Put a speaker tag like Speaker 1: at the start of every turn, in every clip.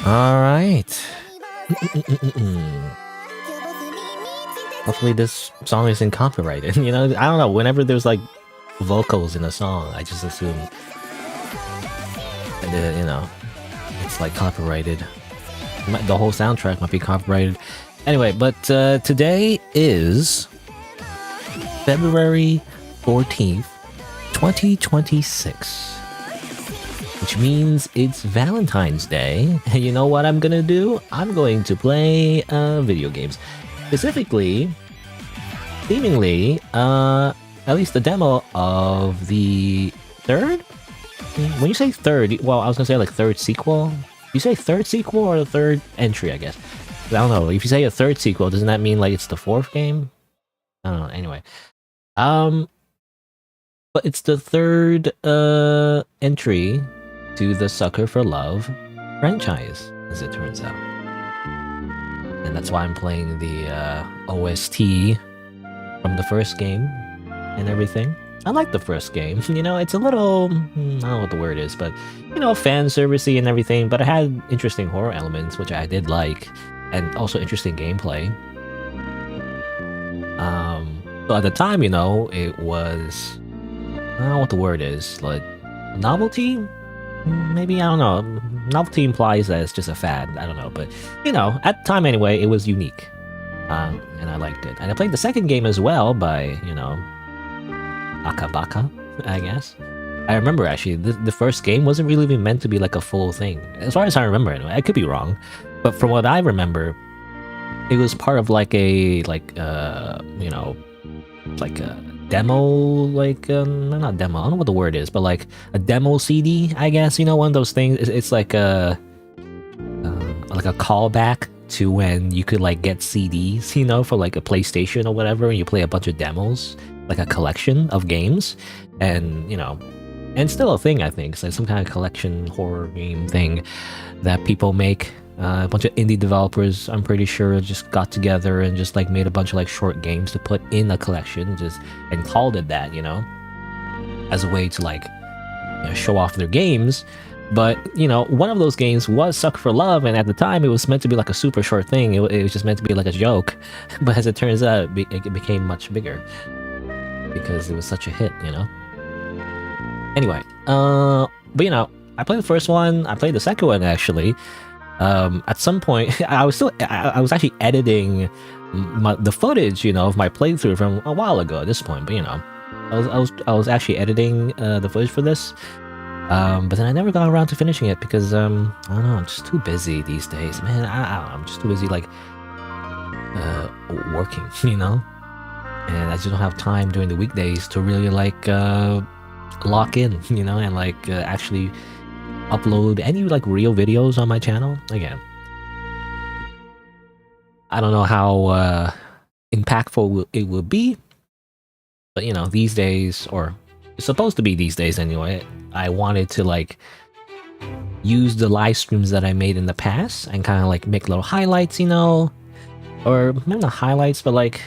Speaker 1: All right. Hopefully this song isn't copyrighted. You know, I don't know. Whenever there's like vocals in a song, I just assume that, you know, it's like copyrighted. The whole soundtrack might be copyrighted. Anyway, but today is February 14th, 2026. Which means it's Valentine's Day. And you know what I'm gonna do? I'm going to play video games. Specifically, seemingly, at least the demo of the third? When you say third, well, I was gonna say like third sequel. You say third sequel or the third entry, I guess. I don't know. If you say a third sequel, doesn't that mean like it's the fourth game? I don't know. Anyway. But it's the third entry to the Sucker for Love franchise, as it turns out. And that's why I'm playing the OST from the first game and everything. I like the first game. You know, it's a little, I don't know what the word is, but, you know, fan servicey and everything, but it had interesting horror elements, which I did like, and also interesting gameplay. So at the time, you know, it was, I don't know what the word is, like, novelty? Maybe, I don't know. Novelty implies that it's just a fad. I don't know. But, you know, at the time anyway, it was unique. And I liked it. And I played the second game as well by, you know, Akabaka, I guess. I remember, actually, the first game wasn't really even meant to be like a full thing. As far as I remember, anyway. I could be wrong. But from what I remember, it was part of like a, you know, like a demo, like not demo, I don't know what the word is, but like a demo CD, I guess, you know, one of those things. It's like a callback to when you could like get CDs, you know, for like a PlayStation or whatever, and you play a bunch of demos, like a collection of games. And, you know, and still a thing, I think. It's like some kind of collection horror game thing that people make. A bunch of indie developers, I'm pretty sure, just got together and just like made a bunch of like short games to put in a collection, just and called it that, you know, as a way to like, you know, show off their games. But, you know, one of those games was Sucker for Love, and at the time it was meant to be like a super short thing. It was just meant to be like a joke, but as it turns out, it became much bigger because it was such a hit, you know. Anyway, but you know, I played the first one. I played the second one actually. At some point, I was actually editing the footage, you know, of my playthrough from a while ago at this point. But you know, I was actually editing the footage for this. But then I never got around to finishing it because I don't know, I'm just too busy these days, man. I don't know, I'm just too busy, like, working, you know, and I just don't have time during the weekdays to really like lock in, you know, and like actually upload any like real videos on my channel. Again, I don't know how impactful it will be, but you know, these days, or it's supposed to be these days anyway, I wanted to like use the live streams that I made in the past and kind of like make little highlights, you know, or maybe not highlights, but like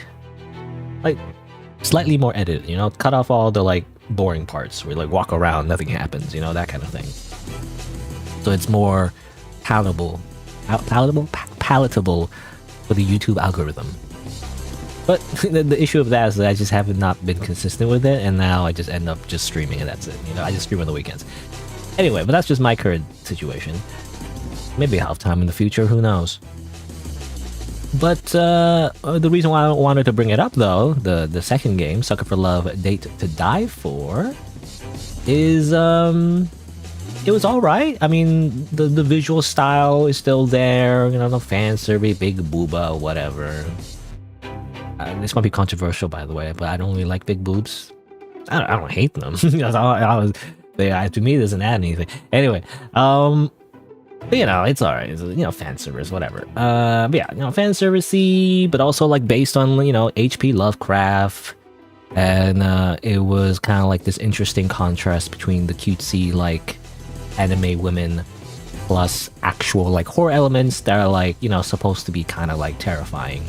Speaker 1: slightly more edited, you know, cut off all the like boring parts where like walk around, nothing happens, you know, that kind of thing. So it's more palatable for the YouTube algorithm. But the issue of that is that I just have not been consistent with it, and now I just end up just streaming and that's it. You know, I just stream on the weekends. Anyway, but that's just my current situation. Maybe I'll have time in the future, who knows? But the reason why I wanted to bring it up, though, the second game, Sucker for Love, Date to Die For, is it was all right. I mean, the visual style is still there. You know, the fan survey, big booba, whatever. This might be controversial, by the way, but I don't really like big boobs. I don't hate them. To me, it doesn't add anything. Anyway, but, you know, it's alright. It's, you know, fan service, whatever. But yeah, you know, fan servicey, but also like based on, you know, H.P. Lovecraft, and it was kind of like this interesting contrast between the cutesy like anime women plus actual like horror elements that are like, you know, supposed to be kind of like terrifying,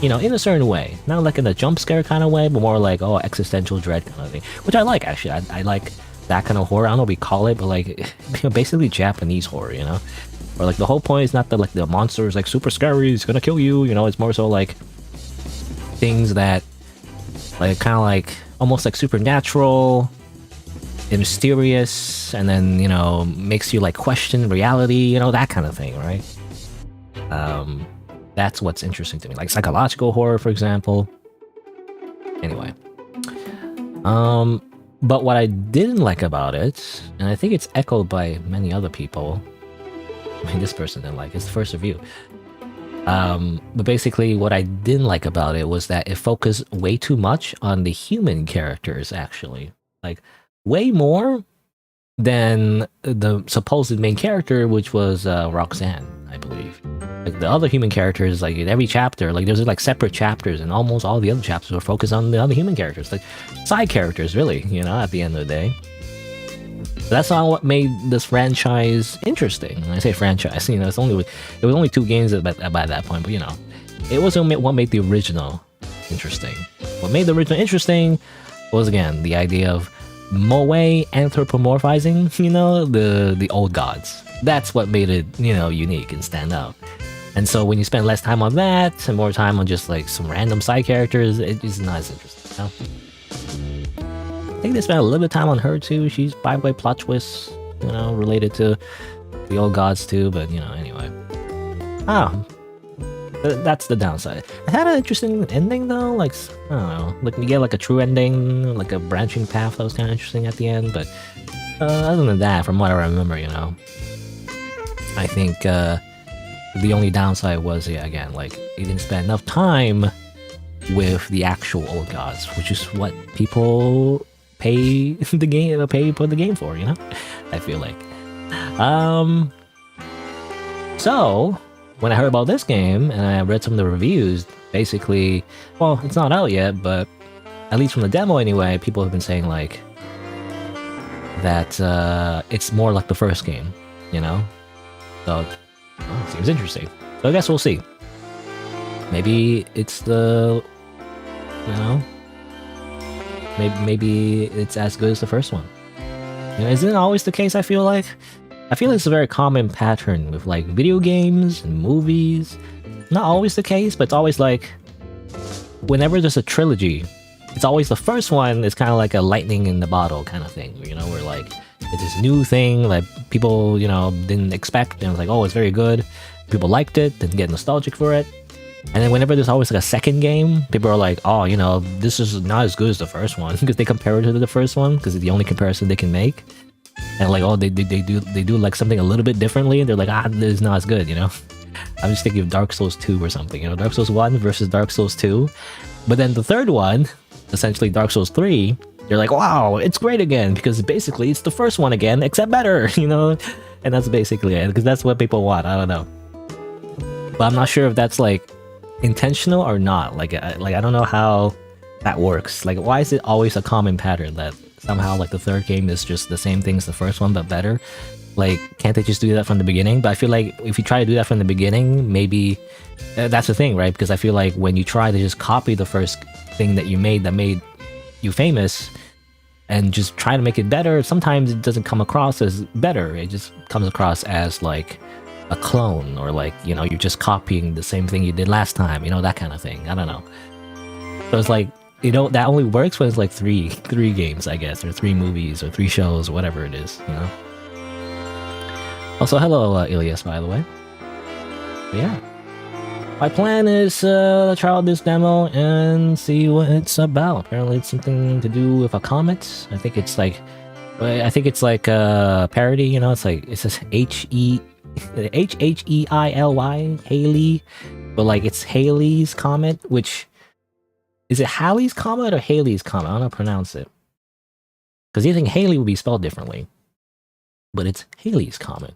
Speaker 1: you know, in a certain way, not like in a jump scare kind of way, but more like, oh, existential dread kind of thing, which I like. Actually, I like that kind of horror. I don't know what we call it, but like, you know, basically Japanese horror, you know, or like the whole point is not that like the monster is like super scary, it's gonna kill you, you know, it's more so like things that like kind of like almost like supernatural and mysterious, and then, you know, makes you like question reality, you know, that kind of thing, right? That's what's interesting to me, like psychological horror, for example. Anyway, but what I didn't like about it, and I think it's echoed by many other people, I mean, this person didn't like it, it's the first review. But basically what I didn't like about it was that it focused way too much on the human characters, actually. Like, way more than the supposed main character, which was Roxanne, I believe. Like, the other human characters, like in every chapter, like there's like separate chapters, and almost all the other chapters were focused on the other human characters, like side characters, really, you know, at the end of the day. But that's not what made this franchise interesting. When I say franchise, you know, there was only 2 games by that point, but you know, it wasn't what made the original interesting. What made the original interesting was, again, the idea of moe anthropomorphizing, you know, the old gods. That's what made it, you know, unique and stand out. And so when you spend less time on that and more time on just like some random side characters, it is not as interesting, you know? I think they spent a little bit of time on her too. She's by the way plot twists, you know, related to the old gods too, but you know, anyway. That's the downside. It had an interesting ending though, like, I don't know, like you get like a true ending, like a branching path that was kind of interesting at the end, but other than that, from what I remember, you know, I think the only downside was, yeah, again, like, you didn't spend enough time with the actual old gods, which is what people pay for the game for, you know? I feel like. So when I heard about this game and I read some of the reviews, basically, well, it's not out yet, but at least from the demo anyway, people have been saying like that it's more like the first game, you know? So, well, it seems interesting. So I guess we'll see. Maybe it's the, you know, maybe it's as good as the first one. You know, isn't it always the case? I feel like it's a very common pattern with like video games and movies. Not always the case, but it's always like whenever there's a trilogy, it's always the first one is kind of like a lightning in the bottle kind of thing. You know, where like it's this new thing that people, you know, didn't expect, and it was like, oh, it's very good. People liked it, then get nostalgic for it. And then whenever there's always like a second game, people are like, oh, you know, this is not as good as the first one, because they compare it to the first one, because it's the only comparison they can make. And like, oh, they do like something a little bit differently, and they're like, this is not as good, you know? I'm just thinking of Dark Souls 2 or something, you know, Dark Souls 1 versus Dark Souls 2. But then the third one, essentially Dark Souls 3, you're like, wow, it's great again, because basically it's the first one again, except better, you know? And that's basically it, because that's what people want, I don't know. But I'm not sure if that's like intentional or not. Like I don't know how that works. Like, why is it always a common pattern that somehow like the third game is just the same thing as the first one but better? Like, can't they just do that from the beginning? But I feel like if you try to do that from the beginning, maybe that's the thing, right? Because I feel like when you try to just copy the first thing that you made that made you famous and just try to make it better, sometimes it doesn't come across as better. It just comes across as like a clone, or like, you know, you're just copying the same thing you did last time, you know, that kind of thing. I don't know. So it's like, you know, that only works when it's like three games, I guess, or 3 movies or 3 shows or whatever it is, you know. Also, hello, Ilias, by the way. But yeah, my plan is to try out this demo and see what it's about. Apparently, it's something to do with a comet. I think it's like a parody. You know, it's like, it says H-E-H-H-E-I-L-Y, Halley, but like it's Halley's Comet, which is it Halley's Comet or Halley's Comet? I don't know how to pronounce it, because you think Halley would be spelled differently, but it's Halley's Comet.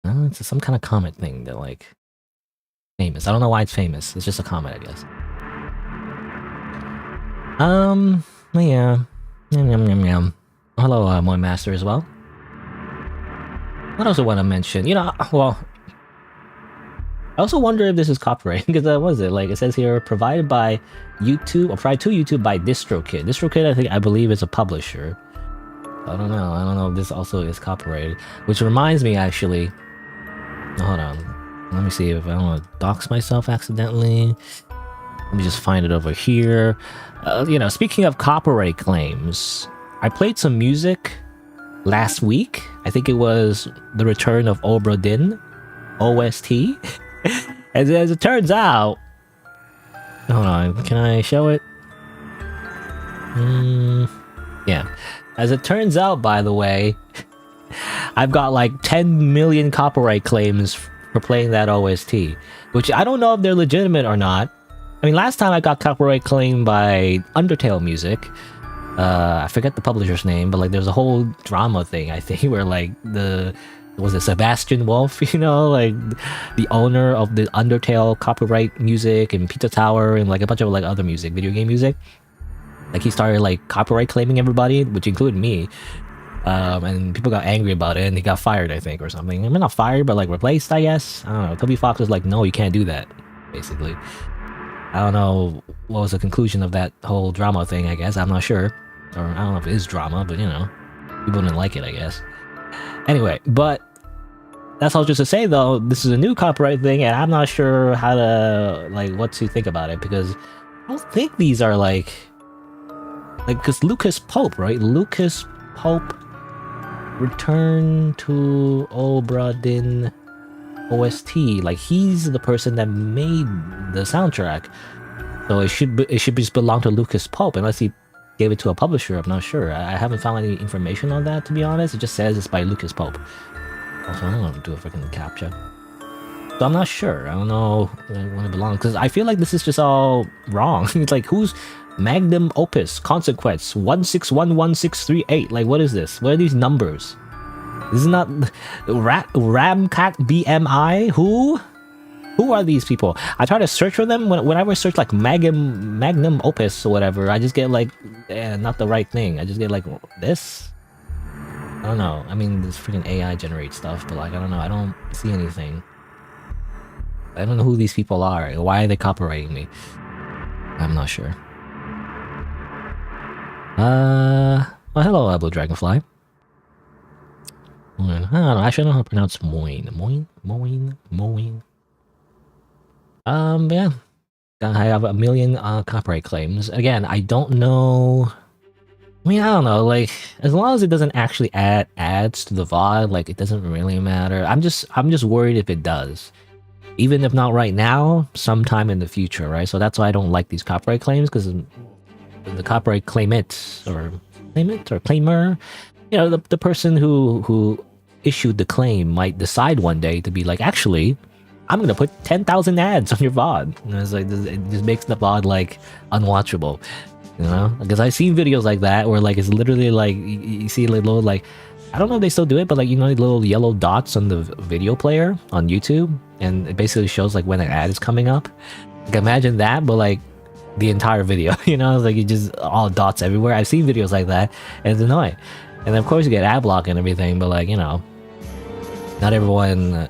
Speaker 1: It's some kind of comet thing that like famous. I don't know why it's famous. It's just a comet, I guess. Yeah. Yum. Hello, Moy Master as well. What else I want to mention? You know, well, I also wonder if this is copyright, because what is it? Like, it says here, provided by YouTube, or provided to YouTube by DistroKid. DistroKid, I believe, is a publisher. I don't know if this also is copyrighted. Which reminds me, actually... Hold on. Let me see if I don't want to dox myself accidentally. Let me just find it over here. You know, speaking of copyright claims, I played some music last week. I think it was The Return of Obra Dinn OST. As it turns out... Hold on, can I show it? Yeah. As it turns out, by the way, I've got like 10 million copyright claims for playing that OST, which I don't know if they're legitimate or not. I mean, last time I got copyright claimed by Undertale music. I forget the publisher's name, but like there's a whole drama thing, I think, where like was it Sebastian Wolf, you know, like the owner of the Undertale copyright music and Pizza Tower and like a bunch of like other music, video game music. Like he started like copyright claiming everybody, which included me. And people got angry about it, and he got fired, I think, or something. I mean, not fired, but like replaced, I guess. I don't know. Toby Fox was like, no, you can't do that, basically. I don't know what was the conclusion of that whole drama thing, I guess. I'm not sure. Or I don't know if it is drama, but you know, people didn't like it, I guess. Anyway, but that's all just to say, though, this is a new copyright thing, and I'm not sure how to, like, what to think about it, because I don't think these are like, because Lucas Pope, right? Lucas Pope Return to Obra Dinn OST, like he's the person that made the soundtrack, so it should just belong to Lucas Pope, unless he gave it to a publisher. I'm not sure. I haven't found any information on that, to be honest. It just says it's by Lucas Pope. Also, I don't know how to do a freaking captcha, so I'm not sure. I don't know when it belongs, because I feel like this is just all wrong. It's like, who's Magnum Opus Consequence 1611638? Like, what is this? What are these numbers? This is not Ramcat BMI. Who are these people? I try to search for them. Whenever I search like Magnum Opus or whatever, I just get like not the right thing. I just get like this. I don't know. I mean, this freaking AI generates stuff, but like, I don't know. I don't see anything. I don't know who these people are. Why are they copyrighting me? I'm not sure. Well, hello, Blue Dragonfly. I don't know. Actually, I don't know how to pronounce Moin. Moin. Yeah. I have a million copyright claims. Again, I don't know. I mean, I don't know. Like, as long as it doesn't actually add ads to the VOD, like, it doesn't really matter. I'm just worried if it does. Even if not right now, sometime in the future, right? So that's why I don't like these copyright claims, because the copyright claimant or claimer, you know, the person who issued the claim might decide one day to be like, actually, I'm gonna put 10,000 ads on your VOD. And it's like, it just makes the VOD like unwatchable, you know? Because I've seen videos like that where like it's literally like you see like little like, I don't know if they still do it, but like, you know, little yellow dots on the video player on YouTube, and it basically shows like when an ad is coming up. Like imagine that, but like the entire video, you know, like you just all dots everywhere. I've seen videos like that, and it's annoying. And of course you get ad block and everything, but like, you know, not everyone.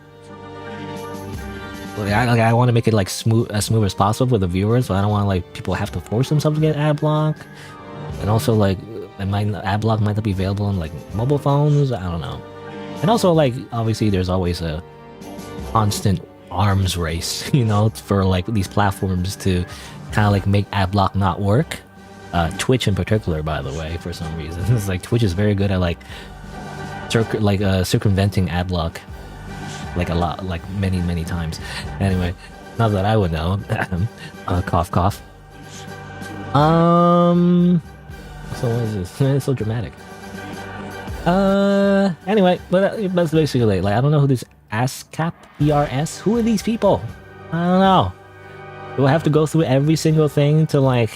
Speaker 1: I want to make it like smooth as possible for the viewers, so I don't want like people have to force themselves to get ad block, and also like ad block might not be available on like mobile phones. I don't know. And also like obviously there's always a constant arms race, you know, for like these platforms to kind of like make ad block not work. Twitch in particular, by the way, for some reason, it's like Twitch is very good at like circumventing ad block, like a lot, like many times. Anyway, not that I would know. Cough cough. So what is this? It's so dramatic. Anyway, but that's basically like I don't know who this ASCAP ERS. Who are these people? I don't know. Do I have to go through every single thing to like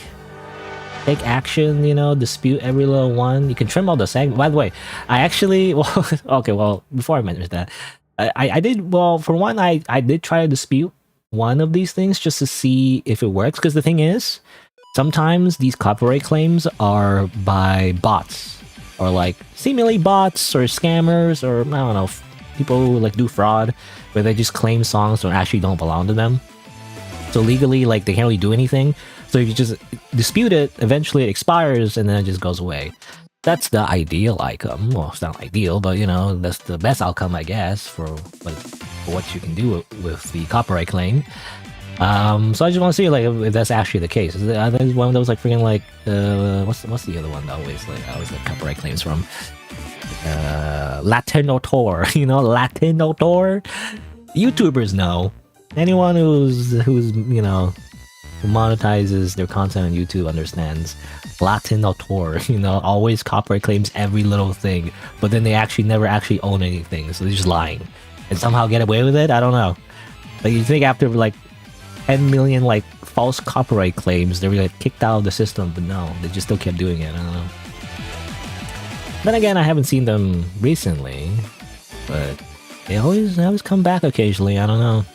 Speaker 1: take action? You know, dispute every little one. You can trim all the segments. By the way, I actually okay. Well, before I mention that, I did for one. I did try to dispute one of these things just to see if it works. Because the thing is, sometimes these copyright claims are by bots, or like seemingly bots or scammers, or I don't know, people who like do fraud, where they just claim songs that actually don't belong to them. So legally, like they can't really do anything. So if you just dispute it, eventually it expires and then it just goes away. That's the ideal outcome. Well, it's not ideal, but you know, that's the best outcome, I guess, for what you can do with the copyright claim. So I just want to see like if that's actually the case. Is it one of those like freaking like what's the other one that I always like copyright claims from? Latinotor, you know, Latinotor. YouTubers know. Anyone who's you know, who monetizes their content on YouTube understands. Latinotor, you know, always copyright claims every little thing, but then they actually never actually own anything, so they're just lying and somehow get away with it. I don't know. Like you think after like 10 million like false copyright claims, they were like kicked out of the system, but no, they just still kept doing it. I don't know. Then again, I haven't seen them recently, but they always come back occasionally. I don't know.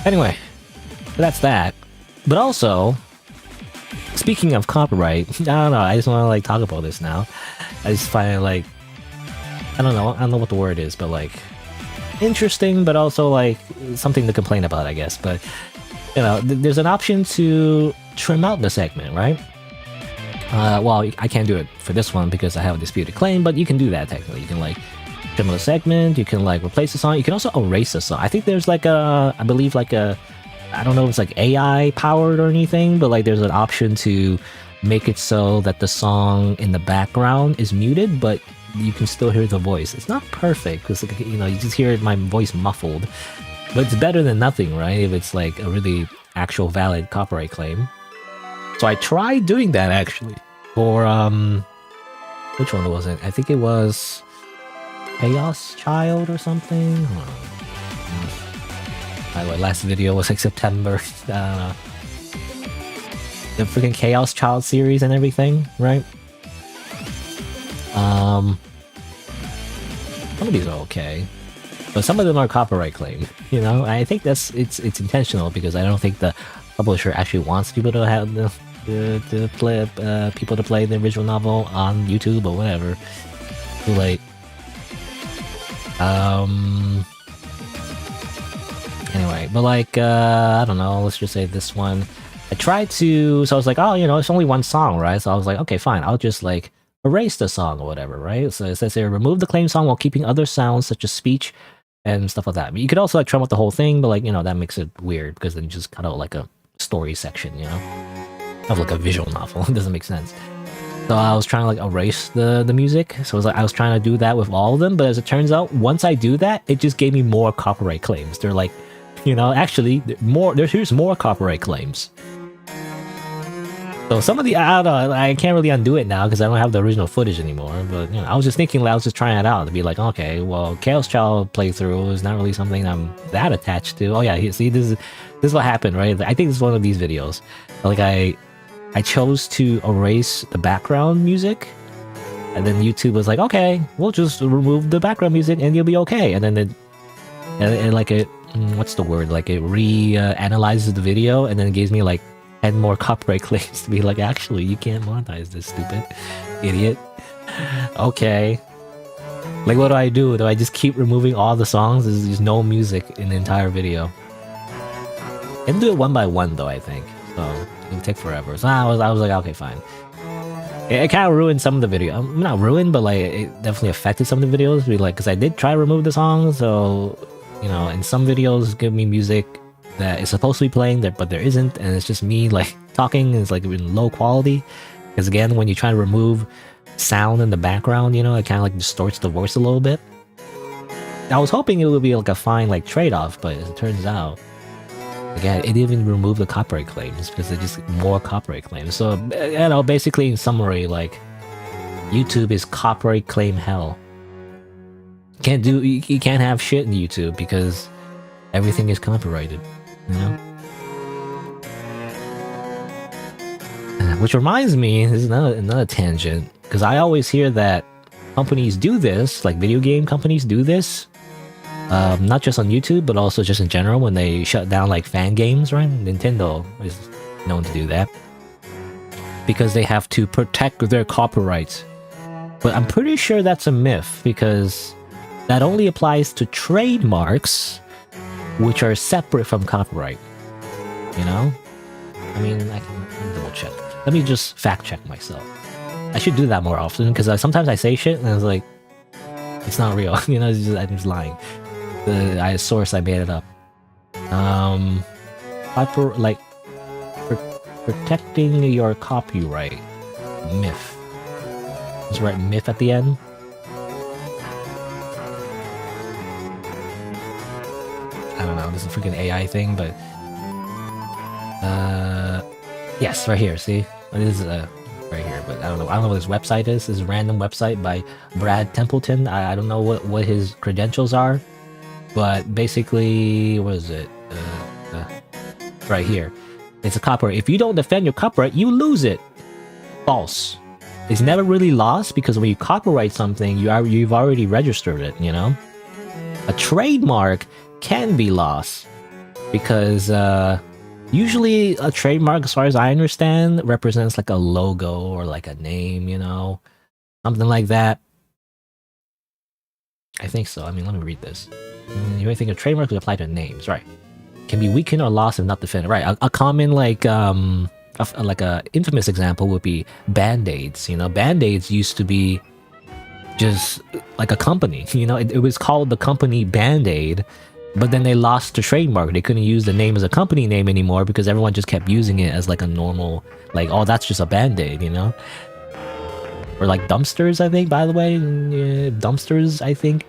Speaker 1: Anyway, that's that. But also, speaking of copyright, I don't know. I just want to like talk about this now. I just find it like I don't know what the word is, but like interesting, but also like something to complain about, I guess. But you know, there's an option to trim out the segment, right? Well, I can't do it for this one because I have a disputed claim, but you can do that technically. You can like trim out the segment, you can like replace the song, you can also erase the song. I think there's like I believe like I don't know if it's like AI powered or anything, but like there's an option to make it so that the song in the background is muted, but you can still hear the voice. It's not perfect because like, you know, you just hear my voice muffled, but it's better than nothing, right? If it's like a really actual valid copyright claim. So I tried doing that actually for which one was it? I think it was Chaos Child or something. My last video was like September. I don't know. The freaking Chaos Child series and everything, right? Some of these are okay, but some of them are copyright claim. You know, I think it's intentional because I don't think the publisher actually wants people to have to play people to play the original novel on YouTube or whatever. Too late. Anyway, but like I don't know. Let's just say this one. I tried to. So I was like, oh, you know, it's only one song, right? So I was like, okay, fine. I'll just like erase the song or whatever, right? So it says here, remove the claim song while keeping other sounds such as speech and stuff like that. But you could also like trim out the whole thing, but like, you know, that makes it weird because then you just cut out like a story section, you know, of like a visual novel. It doesn't make sense. So I was trying to like erase the music. So I was trying to do that with all of them, but as it turns out, once I do that, it just gave me more copyright claims. They're like, you know, actually here's more copyright claims. So some of the, I don't know, I can't really undo it now because I don't have the original footage anymore. But you know, I was just thinking, I was just trying it out to be like, okay, well, Chaos Child playthrough is not really something I'm that attached to. Oh yeah, see, this is what happened, right? I think this is one of these videos. Like I chose to erase the background music, and then YouTube was like, okay, we'll just remove the background music and you'll be okay. And then it like it, what's the word? Like it analyzes the video and then it gives me like 10 more copyright claims to be like, actually, you can't monetize this, stupid idiot. Okay. Like, what do? Do I just keep removing all the songs? There's just no music in the entire video. And do it one by one, though, I think. So, it'll take forever. So, I was like, okay, fine. It kind of ruined some of the video. Not ruined, but like, it definitely affected some of the videos. Because I did try to remove the songs, so, you know, and some videos give me music that is supposed to be playing there, but there isn't, and it's just me like talking. It's like in low quality, because again, when you try to remove sound in the background, you know, it kind of like distorts the voice a little bit. I was hoping it would be like a fine like trade-off, but as it turns out, again, it didn't even remove the copyright claims because it's just more copyright claims. So you know, basically in summary, like YouTube is copyright claim hell. You can't have shit in YouTube because everything is copyrighted. You know? Which reminds me, this is another tangent, because I always hear that companies do this, like video game companies do this, not just on YouTube, but also just in general when they shut down like fan games, right? Nintendo is known to do that, because they have to protect their copyrights. But I'm pretty sure that's a myth, because that only applies to trademarks, which are separate from copyright, you know? I mean, I can double check. Let me just fact check myself. I should do that more often, because sometimes I say shit and it's like, it's not real, you know, I'm just lying. I made it up. Protecting your copyright. Myth. Just write myth at the end. I don't know, this is a freaking AI thing, but yes, right here, see? This is right here, but I don't know what his website is. This is a random website by Brad Templeton. I don't know what his credentials are, but basically, what is it? Right here. It's a copyright. If you don't defend your copyright, you lose it. False. It's never really lost, because when you copyright something, you've already registered it, you know? A trademark can be lost, because usually a trademark, as far as I understand, represents like a logo or like a name, you know, something like that. I think so. I mean, let me read this. You may think a trademark would apply to names, right? Can be weakened or lost if not defended, right? A common like a infamous example would be Band-Aids. You know, Band-Aids used to be just like a company, you know, it was called the company Band-Aid, but then they lost the trademark. They couldn't use the name as a company name anymore because everyone just kept using it as like a normal, like, oh, that's just a Band-Aid, you know? Or like dumpsters, I think, by the way. Yeah, dumpsters, I think,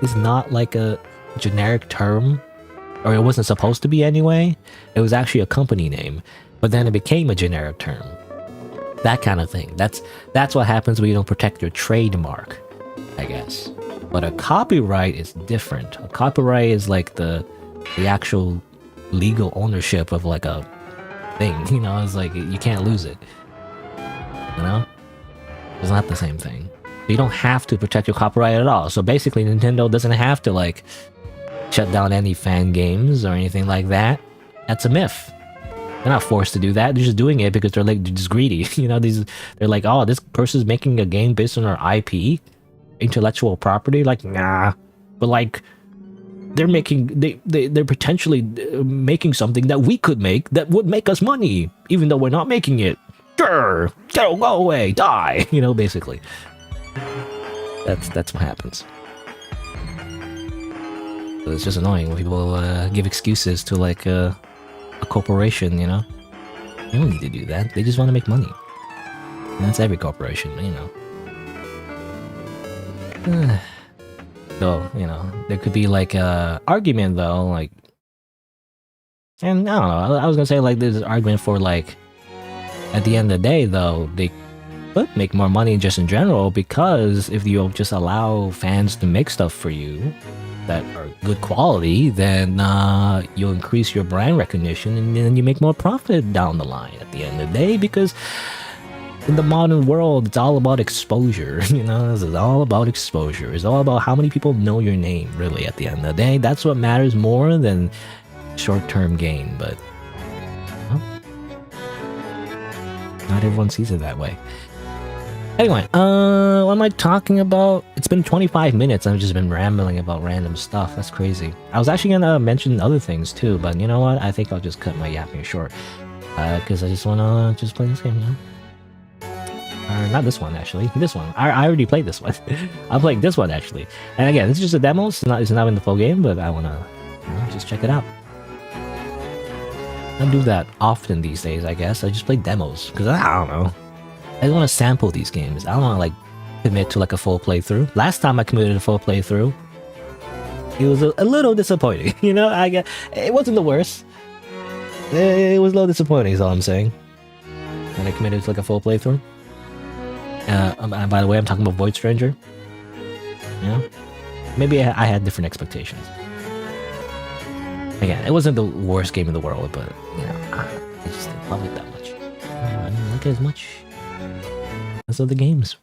Speaker 1: is not like a generic term, or it wasn't supposed to be anyway. It was actually a company name, but then it became a generic term. That kind of thing. That's what happens when you don't protect your trademark, I guess. But a copyright is different. A copyright is like the actual legal ownership of like a thing, you know? It's like you can't lose it, you know? It's not the same thing. You don't have to protect your copyright at all. So basically Nintendo doesn't have to like shut down any fan games or anything like that. That's a myth. They're not forced to do that. They're just doing it because they're just greedy. You know, they're like, oh, this person's making a game based on our IP, intellectual property. Like, nah. But like, they're potentially making something that we could make that would make us money, even though we're not making it. Sure, go away, die. You know, basically. That's what happens. So it's just annoying when people give excuses to like a corporation, you know? They don't need to do that. They just want to make money. And that's every corporation, you know. So, you know, there could be like a argument though, like, and I don't know, I was gonna say like there's an argument for like At the end of the day, though, they could make more money just in general, because if you just allow fans to make stuff for you that are good quality, then you'll increase your brand recognition, and then you make more profit down the line at the end of the day, because in the modern world, it's all about exposure. You know, this is all about exposure. It's all about how many people know your name, really, at the end of the day. That's what matters more than short-term gain, but not everyone sees it that way. Anyway, what am I talking about? It's been 25 minutes. I've just been rambling about random stuff. That's crazy. I was actually gonna mention other things too, but you know what? I think I'll just cut my yapping short. Because I just wanna just play this game, you know? Not this one, actually. This one. I already played this one. I'm playing this one, actually. And again, it's just a demo. It's not in the full game, but I wanna just check it out. I don't do that often these days, I guess. I just play demos, because I don't know. I just want to sample these games. I don't want to, like, commit to, like, a full playthrough. Last time I committed a full playthrough, it was a little disappointing, you know? It wasn't the worst. It was a little disappointing, is all I'm saying. And I committed to, like, a full playthrough. And by the way, I'm talking about Void Stranger. You know? Maybe I had different expectations. Again, it wasn't the worst game in the world, but, you know, I just didn't love it that much. I didn't like it as much as other games.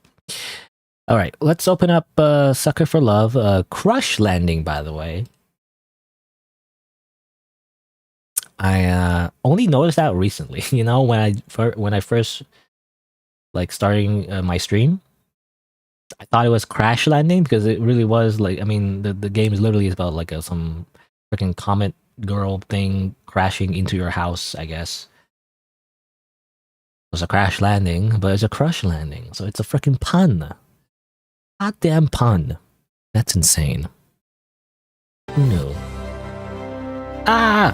Speaker 1: Alright, let's open up Sucker for Love. Crush Landing, by the way. I only noticed that recently, you know, when I first, like, starting my stream. I thought it was Crash Landing, because it really was, like, I mean, the game is literally about, like, some freaking Comet girl thing crashing into your house, I guess. It was a crash landing, but it's a crush landing, so it's a freaking pun. Goddamn pun. That's insane. Who knew? Ah!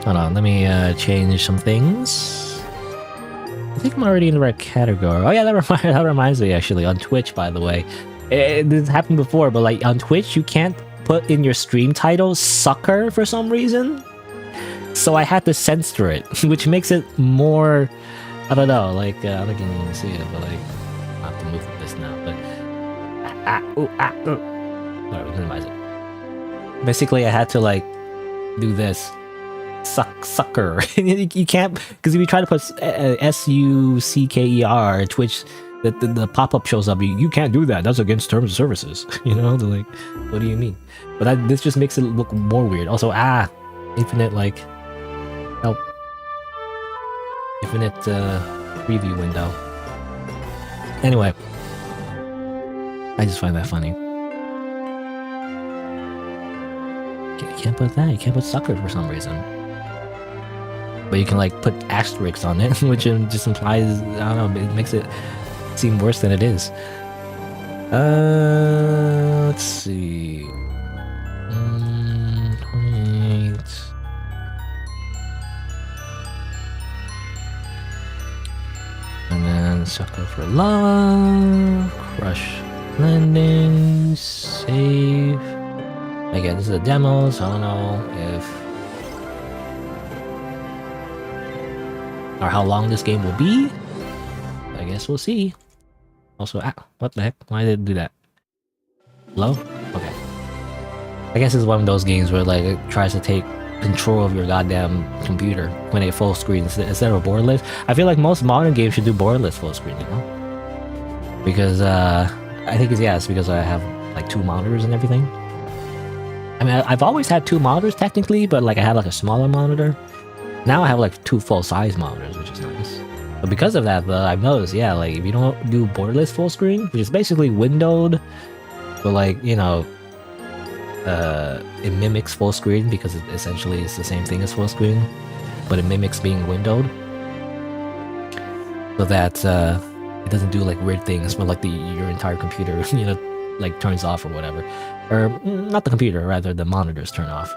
Speaker 1: Hold on, let me change some things. I think I'm already in the right category. Oh yeah, that reminds me, actually, on Twitch, by the way. This happened before, but like on Twitch, you can't put in your stream title "sucker" for some reason. So I had to censor it, which makes it more, I don't know, like, I don't know if you can see it, but like, I have to move this now, but, alright, minimize it. Basically, I had to, like, do this, sucker. You can't, because if you try to put SUCKER, Twitch, the pop-up shows up, you can't do that, that's against terms of services. You know, they're like, what do you mean? But this just makes it look more weird. Also, infinite, like, help. Infinite preview window. Anyway, I just find that funny. You can't put that. You can't put sucker for some reason. But you can, like, put asterisks on it, which just implies, I don't know, it makes it seem worse than it is. Let's see. 28. And then Sucker for Love, Crush Landing, save. Again, this is a demo, so I don't know if or how long this game will be. I guess we'll see. Also, what the heck? Why did it do that? Low? Okay. I guess it's one of those games where, like, it tries to take control of your goddamn computer when it full screen instead of borderless. I feel like most modern games should do borderless full screen, you know? Because, I think it's because I have, like, 2 monitors and everything. I mean, I've always had 2 monitors, technically, but, like, I had, like, a smaller monitor. Now I have, like, 2 full-size monitors, which is nice. But because of that, though, I've noticed, yeah, like, if you don't do borderless full screen, which is basically windowed, but, like, you know, it mimics full screen because it essentially is the same thing as full screen, but it mimics being windowed, so that it doesn't do, like, weird things where, like, your entire computer, you know, like, turns off or whatever. Or, not the computer, rather the monitors turn off.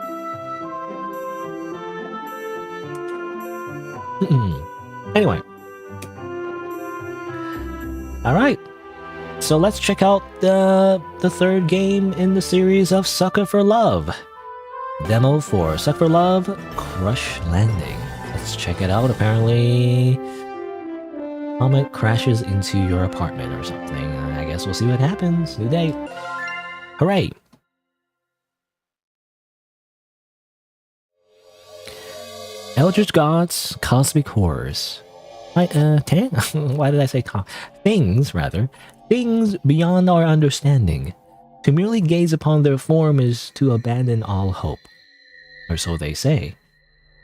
Speaker 1: Anyway. Alright, so let's check out the 3rd game in the series of Sucker for Love. Demo for Sucker for Love, Crush Landing. Let's check it out. Apparently, Comet crashes into your apartment or something. I guess we'll see what happens. New day. Hooray! Eldritch Gods, Cosmic Horrors. Why did I say things, rather? Things beyond our understanding. To merely gaze upon their form is to abandon all hope. Or so they say.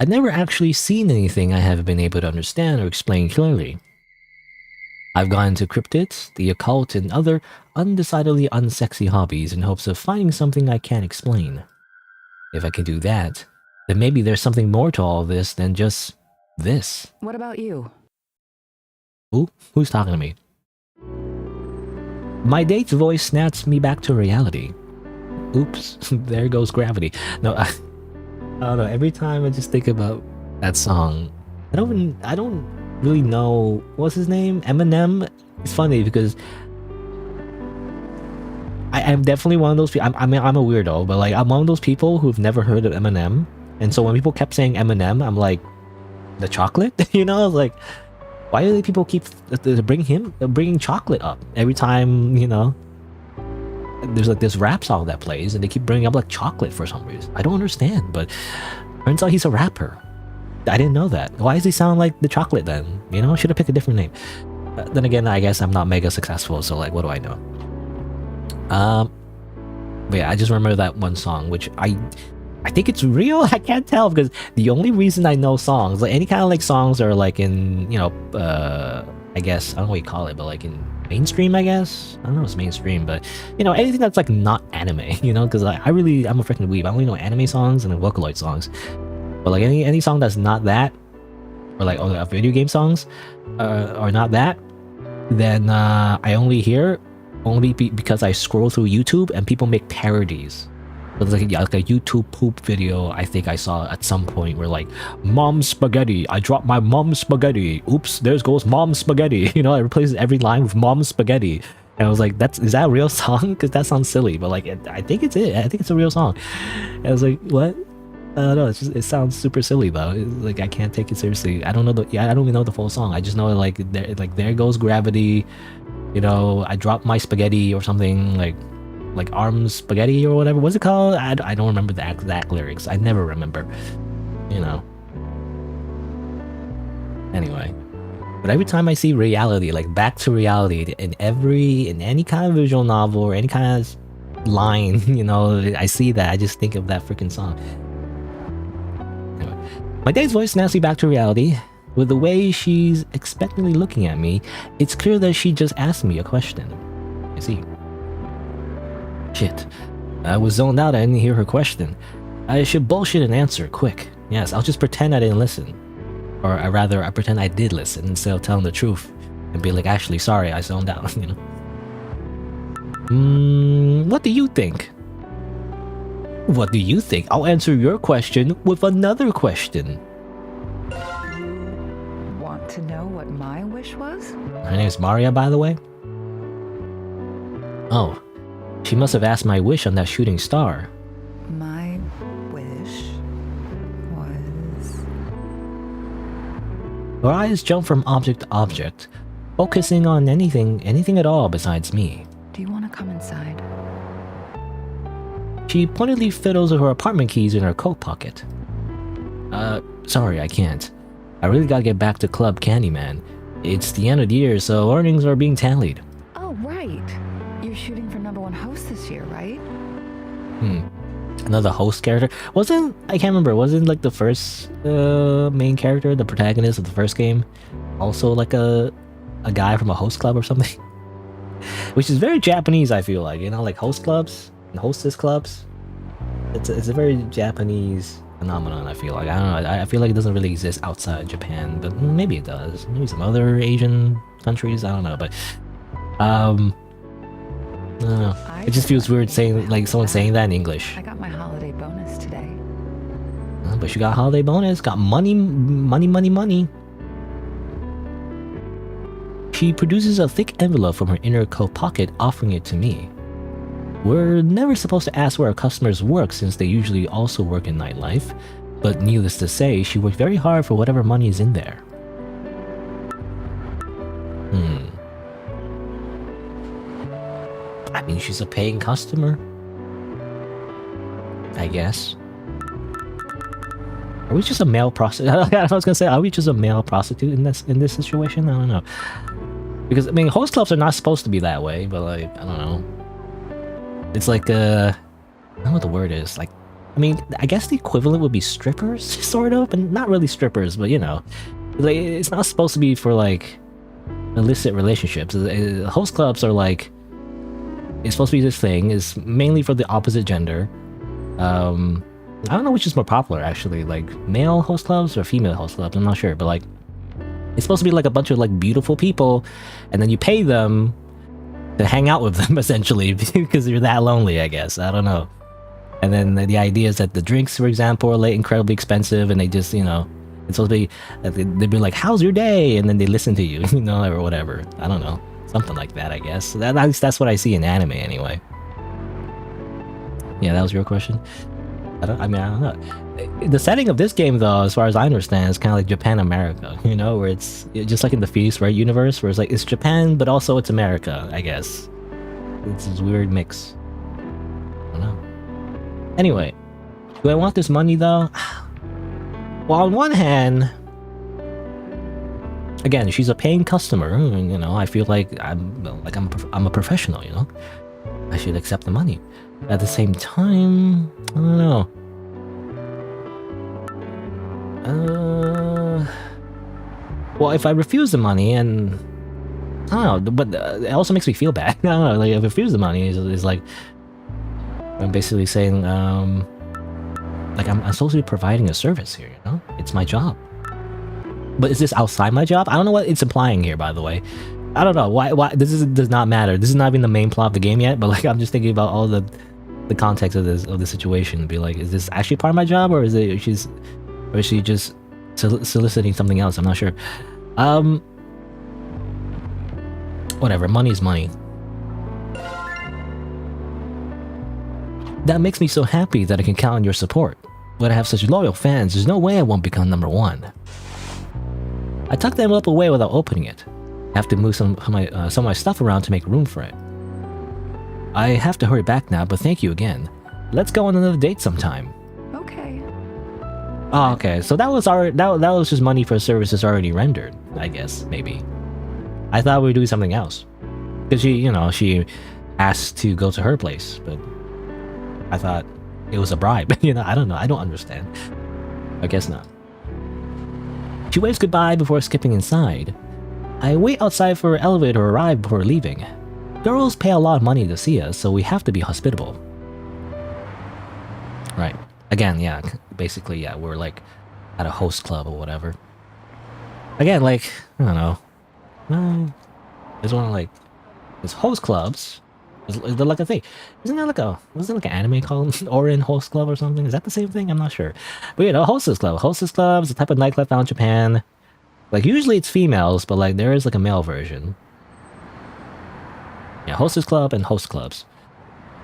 Speaker 1: I've never actually seen anything I haven't been able to understand or explain clearly. I've gone into cryptids, the occult, and other undecidedly unsexy hobbies in hopes of finding something I can't explain. If I can do that, then maybe there's something more to all this than just this.
Speaker 2: What about you?
Speaker 1: Ooh, who's talking to me? My date's voice snaps me back to reality. Oops, there goes gravity. No, I don't know. Every time I just think about that song, I don't really know what's his name. Eminem. It's funny because I'm definitely one of those people. I'm a weirdo, but like I'm one of those people who've never heard of Eminem, and so when people kept saying Eminem, I'm like, the chocolate, you know, like. Why do people keep bringing chocolate up every time, you know? There's like this rap song that plays and they keep bringing up like chocolate for some reason. I don't understand, but turns out he's a rapper. I didn't know that. Why does he sound like the chocolate then? You know, I should have picked a different name. Then again, I guess I'm not mega successful, so like, what do I know? But yeah, I just remember that one song, which I think it's real. I can't tell because the only reason I know songs, like any kind of like songs are like in, you know, I guess, I don't know what you call it, but like in mainstream, I guess. I don't know if it's mainstream, but you know, anything that's like not anime, you know, because I'm a freaking weeb. I only know anime songs and Vocaloid songs. But like any song that's not that, or like video game songs, or not that, then I only hear because I scroll through YouTube and people make parodies. There's like a YouTube poop video I think I saw at some point where like, Mom spaghetti, I dropped my mom spaghetti. Oops, there goes mom spaghetti. You know, it replaces every line with mom spaghetti. And I was like, is that a real song? Because that sounds silly, but like, I think it's it. I think it's a real song. And I was like, what? I don't know. It sounds super silly though. It's like I can't take it seriously. I don't even know the full song. I just know like there goes gravity. You know, I dropped my spaghetti or something like arms spaghetti or whatever. What's it called? I don't remember the exact lyrics. I never remember. You know. Anyway. But every time I see reality, like back to reality in any kind of visual novel or any kind of line, you know, I see that, I just think of that freaking song. Anyway. My date's voice snaps me back to reality. With the way she's expectantly looking at me, it's clear that she just asked me a question. I see. Shit. I was zoned out, I didn't hear her question. I should bullshit an answer, quick. Yes, I'll just pretend I didn't listen. Or rather, I pretend I did listen instead of telling the truth. And be like, actually, sorry, I zoned out, you know? What do you think? What do you think? I'll answer your question with another question.
Speaker 2: You want to know what my wish was?
Speaker 1: Her name's Maria, by the way. Oh. She must have asked my wish on that shooting star.
Speaker 2: My wish was...
Speaker 1: Her eyes jump from object to object, focusing on anything at all besides me.
Speaker 2: Do you want to come inside?
Speaker 1: She pointedly fiddles with her apartment keys in her coat pocket. Sorry, I can't. I really gotta get back to Club Candyman. It's the end of the year, so earnings are being tallied.
Speaker 2: Oh, right. You're shooting for #1 host this year, right?
Speaker 1: Another host character? I can't remember, wasn't like the first main character, the protagonist of the first game, also like a guy from a host club or something? Which is very Japanese, I feel like, you know, like host clubs and hostess clubs. It's a very Japanese phenomenon, I feel like. I don't know, I feel like it doesn't really exist outside Japan, but maybe it does. Maybe some other Asian countries, I don't know, but I don't know. It just feels weird saying, like, someone saying that in English.
Speaker 2: I got my holiday bonus today.
Speaker 1: But you got holiday bonus, got money. She produces a thick envelope from her inner coat pocket, offering it to me. We're never supposed to ask where our customers work since they usually also work in nightlife, But needless to say, she worked very hard for whatever money is in there. I mean, she's a paying customer, I guess. Are we just a male prostitute? I was gonna say, are we just a male prostitute in this situation? I don't know. Because I mean, host clubs are not supposed to be that way, but like, I don't know. It's like I don't know what the word is. Like, I mean, I guess the equivalent would be strippers, sort of, but not really strippers. But you know, like it's not supposed to be for like illicit relationships. Host clubs are like, it's supposed to be this thing. Is mainly for the opposite gender. I don't know which is more popular actually, like male host clubs or female host clubs. I'm not sure, but like it's supposed to be like a bunch of like beautiful people, and then you pay them to hang out with them essentially because you're that lonely, I guess. I don't know. And then the idea is that the drinks, for example, are like incredibly expensive, and they just, you know, it's supposed to be they'd be like, "How's your day?" and then they listen to you, you know, or whatever. I don't know, something like that, I guess. At least that's what I see in anime anyway. Yeah, that was your question. I don't know. The setting of this game, though, as far as I understand, is kind of like Japan America, you know, where it's just like in the Feast, right, universe, where it's like it's Japan, but also it's America, I guess. It's this weird mix. I don't know. Anyway, do I want this money though? Well, on one hand, again, she's a paying customer, and you know, I feel like I'm a professional, you know. I should accept the money. At the same time, I don't know. Well, if I refuse the money, and I don't know, but it also makes me feel bad. I don't know, like if I refuse the money, is like I'm basically saying, like I'm supposed to be providing a service here. You know, it's my job. But is this outside my job? I don't know what it's implying here, by the way. I don't know why. Does not matter. This is not even the main plot of the game yet. But like, I'm just thinking about all the context of the situation. Be like, is this actually part of my job, or is she just soliciting something else? I'm not sure. Whatever. Money is money. That makes me so happy that I can count on your support. But I have such loyal fans. There's no way I won't become #1. I tucked the envelope away without opening it. I have to move some of my stuff around to make room for it. I have to hurry back now, but thank you again. Let's go on another date sometime.
Speaker 2: Okay.
Speaker 1: Oh, okay. So that was just money for services already rendered, I guess, maybe. I thought we were doing something else. Because she asked to go to her place, but I thought it was a bribe. I don't know. I don't understand. I guess not. She waves goodbye before skipping inside. I wait outside for her elevator to arrive before leaving. Girls pay a lot of money to see us, so we have to be hospitable. Right. Again, yeah. Basically, yeah, we're like at a host club or whatever. Again, like, I don't know. There's one like, there's host clubs. Is there like a thing? Wasn't there like an anime called Orin Host Club or something? Is that the same thing? I'm not sure. But hostess club. Hostess club is a type of nightclub found in Japan. Like usually it's females, but like there is like a male version. Yeah, hostess club and host clubs.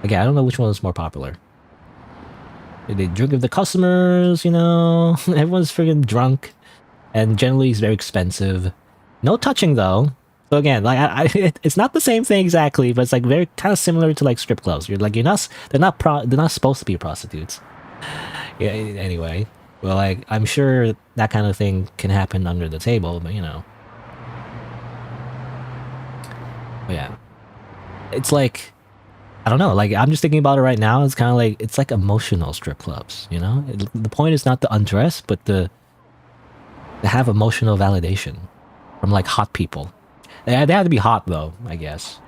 Speaker 1: Again, I don't know which one is more popular. They drink with the customers, everyone's friggin' drunk, and generally it's very expensive. No touching though. So again, like it's not the same thing exactly, but it's like very kind of similar to like strip clubs. They're not supposed to be prostitutes. Yeah. Anyway, well, like I'm sure that kind of thing can happen under the table, but But yeah, it's like I don't know. Like I'm just thinking about it right now. It's kind of like it's like emotional strip clubs. The point is not to undress, but to have emotional validation from like hot people. They have to be hot though, I guess.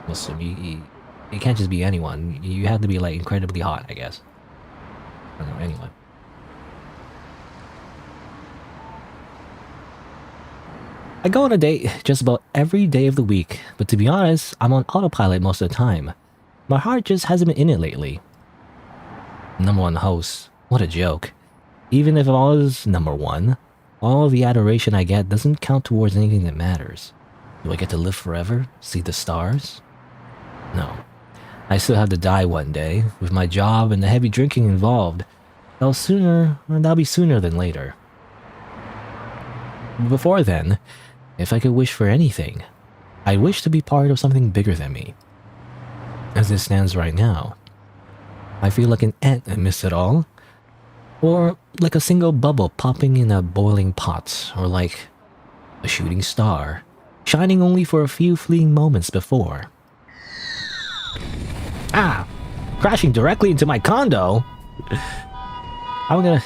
Speaker 1: Listen, you can't just be anyone. You have to be like incredibly hot, I guess. I don't know, anyway. I go on a date just about every day of the week, but to be honest, I'm on autopilot most of the time. My heart just hasn't been in it lately. #1 host. What a joke. Even if I was #1, all the adoration I get doesn't count towards anything that matters. Do I get to live forever? See the stars? No. I still have to die one day, with my job and the heavy drinking involved. That'll be sooner than later. Before then, if I could wish for anything, I wish to be part of something bigger than me. As it stands right now, I feel like an ant amidst it all, or like a single bubble popping in a boiling pot, or like a shooting star, shining only for a few fleeting moments before. Ah! Crashing directly into my condo? I'm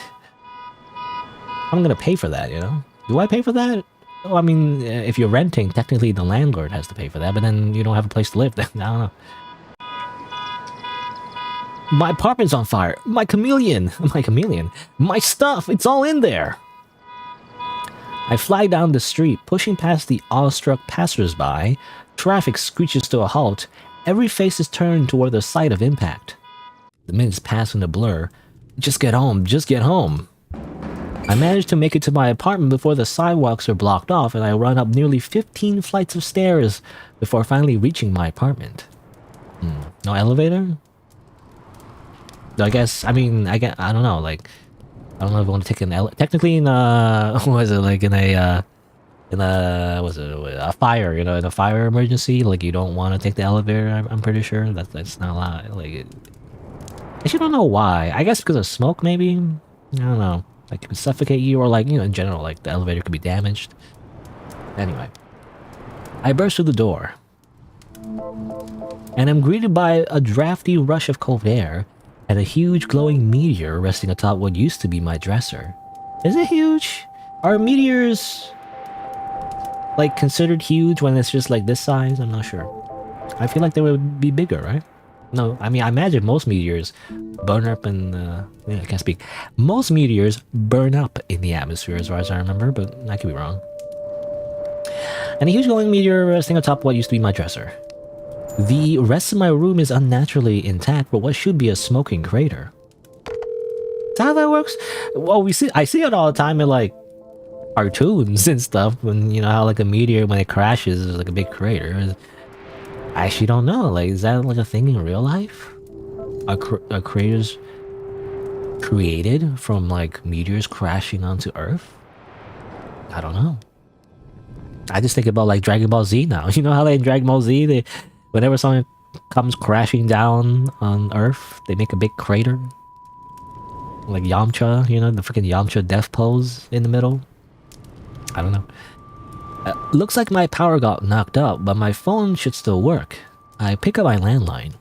Speaker 1: gonna pay for that, you know? Do I pay for that? Oh, I mean, if you're renting, technically the landlord has to pay for that, but then you don't have a place to live. Then I don't know. My apartment's on fire. My chameleon. My stuff. It's all in there. I fly down the street, pushing past the awestruck passersby. Traffic screeches to a halt. Every face is turned toward the site of impact. The minutes pass in a blur. Just get home. Just get home. I manage to make it to my apartment before the sidewalks are blocked off, and I run up nearly 15 flights of stairs before finally reaching my apartment. No elevator? I guess, I mean, I don't know, like, I don't know if I want to take an technically in what was it, like in a fire, you know, in a fire emergency, like you don't want to take the elevator, I'm pretty sure, that's not allowed, like, I actually don't know why, I guess because of smoke maybe, I don't know, like it could suffocate you, or like, you know, in general, like the elevator could be damaged. Anyway, I burst through the door, and I'm greeted by a drafty rush of cold air, and a huge glowing meteor resting atop what used to be my dresser. Is it huge? Are meteors like considered huge when it's just like this size? I'm not sure. I feel like they would be bigger, right? No, I mean, I imagine most meteors burn up in the... Yeah, I can't speak. Most meteors burn up in the atmosphere as far as I remember, but I could be wrong. And a huge glowing meteor resting atop what used to be my dresser. The rest of my room is unnaturally intact, but what should be a smoking crater. Is that how that works? Well, I see it all the time in like cartoons and stuff. When you know how like a meteor, when it crashes, is like a big crater. I actually don't know. Like, is that like a thing in real life? Are craters created from like meteors crashing onto Earth? I don't know. I just think about like Dragon Ball Z now. You know how like in Dragon Ball Z, whenever something comes crashing down on Earth, they make a big crater. Like Yamcha, you know, the freaking Yamcha death pose in the middle. I don't know. Looks like my power got knocked out, but my phone should still work. I pick up my landline.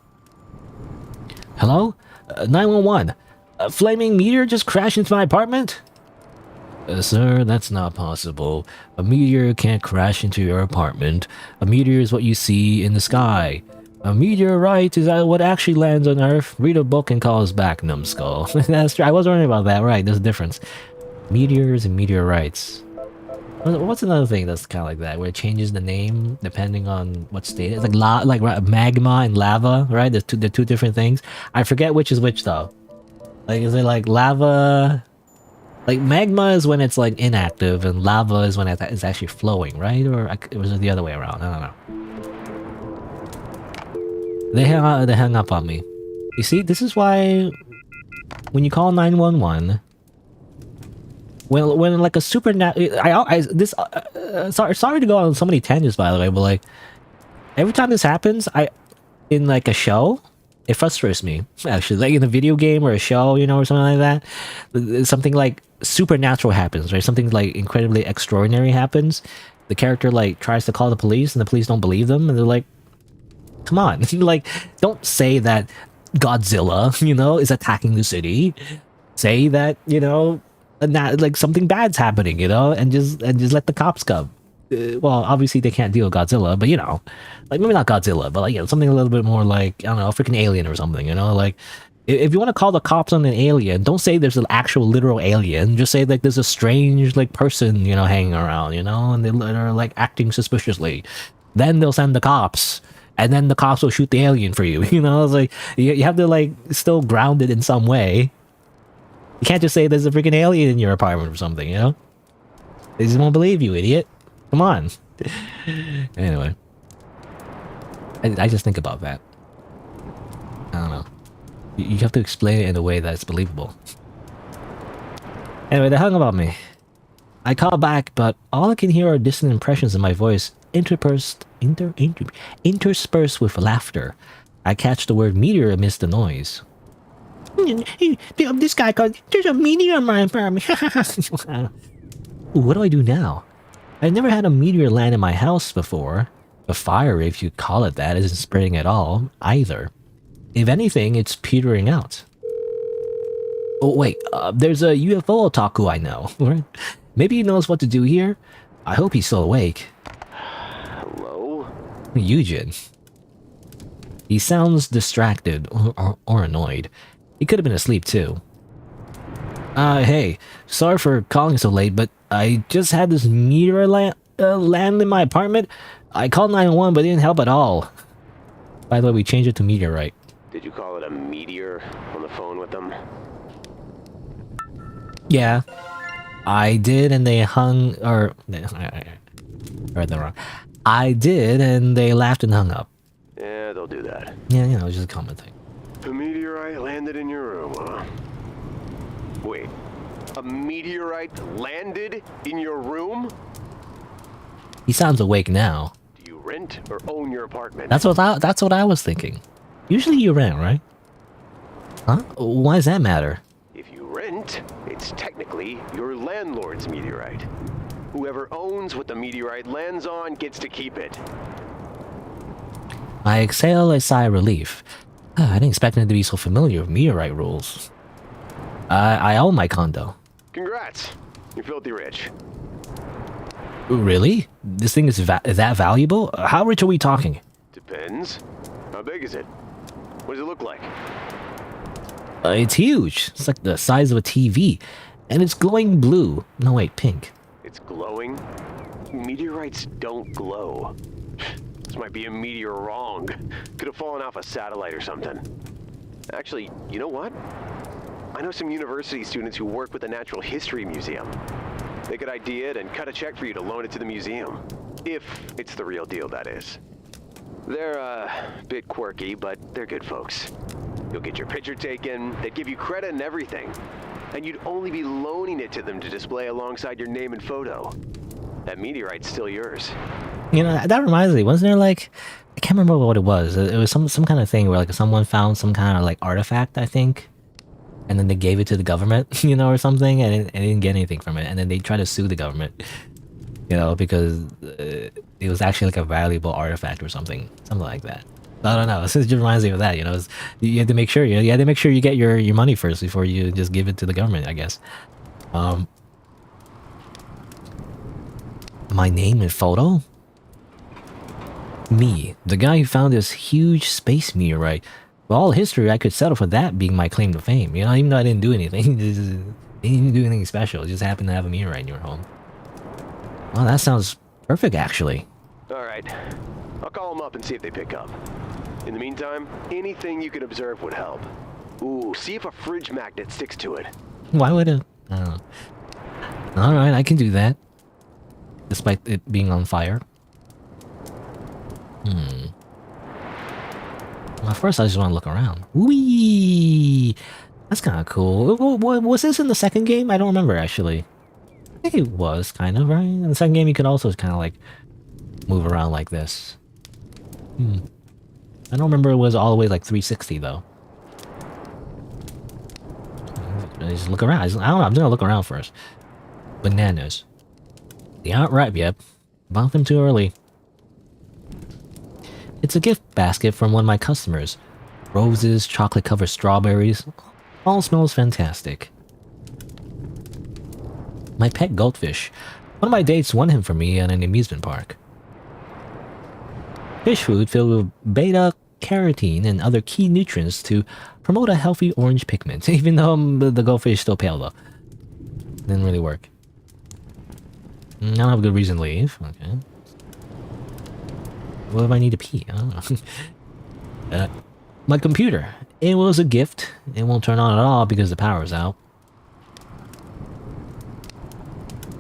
Speaker 1: Hello? 911. A flaming meteor just crashed into my apartment? Sir, that's not possible. A meteor can't crash into your apartment. A meteor is what you see in the sky. A meteorite is what actually lands on Earth. Read a book and call us back, numbskull. That's true. I was wondering about that. Right, there's a difference. Meteors and meteorites. What's another thing that's kind of like that, where it changes the name depending on what state it's like magma and lava, right? They're two different things. I forget which is which though. Like, is it like lava? Like magma is when it's like inactive, and lava is when it's actually flowing, right? Or was it the other way around? I don't know. They hung up on me. You see, this is why when you call 911. When like a sorry to go on so many tangents, by the way, but like every time this happens, in like a show, it frustrates me actually. Like in a video game or a show, you know, or something like that, something like supernatural happens, right? Something like incredibly extraordinary happens. The character like tries to call the police, and the police don't believe them, and they're like, "Come on, like don't say that Godzilla, you know, is attacking the city. Say that, you know." Like something bad's happening, you know, and just let the cops come. Well, obviously they can't deal with Godzilla, but you know, like maybe not Godzilla, but like, you know, something a little bit more like, I don't know, a freaking alien or something, you know, like if you want to call the cops on an alien, don't say there's an actual literal alien, just say like there's a strange like person, you know, hanging around, you know, and they're like acting suspiciously. Then they'll send the cops, and then the cops will shoot the alien for you, you know. It's like you have to like still ground it in some way. You can't just say there's a freaking alien in your apartment or something, you know? They just won't believe you, idiot. Come on. Anyway. I just think about that. I don't know. You have to explain it in a way that's believable. Anyway, they hung up on me. I call back, but all I can hear are distant impressions of my voice, interspersed with laughter. I catch the word meteor amidst the noise. This guy called, there's a meteor in my apartment. What do I do now? I've never had a meteor land in my house before. The fire, if you call it that, isn't spreading at all, either. If anything, it's petering out. Oh wait, there's a UFO otaku I know. Maybe he knows what to do here? I hope he's still awake.
Speaker 3: Hello?
Speaker 1: Eugen. He sounds distracted or annoyed. He could have been asleep too. Hey, sorry for calling so late, but I just had this meteor land in my apartment. I called 911, but it didn't help at all. By the way, we changed it to meteorite.
Speaker 3: Did you call it a meteor on the phone with them?
Speaker 1: Yeah, I did, and they hung, or I read that wrong. I did, and they laughed and hung up.
Speaker 3: Yeah, they'll do that.
Speaker 1: Yeah, you know, it's just a common thing.
Speaker 3: A meteorite landed in your room, huh? Wait, a meteorite landed in your room?
Speaker 1: He sounds awake now.
Speaker 3: Do you rent or own your apartment?
Speaker 1: That's what I was thinking. Usually you rent, right? Huh? Why does that matter?
Speaker 3: If you rent, it's technically your landlord's meteorite. Whoever owns what the meteorite lands on gets to keep it.
Speaker 1: I exhale a sigh of relief. I didn't expect him to be so familiar with meteorite rules. I own my condo.
Speaker 3: Congrats, you're filthy rich.
Speaker 1: Really? This thing is that valuable? How rich are we talking?
Speaker 3: Depends. How big is it? What does it look like?
Speaker 1: It's huge. It's like the size of a TV. And it's glowing blue. No, wait, pink.
Speaker 3: It's glowing? Meteorites don't glow. This might be a meteor wrong. Could have fallen off a satellite or something. Actually, you know what? I know some university students who work with the Natural History Museum. They could ID it and cut a check for you to loan it to the museum. If it's the real deal, that is. They're a bit quirky, but they're good folks. You'll get your picture taken, they'd give you credit and everything. And you'd only be loaning it to them to display alongside your name and photo. That meteorite's still yours.
Speaker 1: You know, that reminds me, wasn't there like, I can't remember what it was. It was some kind of thing where like someone found some kind of like artifact, I think. And then they gave it to the government, you know, or something, and it didn't get anything from it. And then they tried to sue the government, you know, because it was actually like a valuable artifact or something like that. I don't know. This just reminds me of that, you know. You have to make sure you have to make sure you get your money first before you just give it to the government, I guess. My name and photo? Me, the guy who found this huge space meteorite. For all history, I could settle for that being my claim to fame. You know, even though I didn't do anything, didn't do anything special. It just happened to have a meteorite in your home. Well, that sounds perfect, actually.
Speaker 3: All right, I'll call them up and see if they pick up. In the meantime, anything you can observe would help. Ooh, see if a fridge magnet sticks to it.
Speaker 1: Why would it? I don't know. All right, I can do that. Despite it being on fire. Well, first I just want to look around. Whee! That's kind of cool. Was this in the second game? I don't remember, actually. I think it was, kind of, right? In the second game, you could also kind of, like, move around like this. I don't remember it was all the way, like, 360, though. I just look around. I don't know, I'm just gonna look around first. Bananas. They aren't ripe yet. Bought them too early. It's a gift basket from one of my customers. Roses, chocolate-covered strawberries. All smells fantastic. My pet goldfish. One of my dates won him for me at an amusement park. Fish food filled with beta-carotene and other key nutrients to promote a healthy orange pigment. Even though the goldfish is still pale though. Didn't really work. I don't have a good reason to leave. Okay. What if I need to pee? I don't know. My computer. It was a gift. It won't turn on at all because the power's out.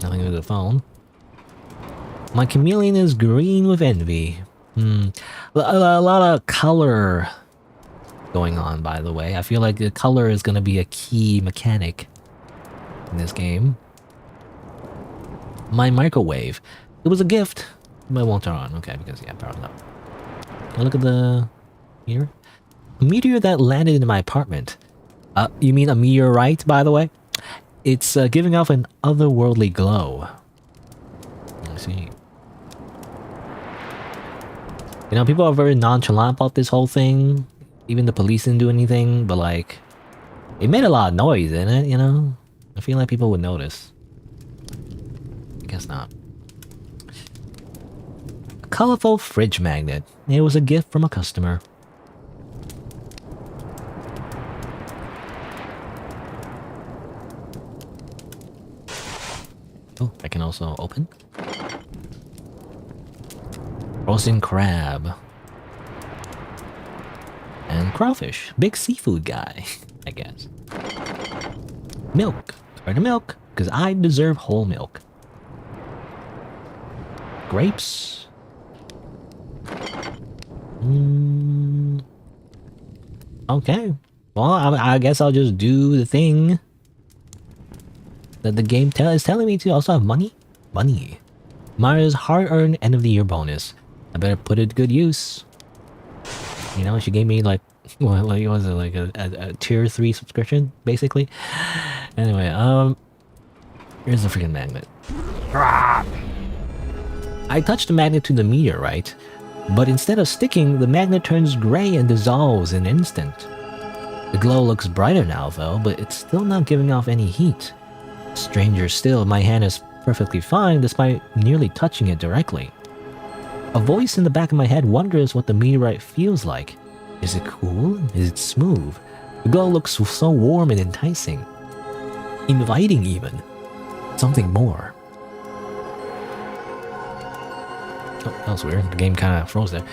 Speaker 1: Nothing with the phone. My chameleon is green with envy. A lot of color going on, by the way. I feel like the color is going to be a key mechanic in this game. My microwave. It was a gift, but it won't turn on. Okay, because yeah, power's up. Now look at the here. A meteor that landed in my apartment. You mean a meteorite, by the way? It's giving off an otherworldly glow. Let's see. You know, people are very nonchalant about this whole thing. Even the police didn't do anything, but like, it made a lot of noise, didn't it? You know, I feel like people would notice. I guess not. A colorful fridge magnet. It was a gift from a customer. Oh, I can also open. Frozen crab. And crawfish. Big seafood guy, I guess. Milk. Try the milk, because I deserve whole milk. Grapes. Okay. Well, I guess I'll just do the thing that the game is telling me to. Also have money? Money. Mario's hard-earned end-of-the-year bonus. I better put it to good use. You know, she gave me like, what was it, like a tier 3 subscription, basically. Anyway, here's the freaking magnet. I touched the magnet to the meteorite, but instead of sticking, the magnet turns gray and dissolves in an instant. The glow looks brighter now though, but it's still not giving off any heat. Stranger still, my hand is perfectly fine despite nearly touching it directly. A voice in the back of my head wonders what the meteorite feels like. Is it cool? Is it smooth? The glow looks so warm and enticing. Inviting even. Something more. Oh, that was weird. The game kind of froze there.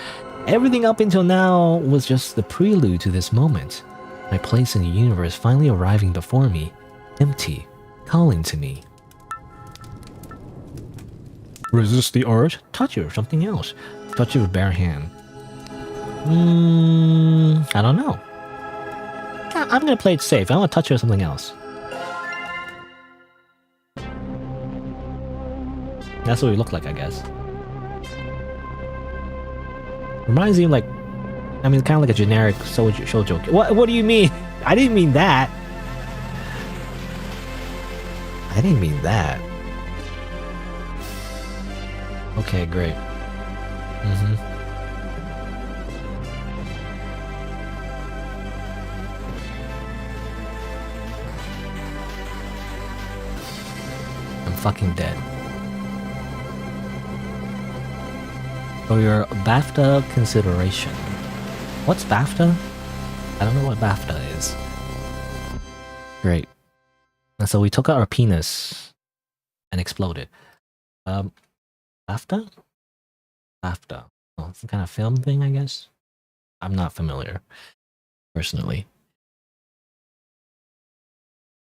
Speaker 1: Everything up until now was just the prelude to this moment. My place in the universe finally arriving before me. Empty. Calling to me. Resist the urge? Touch it or something else. Touch it with bare hand. I don't know. I'm gonna play it safe. I want to touch it or something else. That's what we look like, I guess. Reminds me of like, I mean, kind of like a generic shoujo. What do you mean? I didn't mean that. I didn't mean that. Okay, great. I'm fucking dead. For your BAFTA consideration. What's BAFTA? I don't know what BAFTA is. Great. And so we took out our penis and exploded. BAFTA? BAFTA. Oh, some kind of film thing, I guess? I'm not familiar, personally.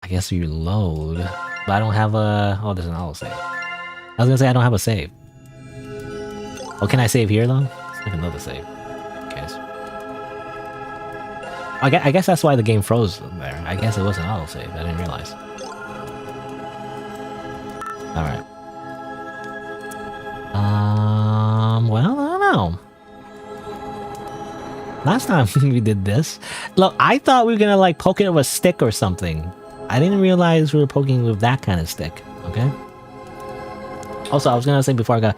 Speaker 1: I guess you load, but I don't have a... Oh, there's an auto-save. I was gonna say I don't have a save. Oh, can I save here, though? Let's make another save. Okay. I guess that's why the game froze there. I guess it was an auto-save. I didn't realize. Alright. Well, I don't know. Last time we did this, look, I thought we were gonna like poke it with a stick or something. I didn't realize we were poking with that kind of stick. Okay. Also, I was gonna say before I got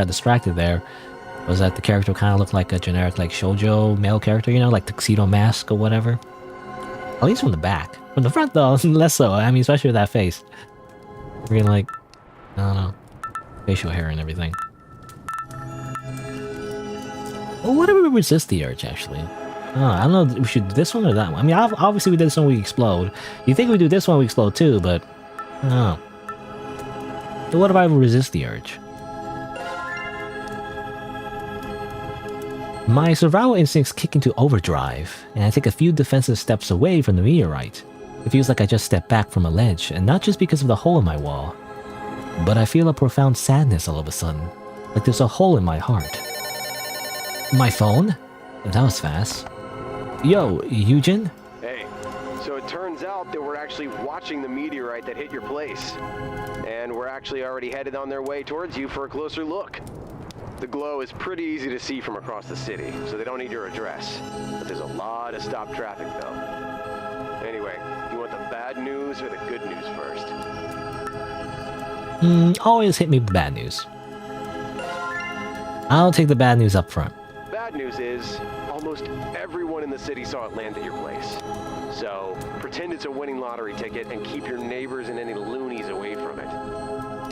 Speaker 1: distracted there, was that the character kind of looked like a generic like shoujo male character, you know, like tuxedo mask or whatever. At least from the back. From the front though, less so. I mean, especially with that face. We're gonna like, I don't know, facial hair and everything. Well, what if we resist the urge, actually? I don't know, we should do this one or that one? I mean, obviously we did this one, we explode. You think we do this one, we explode too, but... I don't know. So what if I resist the urge? My survival instincts kick into overdrive, and I take a few defensive steps away from the meteorite. It feels like I just stepped back from a ledge, and not just because of the hole in my wall. But I feel a profound sadness all of a sudden, like there's a hole in my heart. My phone? That was fast. Yo, Eugen?
Speaker 3: Hey, so it turns out out that we're actually watching the meteorite that hit your place. And we're actually already headed on their way towards you for a closer look. The glow is pretty easy to see from across the city, so they don't need your address. But there's a lot of stopped traffic, though. Anyway, you want the bad news or the good news first?
Speaker 1: Always hit me with bad news. I'll take the bad news up front.
Speaker 3: Bad news is, almost everyone in the city saw it land at your place. So, pretend it's a winning lottery ticket and keep your neighbors and any loonies away from it.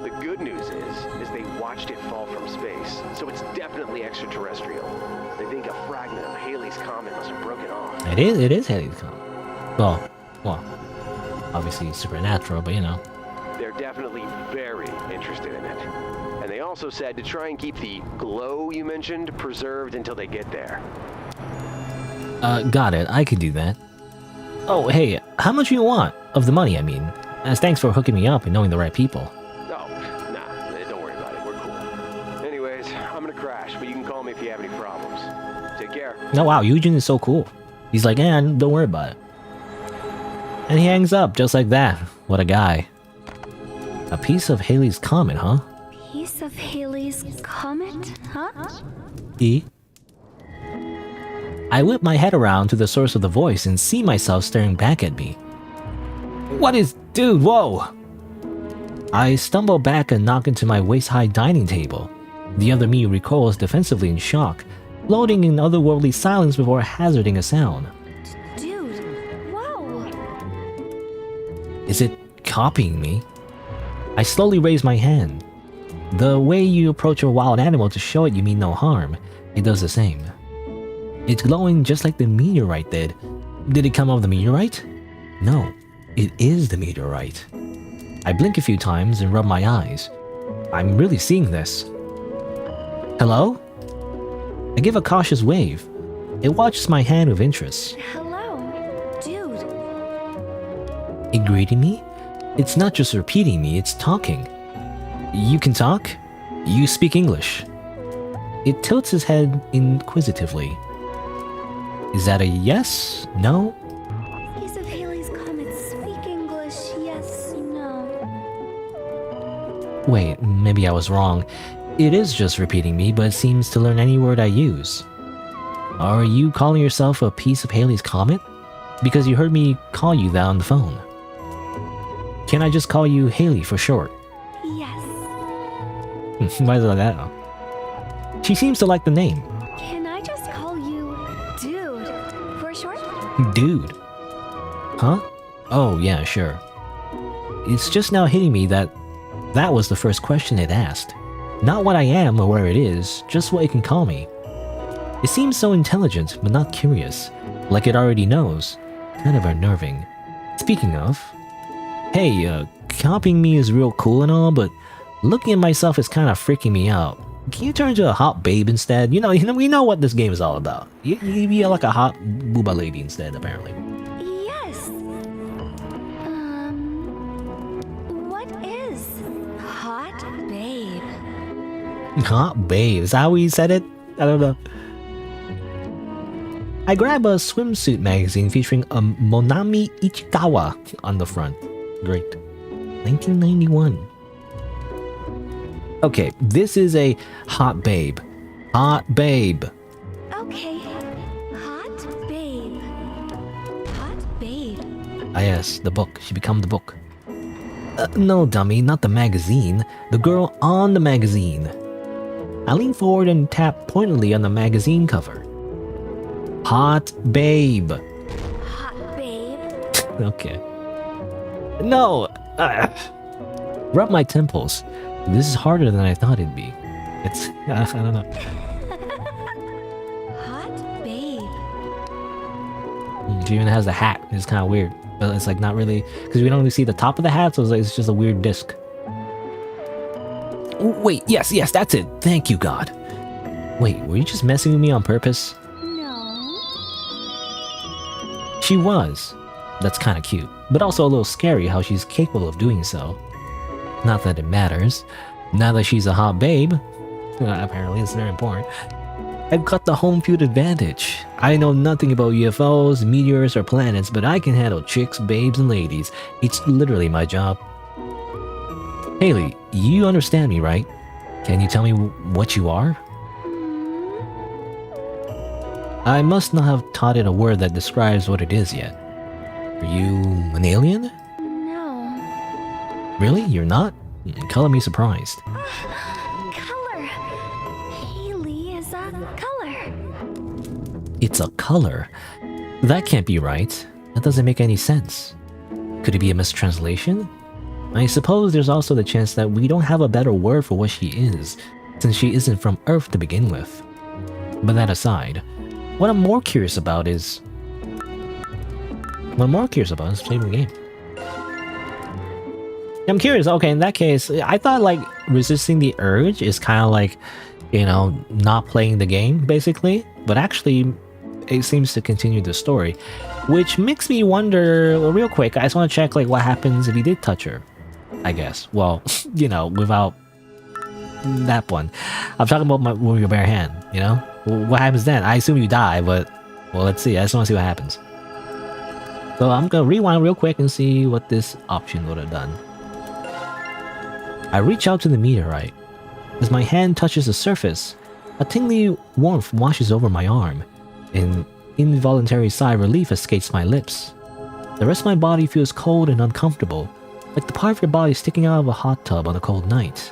Speaker 3: The good news is they watched it fall from space, so it's definitely extraterrestrial. They think a fragment of Halley's Comet must have broken off.
Speaker 1: It is Halley's Comet. Well, obviously supernatural, but you know.
Speaker 3: They're definitely very interested in it. And they also said to try and keep the glow you mentioned preserved until they get there.
Speaker 1: Got it. I could do that. Oh, hey, how much do you want? Of the money, I mean. As thanks for hooking me up and knowing the right people.
Speaker 3: Oh, nah, don't worry about it. We're cool. Anyways, I'm gonna crash, but you can call me if you have any problems. Take care.
Speaker 1: Oh, wow, Eugene is so cool. He's like, don't worry about it. And he hangs up just like that. What a guy. A piece of Halley's Comet, huh?
Speaker 2: Piece of Halley's Comet, huh?
Speaker 1: E? I whip my head around to the source of the voice and see myself staring back at me. What is... Dude, whoa! I stumble back and knock into my waist-high dining table. The other me recoils defensively in shock, floating in otherworldly silence before hazarding a sound.
Speaker 2: Dude, whoa!
Speaker 1: Is it copying me? I slowly raise my hand. The way you approach a wild animal to show it you mean no harm, it does the same. It's glowing just like the meteorite did. Did it come off the meteorite? No, it is the meteorite. I blink a few times and rub my eyes. I'm really seeing this. Hello? I give a cautious wave. It watches my hand with interest.
Speaker 2: Hello, dude.
Speaker 1: It greeting me? It's not just repeating me, it's talking. You can talk? You speak English. It tilts his head inquisitively. Is that a yes? No?
Speaker 2: Piece of Halley's Comet, speak English, yes, no.
Speaker 1: Wait, maybe I was wrong. It is just repeating me, but it seems to learn any word I use. Are you calling yourself a piece of Halley's Comet? Because you heard me call you that on the phone. Can I just call you Halley for short?
Speaker 2: Yes.
Speaker 1: Why is it like that? She seems to like the name.
Speaker 2: Can I just call you Dude for short?
Speaker 1: Dude. Huh? Oh, yeah, sure. It's just now hitting me that was the first question it asked. Not what I am or where it is, just what it can call me. It seems so intelligent, but not curious. Like it already knows. Kind of unnerving. Speaking of... Hey, copying me is real cool and all, but looking at myself is kind of freaking me out. Can you turn into a hot babe instead? You know, we know what this game is all about. You be like a hot booba lady instead, apparently.
Speaker 2: Yes. What is hot babe?
Speaker 1: Hot babe, is that how he said it? I don't know. I grab a swimsuit magazine featuring a Monami Ichikawa on the front. Great. 1991. Okay, this is a hot babe. Hot babe.
Speaker 2: Okay. Hot babe. Hot babe.
Speaker 1: Ah yes, the book. She become the book. No, dummy, not the magazine. The girl on the magazine. I lean forward and tap pointedly on the magazine cover. Hot babe.
Speaker 2: Hot babe.
Speaker 1: Okay. No! Rub my temples. This is harder than I thought it'd be. It's... I don't know.
Speaker 2: Hot babe.
Speaker 1: She even has the hat. It's kind of weird. But it's like not really... Because we don't really see the top of the hat, so it's just a weird disc. Wait, yes, that's it. Thank you, God. Wait, were you just messing with me on purpose?
Speaker 2: No.
Speaker 1: She was. That's kind of cute, but also a little scary how she's capable of doing so. Not that it matters. Now that she's a hot babe, apparently it's very important. I've got the home field advantage. I know nothing about UFOs, meteors, or planets, but I can handle chicks, babes, and ladies. It's literally my job. Haley, you understand me, right? Can you tell me what you are? I must not have taught it a word that describes what it is yet. Are you an alien?
Speaker 2: No.
Speaker 1: Really? You're not? Color me surprised.
Speaker 2: Color. Haley is a color.
Speaker 1: It's a color? That can't be right. That doesn't make any sense. Could it be a mistranslation? I suppose there's also the chance that we don't have a better word for what she is, since she isn't from Earth to begin with. But that aside, what I'm more curious about is saving the game. I'm curious, okay, in that case, I thought like resisting the urge is kind of like, you know, not playing the game, basically. But actually, it seems to continue the story. Which makes me wonder, well, real quick, I just want to check like what happens if you did touch her, I guess. Well, you know, without that one. I'm talking about with your bare hand, you know? What happens then? I assume you die, but, well, let's see. I just want to see what happens. So I'm gonna rewind real quick and see what this option would have done. I reach out to the meteorite. As my hand touches the surface, a tingly warmth washes over my arm. An involuntary sigh of relief escapes my lips. The rest of my body feels cold and uncomfortable, like the part of your body sticking out of a hot tub on a cold night.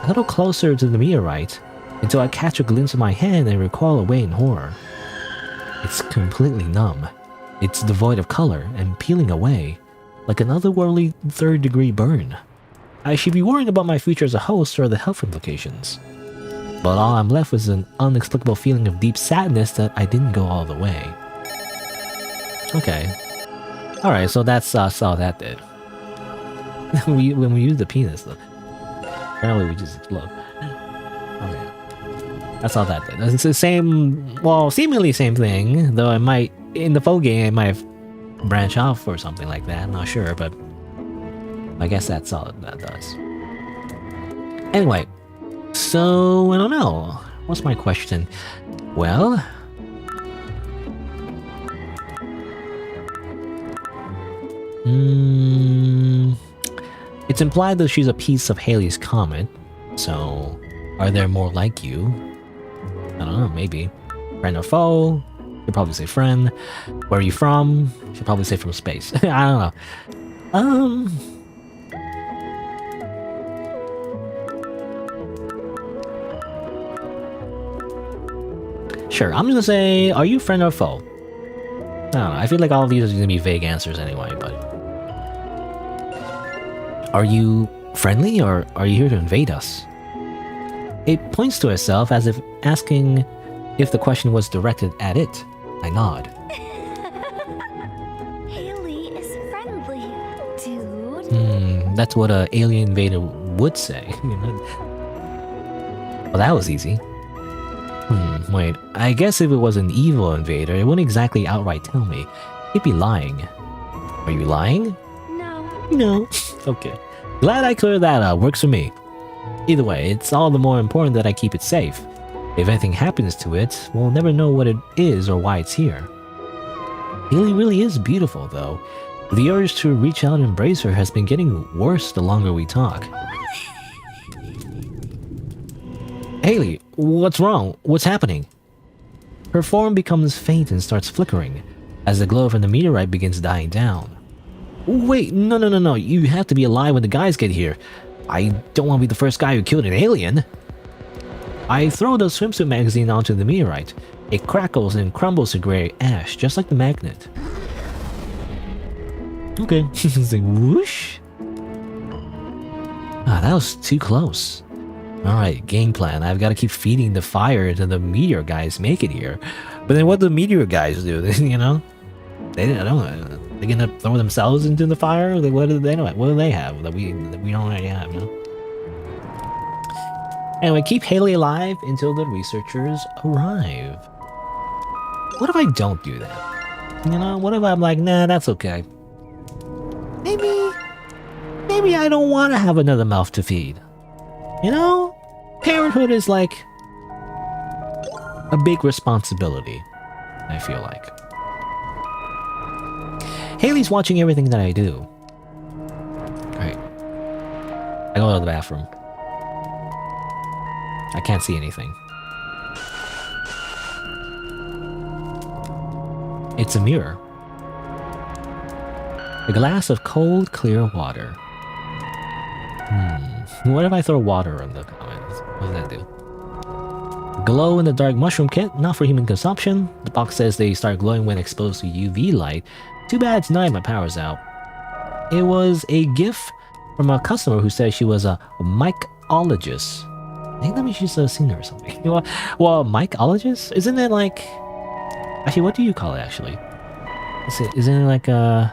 Speaker 1: A little closer to the meteorite, until I catch a glimpse of my hand and recoil away in horror. It's completely numb. It's devoid of color and peeling away, like an otherworldly third-degree burn. I should be worrying about my future as a host or the health implications. But all I'm left with is an inexplicable feeling of deep sadness that I didn't go all the way. Okay. Alright, so that's all that did. when we use the penis, though. Apparently we just explode. Okay. That's all that did. It's the same, well, seemingly same thing, though it might, in the full game, it might branch off or something like that, I'm not sure, but I guess that's all that does. Anyway, so, I don't know. What's my question? Well, it's implied that she's a piece of Halley's Comet, so are there more like you? I don't know, maybe. Friend or foe? You'll probably say friend. Where are you from? She'll probably say from space. I don't know. Sure, I'm gonna say, are you friend or foe? I don't know, I feel like all of these are gonna be vague answers anyway, but... Are you friendly, or are you here to invade us? It points to itself as if asking if the question was directed at it. I nod.
Speaker 2: Haley is friendly, dude.
Speaker 1: That's what an alien invader would say. Well, that was easy. Wait, I guess if it was an evil invader, it wouldn't exactly outright tell me. He'd be lying. Are you lying?
Speaker 2: No.
Speaker 1: No. Okay. Glad I cleared that up. Works for me. Either way, it's all the more important that I keep it safe. If anything happens to it, we'll never know what it is or why it's here. Haley really is beautiful, though. The urge to reach out and embrace her has been getting worse the longer we talk. Haley, what's wrong? What's happening? Her form becomes faint and starts flickering, as the glow from the meteorite begins dying down. Wait, no, you have to be alive when the guys get here. I don't want to be the first guy who killed an alien. I throw the swimsuit magazine onto the meteorite. It crackles and crumbles to gray ash, just like the magnet. Okay, it's like whoosh. Ah, that was too close. Alright, game plan. I've got to keep feeding the fire until the meteor guys make it here. But then what do the meteor guys do? You know? They don't know. They're gonna throw themselves into the fire? What do they know? What do they have that we don't already have, you know? Anyway, keep Haley alive until the researchers arrive. What if I don't do that? You know, what if I'm like, nah, that's okay. Maybe I don't want to have another mouth to feed. You know? Parenthood is like... a big responsibility, I feel like. Haley's watching everything that I do. Alright. I go to the bathroom. I can't see anything. It's a mirror. A glass of cold, clear water. What if I throw water in the comments? What does that do? Glow-in-the-dark mushroom kit, not for human consumption. The box says they start glowing when exposed to UV light. Too bad tonight my power's out. It was a gift from a customer who said she was a mycologist. I think that means she's a singer or something. Well, mycologist? Isn't it like... Actually, what do you call it, actually? Isn't it like a...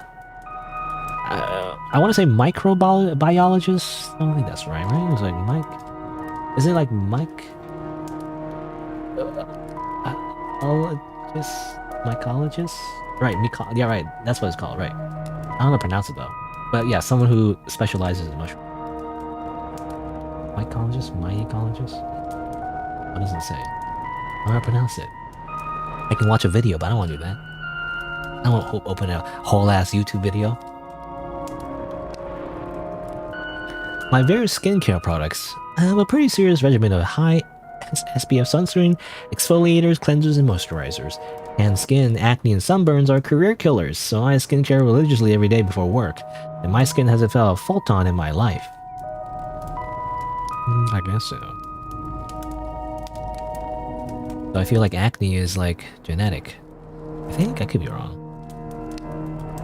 Speaker 1: I want to say microbiologist? I don't think that's right? It's like Mike... Is it like Mike... mycologist? Right, yeah, right. That's what it's called, right. I don't know how to pronounce it, though. But yeah, someone who specializes in mushroom. Mycologist? Mycologist? What does it say? How do I pronounce it? I can watch a video, but I don't want to do that. I don't want to open a whole-ass YouTube video. My various skincare products. I have a pretty serious regimen of high SPF sunscreen, exfoliators, cleansers, and moisturizers. And skin, acne, and sunburns are career killers, so I skincare religiously every day before work. And my skin hasn't felt a photon in my life. I guess so. So I feel like acne is like genetic. I think I could be wrong.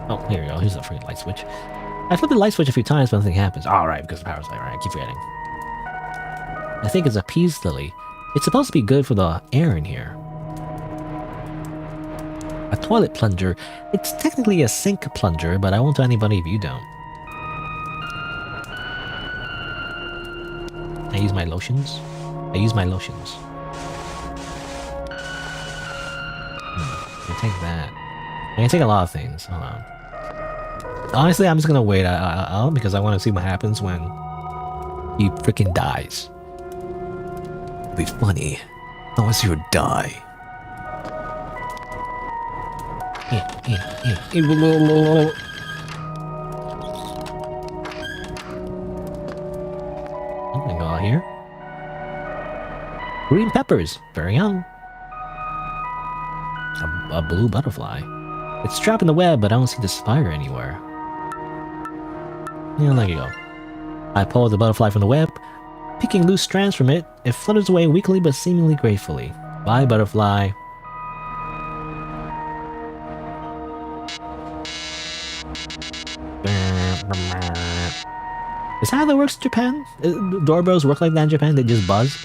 Speaker 1: Oh, here we go. Here's the freaking light switch. I flipped the light switch a few times, but nothing happens. Alright, because the power's light. Alright, I keep forgetting. I think it's a peace lily. It's supposed to be good for the air in here. A toilet plunger. It's technically a sink plunger, but I won't tell anybody if you don't. I use my lotions. I can take that. I can take a lot of things. Hold on. Honestly, I'm just gonna wait out because I want to see what happens when he freaking dies. It'll be funny. I want to see her die. I'm gonna go out here. Green peppers, very young. A blue butterfly. It's trapped in the web, but I don't see the spire anywhere. Yeah, there you go. I pull the butterfly from the web, picking loose strands from it. It flutters away weakly but seemingly gratefully. Bye, butterfly. Is that how that works in Japan? Doorbells work like that in Japan? They just buzz?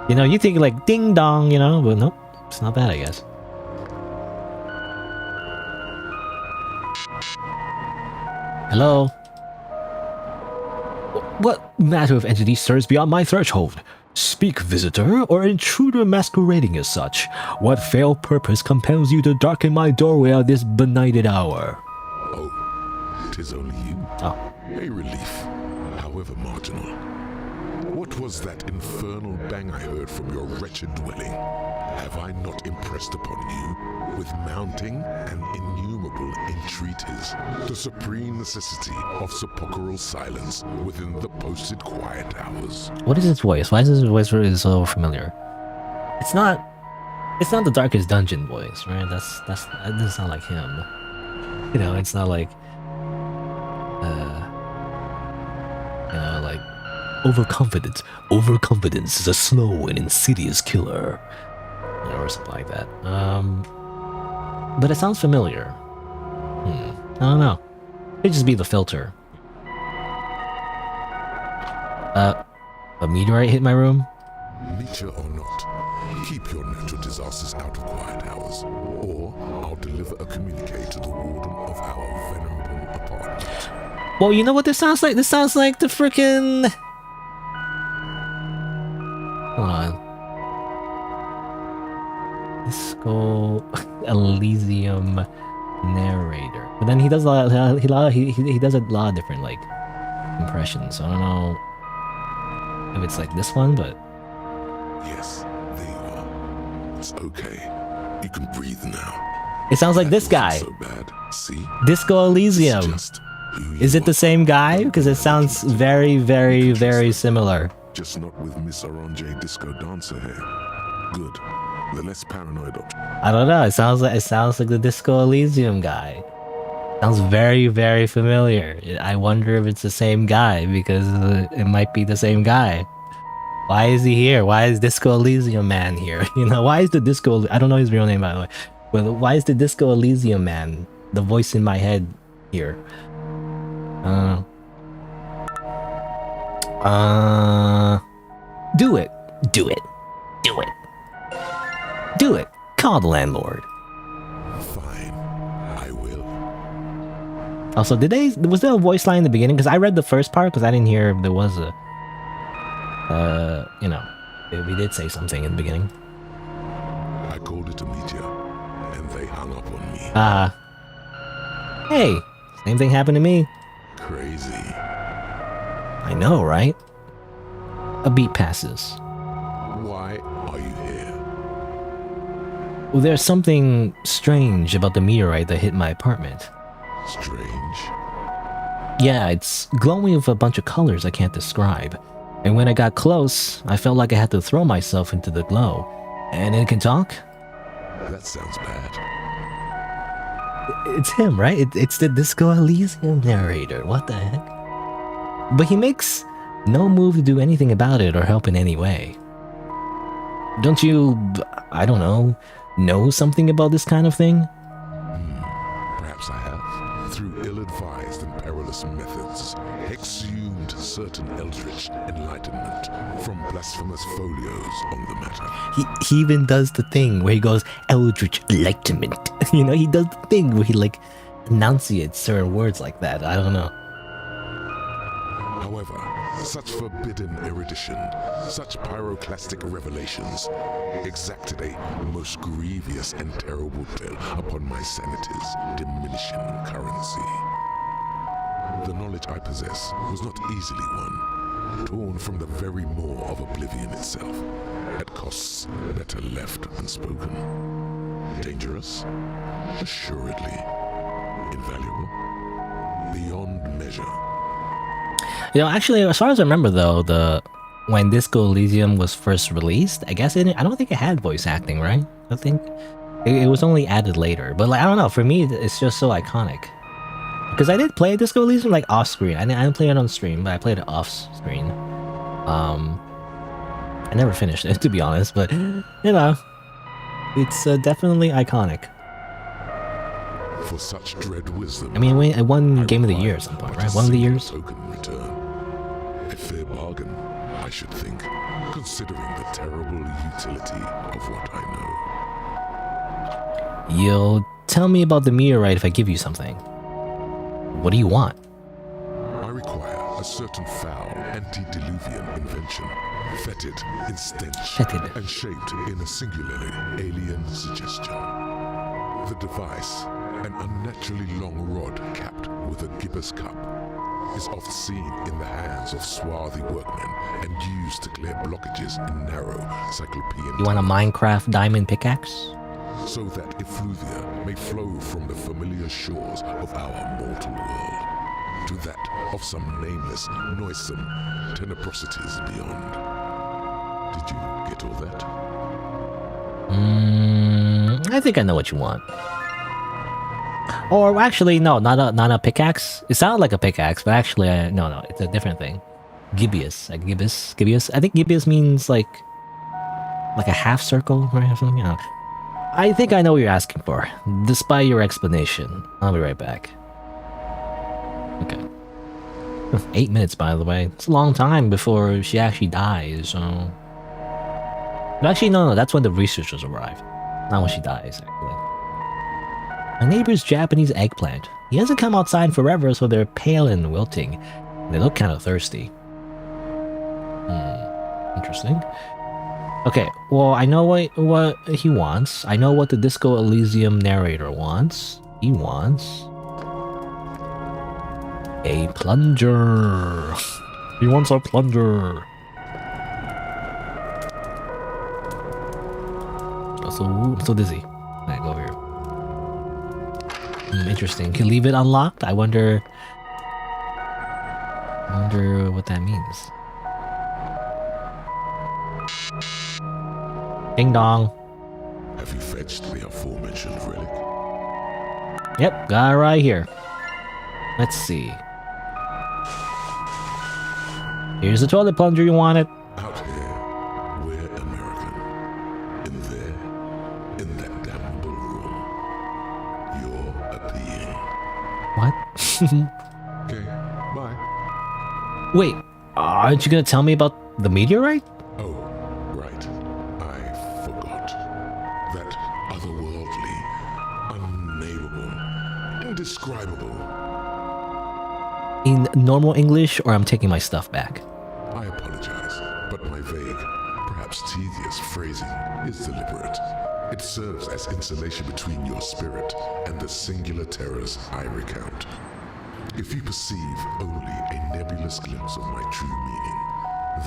Speaker 1: You know, you think like ding dong, you know, but nope. It's not bad, I guess. Hello? What matter of entity stirs beyond my threshold? Speak, visitor, or intruder masquerading as such. What fail purpose compels you to darken my doorway at this benighted hour?
Speaker 4: Oh, 'tis only you.
Speaker 1: Oh.
Speaker 4: A relief, however marginal. What was that infernal bang I heard from your wretched dwelling? Have I not impressed upon you, with mounting and innumerable entreaties, the supreme necessity of sepulchral silence within the posted quiet hours?
Speaker 1: What is his voice? Why is his voice so familiar? It's not the Darkest Dungeon voice, right? That doesn't sound like him. You know, it's not like like overconfidence is a slow and insidious killer, you know, or something like that. But it sounds familiar. I don't know. Could just be the filter. A meteorite hit my room?
Speaker 4: Meteor or not, keep your natural disasters out of quiet hours, or I'll deliver a communique to the warden of our venerable apartment.
Speaker 1: Well, you know what this sounds like? This sounds like the frickin'... Hold on. Disco Elysium narrator. But then he does a lot of, he does a lot of different like impressions. So I don't know if it's like this one, but
Speaker 4: Yes, there you are. It's okay. You can breathe now.
Speaker 1: It sounds like
Speaker 4: That
Speaker 1: this
Speaker 4: wasn't
Speaker 1: guy.
Speaker 4: so bad. See?
Speaker 1: Disco
Speaker 4: It's
Speaker 1: Elysium.
Speaker 4: just who
Speaker 1: Is
Speaker 4: you
Speaker 1: it the
Speaker 4: are.
Speaker 1: same guy? Because it sounds very, very, very similar.
Speaker 4: Just not with Miss Orange Disco Dancer here. Good. The less paranoid option.
Speaker 1: I don't know. It sounds like the Disco Elysium guy. Sounds very, very familiar. I wonder if it's the same guy because it might be the same guy. Why is he here? Why is Disco Elysium Man here? You know, why is the Disco... I don't know his real name, by the way. But why is the Disco Elysium Man, the voice in my head, here? Do it. Do it. Do it. Do it. Call the landlord.
Speaker 4: Fine. I will.
Speaker 1: Also, was there a voice line in the beginning? Because I read the first part because I didn't hear if there was a... you know, we did say something in the beginning.
Speaker 4: I called it a meteor, and they hung up on me.
Speaker 1: Hey, same thing happened to me.
Speaker 4: Crazy.
Speaker 1: I know, right? A beat passes.
Speaker 4: Why are you here?
Speaker 1: Well, there's something strange about the meteorite that hit my apartment.
Speaker 4: Strange.
Speaker 1: Yeah, it's glowing with a bunch of colors I can't describe. And when I got close, I felt like I had to throw myself into the glow. And it can talk?
Speaker 4: That sounds bad.
Speaker 1: It's him, right? It's the Disco Elysium narrator. What the heck? But he makes no move to do anything about it or help in any way. Don't you, I don't know something about this kind of thing?
Speaker 4: Perhaps I have. Through ill-advised and perilous methods, exhumed certain eldritch enlightenment from blasphemous folios on the matter.
Speaker 1: He even does the thing where he goes, Eldritch Enlightenment. You know, he does the thing where he like enunciates certain words like that. I don't know.
Speaker 4: However, such forbidden erudition, such pyroclastic revelations, exacted a most grievous and terrible toll upon my sanity's diminishing currency. The knowledge I possess was not easily won, torn from the very maw of oblivion itself, at costs better left unspoken. Dangerous? Assuredly. Invaluable? Beyond measure.
Speaker 1: You know, actually, as far as I remember, though, when Disco Elysium was first released, I guess I don't think it had voice acting, right? I think it was only added later. But like, I don't know. For me, it's just so iconic. Because I did play Disco Elysium like off screen. I didn't play it on stream, but I played it off screen. I never finished it, to be honest. But you know, it's definitely iconic.
Speaker 4: For such dread wisdom,
Speaker 1: I mean, it won Game of the Year at some point, right? One of the years.
Speaker 4: Token return. A fair bargain, I should think, considering the terrible utility of what I know.
Speaker 1: You'll tell me about the meteorite if I give you something. What do you want?
Speaker 4: I require a certain foul antediluvian invention, fetid in stench,
Speaker 1: Fetid.
Speaker 4: and shaped in a singularly alien suggestion. The device, an unnaturally long rod capped with a gibbous cup, is oft seen in the hands of swarthy workmen and used to clear blockages in narrow cyclopean
Speaker 1: You want a
Speaker 4: tunnels,
Speaker 1: Minecraft diamond pickaxe?
Speaker 4: so that effluvia may flow from the familiar shores of our mortal world to that of some nameless, noisome tenebrosities beyond. Did you get all that?
Speaker 1: I think I know what you want. Or actually, no, not a pickaxe. It sounded like a pickaxe, but actually, no, it's a different thing. Gibbous, like gibbous. I think gibbous means like a half circle or something. I don't know. I think I know what you're asking for, despite your explanation. I'll be right back. Okay. 8 minutes, by the way. It's a long time before she actually dies, so... But actually, no, that's when the researchers arrive. Not when she dies, actually. My neighbor's Japanese eggplant. He hasn't come outside forever, so they're pale and wilting. And they look kind of thirsty. Interesting. Okay, well, I know what he wants. I know what the Disco Elysium narrator wants. He wants... a plunger. He wants a plunger. I'm so dizzy. Alright, go over here. Interesting. Can you leave it unlocked? I wonder what that means. Ding dong.
Speaker 4: Have you fetched the aforementioned relic?
Speaker 1: Yep, got it right here. Let's see. Here's the toilet plunger you wanted.
Speaker 4: Out here, we're American. In there, in that damnable room, you're a being.
Speaker 1: What?
Speaker 4: Okay, bye.
Speaker 1: Wait, aren't you gonna tell me about the meteorite?
Speaker 4: Oh, right. I forgot. That otherworldly, unnameable, indescribable.
Speaker 1: In normal English, or I'm taking my stuff back?
Speaker 4: I apologize, but my vague, perhaps tedious phrasing is deliberate. It serves as insulation between your spirit and the singular terrors I recount. If you perceive only a nebulous glimpse of my true meaning,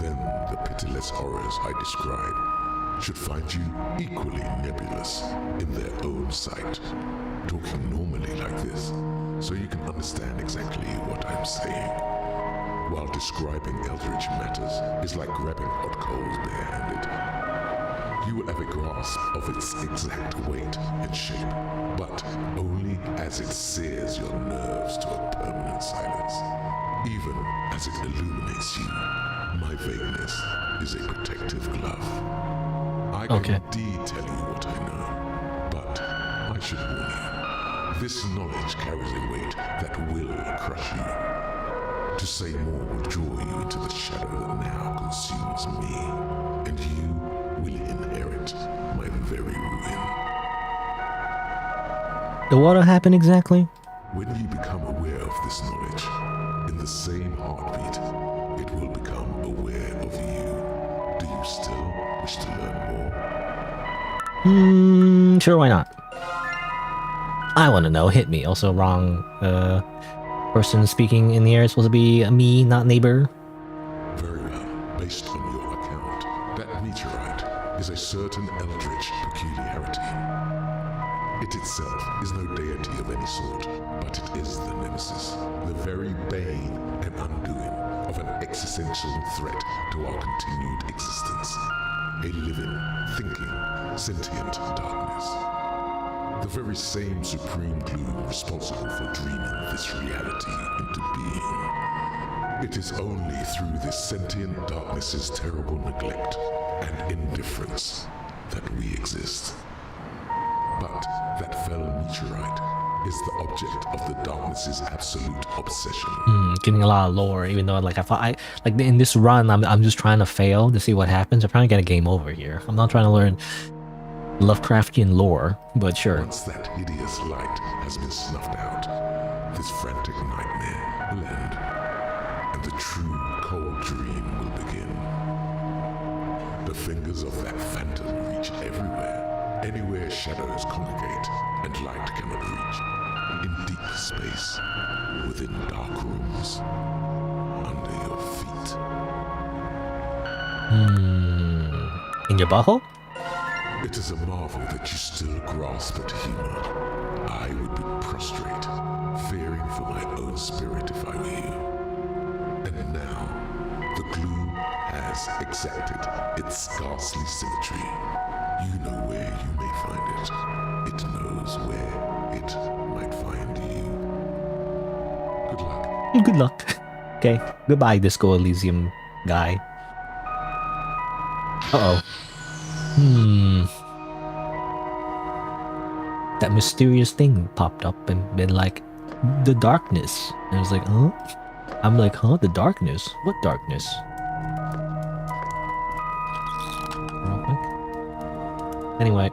Speaker 4: then the pitiless horrors I describe should find you equally nebulous in their own sight. Talking normally like this, so you can understand exactly what I'm saying. While describing eldritch matters is like grabbing hot coals barehanded. You will have a grasp of its exact weight and shape, but only as it sears your nerves to a permanent silence. Even as it illuminates you, my vagueness is a protective glove. I can indeed tell you what I know, but I should warn you. This knowledge carries a weight that will crush you. To say more will draw you into the shadow that now consumes me, and you will inherit my very ruin.
Speaker 1: What happened exactly?
Speaker 4: When you become aware of this knowledge, in the same heartbeat, it will become aware of you. Do you still wish to learn more?
Speaker 1: Sure, why not? I want to know. Hit me. Also, wrong. Person speaking in the air is supposed to be me, not neighbor.
Speaker 4: Very well. Based on your account, that meteorite is a certain eldritch peculiarity. It itself is no deity of any sort, but it is the nemesis, the very bane and undoing of an existential threat to our continued existence. A living, thinking, sentient darkness. The very same supreme gloom responsible for dreaming this reality into being. It is only through this sentient darkness's terrible neglect and indifference that we exist. But that fell meteorite is the object of the darkness's absolute obsession.
Speaker 1: Getting a lot of lore, even though like I thought like in this run I'm just trying to fail to see what happens. I'm trying to get a game over here. I'm not trying to learn Lovecraftian lore, but sure.
Speaker 4: Once that hideous light has been snuffed out, this frantic nightmare will end, and the true cold dream will begin. The fingers of that phantom reach everywhere, anywhere shadows congregate and light cannot reach, in deep space, within dark rooms, under your feet.
Speaker 1: In your butthole?
Speaker 4: It is a marvel that you still grasp at humor. I would be prostrate, fearing for my own spirit if I were you. And now, the glue has exacted its ghastly symmetry. You know where you may find it. It knows where it might find you. Good luck.
Speaker 1: Good luck. Okay, goodbye, Disco Elysium guy. Uh-oh. That mysterious thing popped up and been like, the darkness. And I was like, huh? I'm like, huh? The darkness? What darkness? Real quick. Anyway.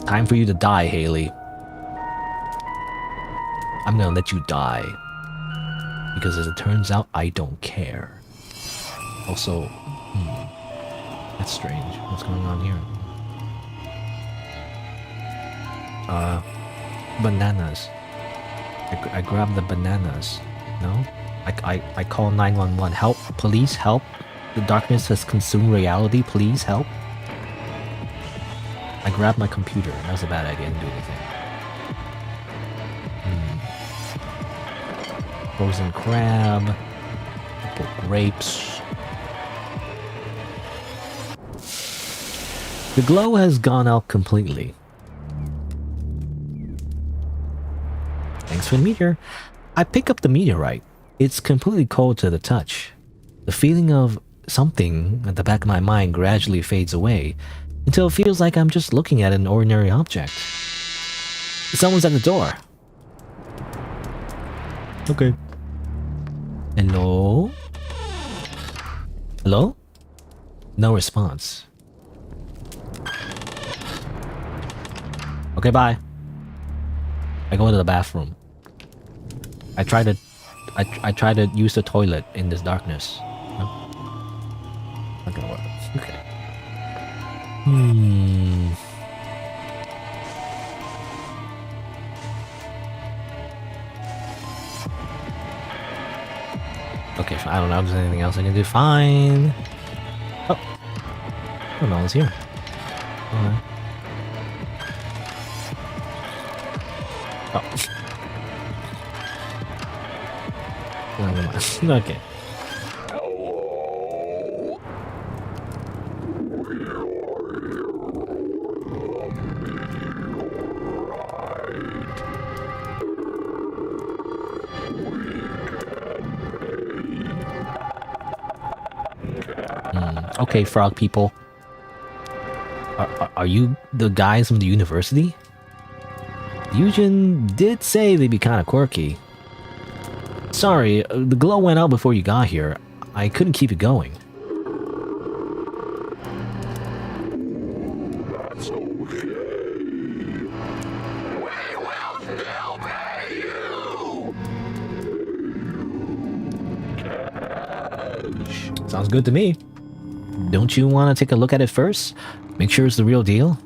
Speaker 1: Time for you to die, Haley. I'm gonna let you die. Because as it turns out, I don't care. Also, that's strange. What's going on here? Bananas. I grab the bananas. No? I call 911. Help, police, help. The darkness has consumed reality. Please help. I grabbed my computer. That was a bad idea. I didn't do anything. Frozen crab. Couple grapes. The glow has gone out completely. Thanks for the meteor. I pick up the meteorite. It's completely cold to the touch. The feeling of something at the back of my mind gradually fades away until it feels like I'm just looking at an ordinary object. Someone's at the door. Okay. Hello? Hello? No response. Okay, bye. I go into the bathroom. I try to use the toilet in this darkness. No? Not gonna work. Okay. Okay, I don't know if there's anything else I can do. Fine. Oh. Oh, no one's here. Alright. Oh. No, never mind. Okay. Okay, frog people. Are you the guys from the university? Eugen did say they'd be kind of quirky. Sorry, the glow went out before you got here. I couldn't keep it going.
Speaker 4: That's okay. We will still pay you.
Speaker 1: Sounds good to me. Don't you want to take a look at it first? Make sure it's the real deal?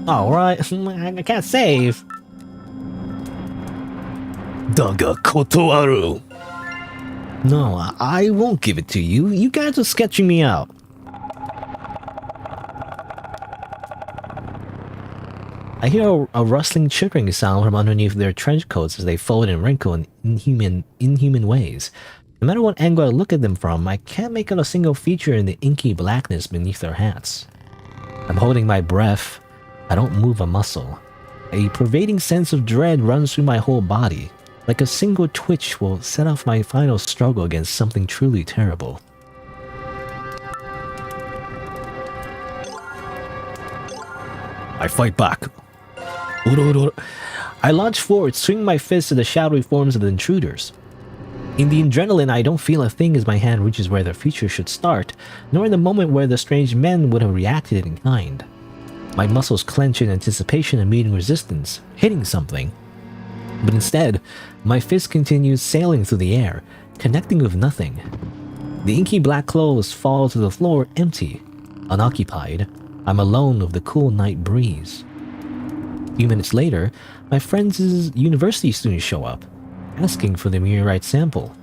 Speaker 1: Alright, I can't save. Daga kotowaru. No, I won't give it to you. You guys are sketching me out. I hear a rustling chittering sound from underneath their trench coats as they fold and wrinkle in inhuman ways. No matter what angle I look at them from, I can't make out a single feature in the inky blackness beneath their hats. I'm holding my breath. I don't move a muscle. A pervading sense of dread runs through my whole body. Like a single twitch will set off my final struggle against something truly terrible. I fight back. I launch forward, swing my fist at the shadowy forms of the intruders. In the adrenaline, I don't feel a thing as my hand reaches where their features should start, nor in the moment where the strange men would have reacted in kind. My muscles clench in anticipation of meeting resistance, hitting something. But instead, my fist continues sailing through the air, connecting with nothing. The inky black clothes fall to the floor empty, unoccupied. I'm alone with the cool night breeze. A few minutes later, my friends' university students show up, asking for the meteorite sample.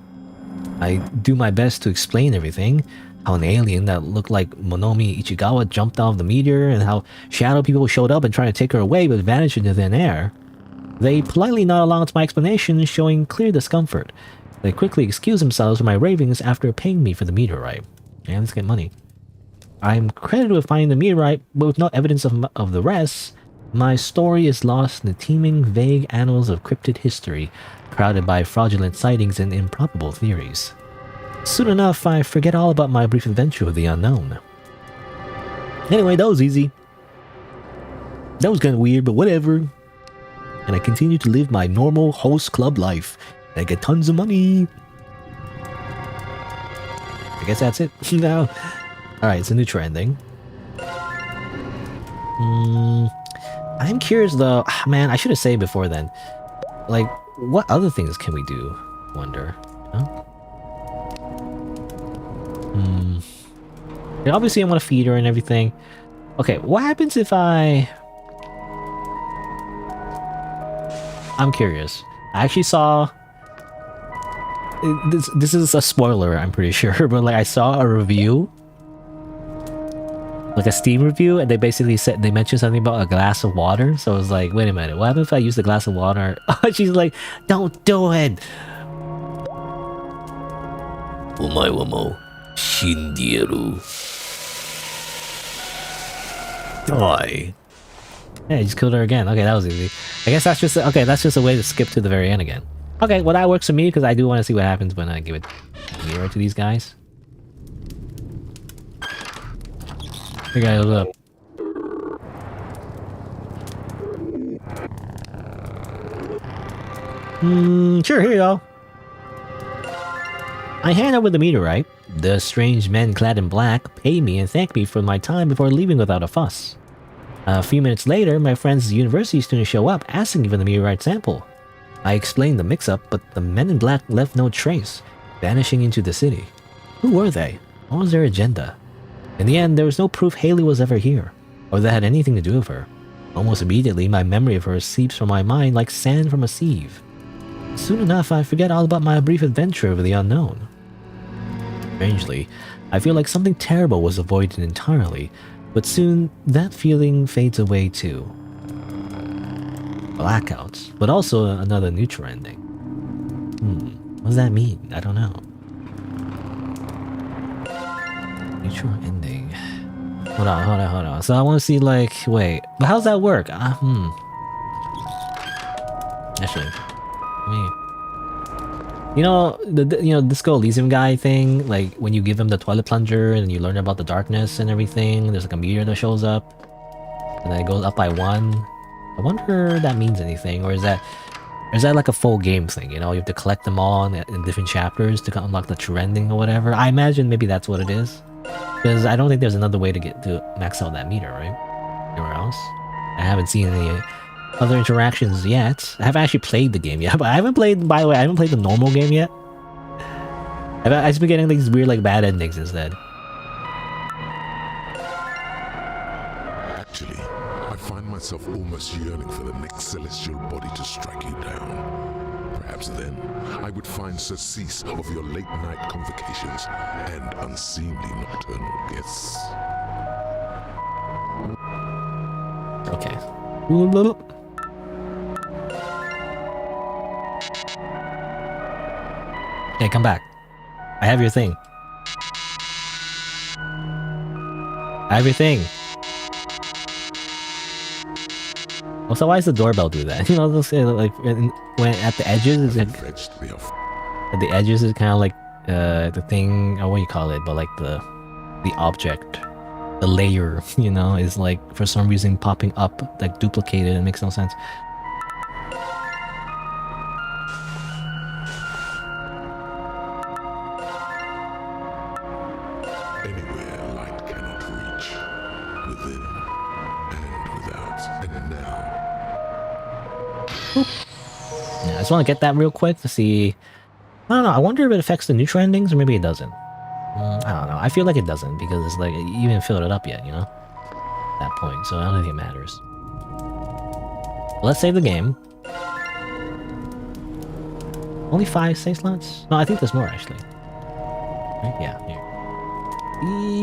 Speaker 1: I do my best to explain everything, how an alien that looked like Monomi Ichigawa jumped off the meteor, and how shadow people showed up and tried to take her away but vanished into thin air. They politely nod along to my explanation, showing clear discomfort. They quickly excuse themselves for my ravings after paying me for the meteorite. Yeah, let's get money. I'm credited with finding the meteorite, but with no evidence of the rest. My story is lost in the teeming, vague annals of cryptid history, crowded by fraudulent sightings and improbable theories. Soon enough, I forget all about my brief adventure with the unknown. Anyway, that was easy. That was kind of weird, but whatever. And I continue to live my normal host club life. And I get tons of money. I guess that's it. Now, alright, it's a new ending. I'm curious though. Man, I should have saved before then. Like, what other things can we do? Wonder. Huh? And obviously I want to feed her and everything. Okay, what happens if I'm curious. I actually saw this is a spoiler, I'm pretty sure, but like I saw a review, like a Steam review, and they basically said they mentioned something about a glass of water. So I was like, wait a minute, what happens if I use the glass of water? She's like, don't do it. Omae wa mou shindieru. Die. Yeah, I just killed her again. Okay, that was easy. I guess that's just that's just a way to skip to the very end again. Okay, well that works for me because I do want to see what happens when I give it mirror to these guys. Hey guys, what's up? Sure, here you go. I hand over the meteorite. The strange men clad in black pay me and thank me for my time before leaving without a fuss. A few minutes later, my friend's university student show up asking for the meteorite sample. I explained the mix-up, but the men in black left no trace, vanishing into the city. Who were they? What was their agenda? In the end, there was no proof Halley was ever here, or that had anything to do with her. Almost immediately, my memory of her seeps from my mind like sand from a sieve. Soon enough, I forget all about my brief adventure over the unknown. Strangely, I feel like something terrible was avoided entirely, but soon that feeling fades away too. Blackouts, but also another neutral ending. What does that mean? I don't know. Neutral ending. Hold on. So I want to see like, wait, but how's that work? Actually, you know the Disco Elysium guy thing. Like when you give him the toilet plunger and you learn about the darkness and everything. There's like a meteor that shows up, and then it goes up by 1. I wonder if that means anything, or is that like a full game thing? You know, you have to collect them all in different chapters to unlock the true ending or whatever. I imagine maybe that's what it is, because I don't think there's another way to get to max out that meter, right? Anywhere else? I haven't seen any other interactions yet. I haven't actually played the game yet, but I haven't played. By the way, I haven't played the normal game yet. I've just been getting these weird like bad endings instead.
Speaker 4: Actually, I find myself almost yearning for the next celestial body to strike you down. Perhaps then I would find surcease of your late-night convocations and unseemly nocturnal guests.
Speaker 1: Okay. Hey, come back. I have your thing. I have your thing. Also, why does the doorbell do that? You know, like when at the edges, at the edges is kind of like the thing. What do you call it? But like the object, the layer. You know, is like for some reason popping up like duplicated. It makes no sense.
Speaker 4: Anywhere light cannot reach, within and without, and now.
Speaker 1: Yeah, I just want to get that real quick to see. I don't know. I wonder if it affects the neutral endings, or maybe it doesn't. I don't know. I feel like it doesn't because it's like you haven't filled it up yet, you know? At that point, so I don't think it matters. Let's save the game. Only 5 save slots? No, I think there's more actually. Right? Yeah. Here.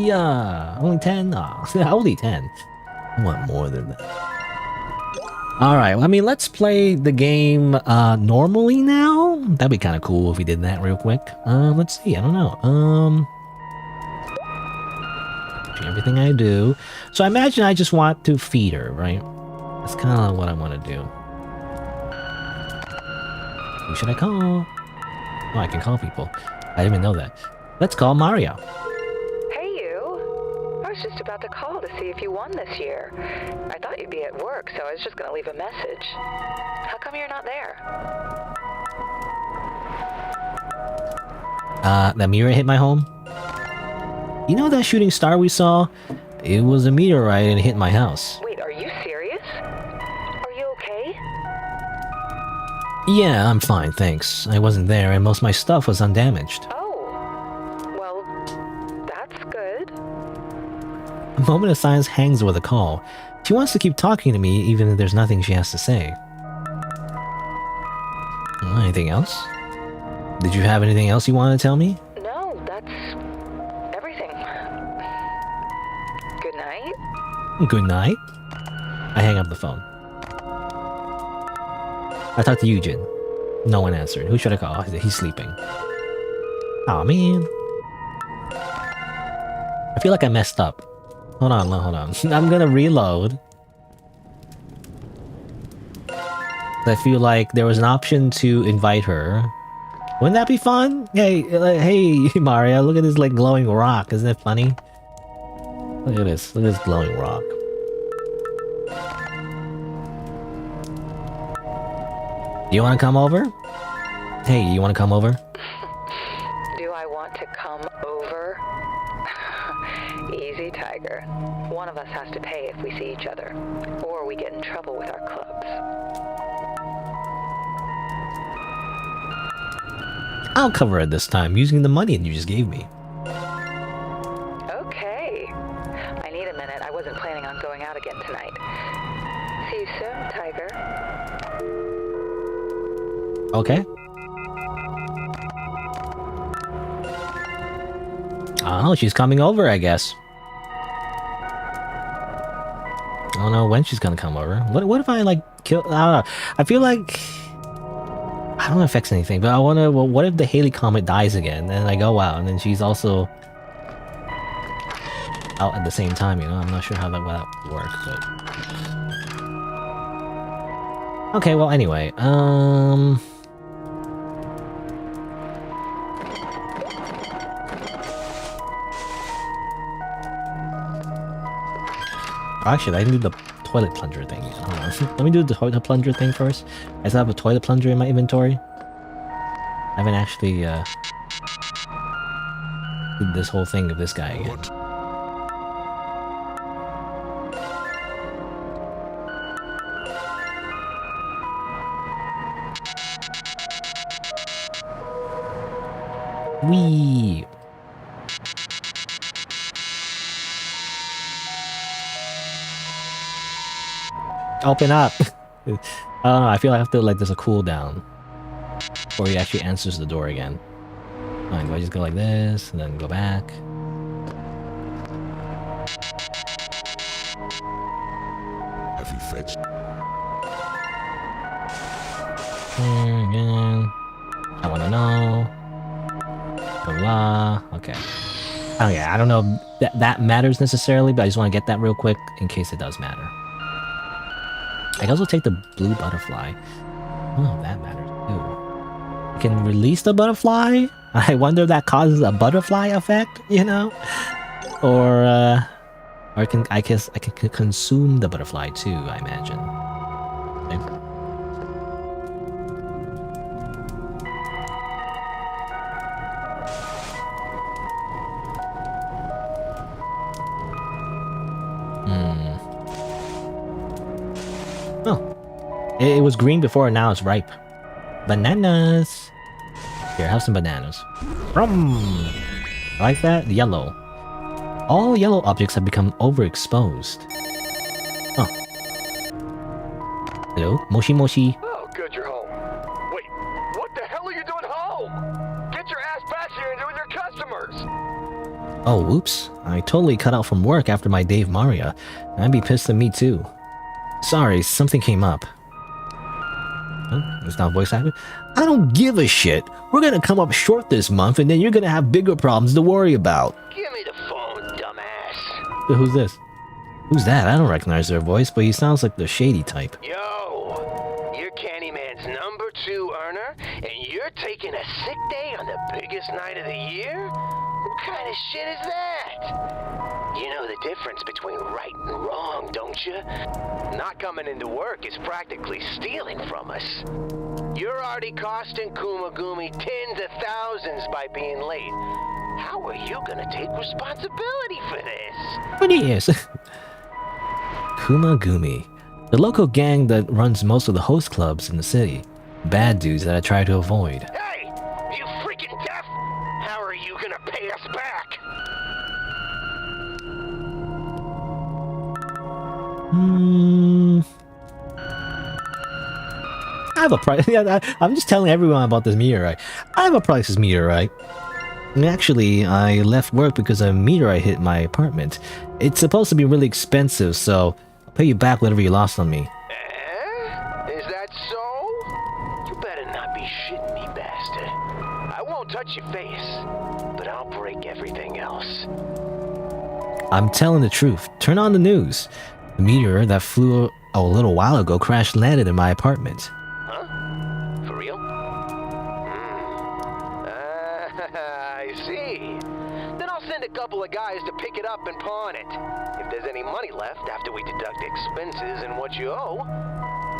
Speaker 1: Yeah, only 10? Only 10. I want more than that. Alright, well, I mean, let's play the game normally now. That'd be kind of cool if we did that real quick. Let's see, I don't know. Everything I do. So I imagine I just want to feed her, right? That's kind of what I want to do. Who should I call? Oh, I can call people. I didn't even know that. Let's call Mario.
Speaker 5: Hey, you. I was just about to call to see if you won this year. I thought you'd be at work, so I was just going to leave a message. How come you're not there?
Speaker 1: That mirror hit my home. You know that shooting star we saw? It was a meteorite and it hit my house.
Speaker 5: Wait, are you serious? Are you okay?
Speaker 1: Yeah, I'm fine, thanks. I wasn't there and most of my stuff was undamaged.
Speaker 5: Oh, well, that's good.
Speaker 1: A moment of silence hangs over the call. She wants to keep talking to me even if there's nothing she has to say. Anything else? Did you have anything else you wanted to tell me?
Speaker 5: No, that's everything. Good night.
Speaker 1: Good night. I hang up the phone. I talked to Eugen. No one answered. Who should I call? He's sleeping. Aw, man. I feel like I messed up. Hold on. I'm gonna reload. I feel like there was an option to invite her. Wouldn't that be fun? Hey, Mario, look at this like glowing rock. Isn't it funny? Look at this. Look at this glowing rock. You want to come over? Hey, you want to come over?
Speaker 5: Do I want to come over? Easy, Tiger. One of us has to pay if we see each other, or we get in trouble with our clubs.
Speaker 1: I'll cover it this time using the money you just gave me.
Speaker 5: Okay. I need a minute. I wasn't planning on going out again tonight. See you soon, Tiger.
Speaker 1: Okay. Oh, she's coming over, I guess. I don't know when she's gonna come over. What if I like kill? I don't know. I feel like I don't know if it affects anything, but I wonder. Well, what if the Halley Comet dies again, and I go out, and then she's also out at the same time? You know, I'm not sure how that would work, but okay. Well, anyway, Actually, I can do the toilet plunger thing. Hold on. Let me do the toilet plunger thing first. I still have a toilet plunger in my inventory. I haven't actually did this whole thing of this guy again.
Speaker 4: What?
Speaker 1: Wee. Open up. I don't know. I feel like I have to like there's a cooldown before he actually answers the door again. Fine, do I just go like this and then go back?
Speaker 4: Have you fetched?
Speaker 1: Here again. I want to know. Blah, blah. Okay. Oh yeah, I don't know if that matters necessarily, but I just want to get that real quick in case it does matter. I can also take the blue butterfly. Oh, that matters too. I can release the butterfly? I wonder if that causes a butterfly effect, you know? Or I guess I can consume the butterfly too, I imagine. Okay. It was green before, and now it's ripe. Bananas! Here, have some bananas. Rum! Like that? Yellow. All yellow objects have become overexposed. Oh. Hello? Moshi Moshi.
Speaker 3: Oh, good, you're home. Wait, what the hell are you doing home? Get your ass back here and with your customers!
Speaker 1: Oh, oops. I totally cut out from work after my Dave Maria. I'd be pissed at me too. Sorry, something came up. Huh? It's not voice acting? I don't give a shit. We're gonna come up short this month and then you're gonna have bigger problems to worry about.
Speaker 3: Give me the phone, dumbass.
Speaker 1: Who's this? Who's that? I don't recognize their voice, but he sounds like the shady type.
Speaker 3: Yo, you're Candyman's #2 earner, and you're taking a sick day on the biggest night of the year? What kind of shit is that? You know the difference between right and wrong, don't you? Not coming into work is practically stealing from us. You're already costing Kumagumi tens of thousands by being late. How are you gonna take responsibility for this?
Speaker 1: What is? Kumagumi. The local gang that runs most of the host clubs in the city. Bad dudes that I try to avoid.
Speaker 3: Hey! You freaking deaf? How are you gonna pay us back?
Speaker 1: have a price. Yeah, I'm just telling everyone about this meteorite. I have a priceless meteorite. And actually, I left work because a meteorite hit my apartment. It's supposed to be really expensive, so I'll pay you back whatever you lost on me.
Speaker 3: Is that so? You better not be shitting me, bastard. I won't touch your face, but I'll break everything else.
Speaker 1: I'm telling the truth. Turn on the news. The meteor that flew a little while ago crash landed in my apartment.
Speaker 3: Huh? For real? I see. Then I'll send a couple of guys to pick it up and pawn it. If there's any money left after we deduct expenses and what you owe,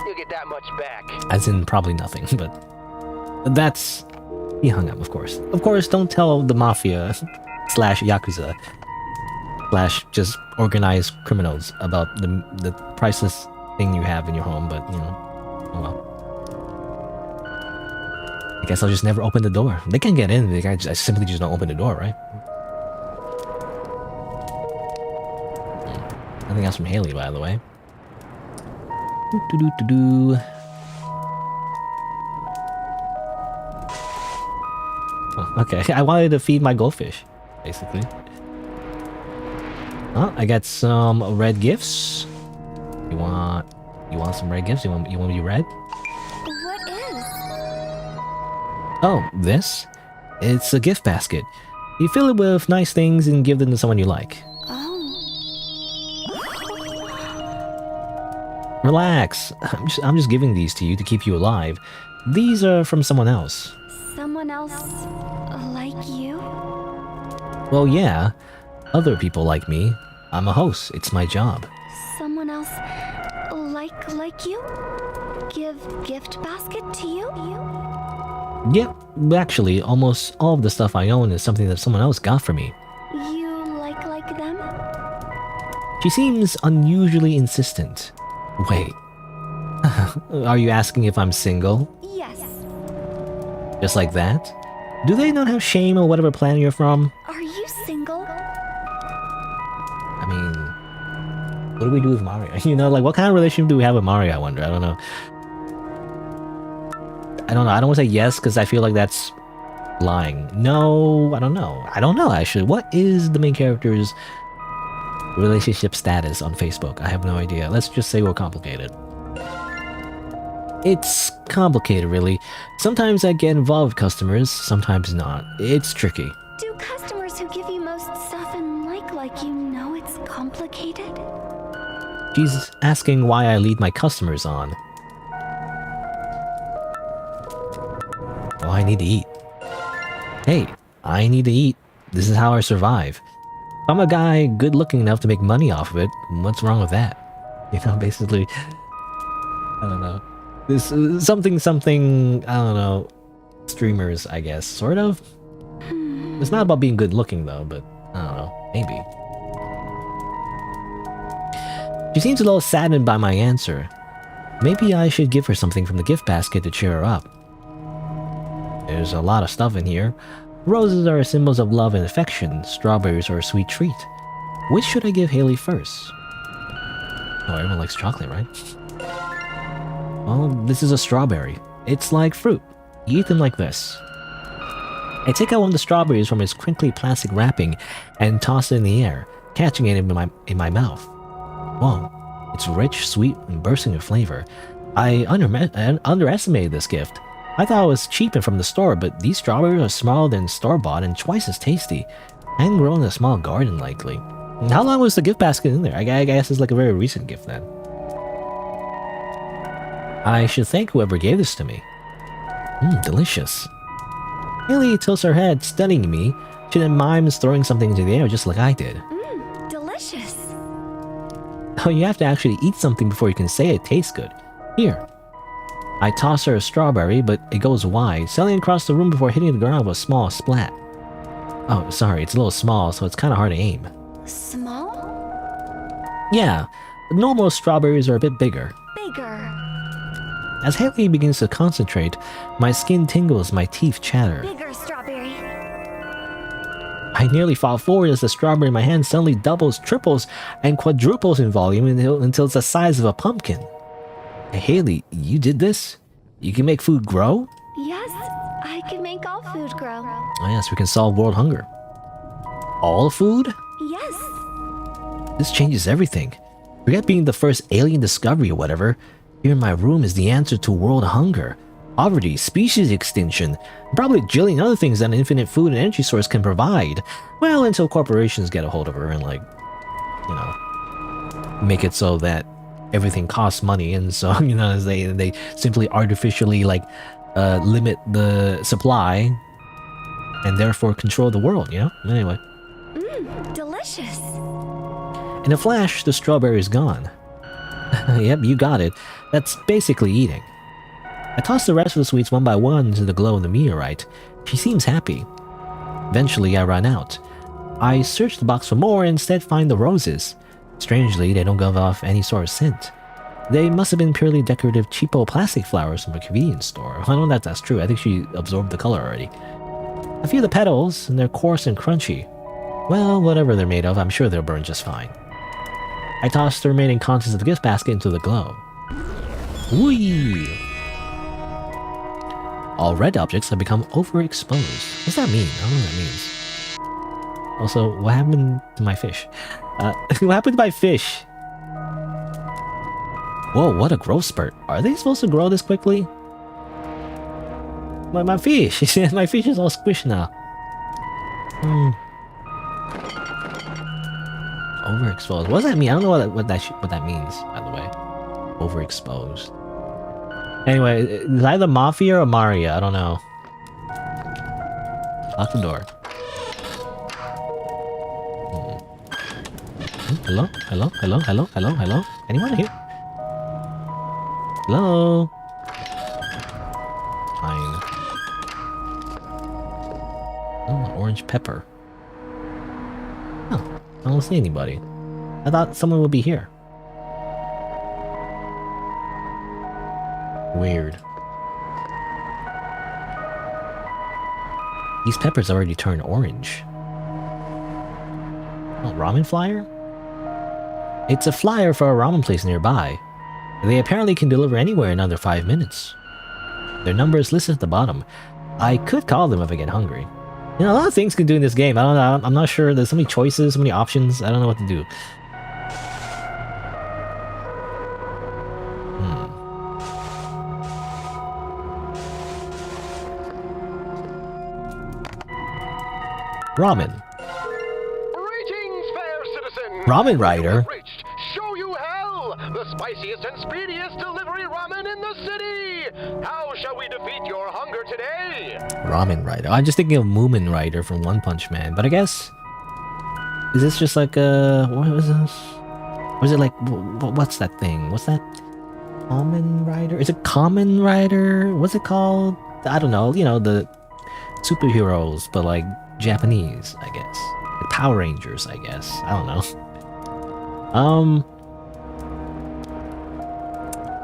Speaker 3: you'll get that much back.
Speaker 1: As in probably nothing, but that's... He hung up, of course. Of course, don't tell the mafia slash yakuza slash just organized criminals about the priceless thing you have in your home, but you know, oh well. I guess I'll just never open the door. They can get in, they can simply just don't open the door, right? Nothing else from Halley, by the way. Doo-doo-doo-doo. Oh, okay, I wanted to feed my goldfish, basically. Oh, I got some red gifts. You want some red gifts? You want me to be red?
Speaker 2: What is?
Speaker 1: Oh, this? It's a gift basket. You fill it with nice things and give them to someone you like.
Speaker 2: Oh.
Speaker 1: Relax. I'm just giving these to you to keep you alive. These are from someone else.
Speaker 2: Someone else like you?
Speaker 1: Well, yeah. Other people like me. I'm a host. It's my job.
Speaker 2: Someone else like you? Give gift basket to you?
Speaker 1: Yep. Actually, almost all of the stuff I own is something that someone else got for me.
Speaker 2: You like them?
Speaker 1: She seems unusually insistent. Wait. Are you asking if I'm single?
Speaker 2: Yes.
Speaker 1: Just like that? Do they not have shame on whatever planet you're from?
Speaker 2: Are you single?
Speaker 1: I mean, what do we do with Mario? You know, like, what kind of relationship do we have with Mario, I wonder? I don't know. I don't want to say yes, because I feel like that's lying. No, I don't know. I don't know, actually. What is the main character's relationship status on Facebook? I have no idea. Let's just say we're complicated. It's complicated, really. Sometimes I get involved with customers, sometimes not. It's tricky.
Speaker 2: Do customers who give you most stuff and like you know it's complicated?
Speaker 1: She's asking why I lead my customers on. Oh, I need to eat. Hey, I need to eat. This is how I survive. If I'm a guy good looking enough to make money off of it, what's wrong with that? You know, basically, I don't know. This is something, I don't know, streamers, I guess, sort of. It's not about being good looking though, but I don't know, maybe. She seems a little saddened by my answer. Maybe I should give her something from the gift basket to cheer her up. There's a lot of stuff in here. Roses are symbols of love and affection. Strawberries are a sweet treat. Which should I give Halley first? Oh, everyone likes chocolate, right? Well, this is a strawberry. It's like fruit. You eat them like this. I take out one of the strawberries from its crinkly plastic wrapping and toss it in the air, catching it in my mouth. Whoa, it's rich, sweet, and bursting with flavor. I underestimated this gift. I thought it was cheap and from the store, but these strawberries are smaller than store-bought and twice as tasty. And grown in a small garden, likely. And how long was the gift basket in there? I guess it's like a very recent gift then. I should thank whoever gave this to me. Delicious. Halley tilts her head, studying me. She then mimes throwing something into the air just like I did.
Speaker 2: Delicious.
Speaker 1: Oh, you have to actually eat something before you can say it tastes good. Here. I toss her a strawberry, but it goes wide, sailing across the room before hitting the ground with a small splat. Oh, sorry, it's a little small, so it's kind of hard to aim.
Speaker 2: Small?
Speaker 1: Yeah, normal strawberries are a bit bigger.
Speaker 2: Bigger.
Speaker 1: As Halley begins to concentrate, my skin tingles, my teeth chatter.
Speaker 2: Bigger strawberry.
Speaker 1: I nearly fall forward as the strawberry in my hand suddenly doubles, triples, and quadruples in volume until it's the size of a pumpkin. Hey, Halley, you did this? You can make food grow?
Speaker 2: Yes, I can make all food grow.
Speaker 1: Oh yes, we can solve world hunger. All food?
Speaker 2: Yes.
Speaker 1: This changes everything. Forget being the first alien discovery or whatever. Here in my room is the answer to world hunger, poverty, species extinction, and probably a jillion other things that an infinite food and energy source can provide. Well, until corporations get a hold of her and like, you know, make it so that everything costs money, and so, you know, they simply artificially like limit the supply and therefore control the world, you know? Anyway.
Speaker 2: Delicious.
Speaker 1: In a flash, the strawberry is gone. Yep, you got it. That's basically eating. I tossed the rest of the sweets one by one into the glow of the meteorite. She seems happy. Eventually, I ran out. I searched the box for more and instead find the roses. Strangely, they don't give off any sort of scent. They must have been purely decorative cheapo plastic flowers from a convenience store. I don't know if that's true. I think she absorbed the color already. I feel the petals, and they're coarse and crunchy. Well, whatever they're made of, I'm sure they'll burn just fine. I tossed the remaining contents of the gift basket into the glow. Whee! All red objects have become overexposed. What's that mean? I don't know what that means. Also, what happened to my fish? What happened to my fish? Whoa, what a growth spurt. Are they supposed to grow this quickly? My fish! My fish is all squished now. Overexposed. What does that mean? I don't know what that means, by the way. Overexposed. Anyway, it's either Mafia or Maria. I don't know. Lock the door. Hello? Hello? Hello? Hello? Hello? Hello? Anyone here? Hello? Fine. Oh, orange pepper. Oh, I don't see anybody. I thought someone would be here. Weird. These peppers already turned orange. Oh, ramen flyer? It's a flyer for a ramen place nearby. They apparently can deliver anywhere in under 5 minutes. Their number is listed at the bottom. I could call them if I get hungry. You know, a lot of things can do in this game. I don't know. I'm not sure. There's so many choices, so many options. I don't know what to do. Ramen.
Speaker 3: Greetings, fair citizen.
Speaker 1: Ramen Rider.
Speaker 3: Reached Show You Hell, the spiciest and speediest delivery ramen in the city. How shall we defeat your hunger today?
Speaker 1: Ramen Rider. I'm just thinking of Moomin Rider from One Punch Man, but I guess is this just like what was this? Was it like what's that thing? What's that? Kamen Rider? Is it Kamen Rider? What's it called? I don't know. You know, the superheroes, but like Japanese, I guess. Like Power Rangers, I guess. I don't know.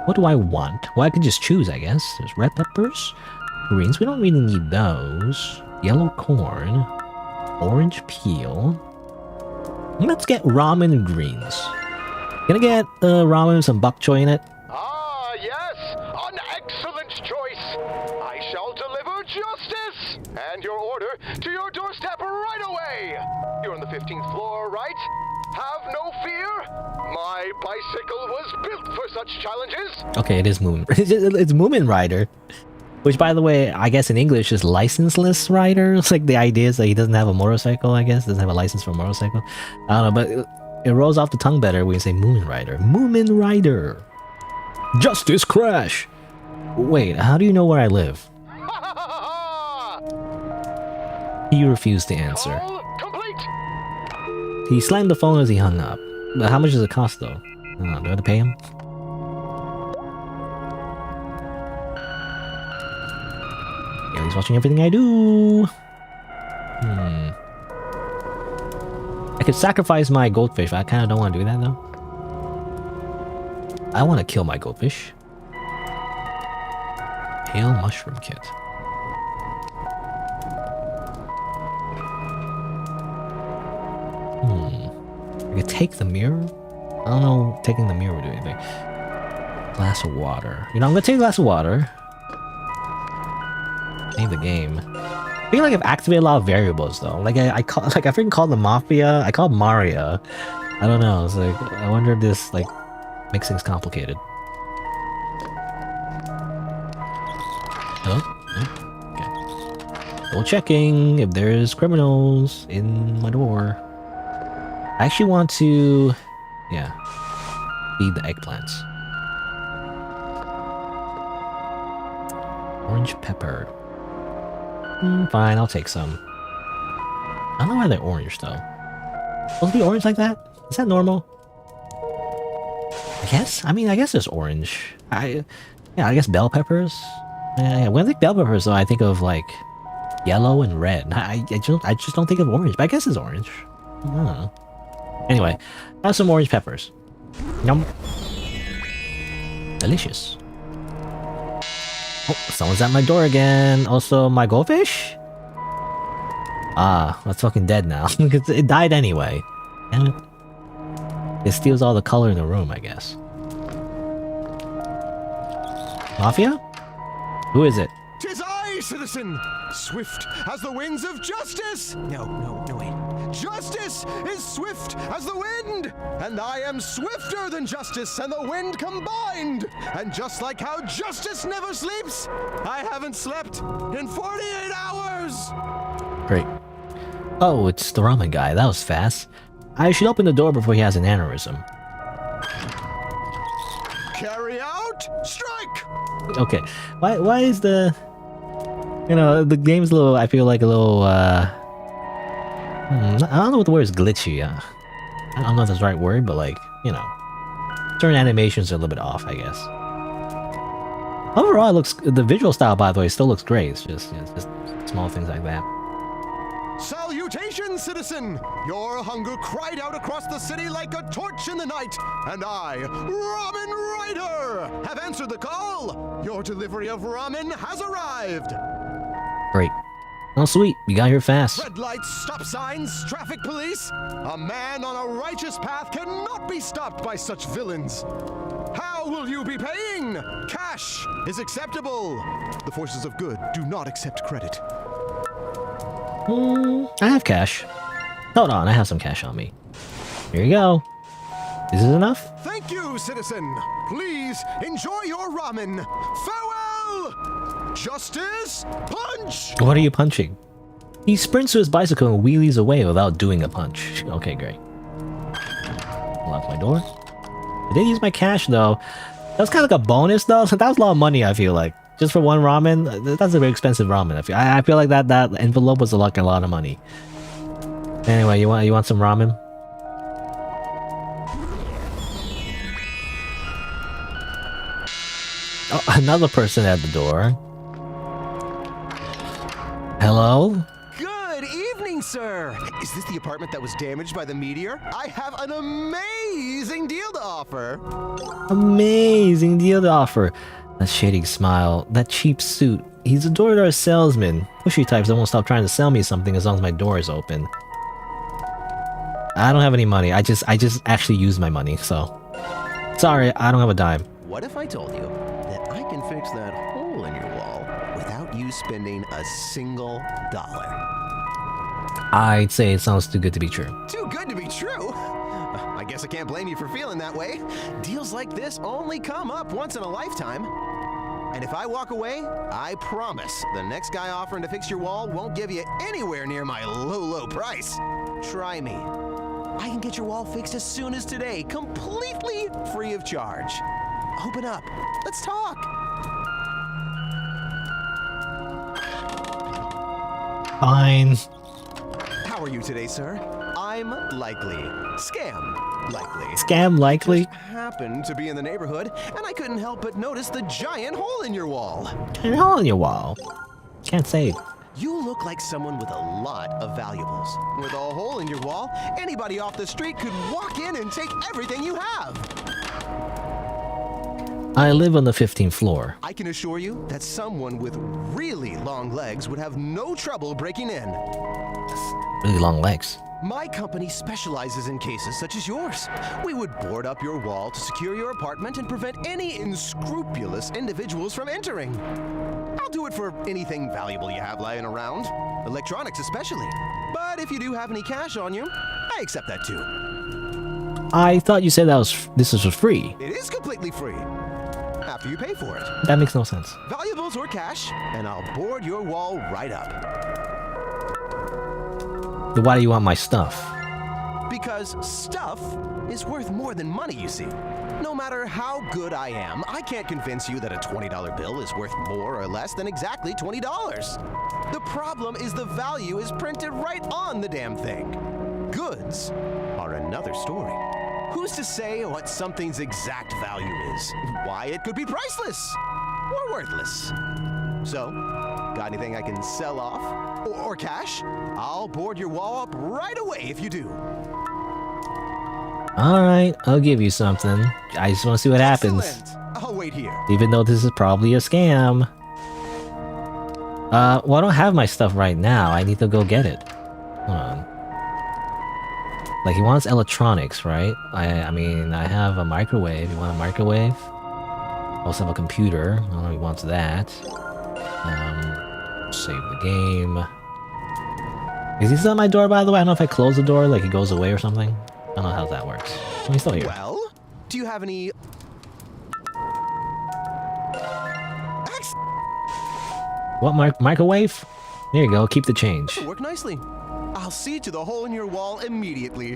Speaker 1: What do I want? Well, I could just choose, I guess. There's red peppers, greens. We don't really need those. Yellow corn, orange peel. Let's get ramen greens. Gonna get ramen with some bok choy in it.
Speaker 3: Ah, yes, an excellent choice. I shall deliver justice and your order to your doorstep right away. You're on the 15th floor, right? Have no fear. My bicycle was built for such challenges.
Speaker 1: Okay, it is Moomin. It's Moomin Rider. Which, by the way, I guess in English is licenseless rider. It's like the idea is that he doesn't have a motorcycle, I guess. Doesn't have a license for a motorcycle. I don't know, but it rolls off the tongue better when you say Moomin Rider. Moomin Rider. Justice Crash. Wait, how do you know where I live? He refused to answer.
Speaker 3: Call complete.
Speaker 1: He slammed the phone as he hung up. But how much does it cost, though? Do I have to pay him? Yeah, he's watching everything I do. I could sacrifice my goldfish, but I kind of don't want to do that, though. I want to kill my goldfish. Pale mushroom kit. I could take the mirror? I don't know if taking the mirror would do anything. Glass of water. You know, I'm gonna take a glass of water. Name the game. I feel like I've activated a lot of variables though. Like I freaking called the Mafia. I called Mario. I don't know. It's like I wonder if this like makes things complicated. Oh, okay. Double checking if there's criminals in my door. I actually want to, yeah, feed the eggplants. Orange pepper. Fine, I'll take some. I don't know why they're orange though. Supposed to be orange like that? Is that normal? I guess. I mean, I guess it's orange. I guess bell peppers. Yeah. When I think bell peppers, though, I think of like yellow and red. I just don't think of orange. But I guess it's orange. I don't know. Anyway, have some orange peppers. Yum. Delicious. Oh, someone's at my door again. Also, my goldfish? Ah, that's fucking dead now. It died anyway. Damn it. It steals all the color in the room, I guess. Mafia? Who is it?
Speaker 6: 'Tis I, citizen! Swift as the winds of justice! No, wait. Justice is swift as the wind! And I am swifter than justice and the wind combined! And just like how justice never sleeps, I haven't slept in 48 hours!
Speaker 1: Great. Oh, it's the ramen guy. That was fast. I should open the door before he has an aneurysm.
Speaker 6: Carry out, strike!
Speaker 1: Okay. Why is the... You know, the game's a little... I feel like a little, I don't know what the word is, glitchy. I don't know if that's the right word, but like, you know. Certain animations are a little bit off, I guess. Overall, it looks... The visual style, by the way, still looks great. It's just small things like that.
Speaker 6: Salutations, citizen! Your hunger cried out across the city like a torch in the night, and I, Ramen Rider, have answered the call! Your delivery of ramen has arrived!
Speaker 1: Great. Oh, sweet. You got here fast.
Speaker 6: Red lights, stop signs, traffic police! A man on a righteous path cannot be stopped by such villains! How will you be paying? Cash is acceptable! The forces of good do not accept credit.
Speaker 1: I have cash. Hold on, I have some cash on me. Here you go. Is this enough?
Speaker 6: Thank you, citizen. Please enjoy your ramen. Farewell! Justice, punch!
Speaker 1: What are you punching? He sprints to his bicycle and wheelies away without doing a punch. Okay, great. Lock my door. I did use my cash though. That was kind of like a bonus though. That was a lot of money, I feel like. Just for one ramen, that's a very expensive ramen. I feel like that envelope was like a lot of money. Anyway, you want some ramen? Oh, another person at the door. Hello?
Speaker 6: Good evening, sir. Is this the apartment that was damaged by the meteor? I have an amazing deal to offer.
Speaker 1: Amazing deal to offer. That shading smile, that cheap suit. He's a door-to-door salesman. Pushy types that won't stop trying to sell me something as long as my door is open. I don't have any money. I just actually used my money, so... Sorry, I don't have a dime.
Speaker 6: What if I told you that I can fix that hole in your wall without you spending a single dollar?
Speaker 1: I'd say it sounds too good to be true.
Speaker 6: Too good to be true? I guess I can't blame you for feeling that way. Deals like this only come up once in a lifetime. And if I walk away, I promise the next guy offering to fix your wall won't give you anywhere near my low price. Try me. I can get your wall fixed as soon as today, completely free of charge. Open up. Let's talk.
Speaker 1: Fine.
Speaker 6: How are you today, sir? I'm likely. Scam likely.
Speaker 1: Scam likely?
Speaker 6: Just happened to be in the neighborhood, and I couldn't help but notice the giant hole in your wall.
Speaker 1: Giant hole in your wall? Can't say.
Speaker 6: You look like someone with a lot of valuables. With a hole in your wall, anybody off the street could walk in and take everything you have.
Speaker 1: I live on the 15th floor.
Speaker 6: I can assure you that someone with really long legs would have no trouble breaking in.
Speaker 1: Really long legs.
Speaker 6: My company specializes in cases such as yours. We would board up your wall to secure your apartment and prevent any unscrupulous individuals from entering. I'll do it for anything valuable you have lying around, electronics especially. But if you do have any cash on you, I accept that too.
Speaker 1: I thought you said this was free.
Speaker 6: It is completely free, after you pay for it.
Speaker 1: That makes no sense.
Speaker 6: Valuables or cash, and I'll board your wall right up.
Speaker 1: Then why do you want my stuff?
Speaker 6: Because stuff is worth more than money, you see. No matter how good I am, I can't convince you that a $20 bill is worth more or less than exactly $20. The problem is the value is printed right on the damn thing. Goods are another story. Who's to say what something's exact value is? Why, it could be priceless or worthless. So, got anything I can sell off? Or cash? I'll board your wall up right away if you do.
Speaker 1: Alright, I'll give you something. I just want to see what happens.
Speaker 6: Excellent. I'll wait here.
Speaker 1: Even though this is probably a scam. Well, I don't have my stuff right now. I need to go get it. Hold on. Like, he wants electronics, right? I mean, I have a microwave. You want a microwave? I also have a computer. I don't know if he wants that. Save the game. Is he still at my door, by the way? I don't know if I close the door, like he goes away or something. I don't know how that works. Oh, he's still here.
Speaker 6: Well, do you have any...
Speaker 1: What, microwave? There you go, keep the change.
Speaker 6: Work nicely. I'll see to the hole in your wall immediately.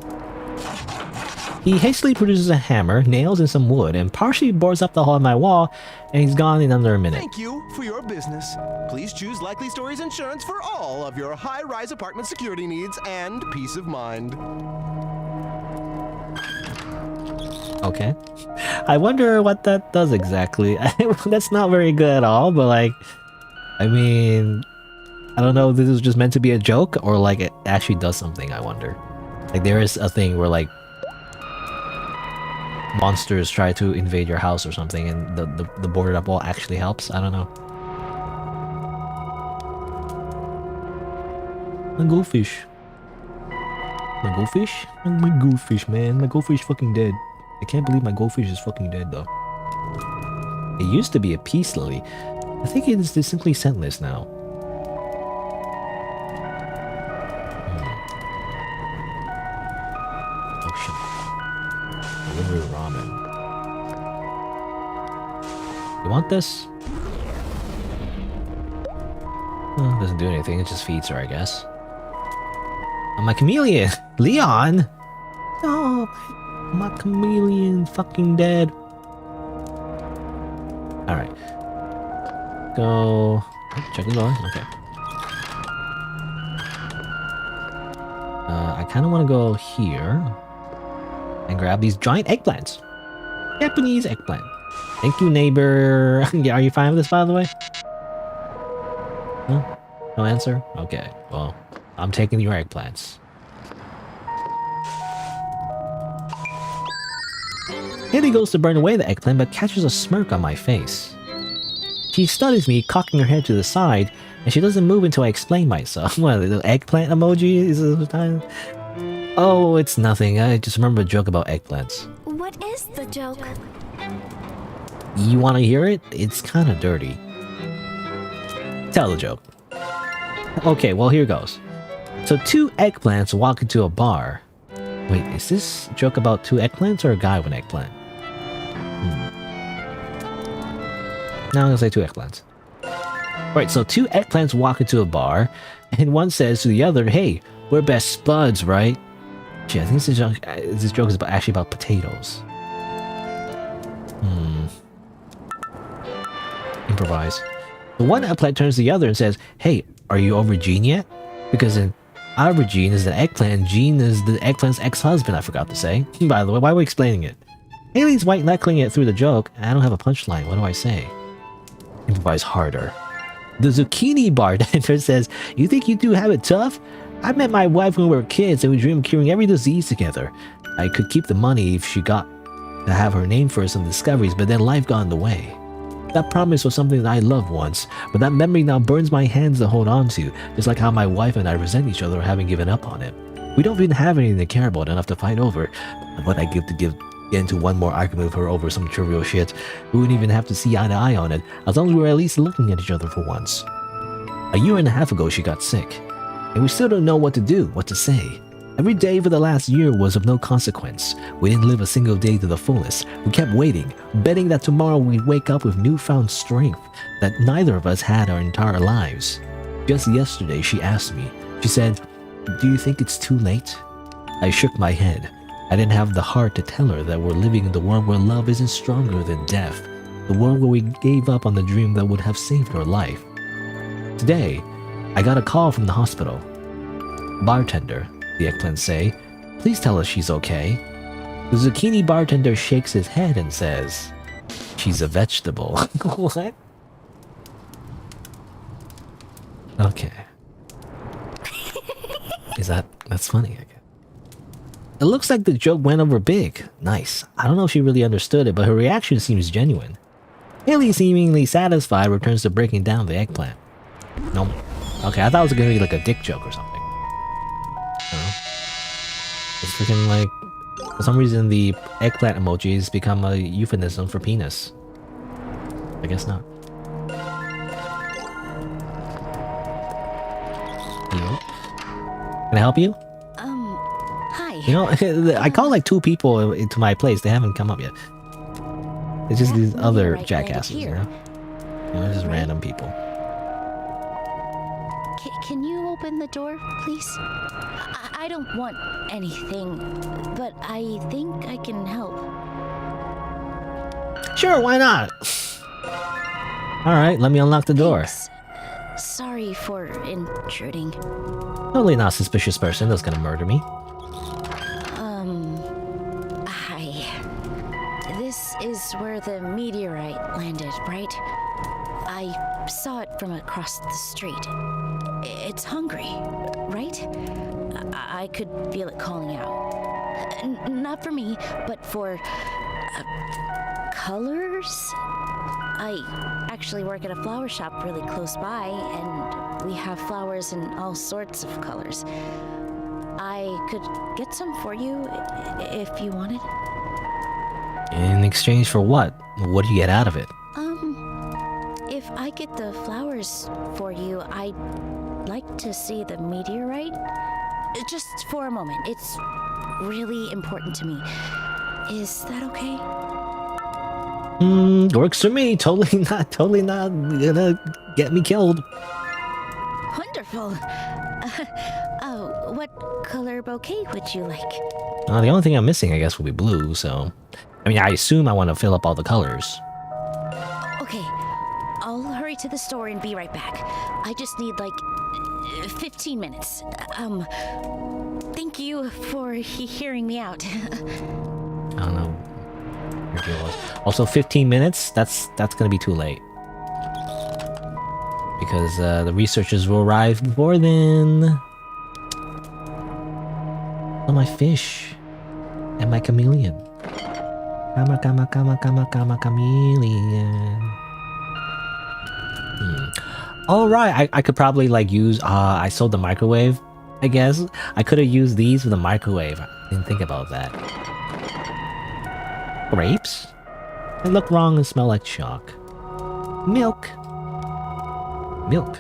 Speaker 1: He hastily produces a hammer, nails, and some wood, and partially bores up the hole in my wall, and he's gone in under a minute.
Speaker 6: Thank you for your business. Please choose Likely Stories Insurance for all of your high-rise apartment security needs and peace of mind.
Speaker 1: Okay. I wonder what that does exactly. That's not very good at all, but like, I mean, I don't know if this was just meant to be a joke or like it actually does something, I wonder. Like there is a thing where like monsters try to invade your house or something and the boarded up wall actually helps. I don't know. My goldfish. My goldfish? My goldfish, man. My goldfish fucking dead. I can't believe my goldfish is fucking dead though. It used to be a peace lily. I think it is simply scentless now. Ocean. Delivery ramen. You want this? Well, it doesn't do anything, it just feeds her, I guess. I'm a chameleon! Leon! No, my chameleon fucking dead. Alright. Go... check the door, okay. I kind of want to go here and grab these giant eggplants. Japanese eggplant. Thank you, neighbor. Yeah, are you fine with this, by the way? Huh? No answer? Okay, well, I'm taking your eggplants. Halley goes to burn away the eggplant, but catches a smirk on my face. She studies me, cocking her head to the side, and she doesn't move until I explain myself. What, the eggplant emoji is the time? Oh, it's nothing. I just remember a joke about eggplants.
Speaker 2: What is the joke?
Speaker 1: You want to hear it? It's kind of dirty. Tell the joke. Okay, well, here goes. So two eggplants walk into a bar. Wait, is this a joke about two eggplants or a guy with an eggplant? Now I'm gonna say two eggplants. Right, so two eggplants walk into a bar, and one says to the other, "Hey, we're best buds, right?" Gee, I think this joke is actually about potatoes. Improvise. The one eggplant turns to the other and says, "Hey, are you over Jean yet?" Because in our Jean is an eggplant, and Jean is the eggplant's ex-husband, I forgot to say. By the way, why are we explaining it? Halley's white-knuckling it through the joke. I don't have a punchline. What do I say? Improvise harder. The zucchini bartender says, "You think you two have it tough? I met my wife when we were kids and we dreamed of curing every disease together. I could keep the money if she got to have her name for some discoveries, but then life got in the way. That promise was something that I loved once, but that memory now burns my hands to hold on to, just like how my wife and I resent each other for having given up on it. We don't even have anything to care about enough to fight over. What I give to get into one more argument with her over some trivial shit, we wouldn't even have to see eye to eye on it, as long as we were at least looking at each other for once. A year and a half ago she got sick, and we still don't know what to do, what to say. Every day for the last year was of no consequence. We didn't live a single day to the fullest. We kept waiting, betting that tomorrow we'd wake up with newfound strength that neither of us had our entire lives. Just yesterday she asked me, she said, "Do you think it's too late?" I shook my head. I didn't have the heart to tell her that we're living in the world where love isn't stronger than death, the world where we gave up on the dream that would have saved her life. Today, I got a call from the hospital. "Bartender," the eggplants say, "please tell us she's okay." The zucchini bartender shakes his head and says, "She's a vegetable." What? Okay. That's funny, I guess. It looks like the joke went over big. Nice. I don't know if she really understood it, but her reaction seems genuine. Haley, seemingly satisfied, returns to breaking down the eggplant. Nope. Okay, I thought it was gonna be like a dick joke or something. It's freaking like, for some reason the eggplant emoji has become a euphemism for penis. I guess not. Hello? Can I help you?
Speaker 2: Hi.
Speaker 1: You know, I called like 2 people into my place. They haven't come up yet. It's just these other jackasses, you know? They're just random people.
Speaker 2: Can you open the door, please? I don't want anything, but I think I can help.
Speaker 1: Sure, why not? Alright, let me unlock the door.
Speaker 2: Thanks. Sorry for intruding.
Speaker 1: Totally not a suspicious person that's gonna murder me.
Speaker 2: Hi. This is where the meteorite landed, right? I saw it from across the street. It's hungry, right? I could feel it calling out. Not for me, but for colors? I actually work at a flower shop really close by, and we have flowers in all sorts of colors. I could get some for you if you wanted.
Speaker 1: In exchange for what? What do you get out of it?
Speaker 2: If I get the flowers for you, I'd like to see the meteorite. Just for a moment. It's really important to me. Is that okay?
Speaker 1: Works for me. Totally not gonna get me killed.
Speaker 2: Wonderful. What color bouquet would you like?
Speaker 1: The only thing I'm missing, I guess, will be blue, so... I mean, I assume I want to fill up all the colors.
Speaker 2: Okay, I'll hurry to the store and be right back. I just need, like, 15 minutes. Thank you for hearing me out.
Speaker 1: I don't know. Also, 15 minutes? That's gonna be too late. Because the researchers will arrive before then. Oh, my fish. And my chameleon. Chameleon. Alright, I could probably like use, I sold the microwave, I guess. I could have used these with the microwave. I didn't think about that. Grapes? They look wrong and smell like chalk. Milk. Milk.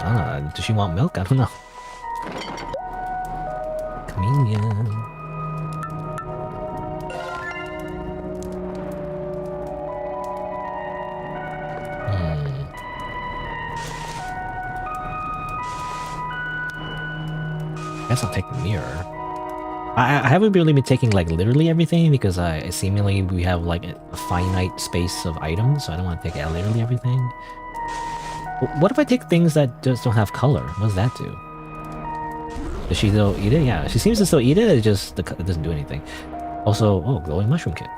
Speaker 1: I don't know, does she want milk? I don't know. Chameleon. I guess I'll take the mirror. I haven't really been taking like literally everything because seemingly we have like a finite space of items, so I don't want to take literally everything. What if I take things that just don't have color? What does that do? Does she still eat it? Yeah, she seems to still eat it. It just it doesn't do anything. Also, oh, glowing mushroom kit.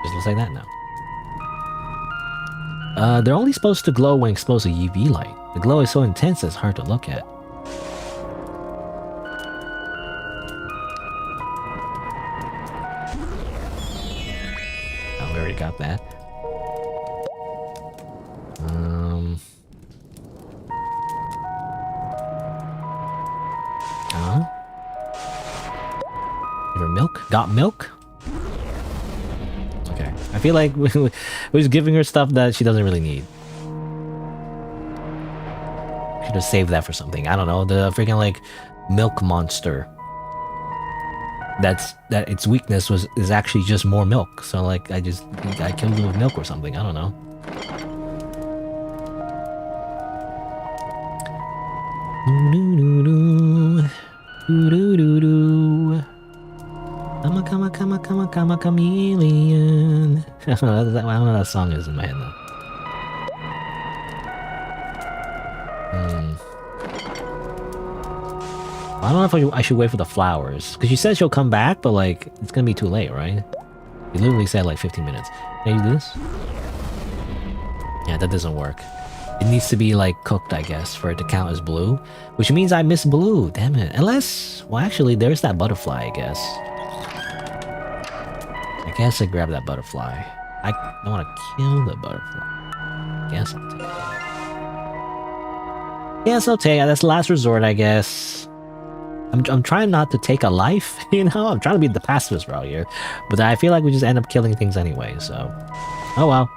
Speaker 1: Just looks like that now. They're only supposed to glow when exposed to UV light. The glow is so intense it's hard to look at. got that. Give her milk? Got milk? Okay. I feel like we're just giving her stuff that she doesn't really need. Should have saved that for something. I don't know. The freaking like milk monster. That its weakness is actually just more milk. So like I killed it with milk or something. I don't know. I'm a chameleon. I don't know what that song is in my head now. I don't know if I should wait for the flowers. Because she said she'll come back, but like, it's gonna be too late, right? You literally said like 15 minutes. Can you do this? Yeah, that doesn't work. It needs to be like cooked, I guess, for it to count as blue. Which means I miss blue, damn it. Unless, well actually, there's that butterfly, I guess. I guess I grab that butterfly. I don't want to kill the butterfly. Guess I'll take it. Yes, I'll take it. That's last resort, I guess. I'm trying not to take a life, you know? I'm trying to be the pacifist route here. But I feel like we just end up killing things anyway, so... Oh well.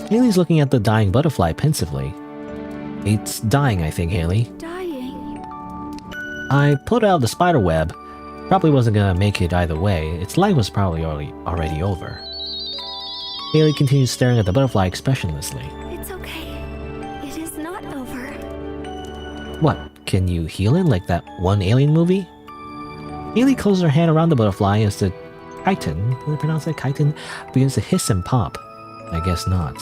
Speaker 1: Haley's looking at the dying butterfly pensively. It's dying, I think, Haley.
Speaker 2: Dying.
Speaker 1: I pulled out the spider web. Probably wasn't gonna make it either way. Its life was probably already over. Haley continues staring at the butterfly expressionlessly.
Speaker 2: It's okay. It is not over.
Speaker 1: What? Can you heal it like that one alien movie? Haley closes her hand around the butterfly as the chitin, did I pronounce it? Chitin begins to hiss and pop. I guess not.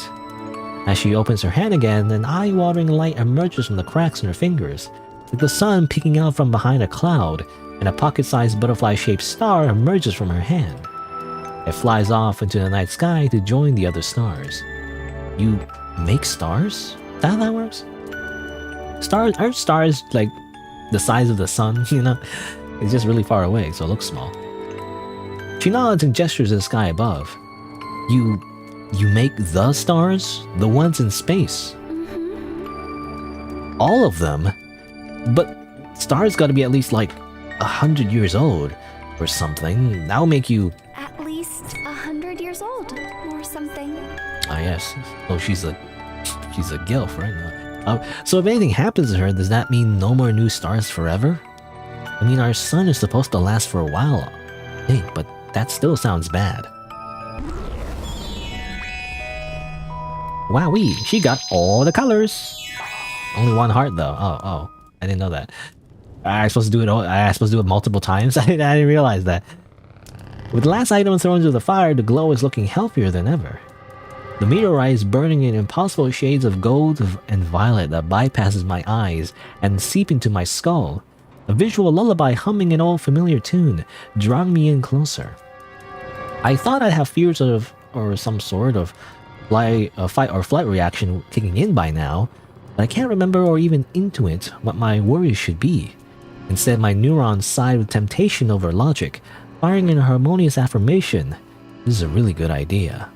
Speaker 1: As she opens her hand again, an eye-watering light emerges from the cracks in her fingers, like the sun peeking out from behind a cloud, and a pocket-sized butterfly-shaped star emerges from her hand. It flies off into the night sky to join the other stars. You make stars? Is that how that works? Stars aren't stars like the size of the sun, you know? It's just really far away, so it looks small. She nods and gestures at the sky above. You make the stars? The ones in space?
Speaker 2: Mm-hmm.
Speaker 1: All of them? But stars gotta be at least like 100 years old or something. That'll make you...
Speaker 2: At least 100 years old or something.
Speaker 1: Ah yes. Oh, she's a gilf, right? So if anything happens to her, does that mean no more new stars forever? I mean, our sun is supposed to last for a while, I think, but that still sounds bad. Wowee, she got all the colors. Only one heart though. Oh, I didn't know that. I was supposed to do it. I was supposed to do it multiple times. I didn't realize that. With the last item thrown into the fire, the glow is looking healthier than ever. The meteorite is burning in impossible shades of gold and violet that bypasses my eyes and seep into my skull. A visual lullaby humming an old familiar tune, drawing me in closer. I thought I'd have fears of, or some sort of fight or flight reaction kicking in by now, but I can't remember or even intuit what my worries should be. Instead, my neurons side with temptation over logic, firing in a harmonious affirmation. This is a really good idea.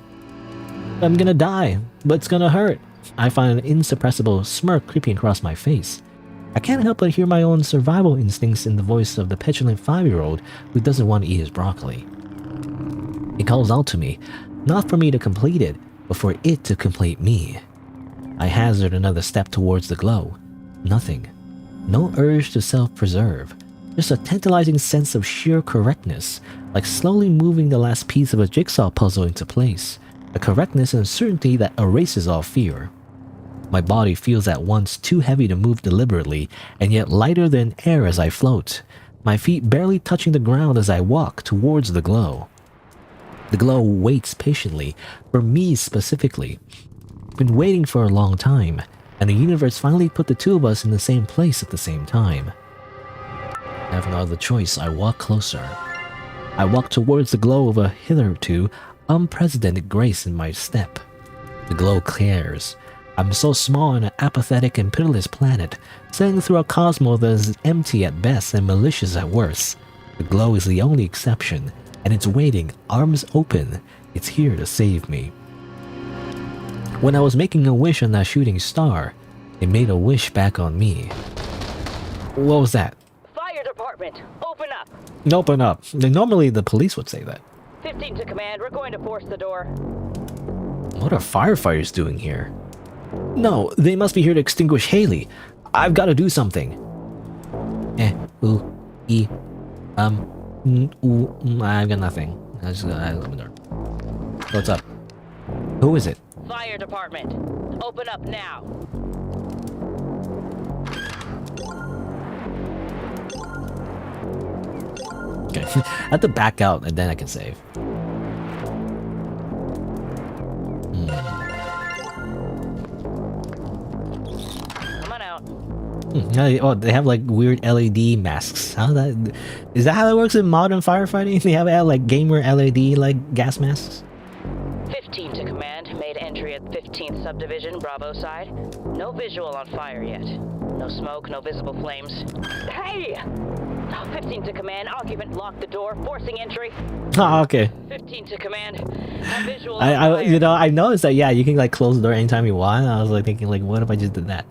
Speaker 1: I'm gonna die, but it's gonna hurt. I find an insuppressible smirk creeping across my face. I can't help but hear my own survival instincts in the voice of the petulant 5-year-old who doesn't want to eat his broccoli. It calls out to me, not for me to complete it, but for it to complete me. I hazard another step towards the glow. Nothing. No urge to self-preserve. Just a tantalizing sense of sheer correctness, like slowly moving the last piece of a jigsaw puzzle into place. A correctness and certainty that erases all fear. My body feels at once too heavy to move deliberately, and yet lighter than air as I float, my feet barely touching the ground as I walk towards the glow. The glow waits patiently, for me specifically. Been waiting for a long time, and the universe finally put the two of us in the same place at the same time. I have no other choice. I walk closer. I walk towards the glow of a hitherto unprecedented grace in my step. The glow clears. I'm so small on an apathetic and pitiless planet, sailing through a cosmos that is empty at best and malicious at worst. The glow is the only exception, and it's waiting, arms open. It's here to save me. When I was making a wish on that shooting star, it made a wish back on me. What was that?
Speaker 7: Fire department, open up.
Speaker 1: Open up. Normally the police would say that.
Speaker 7: 15 to command, we're going to force the door.
Speaker 1: What are firefighters doing here? No, they must be here to extinguish Halley. I've got to do something. I've got nothing. I open the door. What's up? Who is it?
Speaker 7: Fire department, open up now.
Speaker 1: Okay, I have to back out and then I can save.
Speaker 7: Come on out.
Speaker 1: Oh, they have like weird LED masks. Is that how it works in modern firefighting? They have like gamer LED like gas masks?
Speaker 7: 15 to command, made entry at 15th subdivision, Bravo side. No visual on fire yet. No smoke, no visible flames. Hey! 15 to command, occupant locked the door, forcing entry.
Speaker 1: Oh, okay.
Speaker 7: 15 to command, no visual on
Speaker 1: I
Speaker 7: fire.
Speaker 1: you know, I noticed that, yeah, you can like close the door anytime you want. I was like thinking like, what if I just did that?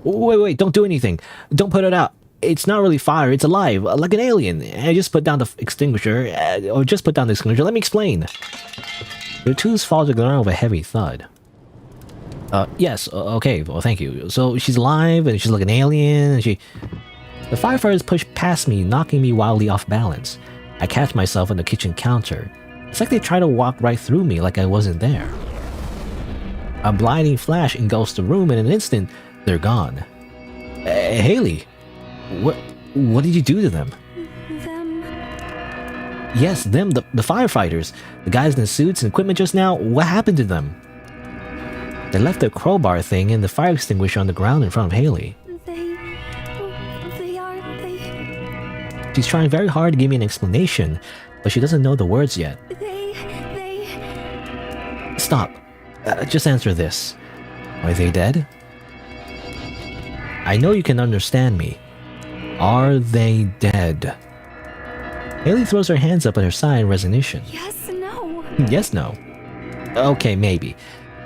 Speaker 1: Wait, don't do anything. Don't put it out. It's not really fire, it's alive, like an alien. I just put down the extinguisher, or just put down the extinguisher. Let me explain. The tools fall to the ground with a heavy thud. Yes, okay, well, thank you. So she's alive, and she's like an alien, and The firefighters push past me, knocking me wildly off balance. I catch myself on the kitchen counter. It's like they try to walk right through me like I wasn't there. A blinding flash engulfs the room, and in an instant, they're gone. Halley, what did you do to them?
Speaker 2: Them.
Speaker 1: Yes, them, the firefighters. The guys in the suits and equipment just now, what happened to them? They left their crowbar thing and the fire extinguisher on the ground in front of Halley.
Speaker 2: They are.
Speaker 1: She's trying very hard to give me an explanation, but she doesn't know the words yet. Stop. Just answer this. Are they dead? I know you can understand me. Are they dead? Halley throws her hands up at her side in resignation.
Speaker 2: Yes, no.
Speaker 1: Yes, no. Okay, maybe.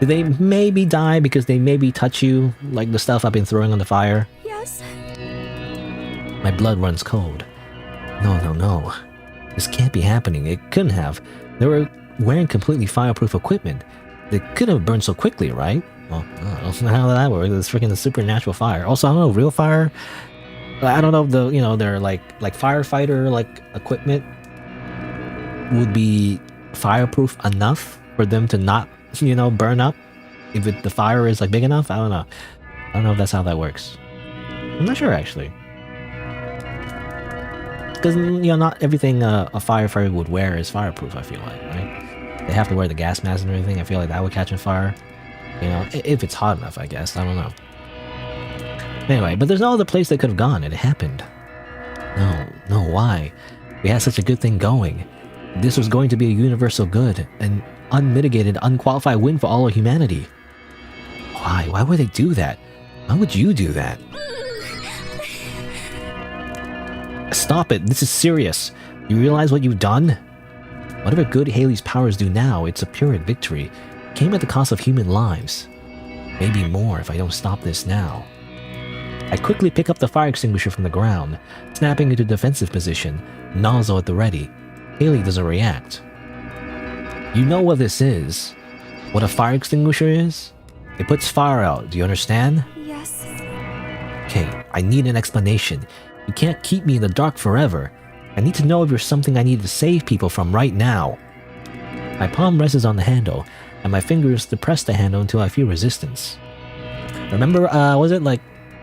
Speaker 1: Did they maybe die because they maybe touch you, like the stuff I've been throwing on the fire?
Speaker 2: Yes.
Speaker 1: My blood runs cold. No. This can't be happening. It couldn't have. They were wearing completely fireproof equipment. They couldn't have burned so quickly, right? Well, I don't know how that works. It's freaking the supernatural fire. Also, I don't know, real fire? I don't know if the, their like firefighter like equipment would be fireproof enough for them to not, burn up if the fire is like big enough. I don't know. I don't know if that's how that works. I'm not sure actually. Because not everything a firefighter would wear is fireproof. I feel like, right? They have to wear the gas mask and everything. I feel like that would catch on fire. If it's hot enough, I guess. I don't know. Anyway, but there's no other place they could have gone. It happened. No, why? We had such a good thing going. This was going to be a universal good, an unmitigated, unqualified win for all of humanity. Why? Why would they do that? Why would you do that? Stop it. This is serious. You realize what you've done? Whatever good Halley's powers do now, it's a pyrrhic victory. It came at the cost of human lives. Maybe more if I don't stop this now. I quickly pick up the fire extinguisher from the ground, snapping into defensive position, nozzle at the ready. Halley doesn't react. You know what this is? What a fire extinguisher is? It puts fire out, do you understand?
Speaker 2: Yes.
Speaker 1: Okay, I need an explanation. You can't keep me in the dark forever. I need to know if you're something I need to save people from right now. My palm rests on the handle, and my fingers depress the handle until I feel resistance. Remember, was it like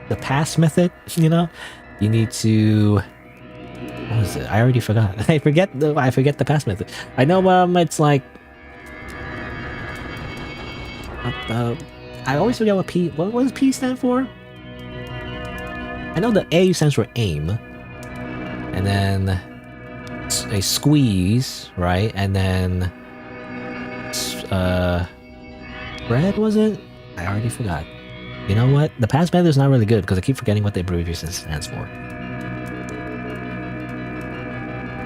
Speaker 1: the pass method? You need to... What was it? I already forgot. I forget the pass method. I know it's like... I always forget what P... What does P stand for? I know the A stands for aim. And then... a squeeze, right? And then... Spread, was it? I already forgot. You know what? The pass method is not really good because I keep forgetting what the abbreviation stands for.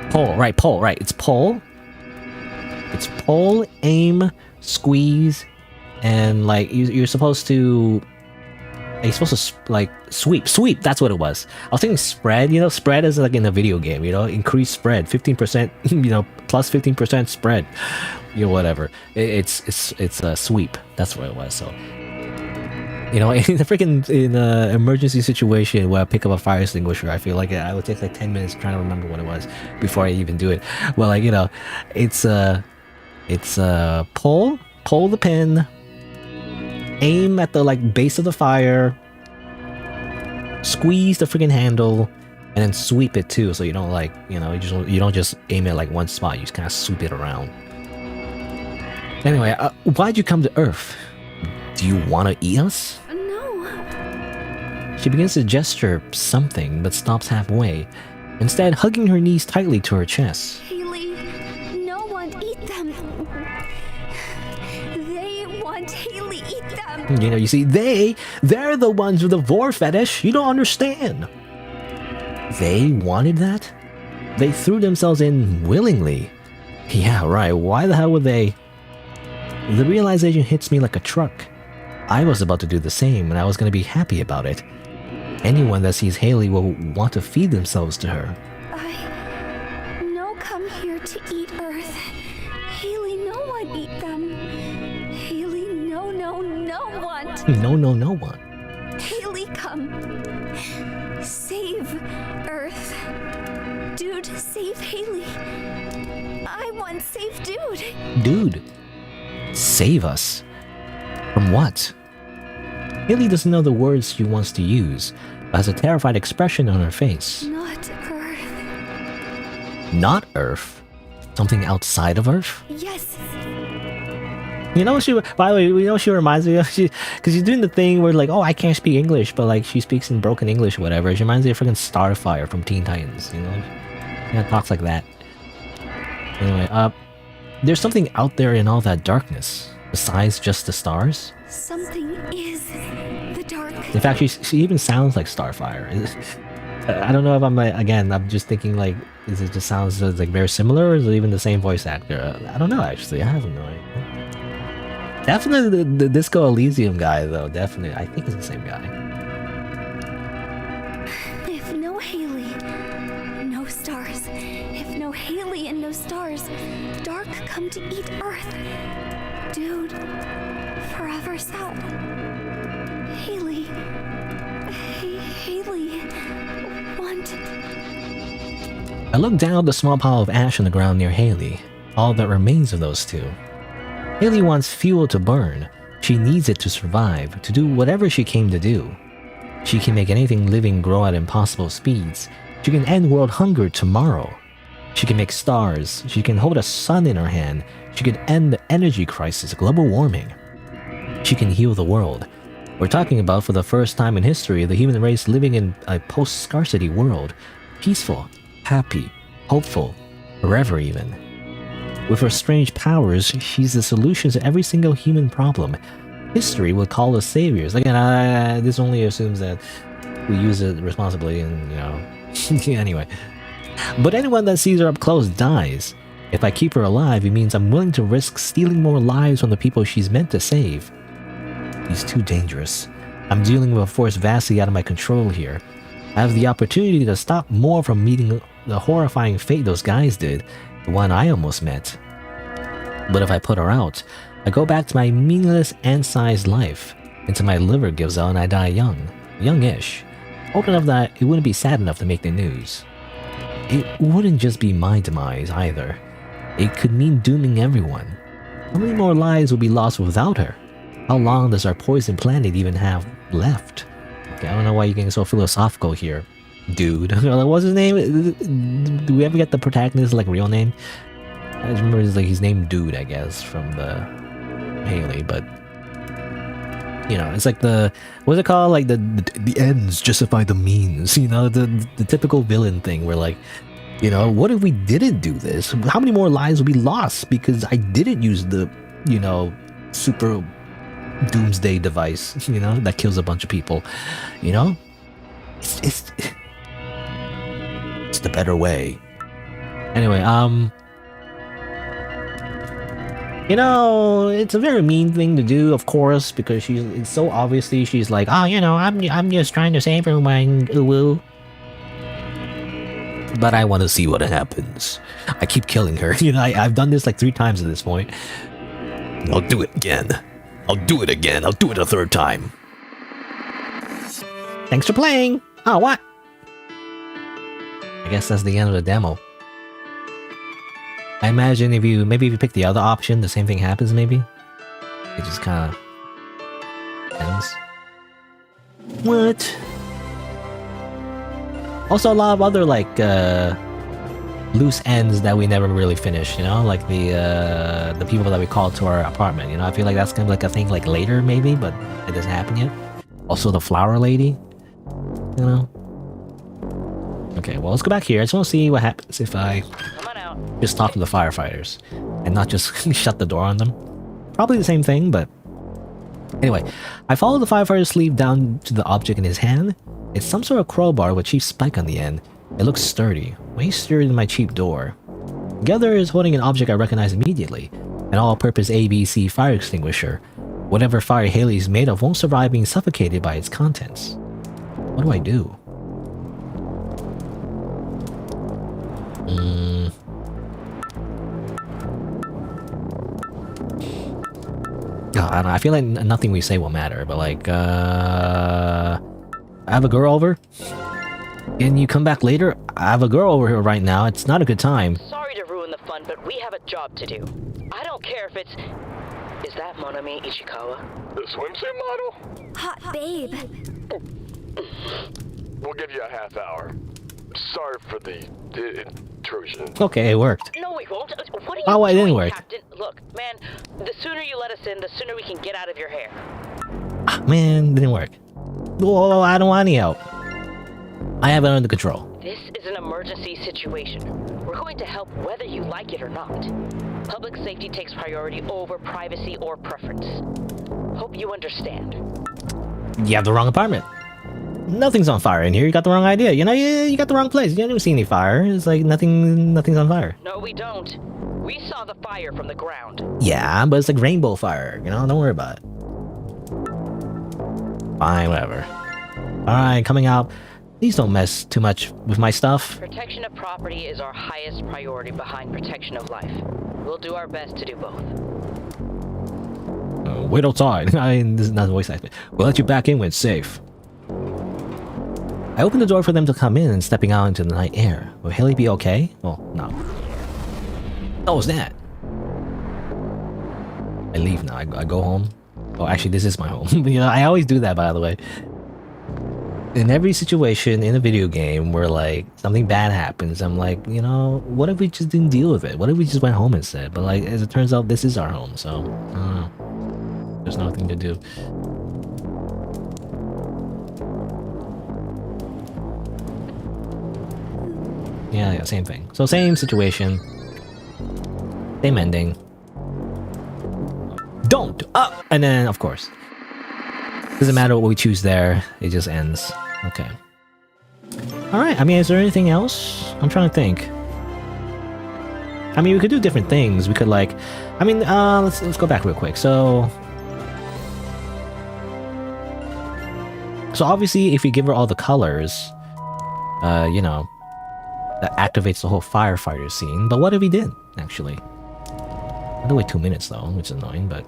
Speaker 1: Pull, right. It's pull. It's pull, aim, squeeze, and like you're supposed to. You're supposed to like sweep. That's what it was. I was thinking spread. You know, spread is like in a video game. You know, increase spread, 15%. You know, plus 15% spread. You know, whatever. It's a sweep. That's what it was. So, you know, in a emergency situation where I pick up a fire extinguisher, I feel like I would take like 10 minutes trying to remember what it was before I even do it. Well, like, you know, it's pull the pin, aim at the like base of the fire, squeeze the freaking handle, and then sweep it too. So you don't like, you know, you don't just aim at like one spot. You just kind of sweep it around. Anyway, why'd you come to Earth? Do you want to eat us?
Speaker 2: No.
Speaker 1: She begins to gesture something, but stops halfway, instead hugging her knees tightly to her chest.
Speaker 2: Haley, no one eat them. They want Haley eat them.
Speaker 1: You know, you see, they're the ones with the vor fetish. You don't understand. They wanted that? They threw themselves in willingly. Yeah, right. Why the hell would they? The realization hits me like a truck. I was about to do the same, and I was going to be happy about it. Anyone that sees Haley will want to feed themselves to her.
Speaker 2: No come here to eat Earth. Haley, no one eat them. Haley, no one.
Speaker 1: No one.
Speaker 2: Haley, come. Save Earth. Dude, save Haley. I want save Dude.
Speaker 1: Dude, save us. From what? Haley doesn't know the words she wants to use, but has a terrified expression on her face.
Speaker 2: Not Earth.
Speaker 1: Not Earth? Something outside of Earth?
Speaker 2: Yes.
Speaker 1: You know, by the way, you know she reminds me of, because she's doing the thing where like, oh, I can't speak English, but like she speaks in broken English or whatever. She reminds me of freaking Starfire from Teen Titans, you know? Yeah, talks like that. Anyway, there's something out there in all that darkness, besides just the stars.
Speaker 2: Something is the dark.
Speaker 1: In fact, she even sounds like Starfire. I don't know if I'm like, again, I'm just thinking like, is it just sounds like very similar, or is it even the same voice actor? I don't know, actually. I have no idea. Definitely the Disco Elysium guy, though. Definitely. I think it's the same guy.
Speaker 2: If no Haley, no stars. If no Haley and no stars, dark come to eat Earth. Dude, forever sad. Haley. Haley. Want.
Speaker 1: I look down at the small pile of ash on the ground near Haley. All that remains of those two. Haley wants fuel to burn. She needs it to survive, to do whatever she came to do. She can make anything living grow at impossible speeds. She can end world hunger tomorrow. She can make stars. She can hold a sun in her hand. She can end the energy crisis, global warming. She can heal the world. We're talking about, for the first time in history, the human race living in a post-scarcity world. Peaceful, happy, hopeful, forever even. With her strange powers, she's the solution to every single human problem. History will call us saviors. Again, this only assumes that we use it responsibly and, you know... anyway. But anyone that sees her up close dies. If I keep her alive, it means I'm willing to risk stealing more lives from the people she's meant to save. She's too dangerous. I'm dealing with a force vastly out of my control here. I have the opportunity to stop more from meeting the horrifying fate those guys did. The one I almost met. But if I put her out, I go back to my meaningless ant-sized life, until my liver gives out and I die young. Youngish. Old enough that it wouldn't be sad enough to make the news. It wouldn't just be my demise either. It could mean dooming everyone. How many more lives will be lost without her? How long does our poison planet even have left? Okay, I don't know why you're getting so philosophical here, dude. What's his name? Do we ever get the protagonist's like real name? I just remember his name Dude, I guess, from the Haley, but you know, it's like the, what's it called? Like the ends justify the means, you know, the typical villain thing where like, you know, what if we didn't do this? How many more lives would be lost because I didn't use the, you know, super doomsday device, you know, that kills a bunch of people, you know? It's the better way. Anyway, you know, it's a very mean thing to do, of course, because it's so obviously she's like, oh, you know, I'm just trying to save everyone, ooh. But I want to see what happens. I keep killing her. You know, I've done this like 3 times at this point. I'll do it again. I'll do it again. I'll do it a 3rd time. Thanks for playing. Oh, what? I guess that's the end of the demo. I imagine if you pick the other option, the same thing happens maybe? It just kind of ends. What? Also a lot of other like loose ends that we never really finished, you know? Like the people that we called to our apartment, you know? I feel like that's kind of like a thing like later maybe, but it doesn't happen yet. Also the flower lady, you know? Okay, well let's go back here. I just want to see what happens if I just talk to the firefighters and not just shut the door on them. Probably the same thing, but anyway, I follow the firefighter's sleeve down to the object in his hand. It's some sort of crowbar with a cheap spike on the end. It looks sturdy, way sturdier than my cheap door. The other is holding an object I recognize immediately, an all-purpose ABC fire extinguisher. Whatever fire Halley's made of won't survive being suffocated by its contents. What do I do? I don't know, I feel like nothing we say will matter, but like, I have a girl over. Can you come back later? I have a girl over here right now. It's not a good time.
Speaker 7: Sorry to ruin the fun, but we have a job to do. I don't care if it's... Is that Monami Ichikawa?
Speaker 8: The swimsuit model?
Speaker 2: Hot babe.
Speaker 8: We'll give you a half hour. Sorry for the intrusion.
Speaker 1: Okay, it worked.
Speaker 7: No, we won't. What are you
Speaker 1: Oh, it didn't
Speaker 7: doing,
Speaker 1: work.
Speaker 7: Captain? Look, man, the sooner you let us in, the sooner we can get out of your hair.
Speaker 1: Ah, man, didn't work. Whoa, I don't want any help. I have it under control.
Speaker 7: This is an emergency situation. We're going to help whether you like it or not. Public safety takes priority over privacy or preference. Hope you understand.
Speaker 1: You have the wrong apartment. Nothing's on fire in here. You got the wrong idea. You know, you got the wrong place. You don't see any fire. It's like nothing's on fire.
Speaker 7: No, we don't. We saw the fire from the ground.
Speaker 1: Yeah, but it's like rainbow fire. You know, don't worry about it. Fine, whatever. Alright, coming out. Please don't mess too much with my stuff.
Speaker 7: Protection of property is our highest priority behind protection of life. We'll do our best to do both.
Speaker 1: Wait outside. I mean, this is not a voice acting. We'll let you back in when it's safe. I opened the door for them to come in and stepping out into the night air. Will Halley be okay? Well, no. What was that? I leave now. I go home. Oh, actually, this is my home. You know, I always do that, by the way. In every situation in a video game where, like, something bad happens, I'm like, you know, what if we just didn't deal with it? What if we just went home instead? But, like, as it turns out, this is our home, so, I don't know. There's nothing to do. Yeah, same thing. So same situation. Same ending. Don't! Up! And then, of course. Doesn't matter what we choose there. It just ends. Okay. Alright, I mean, is there anything else? I'm trying to think. I mean, we could do different things. We could, like... I mean, let's go back real quick. So obviously, if we give her all the colors, you know, that activates the whole firefighter scene. But what if we did, actually? I had to wait 2 minutes, though, which is annoying, but...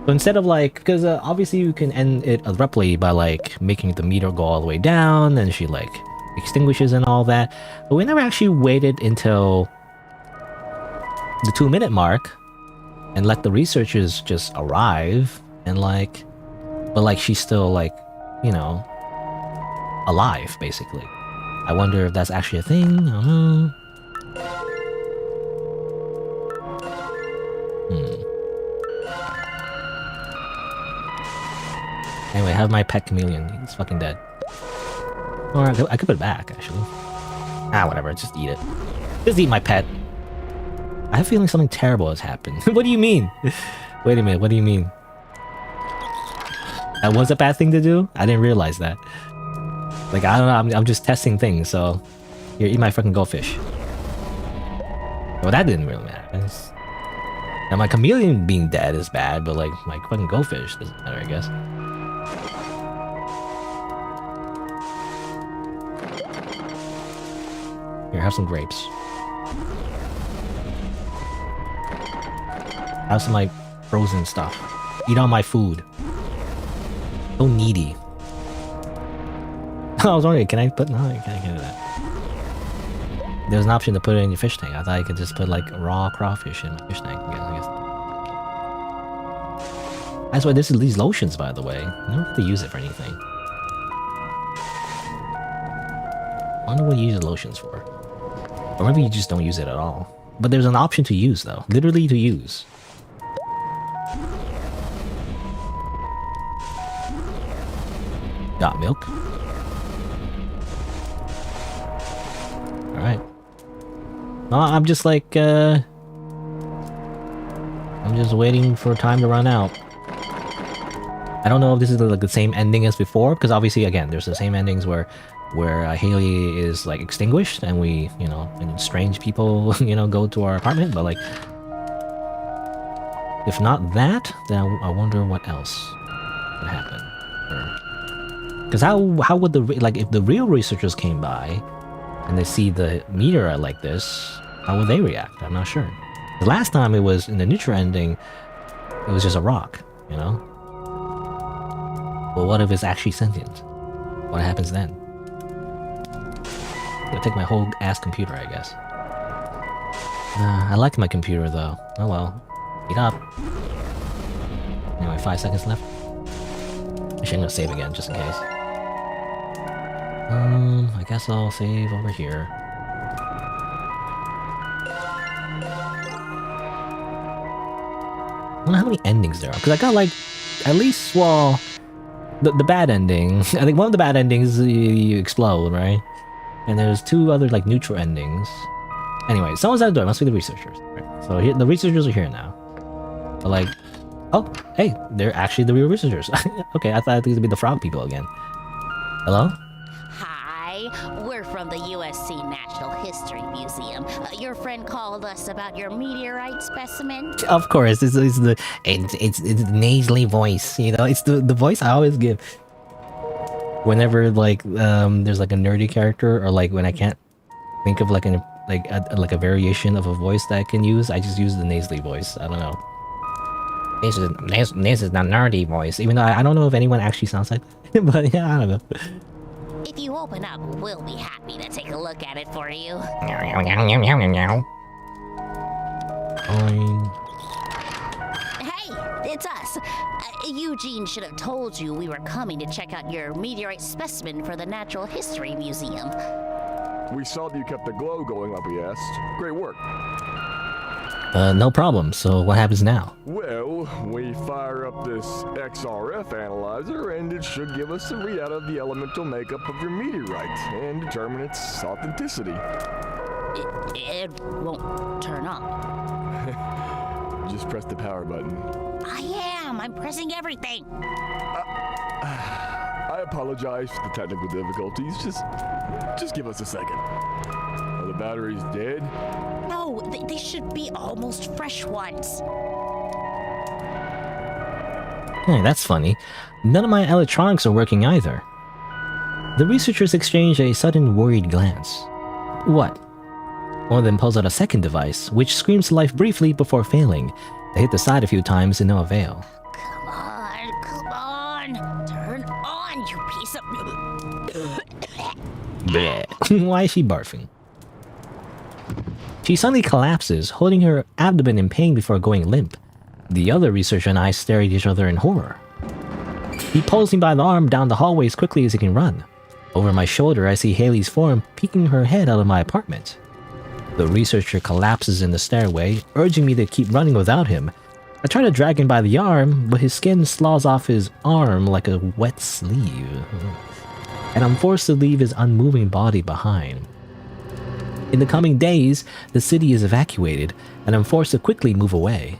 Speaker 1: So instead of, like... Because, obviously, you can end it abruptly by, like, making the meter go all the way down, and she, like, extinguishes and all that. But we never actually waited until the 2-minute mark and let the researchers just arrive and, like... But, like, she's still, like, you know, alive, basically. I wonder if that's actually a thing. I don't know. Anyway, I have my pet chameleon. He's fucking dead. Or I could put it back, actually. Ah, whatever. Just eat it. Just eat my pet. I have a feeling something terrible has happened. What do you mean? Wait a minute. What do you mean? That was a bad thing to do? I didn't realize that. Like, I don't know, I'm just testing things, so... Here, eat my fucking goldfish. Well, that didn't really matter. Now my chameleon being dead is bad, but like my fucking goldfish doesn't matter, I guess. Here, have some grapes. Have some like frozen stuff. Eat all my food. So needy. I was wondering, can I put no? I can't do that. There's an option to put it in your fish tank. I thought you could just put like raw crawfish in my fish tank. I guess. That's why this is these lotions, by the way. I don't have to use it for anything. I wonder what you use the lotions for. Or maybe you just don't use it at all. But there's an option to use though. Literally to use. Got milk. Alright. No, I'm just like, I'm just waiting for time to run out. I don't know if this is like the same ending as before, because obviously, again, there's the same endings where Halley is like extinguished and we, you know, and strange people, you know, go to our apartment, but like, if not that, then I wonder what else would happen. Because how would the, like, if the real researchers came by and they see the meteorite like this, how would they react? I'm not sure. The last time it was in the neutral ending, it was just a rock, you know? Well, what if it's actually sentient? What happens then? I'm gonna take my whole ass computer, I guess. I like my computer though. Oh well. Eat up. Anyway, 5 seconds left. Actually, I'm gonna save again, just in case. I guess I'll save over here. I wonder how many endings there are, because I got like, at least, well, the bad ending. I think one of the bad endings, you explode, right? And there's 2 other like neutral endings. Anyway, someone's at the door. It must be the researchers. Right. So here, the researchers are here now. But like, oh, hey, they're actually the real researchers. Okay, I thought these would be the frog people again. Hello?
Speaker 2: Hi, we're from the USC Natural History Museum. Your friend called us about your meteorite specimen.
Speaker 1: Of course, it's the nasally voice. You know, it's the voice I always give whenever like there's like a nerdy character, or like when I can't think of like a variation of a voice that I can use. I just use the nasally voice. I don't know. This is the nerdy voice, even though I don't know if anyone actually sounds like that. But yeah, I don't know.
Speaker 2: If you open up, we'll be happy to take a look at it for you. Hey, it's us. Eugene should have told you we were coming to check out your meteorite specimen for the Natural History Museum.
Speaker 8: We saw that you kept the glow going like we asked. Great work.
Speaker 1: No problem. So what happens now?
Speaker 8: Well, we fire up this XRF analyzer and it should give us a readout of the elemental makeup of your meteorite and determine its authenticity.
Speaker 2: It won't turn on.
Speaker 8: Just press the power button.
Speaker 2: I'm pressing everything.
Speaker 8: I apologize for the technical difficulties. Just give us a second. Are the batteries dead?
Speaker 2: No, they should be almost fresh ones.
Speaker 1: Hey, that's funny. None of my electronics are working either. The researchers exchange a sudden worried glance. What? One of them pulls out a second device, which screams to life briefly before failing. They hit the side a few times to no avail.
Speaker 2: Come on. Turn on, you piece of...
Speaker 1: Bleh. Why is she barfing? She suddenly collapses, holding her abdomen in pain before going limp. The other researcher and I stare at each other in horror. He pulls me by the arm down the hallway as quickly as he can run. Over my shoulder, I see Halley's form peeking her head out of my apartment. The researcher collapses in the stairway, urging me to keep running without him. I try to drag him by the arm, but his skin slows off his arm like a wet sleeve. And I'm forced to leave his unmoving body behind. In the coming days, the city is evacuated, and I'm forced to quickly move away.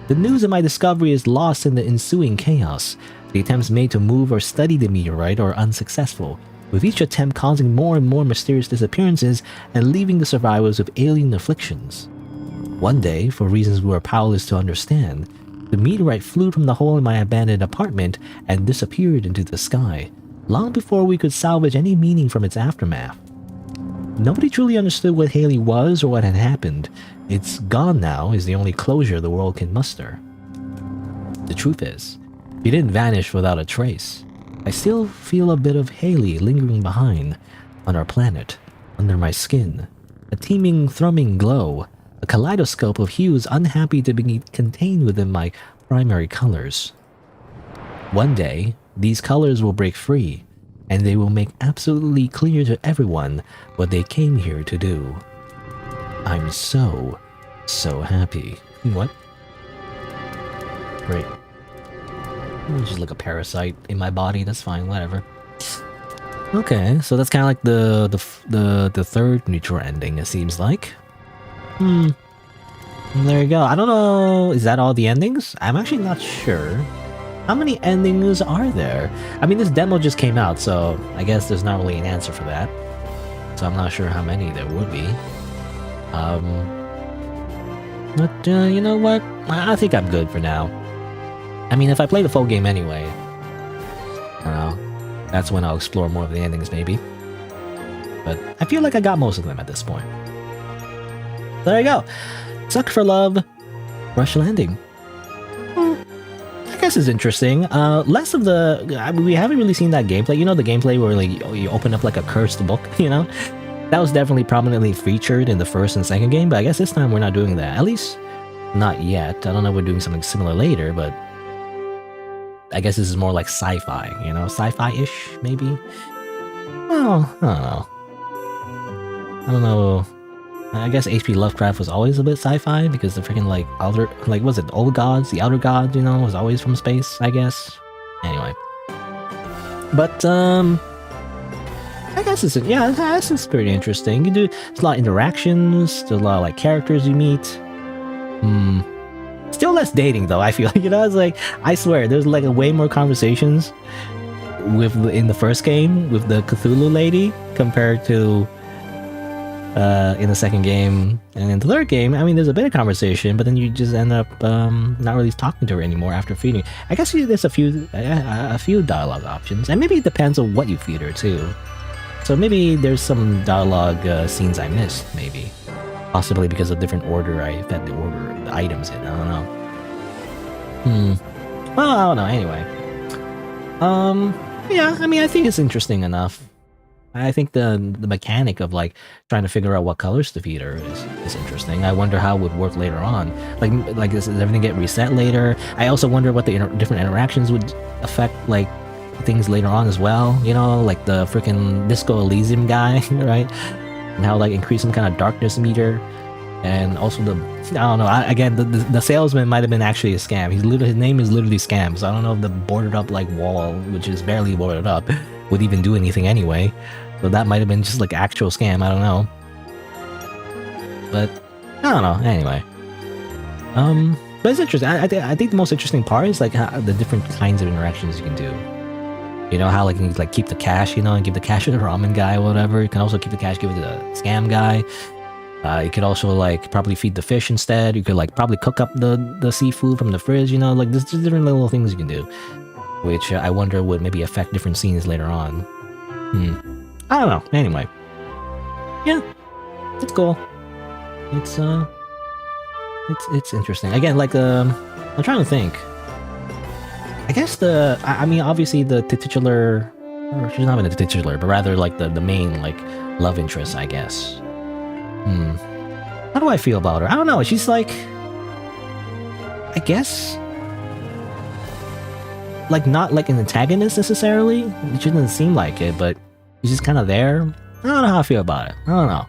Speaker 1: The news of my discovery is lost in the ensuing chaos. The attempts made to move or study the meteorite are unsuccessful, with each attempt causing more and more mysterious disappearances and leaving the survivors with alien afflictions. One day, for reasons we were powerless to understand, the meteorite flew from the hole in my abandoned apartment and disappeared into the sky, long before we could salvage any meaning from its aftermath. Nobody truly understood what Halley was or what had happened. It's gone now is the only closure the world can muster. The truth is, she didn't vanish without a trace. I still feel a bit of Halley lingering behind, on our planet, under my skin. A teeming, thrumming glow, a kaleidoscope of hues unhappy to be contained within my primary colors. One day, these colors will break free, and they will make absolutely clear to everyone what they came here to do. I'm so happy. What? Great. It's just like a parasite in my body, that's fine, whatever. Okay, so that's kind of like the third neutral ending, it seems like. There you go. I don't know, is that all the endings? I'm actually not sure. How many endings are there? I mean, this demo just came out, so I guess there's not really an answer for that. So I'm not sure how many there would be. But you know what? I think I'm good for now. I mean, if I play the full game anyway, I don't know. That's when I'll explore more of the endings, maybe. But I feel like I got most of them at this point. There you go. Suck for Love, Rush Landing. I guess it's interesting. Less of the... I mean, we haven't really seen that gameplay. You know the gameplay where like you open up like a cursed book, you know? That was definitely prominently featured in the first and second game, but I guess this time we're not doing that. At least, not yet. I don't know if we're doing something similar later, but... I guess this is more like sci-fi, you know? Sci-fi-ish, maybe? Well, I don't know. I guess H.P. Lovecraft was always a bit sci-fi because the freaking like outer, like was it old gods, the outer gods, you know, was always from space, I guess. Anyway, but I guess it's this is pretty interesting. You do there's a lot of interactions, there's a lot of like characters you meet. Still less dating though. I feel like, you know, it's like I swear there's like a way more conversations with in the first game with the Cthulhu lady compared to. In the second game and in the third game, I mean, there's a bit of conversation, but then you just end up not really talking to her anymore after feeding. I guess there's a few dialogue options, and maybe it depends on what you feed her too. So maybe there's some dialogue scenes I missed, maybe, possibly because of different order I fed the items in. I don't know. Well, I don't know. Anyway, yeah. I mean, I think it's interesting enough. I think the mechanic of like trying to figure out what colors to feed her is interesting. I wonder how it would work later on. Like does everything get reset later? I also wonder what the different interactions would affect like things later on as well. You know, like the freaking Disco Elysium guy, right? And how like increase some kind of darkness meter, and also I don't know. Again, the salesman might have been actually a scam. His name is literally Scam. So I don't know if the boarded up like wall, which is barely boarded up, would even do anything anyway. So that might have been just like actual scam, I don't know. But I don't know, anyway. But it's interesting. I think the most interesting part is like how, the different kinds of interactions you can do. You know, how like you can like keep the cash, you know, and give the cash to the ramen guy or whatever. You can also keep the cash, give it to the scam guy. You could also like probably feed the fish instead. You could like probably cook up the seafood from the fridge, you know, like there's just different little things you can do. Which I wonder would maybe affect different scenes later on. I don't know. Anyway. Yeah. It's cool. It's interesting. Again, like, I'm trying to think. I guess I mean, obviously the titular, or she's not even the titular, but rather like the main, like, love interest, I guess. How do I feel about her? I don't know. She's like, I guess, like not like an antagonist necessarily. She doesn't seem like it, but she's just kind of there. I don't know how I feel about it. I don't know.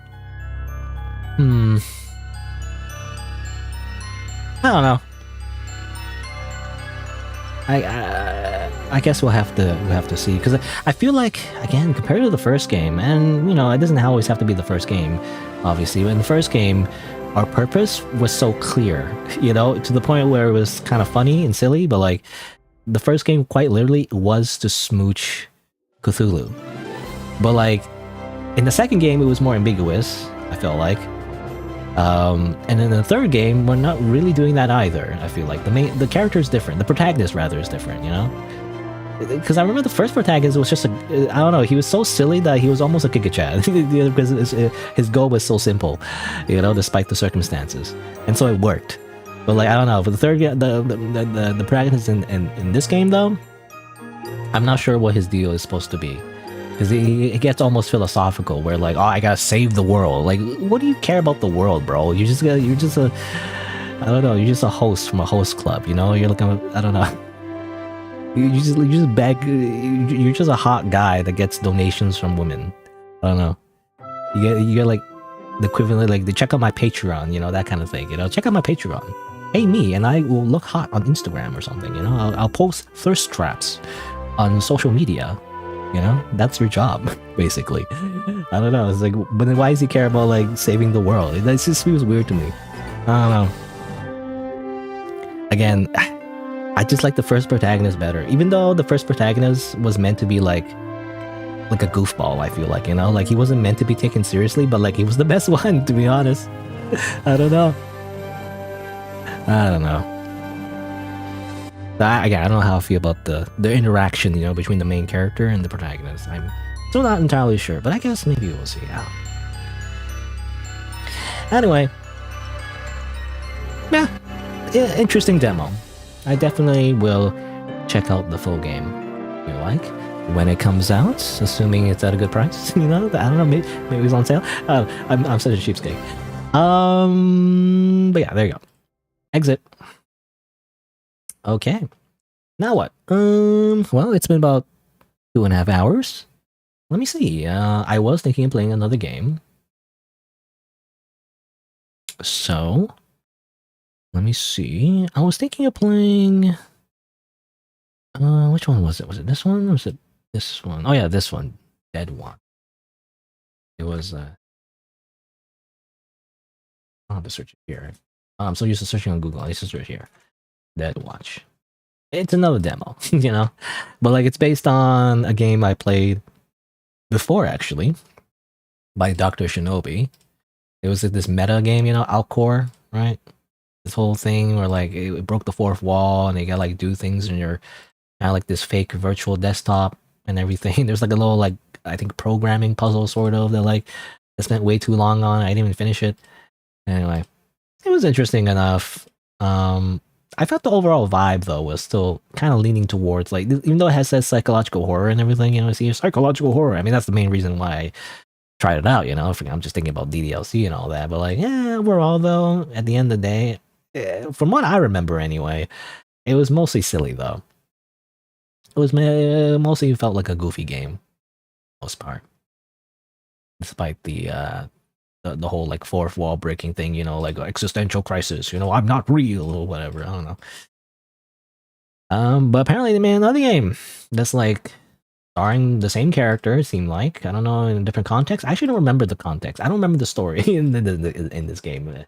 Speaker 1: I don't know. I guess we'll have to see, because I feel like, again, compared to the first game, and you know, it doesn't always have to be the first game, obviously, but in the first game, our purpose was so clear, you know, to the point where it was kind of funny and silly, but like, the first game quite literally was to smooch Cthulhu. But like, in the second game, it was more ambiguous, I felt like. And in the third game, we're not really doing that either. I feel like the character is different. The protagonist rather is different, you know. Because I remember the first protagonist was just I don't know, he was so silly that he was almost a Kika-chan. Because his goal was so simple, you know, despite the circumstances, and so it worked. But like I don't know, for the third the protagonist in this game though, I'm not sure what his deal is supposed to be. Because it gets almost philosophical, where like, oh, I gotta save the world. Like, what do you care about the world, bro? You're just a, I don't know, you're just a host from a host club, you know? You're like, I don't know. You just beg, you're just a hot guy that gets donations from women. I don't know. You get like the equivalent, like, they check out my Patreon, you know, that kind of thing, you know? Check out my Patreon. Pay me, and I will look hot on Instagram or something, you know? I'll post thirst traps on social media. You know, that's your job, basically. I don't know. It's like, but then why does he care about like saving the world? That just feels weird to me. I don't know. Again, I just like the first protagonist better, even though the first protagonist was meant to be like a goofball. I feel like, you know, like he wasn't meant to be taken seriously, but like he was the best one, to be honest. I don't know. Again, I don't know how I feel about the interaction, you know, between the main character and the protagonist. I'm still not entirely sure, but I guess maybe we'll see. Yeah. Anyway, yeah, interesting demo. I definitely will check out the full game. You like when it comes out, assuming it's at a good price. You know, I don't know, maybe it's on sale. I'm such a cheapskate. But yeah, there you go. Exit. Okay. Now what? Well, it's been about 2.5 hours. Let me see. I was thinking of playing another game. So, let me see. I was thinking of playing... which one was it? Was it this one or was it this one? Oh yeah, this one. Dead One. It was... I'll have to search it here. I'm so used to searching on Google. I used to search here. Dead Watch. It's another demo, you know? But like, it's based on a game I played before, actually, by Dr. Shinobi. It was like this meta game, you know, Alcor, right? This whole thing where like it broke the fourth wall and you gotta like do things in your kind of like this fake virtual desktop and everything. There's like a little like, I think, programming puzzle sort of that like I spent way too long on. I didn't even finish it. Anyway, it was interesting enough. I felt the overall vibe though was still kind of leaning towards like, even though it has that psychological horror and everything, you know, see psychological horror. I mean, that's the main reason why I tried it out, you know. I'm just thinking about DDLC and all that, but like, yeah, overall though, at the end of the day, from what I remember anyway, it was mostly silly though. It was mostly felt like a goofy game, most part, despite the whole like fourth wall breaking thing, you know, like existential crisis, you know, I'm not real or whatever. I don't know. But apparently they made another game that's like starring the same character. It seemed like, I don't know, in a different context. I actually don't remember the context. I don't remember the story in this game.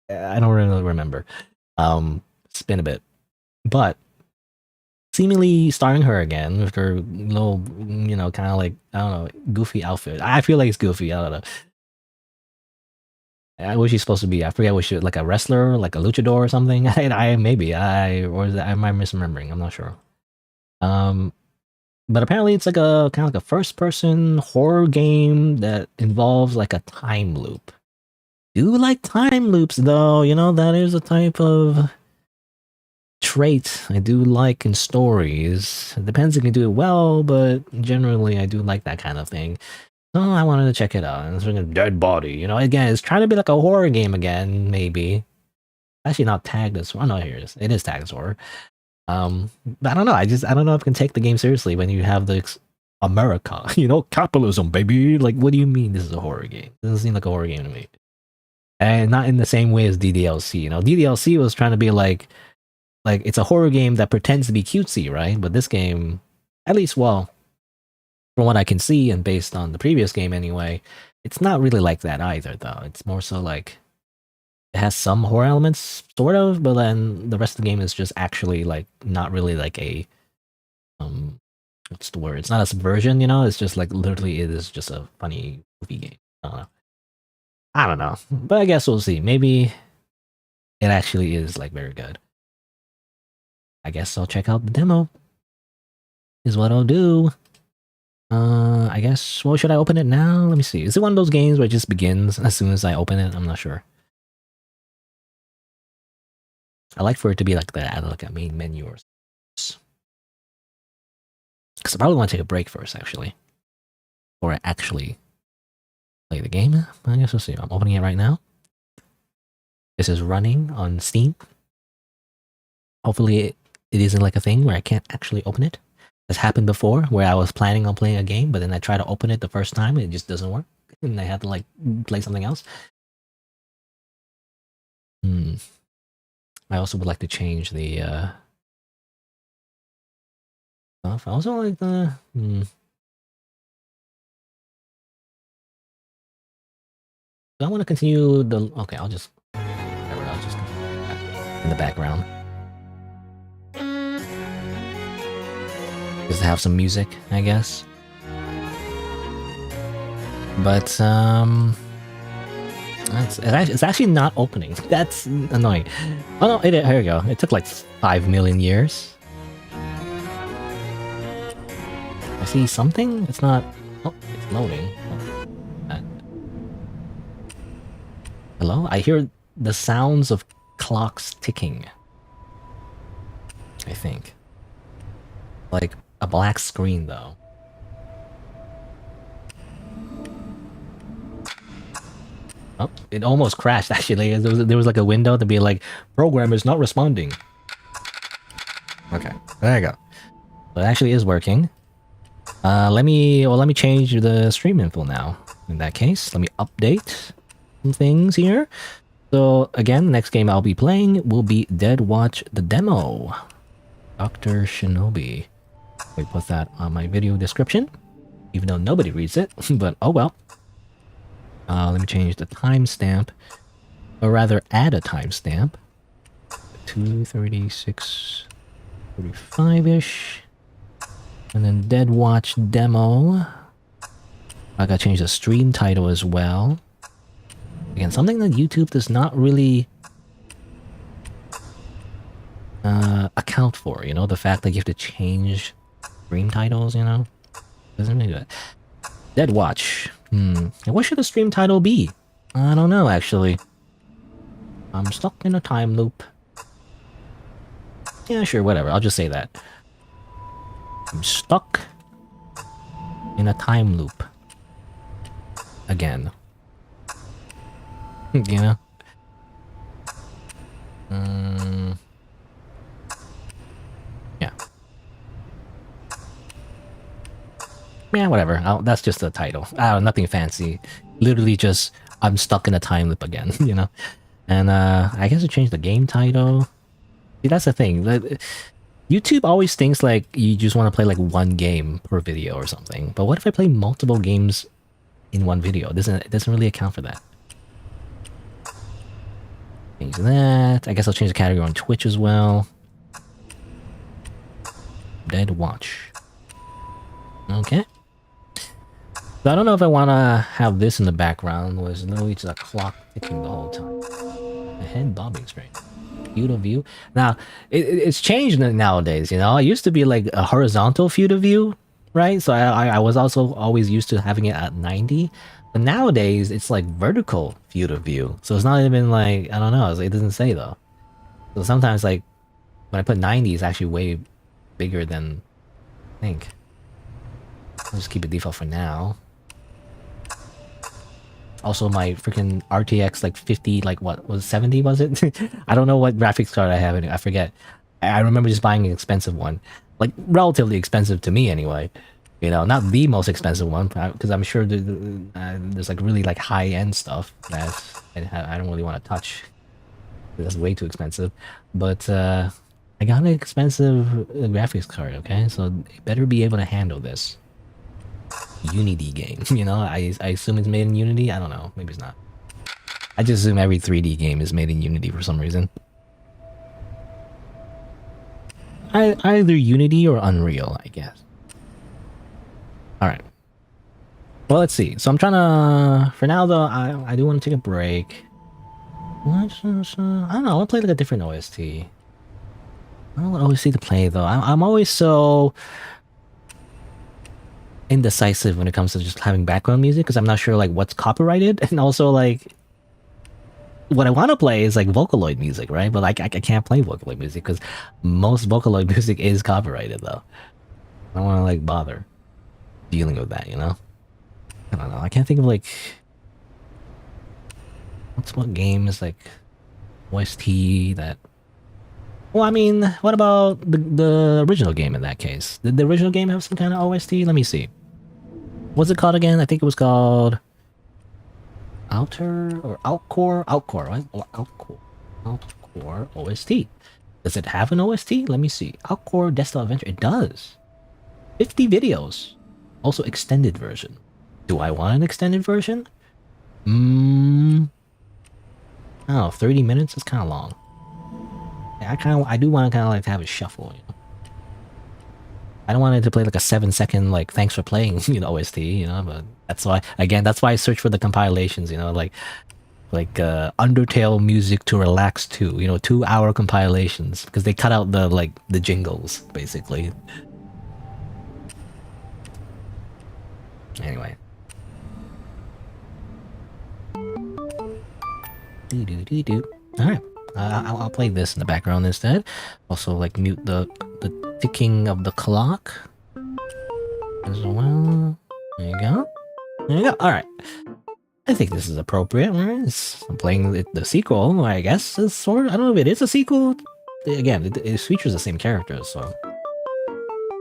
Speaker 1: I don't really remember. It's been a bit, but seemingly starring her again with her little, you know, kind of like, I don't know, goofy outfit. I feel like it's goofy. I don't know. I wish he's supposed to be. I forget what she, like a wrestler, like a luchador or something. Or am I misremembering? I'm not sure. But apparently it's like a kind of like a first-person horror game that involves like a time loop. Do like time loops though? You know, that is a type of trait I do like in stories. It depends if you can do it well, but generally I do like that kind of thing. So I wanted to check it out. And it's like a Dead Body, you know. Again, it's trying to be like a horror game again, maybe. Actually, not tagged as. Oh no, here it is. It is tagged as horror. But I don't know. I don't know if I can take the game seriously when you have the America, you know, capitalism, baby. Like, what do you mean this is a horror game? It doesn't seem like a horror game to me. And not in the same way as DDLC. You know, DDLC was trying to be like it's a horror game that pretends to be cutesy, right? But this game, at least, well, from what I can see and based on the previous game anyway, it's not really like that either, though. It's more so like it has some horror elements, sort of, but then the rest of the game is just actually like not really like a what's the word? It's not a subversion, you know. It's just like literally it is just a funny goofy game. I don't know. I don't know, but I guess we'll see. Maybe it actually is like very good. I guess I'll check out the demo. Is what I'll do. I guess. Well, should I open it now? Let me see. Is it one of those games where it just begins as soon as I open it? I'm not sure. I like for it to be like that, like a main menu or something. Because I probably want to take a break first, actually, or I actually play the game. I guess we'll see. I'm opening it right now. This is running on Steam. Hopefully, it isn't like a thing where I can't actually open it. It's happened before, where I was planning on playing a game, but then I try to open it the first time, and it just doesn't work, and I had to like play something else. I also would like to change the stuff. I also like the. Do I want to continue the? Okay, I'll just. Whatever, I'll just in the background. Just to have some music, I guess. But it's actually not opening. That's annoying. Oh no, here we go. It took like 5 million years. I see something. It's not. Oh, it's loading. Hello? I hear the sounds of clocks ticking. I think. Like a black screen though. Oh, it almost crashed actually. There was like a window to be like, program is not responding. Okay, there you go. So it actually is working. Let me change the stream info now. In that case, let me update some things here. So again, next game I'll be playing will be Dead Watch the Demo. Dr. Shinobi. We put that on my video description, even though nobody reads it, but oh well. Let me change the timestamp, or rather add a timestamp. 2:36:45-ish. And then Dead Watch Demo. I gotta change the stream title as well. Again, something that YouTube does not really account for, you know, the fact that you have to change stream titles, you know? Doesn't really do it. Dead Watch. What should the stream title be? I don't know, actually. I'm stuck in a time loop. Yeah, sure, whatever. I'll just say that. I'm stuck in a time loop. Again. You know? Yeah. Yeah, whatever. That's just the title. Nothing fancy. Literally just, I'm stuck in a time loop again, you know? And I guess I changed the game title. See, that's the thing. YouTube always thinks like you just want to play like one game per video or something. But what if I play multiple games in one video? It doesn't really account for that. Change that. I guess I'll change the category on Twitch as well. Dead Watch. Okay. So I don't know if I want to have this in the background. Was literally just a clock ticking the whole time. A head bobbing straight. Field of view. Now it's changed nowadays. You know, it used to be like a horizontal field of view, right? So I was also always used to having it at 90. But nowadays it's like vertical field of view. So it's not even like, I don't know. It doesn't say though. So sometimes like when I put 90, it's actually way bigger than I think. I'll just keep it default for now. Also, my freaking RTX like 50, like what was 70? Was it? I don't know what graphics card I have. I forget. I remember just buying an expensive one, like relatively expensive to me anyway. You know, not the most expensive one, because I'm sure there's like really like high end stuff that I don't really want to touch. That's way too expensive. But I got an expensive graphics card. Okay, so it better be able to handle this. Unity game, you know, I assume it's made in Unity. I don't know, maybe it's not. I just assume every 3D game is made in Unity for some reason. Either Unity or Unreal, I guess. Alright. Well, let's see. So I'm trying to. For now, though, I do want to take a break. I don't know. I want to play like a different OST. I don't know what OST to play though. I'm always so indecisive when it comes to just having background music because I'm not sure like what's copyrighted, and also like what I want to play is like Vocaloid music, right? But like I can't play Vocaloid music because most Vocaloid music is copyrighted though. I don't want to like bother dealing with that, you know? I don't know. I can't think of like what game is like OST that. Well, I mean, what about the original game in that case? Did the original game have some kind of OST? Let me see. What's it called again? I think it was called Outer or Outcore, right? Or Outcore OST. Does it have an OST? Let me see. Outcore Desktop Adventure. It does. 50 videos. Also extended version. Do I want an extended version? Oh, 30 minutes is kind of long. I do want to kind of like have it shuffle, you know? I don't want it to play like a 7-second like thanks for playing, you know, OST, you know, but that's why I search for the compilations, you know, like Undertale music to relax to, you know, 2-hour compilations because they cut out the jingles basically. Anyway. Alright. I'll play this in the background instead. Also, like, mute the ticking of the clock as well. There you go. There you go. Alright. I think this is appropriate, right? I'm playing the sequel, I guess. It's sort of, I don't know if it is a sequel. Again, it features the same characters, so...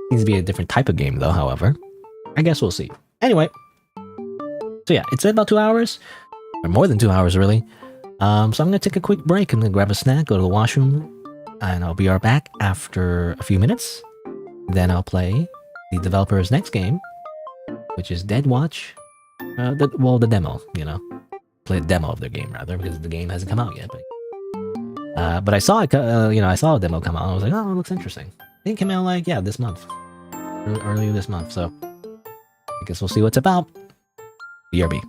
Speaker 1: Seems to be a different type of game, though, however. I guess we'll see. Anyway. So yeah, it's been about 2 hours. Or more than 2 hours, really. So I'm gonna take a quick break. I'm gonna grab a snack, go to the washroom, and I'll be right back after a few minutes. Then I'll play the developer's next game, which is Dead Watch. The demo, you know. Play a demo of their game, rather, because the game hasn't come out yet. But I saw it, I saw a demo come out, and I was like, oh, it looks interesting. I think it came out, like, yeah, this month. Earlier this month, so... I guess we'll see what's about. BRB.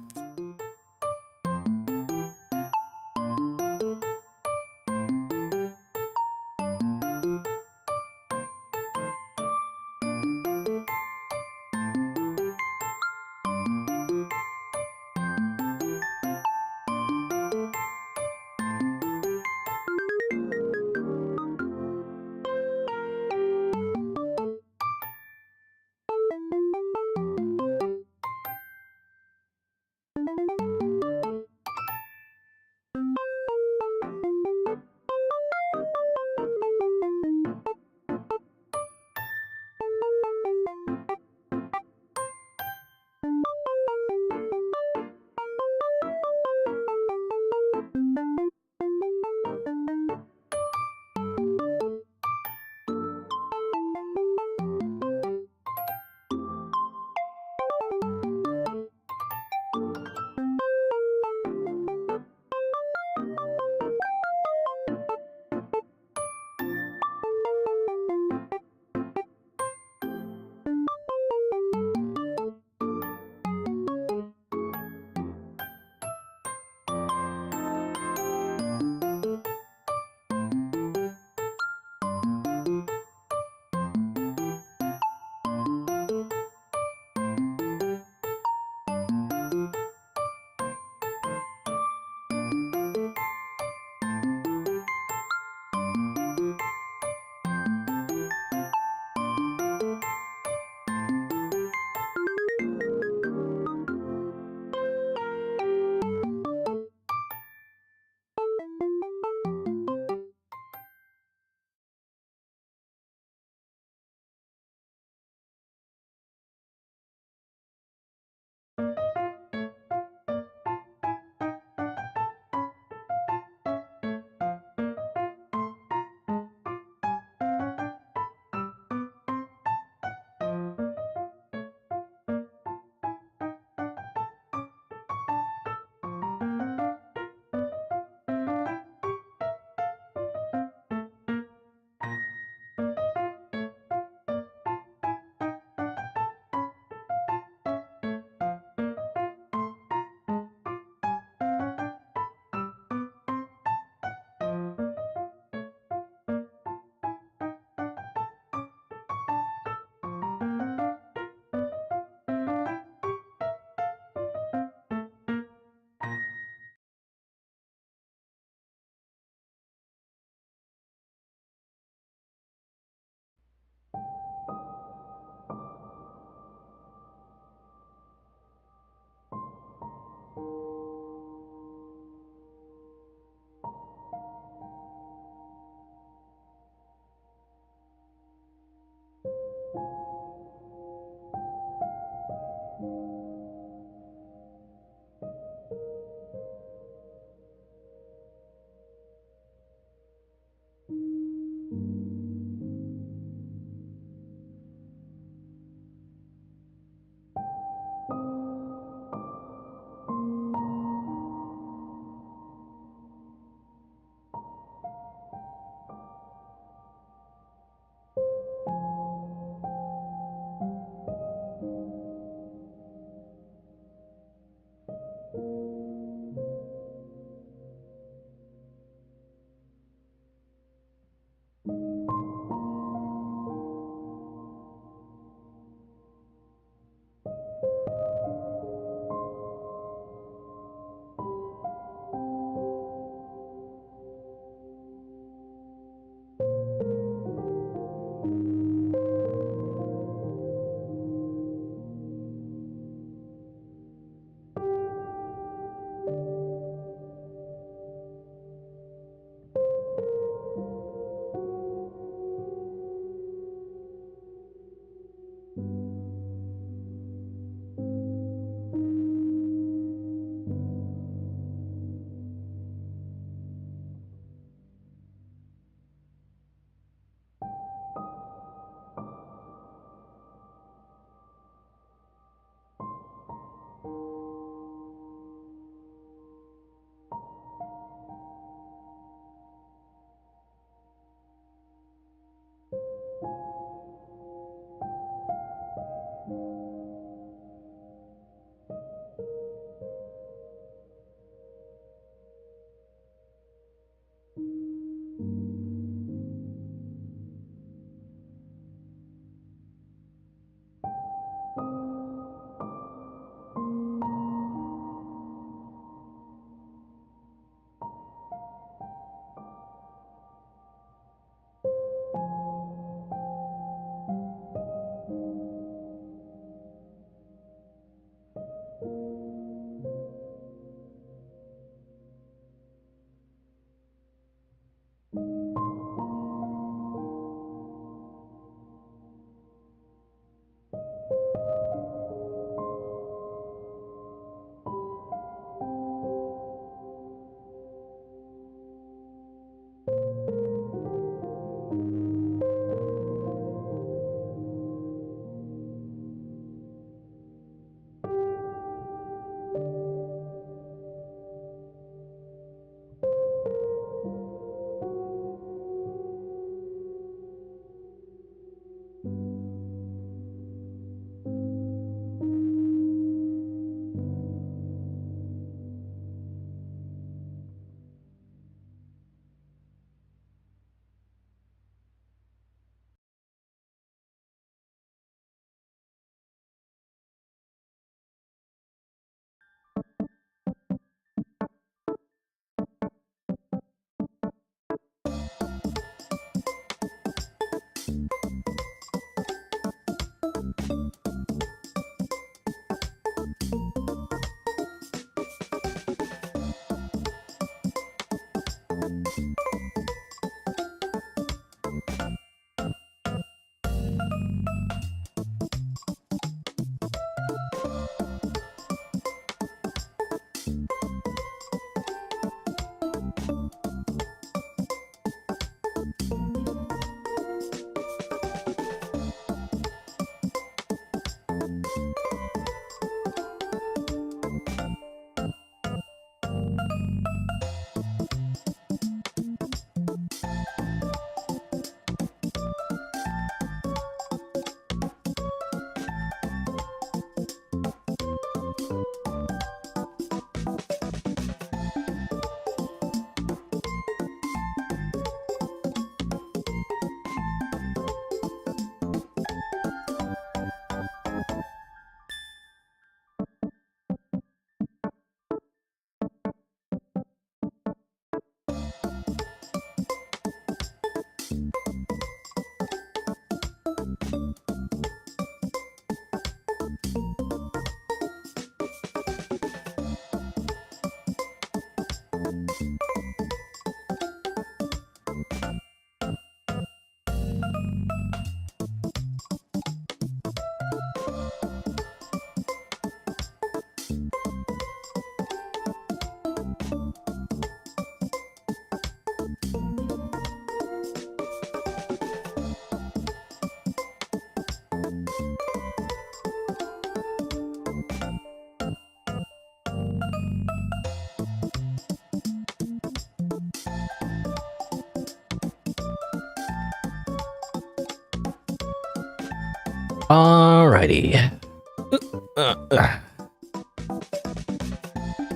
Speaker 1: Alrighty.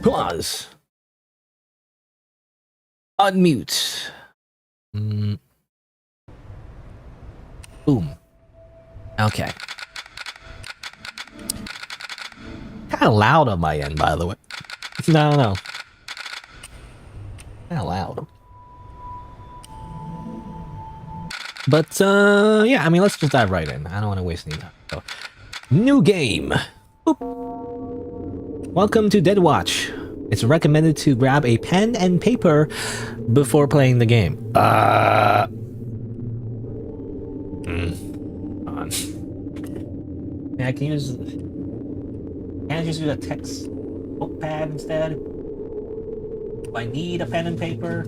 Speaker 1: Pause. Unmute. Boom. Okay. Kind of loud on my end, by the way. No. Kind of loud. But, yeah, I mean, let's just dive right in. I don't want to waste any time. So, new game. Boop. Welcome to Dead Watch. It's recommended to grab a pen and paper before playing the game. On. Yeah, I can use... Can't I just use a text notepad instead? Do I need a pen and paper?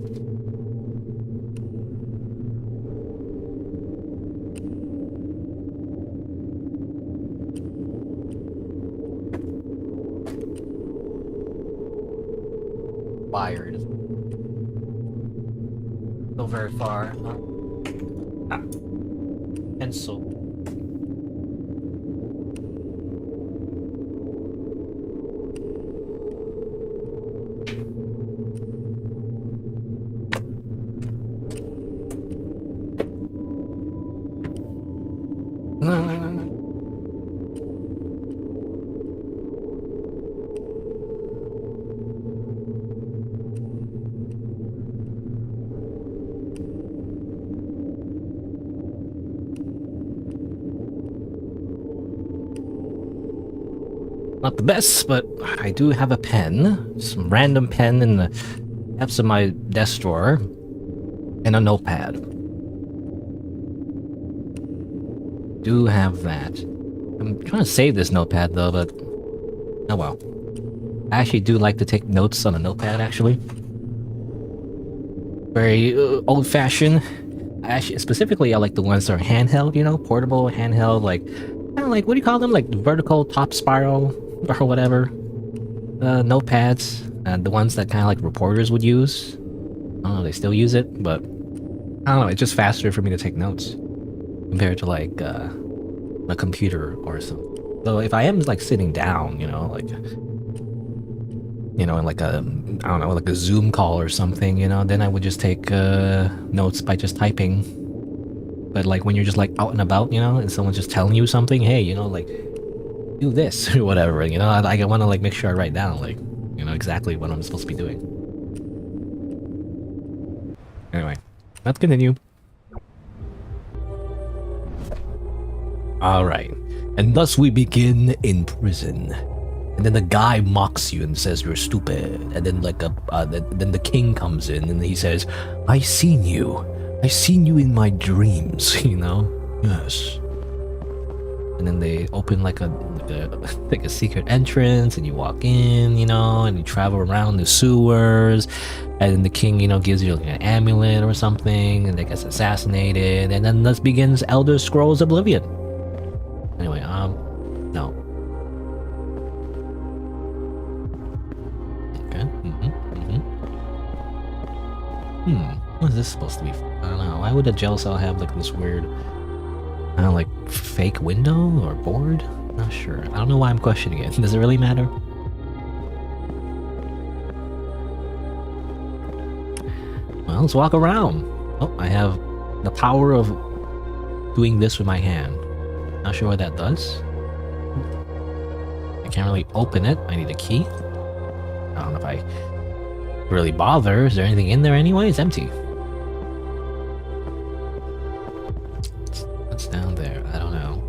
Speaker 1: Wired. Go very far. Pencil. Not the best, but I do have a pen. Some random pen in the depths of my desk drawer. And a notepad. Do have that. I'm trying to save this notepad though, but... oh well. I actually do like to take notes on a notepad, actually. Very old-fashioned. Specifically, I like the ones that are handheld, you know? Portable, handheld, like... kind of like, what do you call them? Like vertical top spiral or whatever. Notepads. The ones that kind of like reporters would use. I don't know if they still use it, but... I don't know, it's just faster for me to take notes. Compared to like, a computer or something. So if I am like sitting down, you know, like... you know, in like a... I don't know, like a Zoom call or something, you know, then I would just take, notes by just typing. But like when you're just like out and about, you know, and someone's just telling you something, hey, you know, like do this or whatever, you know, I want to like make sure I write down like, you know, exactly what I'm supposed to be doing. Anyway, let's continue. All right, and thus we begin in prison, and then the guy mocks you and says you're stupid, and then like then the king comes in and he says, I seen you in my dreams, you know? Yes. And then they open like a secret entrance and you walk in, you know, and you travel around the sewers, and then the king, you know, gives you like an amulet or something, and they gets assassinated, and then thus begins Elder Scrolls Oblivion. Anyway, no. Okay, what is this supposed to be? I don't know. Why would a jail cell have like this weird, I don't know, like fake window or board? Not sure. I don't know why I'm questioning it. Does it really matter? Well, let's walk around. Oh, I have the power of doing this with my hand. Not sure what that does. I can't really open it. I need a key. I don't know if I really bother. Is there anything in there anyway? It's empty. What's down there? I don't know.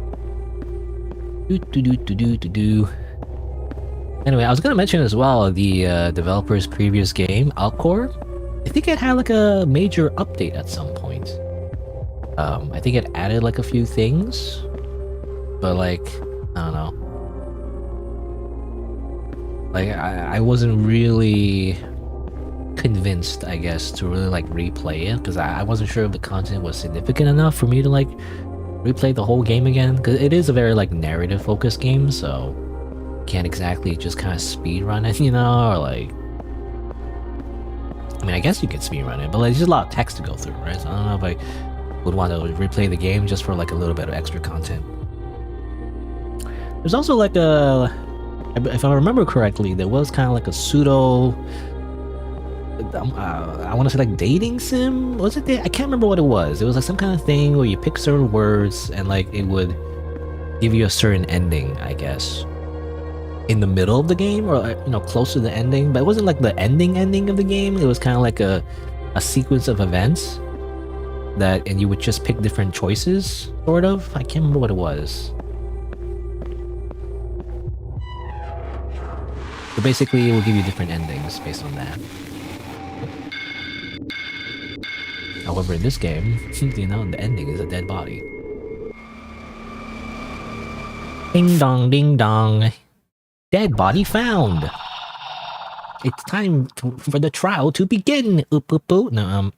Speaker 1: Anyway, I was gonna mention as well the developer's previous game, Alcor. I think it had like a major update at some point. I think it added like a few things, but like, I don't know. Like, I wasn't really convinced, I guess, to really like replay it, because I wasn't sure if the content was significant enough for me to like replay the whole game again, because it is a very like narrative focused game, so can't exactly just kind of speed run it, you know, or like, I mean, I guess you could speed run it, but like, there's just a lot of text to go through, right? So I don't know if I would want to replay the game just for like a little bit of extra content. There's also like a, if I remember correctly, there was kind of like a pseudo. I want to say like dating sim. Was it? I can't remember what it was. It was like some kind of thing where you pick certain words and like it would give you a certain ending, I guess, in the middle of the game or close to the ending. But it wasn't like the ending of the game. It was kind of like a sequence of events that, and you would just pick different choices, sort of. I can't remember what it was. But basically, it will give you different endings based on that. However, in this game, the ending is a dead body. Ding dong, ding dong. Dead body found. It's time for the trial to begin. Oop, oop, oop. No,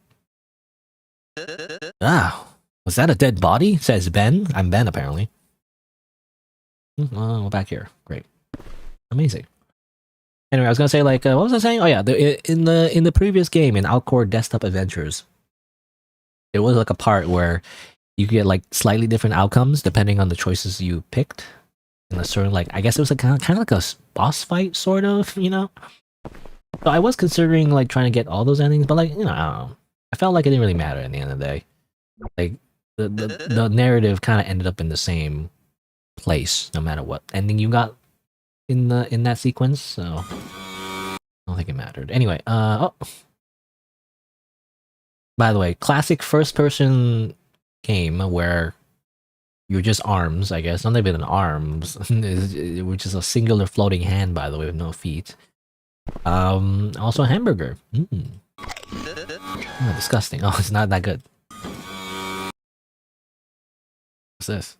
Speaker 1: was that a dead body? Says Ben. I'm Ben, apparently. Oh, we're back here. Great. Amazing. Anyway, I was gonna say, like, what was I saying? Oh yeah, in the previous game, in Outcore Desktop Adventures, there was like a part where you get like slightly different outcomes depending on the choices you picked. In a certain, like, I guess it was a kind of like a boss fight, sort of, So I was considering like trying to get all those endings, but like, I don't know. I felt like it didn't really matter at the end of the day. Like the narrative kind of ended up in the same place no matter what ending you got in that sequence. So I don't think it mattered. Anyway, oh. By the way, classic first-person game where you're just arms, I guess. Not even arms, which is a singular floating hand, by the way, with no feet. Also a hamburger. Oh, disgusting. Oh, it's not that good. What's this?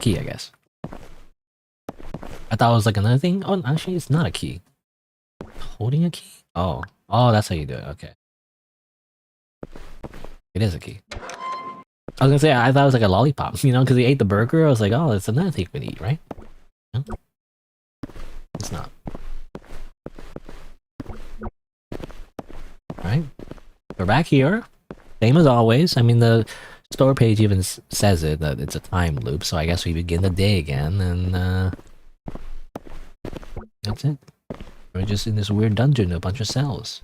Speaker 1: Key, I guess. I thought it was like another thing. Oh, actually, it's not a key. Holding a key? Oh, that's how you do it. Okay. It is a key. I was gonna say, I thought it was like a lollipop, because he ate the burger. I was like, oh, that's another thing we eat, right? No? It's not. Right? We're back here. Same as always. I mean, the store page even says it, that it's a time loop, so I guess we begin the day again, and that's it. We're just in this weird dungeon, a bunch of cells.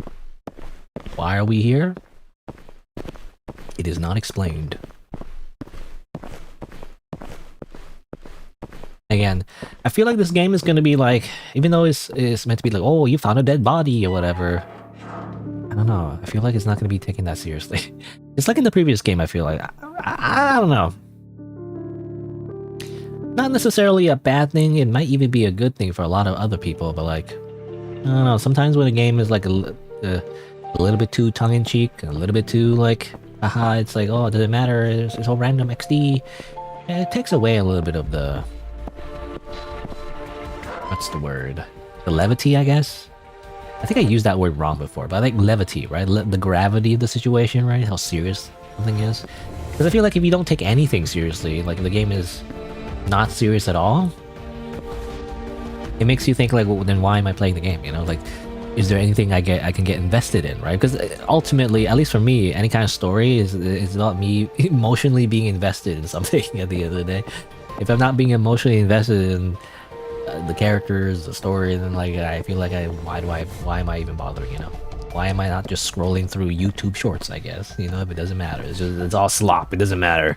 Speaker 1: Why are we here? It is not explained. Again, I feel like this game is gonna be like, even though it's meant to be like, oh, you found a dead body or whatever. I don't know. I feel like it's not gonna be taken that seriously. It's like in the previous game. I feel like I don't know. Not necessarily a bad thing. It might even be a good thing for a lot of other people. But like, I don't know. Sometimes when a game is like a little bit too tongue-in-cheek, a little bit too like, haha, it's like, oh, does it matter? It's all random XD. It takes away a little bit of the, what's the word? The levity, I guess? I think I used that word wrong before, but I think levity, right? The gravity of the situation, right? How serious something is. Because I feel like if you don't take anything seriously, like the game is not serious at all, it makes you think like, well, then why am I playing the game? Like, is there anything I can get invested in, right? Because ultimately, at least for me, any kind of story is about me emotionally being invested in something at the end of the day. If I'm not being emotionally invested in the characters, the story, then like I feel like why am I even bothering? Why am I not just scrolling through YouTube Shorts? I guess if it doesn't matter, it's all slop. It doesn't matter.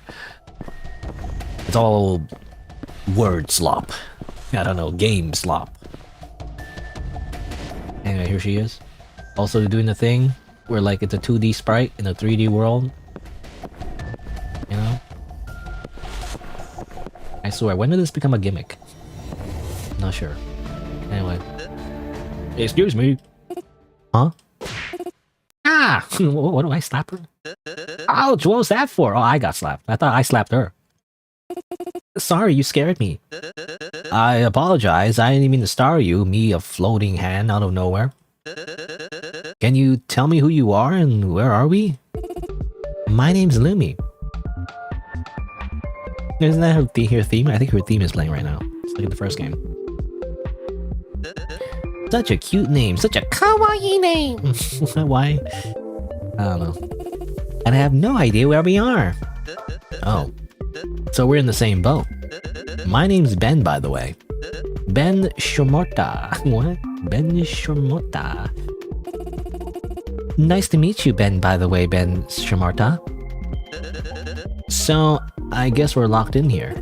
Speaker 1: It's all word slop. I don't know, game slop. Anyway, here she is. Also doing the thing where like it's a 2D sprite in a 3D world. I swear, when did this become a gimmick? Not sure. Anyway. Excuse me. Huh? Ah! What do I slap her? Ouch, what was that for? Oh, I got slapped. I thought I slapped her. Sorry, you scared me. I apologize. I didn't mean to startle you, me, a floating hand out of nowhere. Can you tell me who you are and where are we? My name's Lumi. Isn't that her theme? I think her theme is playing right now. It's like in the first game. Such a cute name. Such a kawaii name. Why? I don't know. And I have no idea where we are. Oh. So we're in the same boat. My name's Ben, by the way. Ben Shomota. What? Ben Shomota. Nice to meet you, Ben, by the way, Ben Shomota. So, I guess we're locked in here.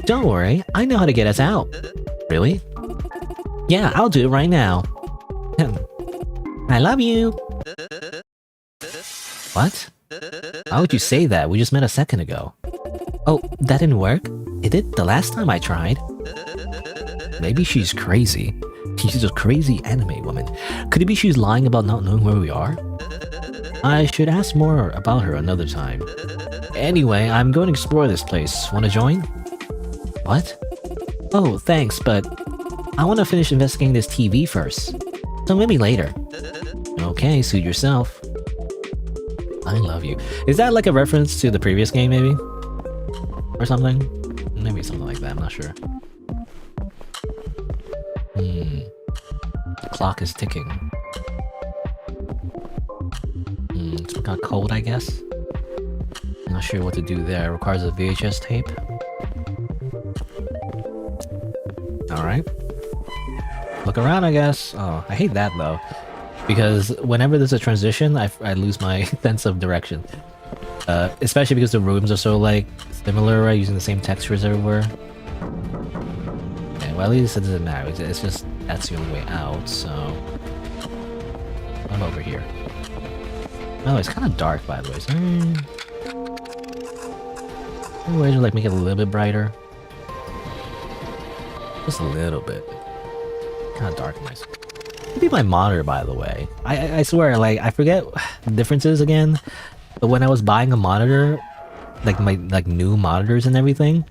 Speaker 1: Don't worry, I know how to get us out. Really? Yeah, I'll do it right now. I love you. What? Why would you say that? We just met a second ago. Oh, that didn't work? It did the last time I tried. Maybe she's crazy. She's a crazy anime woman. Could it be she's lying about not knowing where we are? I should ask more about her another time. Anyway, I'm going to explore this place. Wanna join? What? Oh, thanks, but I want to finish investigating this TV first. So maybe later. Okay, suit yourself. I love you. Is that like a reference to the previous game, maybe? Or something? Maybe something like that, I'm not sure. The clock is ticking. It's kind of cold, I guess. I'm not sure what to do there. It requires a VHS tape. Alright. Look around, I guess. Oh, I hate that though. Because whenever there's a transition, I lose my sense of direction. Especially because the rooms are so like similar, right? Using the same textures everywhere. Okay, well at least it doesn't matter. It's just that's the only way out, so I'm over here. Oh, it's kind of dark by the way. So any way to like make it a little bit brighter? Just a little bit. Kind of dark, nice. Maybe my monitor, by the way. I swear, like I forget the differences again. But when I was buying a monitor, like my new monitors and everything,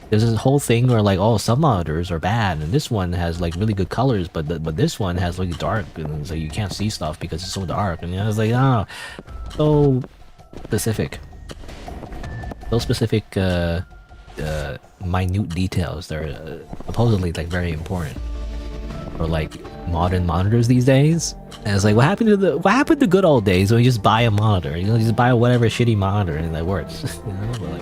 Speaker 1: there's this whole thing where like, oh, some monitors are bad, and this one has like really good colors, but this one has really dark, and so you can't see stuff because it's so dark. And I was like, oh, so specific. Those specific, minute details. They're supposedly like very important. Or like modern monitors these days. And it's like, what happened to the good old days when you just buy a monitor? You know, just buy whatever shitty monitor and that works. You know,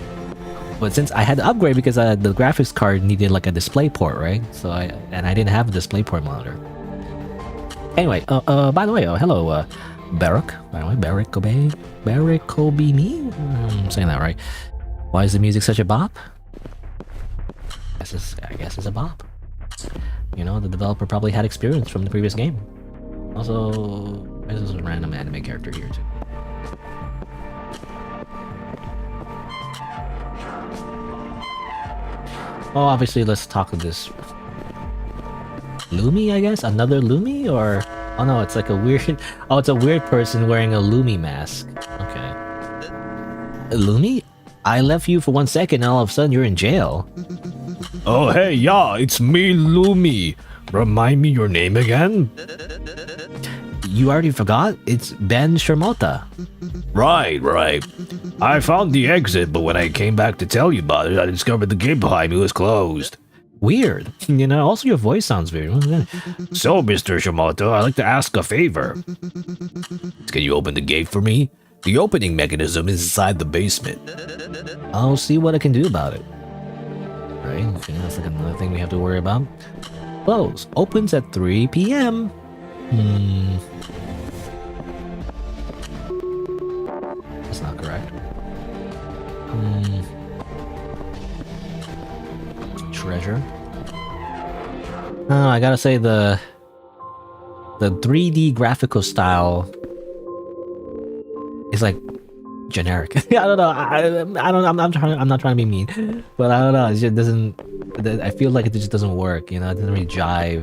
Speaker 1: but since I had to upgrade because the graphics card needed like a display port, right? So I didn't have a display port monitor. Anyway, by the way, hello, Barak. By the way, Barak Obini. I'm saying that right. Why is the music such a bop? I guess it's a bop. You know, the developer probably had experience from the previous game. Also, there's a random anime character here too. Oh, obviously, let's talk to this Lumi, I guess? Another Lumi? Or... oh no, it's like a weird... oh, it's a weird person wearing a Lumi mask. Okay. Lumi? I left you for 1 second and all of a sudden you're in jail. Oh hey, yeah, it's me, Lumi. Remind me your name again? You already forgot? It's Ben Shomota. Right. I found the exit, but when I came back to tell you about it, I discovered the gate behind me was closed. Weird. You know, also your voice sounds weird. So, Mr. Shomota, I'd like to ask a favor. Can you open the gate for me? The opening mechanism is inside the basement. I'll see what I can do about it. Right, okay, that's like another thing we have to worry about. Close. Opens at 3 p.m. That's not correct. Treasure. Oh, I gotta say the 3D graphical style is like generic. I don't know. I'm not trying to be mean, but I don't know. It just doesn't. I feel like it just doesn't work. You know, it doesn't really jive.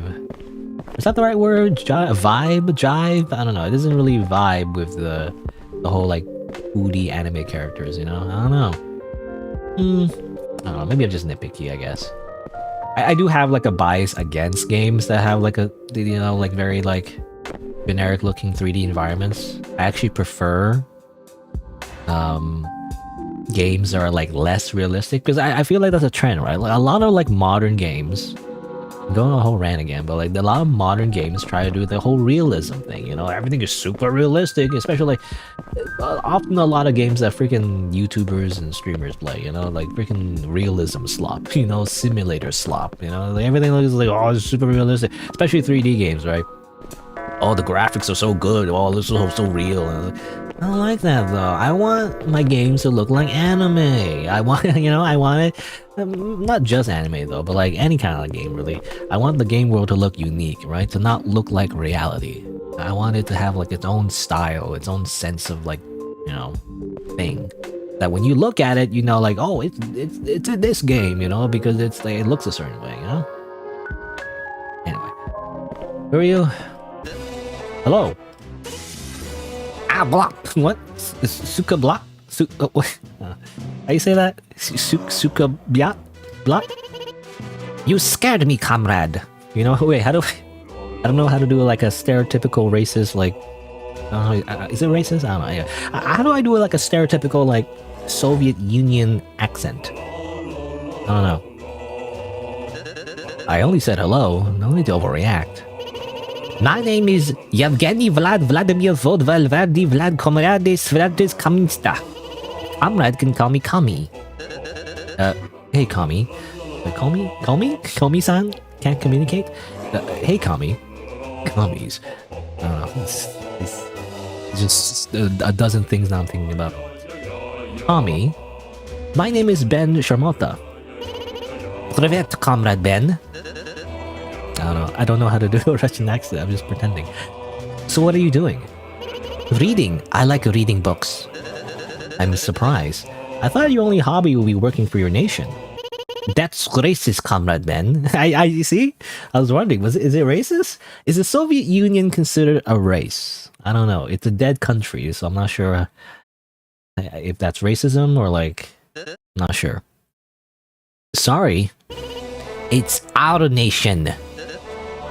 Speaker 1: Is that the right word? Jive? I don't know. It doesn't really vibe with the whole like 2D anime characters. You know, I don't know. I don't know. Maybe I'm just nitpicky. I guess. I do have like a bias against games that have like a, you know, like very like generic looking 3D environments. I actually prefer games that are like less realistic because I feel like that's a trend, right? Like a lot of like modern games I'm going on a whole rant again, but like a lot of modern games try to do the whole realism thing, you know, everything is super realistic, especially like often a lot of games that freaking YouTubers and streamers play, you know, like freaking realism slop, you know, simulator slop, you know, like everything looks like, oh, it's super realistic, especially 3D games, right? Oh, the graphics are so good, oh, this is so real. I don't like that though. I want my games to look like anime. I want, you know, I want it, not just anime though, but like any kind of game really. I want the game world to look unique, right? To not look like reality. I want it to have like its own style, its own sense of like, you know, thing. That when you look at it, you know, like, oh, it's in this game, you know, because it's like, it looks a certain way, you know. Anyway, who are you? Hello. Ah, block. What? Suka block? What? How you say that? Suka block? Block? You scared me, comrade. You know, wait, how do I don't know how to do like a stereotypical racist, like, is it racist? I don't know. Yeah. How do I do like a stereotypical, like, Soviet Union accent? I don't know. I only said hello. No need to overreact. My name is Yevgeny Vladimir Vodvalvardi Vlad Komrades Vladis Kaminsta. Comrade can call me Kami. Hey Kami. Kami-san? Can't communicate? Hey Kami. Commies. I don't know. It's just a dozen things now I'm thinking about. Kami. My name is Ben Sharmota. Privet, Comrade Ben. I don't know how to do a Russian accent, I'm just pretending. So what are you doing? Reading. I like reading books. I'm surprised. I thought your only hobby would be working for your nation. That's racist, Comrade Ben. You see? I was wondering, is it racist? Is the Soviet Union considered a race? I don't know. It's a dead country, so I'm not sure if that's racism or like, not sure. Sorry. It's our nation.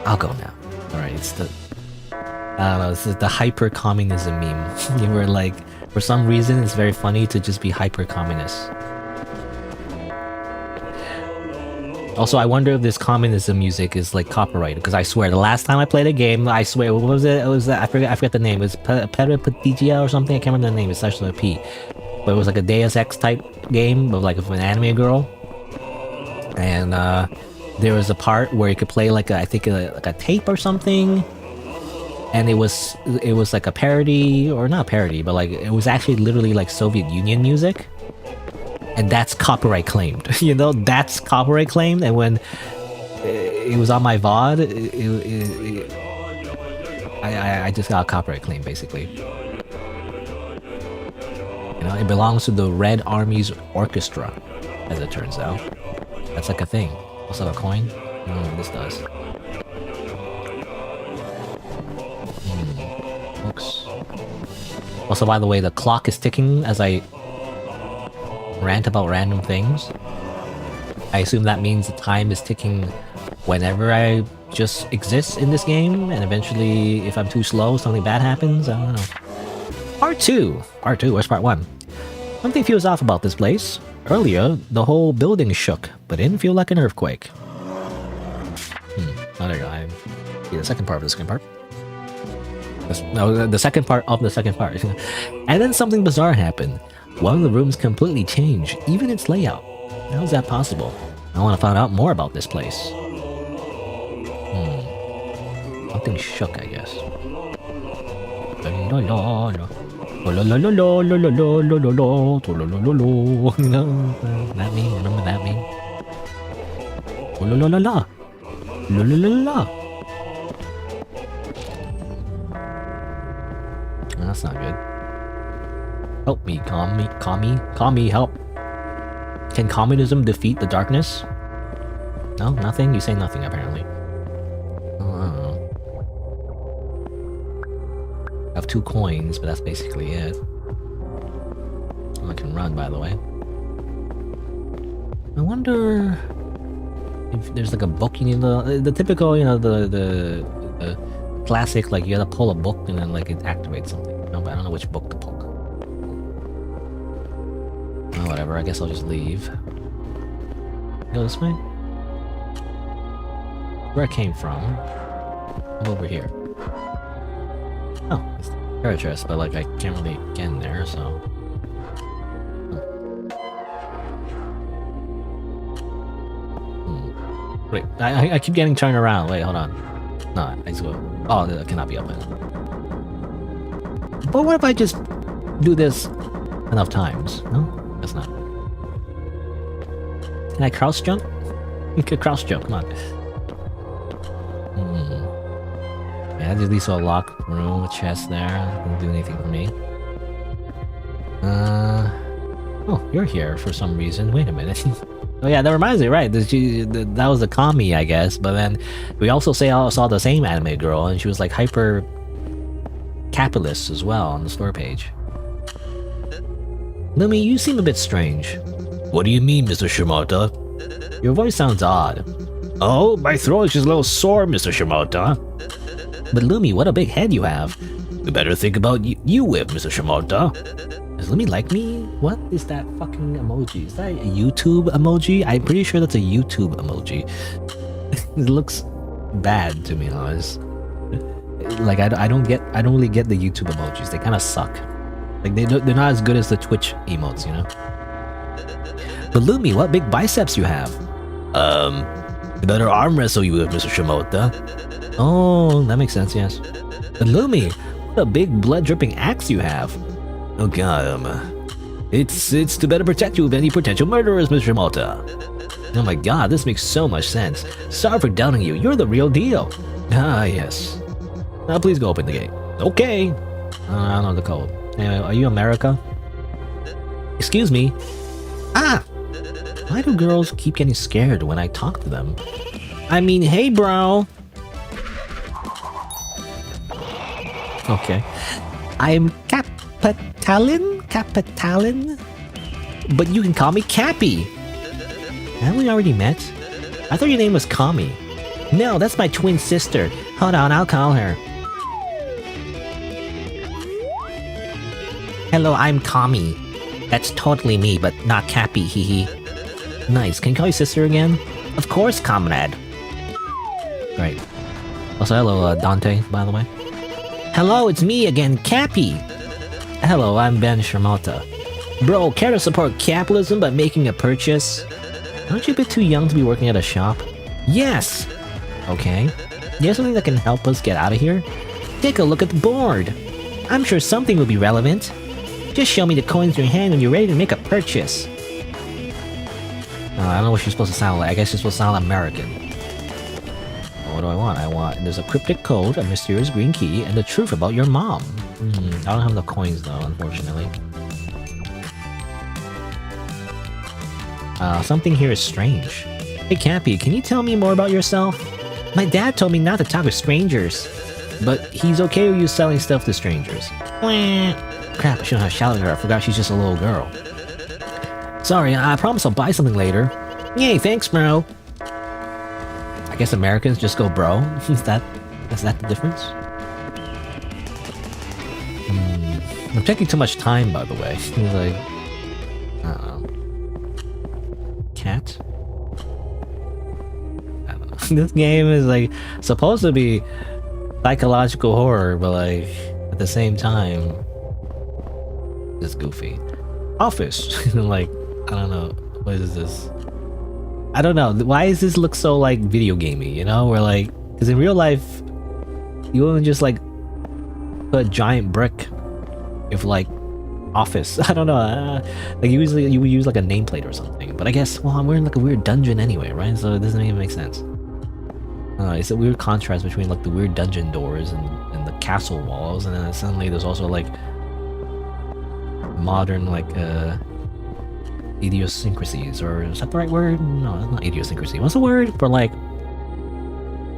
Speaker 1: I'll go now. Alright, it's the... I don't know, it's the hyper-communism meme. You were like, for some reason, it's very funny to just be hyper-communist. Also, I wonder if this communism music is like copyrighted, because I swear, the last time I played a game, I swear, what was it? It was, I forget the name. It was Peripatigia or something? I can't remember the name, it starts with a P. But it was like a Deus Ex type game, of like an anime girl. And, there was a part where you could play like I think like a tape or something, and it was like a parody, or not a parody, but like it was actually literally like Soviet Union music, and that's copyright claimed. You know, that's copyright claimed. And when it was on my VOD, I just got a copyright claim basically. You know, it belongs to the Red Army's orchestra, as it turns out. That's like a thing. Also a coin? No, this does. Books. Also, by the way, the clock is ticking as I rant about random things. I assume that means the time is ticking whenever I just exist in this game, and eventually, if I'm too slow, something bad happens. I don't know. Part 2! Part 2, where's part 1? Something feels off about this place. Earlier, the whole building shook, but it didn't feel like an earthquake. Oh, there you go. I see the second part of the second part. No, the second part of the second part. And then something bizarre happened. One of the rooms completely changed, even its layout. How is that possible? I want to find out more about this place. Something shook, I guess. That meme, remember that meme? Oh, la la la la. La la la la. That's not good. Help me, Kami, help. Can communism defeat the darkness? No, nothing? You say nothing, apparently. Oh, I don't know. I have 2 coins, but that's basically it. Oh, I can run, by the way. I wonder if there's like a book you need to... The typical, you know, the classic, like you gotta pull a book and then like it activates something. No, but I don't know which book to pull. Oh, whatever, I guess I'll just leave. Go this way? where I came from. I'm over here. Oh, it's the terrace, but like I can't really get in there, so. Wait, I keep getting turned around. Wait, hold on. No, I just go. Oh, that cannot be open. But what if I just do this enough times? No, that's not. Can I crouch jump? You could crouch jump. Come on. Yeah, there's at least a locked room, a chest there. Doesn't do anything for me. Oh, you're here for some reason. Wait a minute. Oh yeah, that reminds me, right? That was the Kami, I guess. But then we also saw the same anime girl, and she was like hyper capitalist as well on the store page. Lumi, you seem a bit strange. What do you mean, Mr. Shimota? Your voice sounds odd. Oh, my throat is just a little sore, Mr. Shimota. But Lumi, what a big head you have. We better think about you with, Mr. Shimota. Does Lumi like me? What is that fucking emoji? Is that a YouTube emoji? I'm pretty sure that's a YouTube emoji. It looks bad, to be honest. Like I don't really get the YouTube emojis. They kind of suck. Like they're not as good as the Twitch emotes, you know. But Lumi, what big biceps you have? We better arm wrestle you with, Mr. Shimota. Oh, that makes sense, yes. But Lumi, what a big blood dripping axe you have. Oh god, it's to better protect you of any potential murderers, Mr. Shimota. Oh my god, this makes so much sense. Sorry for doubting you. You're the real deal. Ah, yes. Now please go open the gate. Okay. I don't know the code. Are you America? Excuse me. Ah! Why do girls keep getting scared when I talk to them? I mean, hey bro! Okay. I'm Capitalin? But you can call me Cappy! Haven't we already met? I thought your name was Kami. No, that's my twin sister. Hold on, I'll call her. Hello, I'm Kami. That's totally me, but not Cappy, hehe. Nice, can you call your sister again? Of course, comrade. Great. Also, hello, Dante, by the way. Hello, it's me again, Cappy! Hello, I'm Ben Shimota. Bro, care to support capitalism by making a purchase? Aren't you a bit too young to be working at a shop? Yes! Okay. You have something that can help us get out of here? Take a look at the board! I'm sure something will be relevant. Just show me the coins in your hand when you're ready to make a purchase. I don't know what you're supposed to sound like. I guess you're supposed to sound American. What do I want? There's a cryptic code, a mysterious green key, and the truth about your mom. I don't have the coins though, unfortunately. Something here is strange. Hey Cappy, can you tell me more about yourself? My dad told me not to talk with strangers. But he's okay with you selling stuff to strangers. Crap, I shouldn't have shouted at her. I forgot she's just a little girl. Sorry, I promise I'll buy something later. Yay, thanks, bro. I guess Americans just go bro? Is that the difference? I'm taking too much time, by the way. Like, I don't know. Cat? I don't know. This game is like supposed to be psychological horror, but like at the same time, it's goofy. Office, like I don't know, what is this? I don't know. Why does this look so like video gamey? You know, where like, because in real life, you wouldn't just like put a giant brick if like office. I don't know. Like usually you would use like a nameplate or something. But I guess we're in like a weird dungeon anyway, right? So it doesn't even make sense. It's a weird contrast between like the weird dungeon doors and the castle walls, and then suddenly there's also like modern like idiosyncrasies, or is that the right word? No, that's not idiosyncrasy. What's the word for like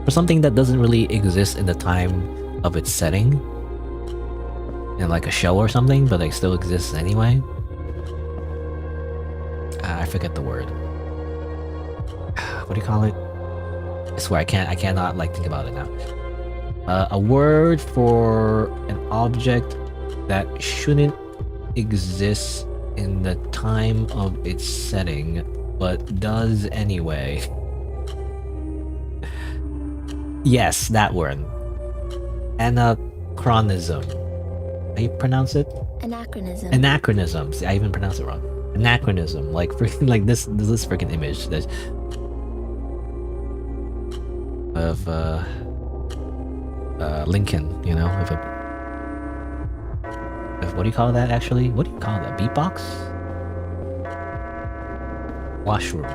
Speaker 1: for something that doesn't really exist in the time of its setting, in like a show or something, but like still exists anyway? I forget the word. What do you call it? I swear I cannot like think about it now. A word for an object that shouldn't exist in the time of its setting, but does anyway. Yes, that word. Anachronism. How you pronounce it?
Speaker 2: Anachronism.
Speaker 1: Anachronism. See, I even pronounced it wrong. Anachronism. Like freaking like this freaking image that of Lincoln, you know, of what do you call that actually? What do you call that? Beatbox? Washroom.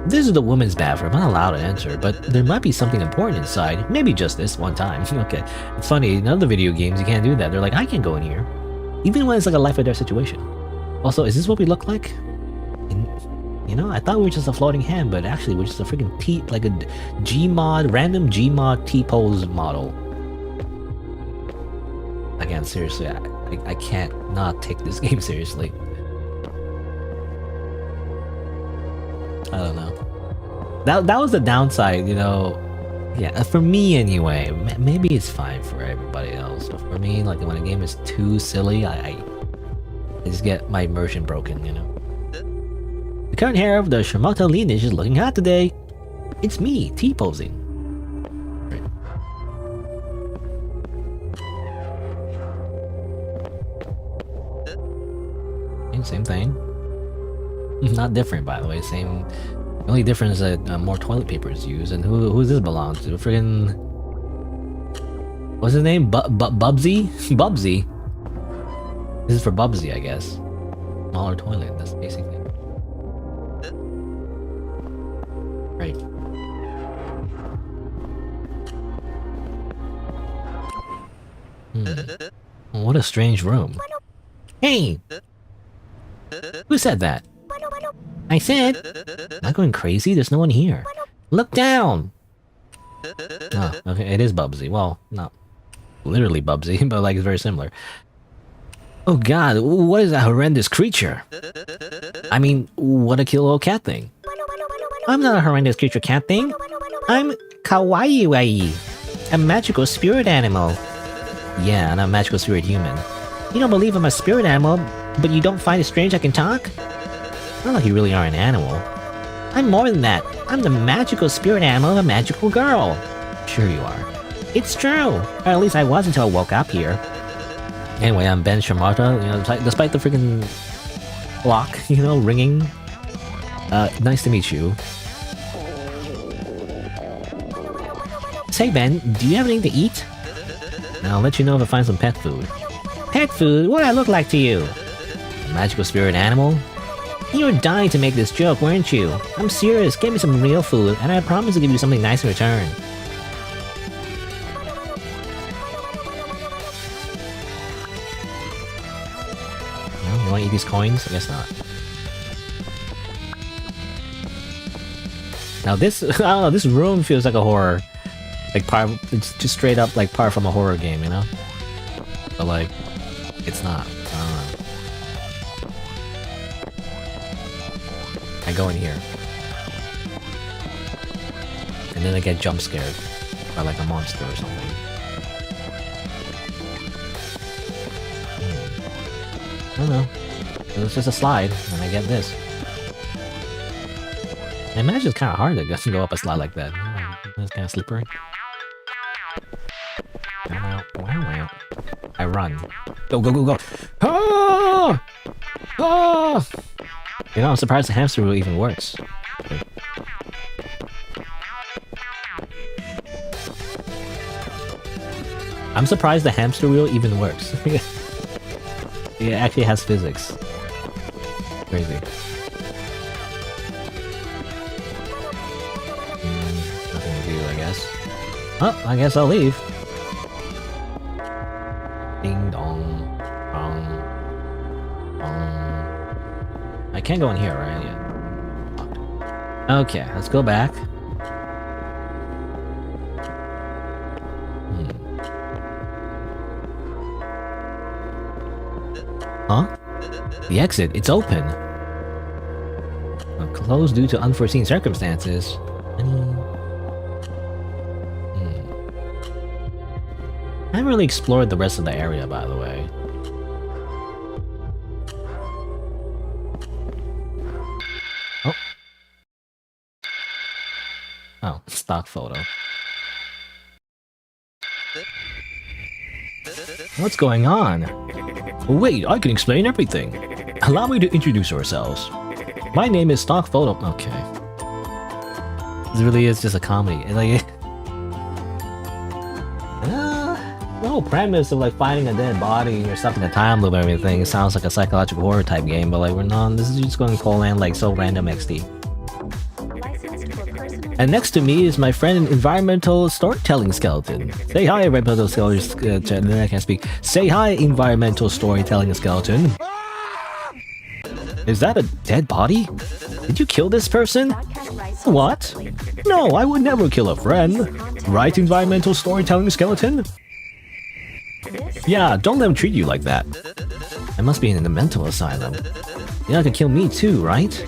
Speaker 1: This is the women's bathroom. I'm not allowed to enter, but there might be something important inside. Maybe just this one time. Okay. It's funny, in other video games you can't do that. They're like, I can't go in here. Even when it's like a life or death situation. Also, is this what we look like? You know, I thought we were just a floating hand, but actually we're just a freaking T, like a Gmod, random Gmod T-pose model. Again, seriously, I can't not take this game seriously. I don't know. That was the downside, you know. Yeah, for me anyway. Maybe it's fine for everybody else, but for me, like when a game is too silly, I just get my immersion broken, you know. The current hair of the Sharmata lineage is looking hot today. It's me, T-posing. Right. Same thing. Not different, by the way. Same. The only difference is that more toilet paper is used. And who does this belong to? Friggin'. What's his name? Bubsy? Bubsy. This is for Bubsy, I guess. Smaller toilet. That's basically. Right. What a strange room. Hey! Who said that? I said, am I going crazy? There's no one here. Look down! Oh, okay, it is Bubsy. Well, not literally Bubsy, but like it's very similar. Oh god, what is that horrendous creature? I mean, what a cute little cat thing. I'm not a horrendous creature cat thing. I'm Kawaii, a magical spirit animal. Yeah, and I'm a magical spirit human. You don't believe I'm a spirit animal, but you don't find it strange I can talk? Not like you really are an animal. I'm more than that. I'm the magical spirit animal of a magical girl. Sure you are. It's true. Or at least I was until I woke up here. Anyway, I'm Ben Sharmata. You know, despite the freaking clock, you know, ringing. Nice to meet you. Say Ben, do you have anything to eat? I'll let you know if I find some pet food. Pet food? What do I look like to you? A magical spirit animal? You were dying to make this joke, weren't you? I'm serious, get me some real food, and I promise to give you something nice in return. No, you wanna eat these coins? I guess not. Now this, I don't know, this room feels like a horror. Like it's just straight up like part from a horror game, you know? But like, it's not. I don't know. I go in here. And then I get jump scared by like a monster or something. I don't know. It was just a slide, and I get this. I imagine it's kind of hard to go up a slide like that. It's kind of slippery. I run. Go, go, go, go! Ah! Ah! You know, I'm surprised the hamster wheel even works. I'm surprised the hamster wheel even works. It actually has physics. Crazy. Nothing to do, I guess. Oh, I guess I'll leave. Ding dong. Dong. Dong. I can't go in here, right? Yeah. Okay, let's go back. Huh? The exit, it's open. Closed due to unforeseen circumstances. I haven't really explored the rest of the area, by the way. Oh. Oh, stock photo. What's going on? Wait, I can explain everything. Allow me to introduce ourselves. My name is Stock Photo. Okay. This really is just a comedy. It's like the whole premise of like finding a dead body and you're stuck in a time loop and everything sounds like a psychological horror type game, but like we're not. This is just going full and like so random XD. And next to me is my friend Environmental Storytelling Skeleton. Say hi, Environmental Skeleton. I can't speak. Say hi, Environmental Storytelling Skeleton. Is that a dead body? Did you kill this person? What? No, I would never kill a friend. Right, Environmental Storytelling Skeleton? Yeah, don't let them treat you like that. I must be in the mental asylum. You're not gonna kill me too, right?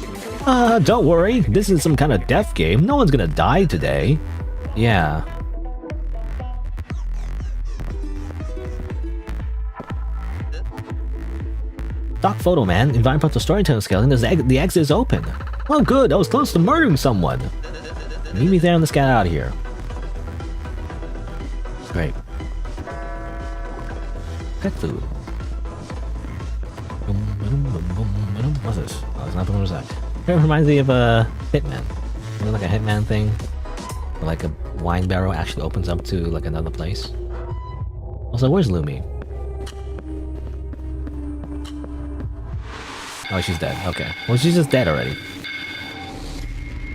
Speaker 1: Don't worry. This is some kind of death game. No one's gonna die today. Yeah. Stock photo, man. Environmental Storytelling Skeleton. The exit is open. Oh, good. I was close to murdering someone. Meet me there and let's get out of here. Great. Pet food. What's this? Oh, it's not the one that. It reminds me of a Hitman. You know, like a Hitman thing? Where, like a wine barrel actually opens up to like another place. Also, where's Lumi? Oh, she's dead. Okay. Well, she's just dead already.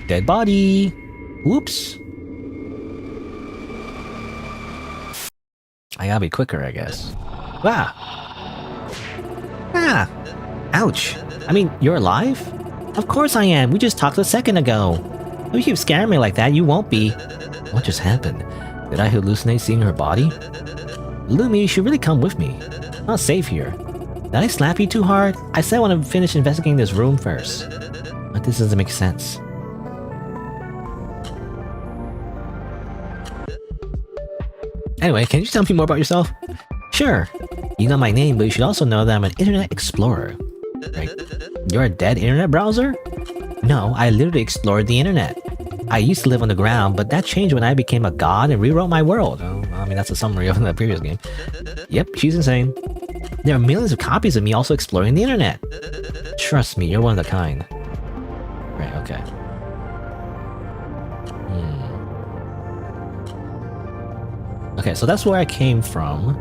Speaker 1: Dead body! Whoops! I gotta be quicker, I guess. Ah! Ah! Ouch! I mean, you're alive? Of course I am! We just talked a second ago! If you keep scaring me like that, you won't be! What just happened? Did I hallucinate seeing her body? Lumi, you should really come with me. I'm not safe here. Did I slap you too hard? I said I want to finish investigating this room first. But this doesn't make sense. Anyway, can you tell me more about yourself? Sure. You know my name, but you should also know that I'm an internet explorer. Right? You're a dead internet browser? No, I literally explored the internet. I used to live on the ground, but that changed when I became a god and rewrote my world. Oh, I mean, that's a summary of the previous game. Yep, she's insane. There are millions of copies of me also exploring the internet. Trust me, you're one of the kind. Right, okay. Okay, so that's where I came from.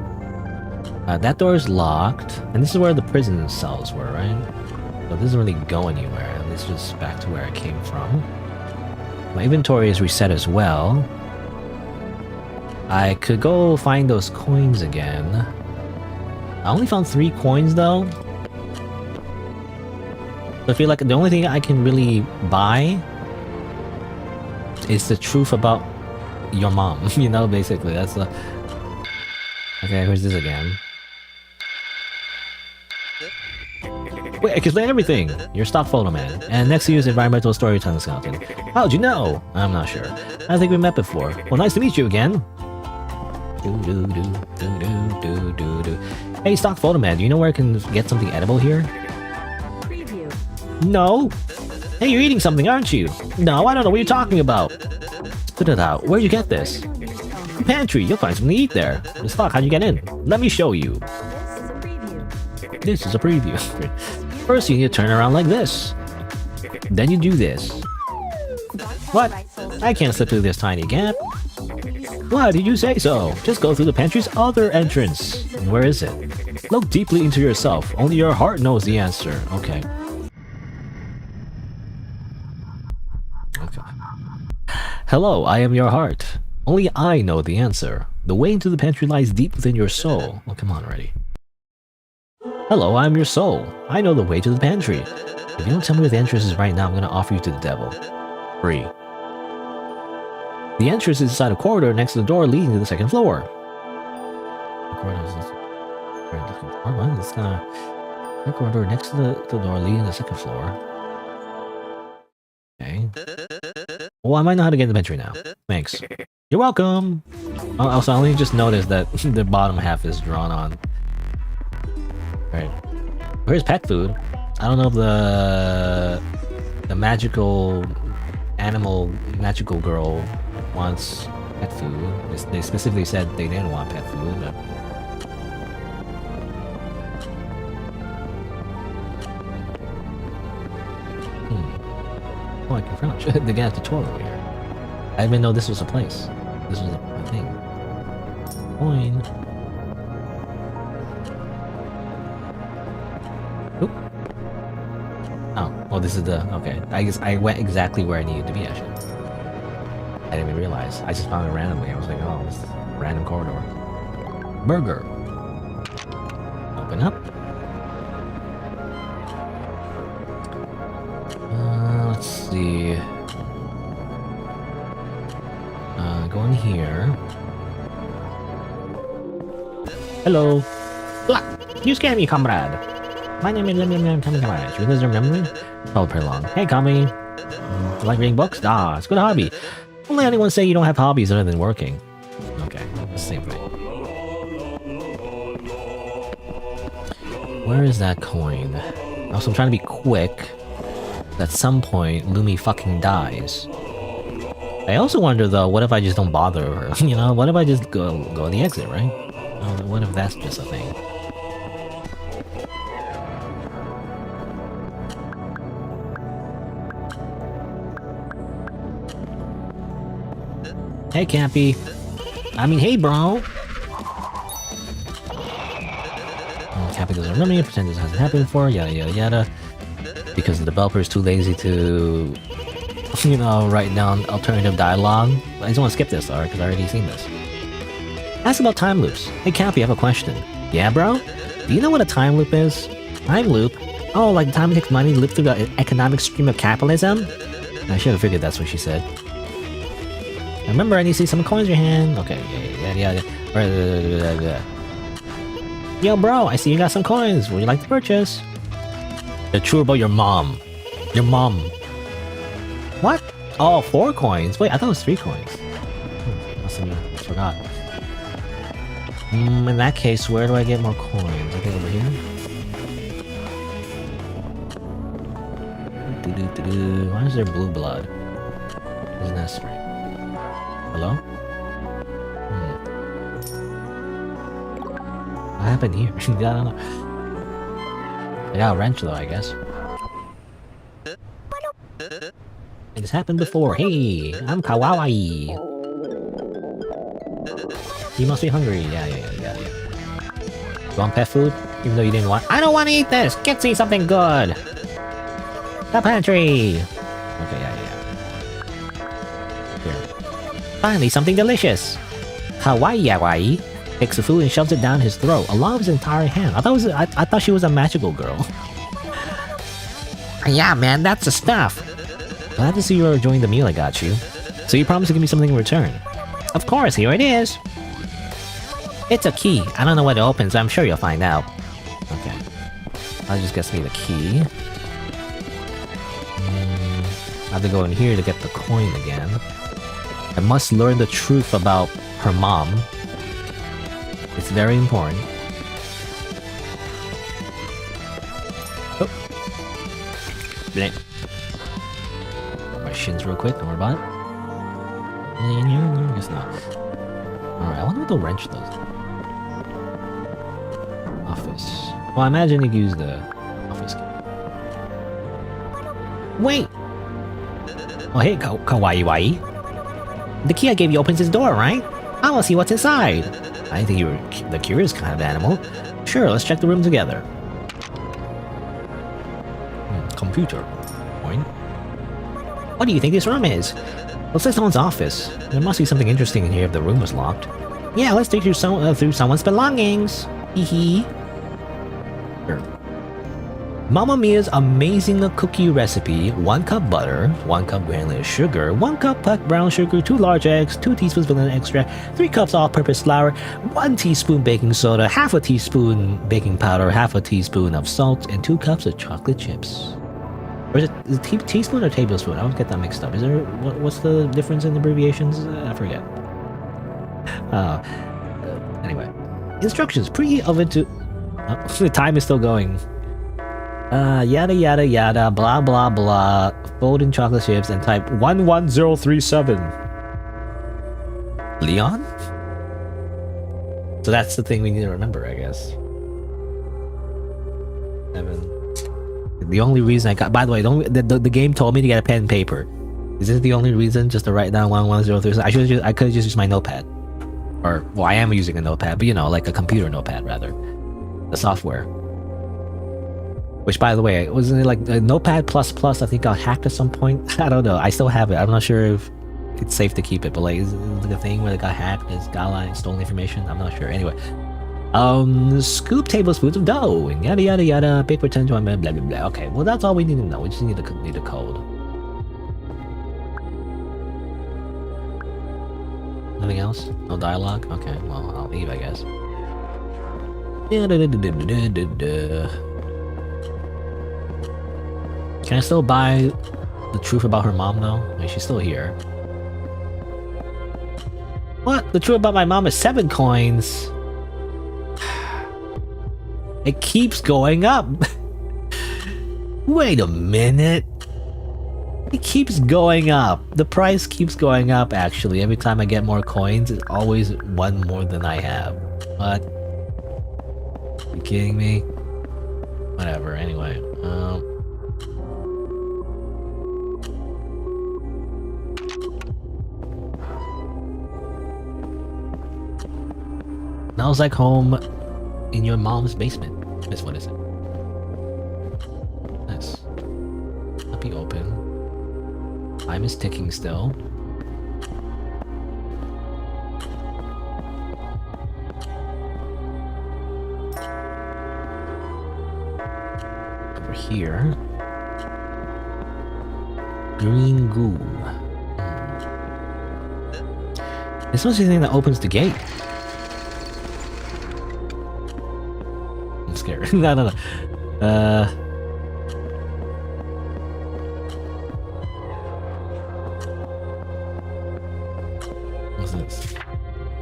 Speaker 1: That door is locked, and this is where the prison cells were, right? So this doesn't really go anywhere. This is just back to where I came from. My inventory is reset as well. I could go find those coins again. I only found 3 coins though. So I feel like the only thing I can really buy is the truth about your mom, you know, basically. That's the... Okay, where's this again? Wait, I can explain everything! You're Stock Photo Man, and next to you is Environmental Storytelling Skeleton. How'd you know? I'm not sure. I think we met before. Well, nice to meet you again! Hey, Stock Photo Man, do you know where I can get something edible here?
Speaker 2: Preview.
Speaker 1: No! Hey, you're eating something, aren't you? No, I don't know what you're talking about! Spit it out. Where'd you get this? The pantry, you'll find something to eat there. Stock, how'd you get in? Let me show you.
Speaker 2: This is a preview.
Speaker 1: This is a preview. First, you need to turn around like this. Then you do this. What? I can't slip through this tiny gap. Why did you say so? Just go through the pantry's other entrance. Where is it? Look deeply into yourself. Only your heart knows the answer. Okay. Okay. Hello, I am your heart. Only I know the answer. The way into the pantry lies deep within your soul. Oh, come on already. Hello, I'm your soul. I know the way to the pantry. If you don't tell me where the entrance is right now, I'm going to offer you to the devil. Free. The entrance is inside a corridor next to the door leading to the second floor. The corridor next to the door leading to the second floor. Okay. Well, I might know how to get in the pantry now. Thanks. You're welcome! Oh, also, I only just noticed that the bottom half is drawn on. Right. Where's pet food? I don't know if the magical animal magical girl wants Pet food. They specifically said they didn't want pet food, but... Oh, I can crouch. They got a tutorial here. I didn't even know this was a place. This was a thing. Coin. Oop. Oh, this is the... Okay. I guess I went exactly where I needed to be, actually. I didn't even realize. I just found it randomly. I was like, oh, this is a random corridor. Burger. Open up. Let's see. Go in here. Hello. You scared me, comrade. My name is Comrade. Should we remember? Oh, pretty long. Hey, Kami. You like reading books? Ah, it's a good hobby. Don't let anyone say you don't have hobbies other than working. Okay, the same thing. Where is that coin? Also, I'm trying to be quick. At some point, Lumi fucking dies. I also wonder though, what if I just don't bother her? You know, what if I just go the exit, right? What if that's just a thing? Hey, Campy. I mean, hey, bro. Campy doesn't remember me, pretend this hasn't happened before, yada yada yada. Because the developer is too lazy to, you know, write down alternative dialogue. I just want to skip this, alright, because I already seen this. Ask about time loops. Hey, Campy, I have a question. Yeah, bro? Do you know what a time loop is? Time loop? Oh, like the time it takes money to live through the economic stream of capitalism? I should have figured that's what she said. Remember, I need to see some coins in your hand. Okay, yeah. Yo, bro, I see you got some coins. Would you like to purchase? They're true about your mom. Your mom. What? Oh, 4 coins. Wait, I thought it was 3 coins. Must have forgot. In that case, where do I get more coins? I think over here. Why is there blue blood? Isn't that straight? Hello? What happened here? I don't know. I got a wrench though, I guess. It has happened before. Hey, I'm Kawaii. You must be hungry. Yeah. You want pet food? Even though you didn't want. I don't want to eat this. Get me something good. The pantry. Okay, yeah. Here. Finally, something delicious. Kawaii takes the food and shoves it down his throat, along with his entire hand. I thought she was a magical girl. Yeah, man, that's the stuff. Glad to see you're enjoying the meal I got you. So you promised to give me something in return. Of course, here it is. It's a key. I don't know what it opens, but I'm sure you'll find out. Okay. That just gets me the key. I have to go in here to get the coin again. I must learn the truth about her mom. It's very important. Oh. Bleh. My shins real quick, don't worry about it. I guess not. Alright, I wonder what the wrench does. Office. Well, I imagine you use the office key. Wait! Oh, hey, Kawaii. The key I gave you opens this door, right? I want to see what's inside. I think you were the curious kind of animal. Sure, let's check the room together. Computer. Point. What do you think this room is? Looks like someone's office. There must be something interesting in here if the room was locked. Yeah, let's dig through someone's belongings. Hee. Sure. Mamma Mia's amazing cookie recipe: 1 cup butter, 1 cup granulated sugar, 1 cup black brown sugar, 2 large eggs, 2 teaspoons vanilla extract, 3 cups all-purpose flour, 1 teaspoon baking soda, half a teaspoon baking powder, half a teaspoon of salt, and 2 cups of chocolate chips. Or is it teaspoon or tablespoon? I always get that mixed up. Is there what's the difference in abbreviations? I forget. Anyway, instructions: preheat oven to. The time is still going. Yada yada yada, blah blah blah. Fold in chocolate chips and type 11037. Leon? So that's the thing we need to remember, I guess. 7. The only reason I got... By the way, the game told me to get a pen and paper. Is this the only reason? Just to write down 11037? I could have just used my notepad. Or, well, I am using a notepad, but you know, like a computer notepad, rather. The software. Which, by the way, wasn't it like Notepad++, I think got hacked at some point? I don't know. I still have it. I'm not sure if it's safe to keep it, but like, is it like a thing where it got hacked? It's got a lot of stolen information? I'm not sure. Anyway. Scoop tablespoons of dough, and yada yada yada, bake for 10 to 1 minute, blah blah blah. Okay, well that's all we need to know. We just need a code. Nothing else? No dialogue? Okay, well, I'll leave, I guess. Can I still buy the truth about her mom, though? I mean, she's still here. What? The truth about my mom is 7 coins. It keeps going up. Wait a minute. It keeps going up. The price keeps going up, actually. Every time I get more coins, it's always 1 more than I have. What? You kidding me? Whatever, anyway. Now it's like home in your mom's basement. This what is it? Nice. I'll be open. Time is ticking still. Over here. Green goo. This was the thing that opens the gate. I'm scared. No. What's this?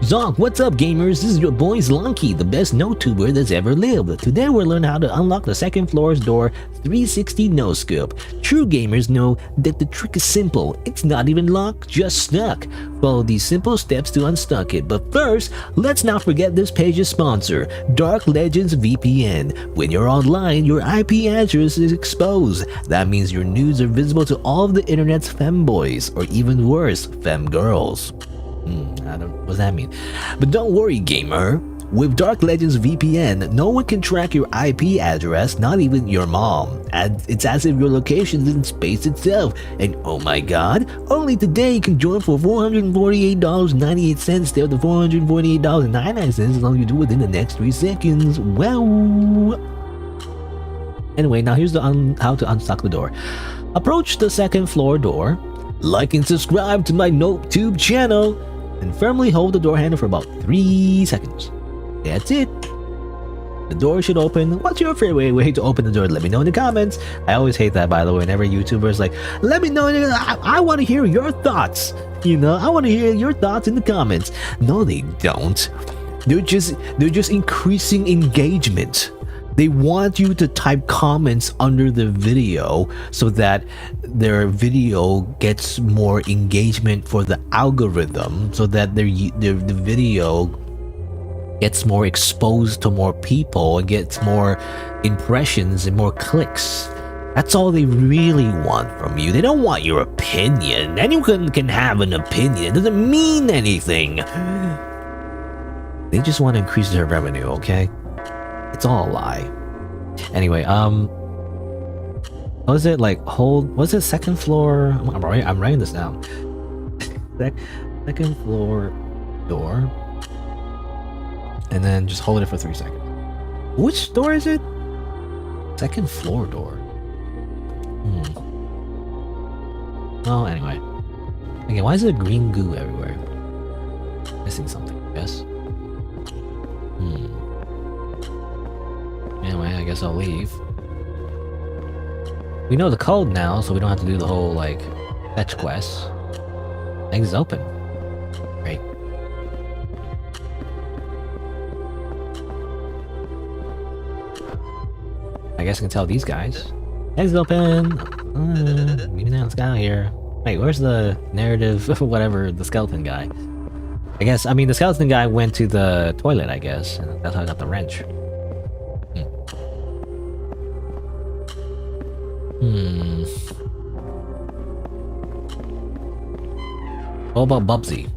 Speaker 1: Zonk, what's up, gamers? This is your boy Zlonky, the best no-tuber that's ever lived. Today we're learning how to unlock the second floor's door 360 no-scope. True gamers know that the trick is simple. It's not even locked, just stuck. Follow these simple steps to unstuck it. But first, let's not forget this page's sponsor, Dark Legends VPN. When you're online, your IP address is exposed. That means your nudes are visible to all of the internet's femboys, or even worse, femgirls. What does that mean? But don't worry, gamer. With Dark Legends VPN, no one can track your IP address, not even your mom. And it's as if your location is in space itself. And oh my god, only today you can join for $448.98 instead of the $448.99 as long as you do it within the next 3 seconds. Well. Anyway, now here's how to unstuck the door. Approach the second floor door. Like and subscribe to my NopeTube channel. And firmly hold the door handle for about 3 seconds. That's it. The door should open. What's your favorite way to open the door? Let me know in the comments. I always hate that, by the way, whenever YouTubers like, let me know. I want to hear your thoughts. You know, I want to hear your thoughts in the comments. No, they don't. They're just increasing engagement. They want you to type comments under the video so that their video gets more engagement for the algorithm, so that the video gets more exposed to more people and gets more impressions and more clicks. That's all they really want from you. They don't want your opinion. Anyone can have an opinion. It doesn't mean anything. They just want to increase their revenue, okay? It's all a lie. Anyway, what was it like? Was it second floor? I'm writing this down. Second floor door, and then just hold it for 3 seconds. Which door is it? Second floor door. Oh, anyway. Okay, why is there green goo everywhere? Missing something, I guess. Anyway, I guess I'll leave. We know the code now, so we don't have to do the whole, like, fetch quest. Things open. Great. I guess I can tell these guys. Exit open! Maybe now let's get out of here. Wait, where's the narrative, whatever, the skeleton guy? I guess, I mean, the skeleton guy went to the toilet, I guess. And that's how I got the wrench. What about Bubsy?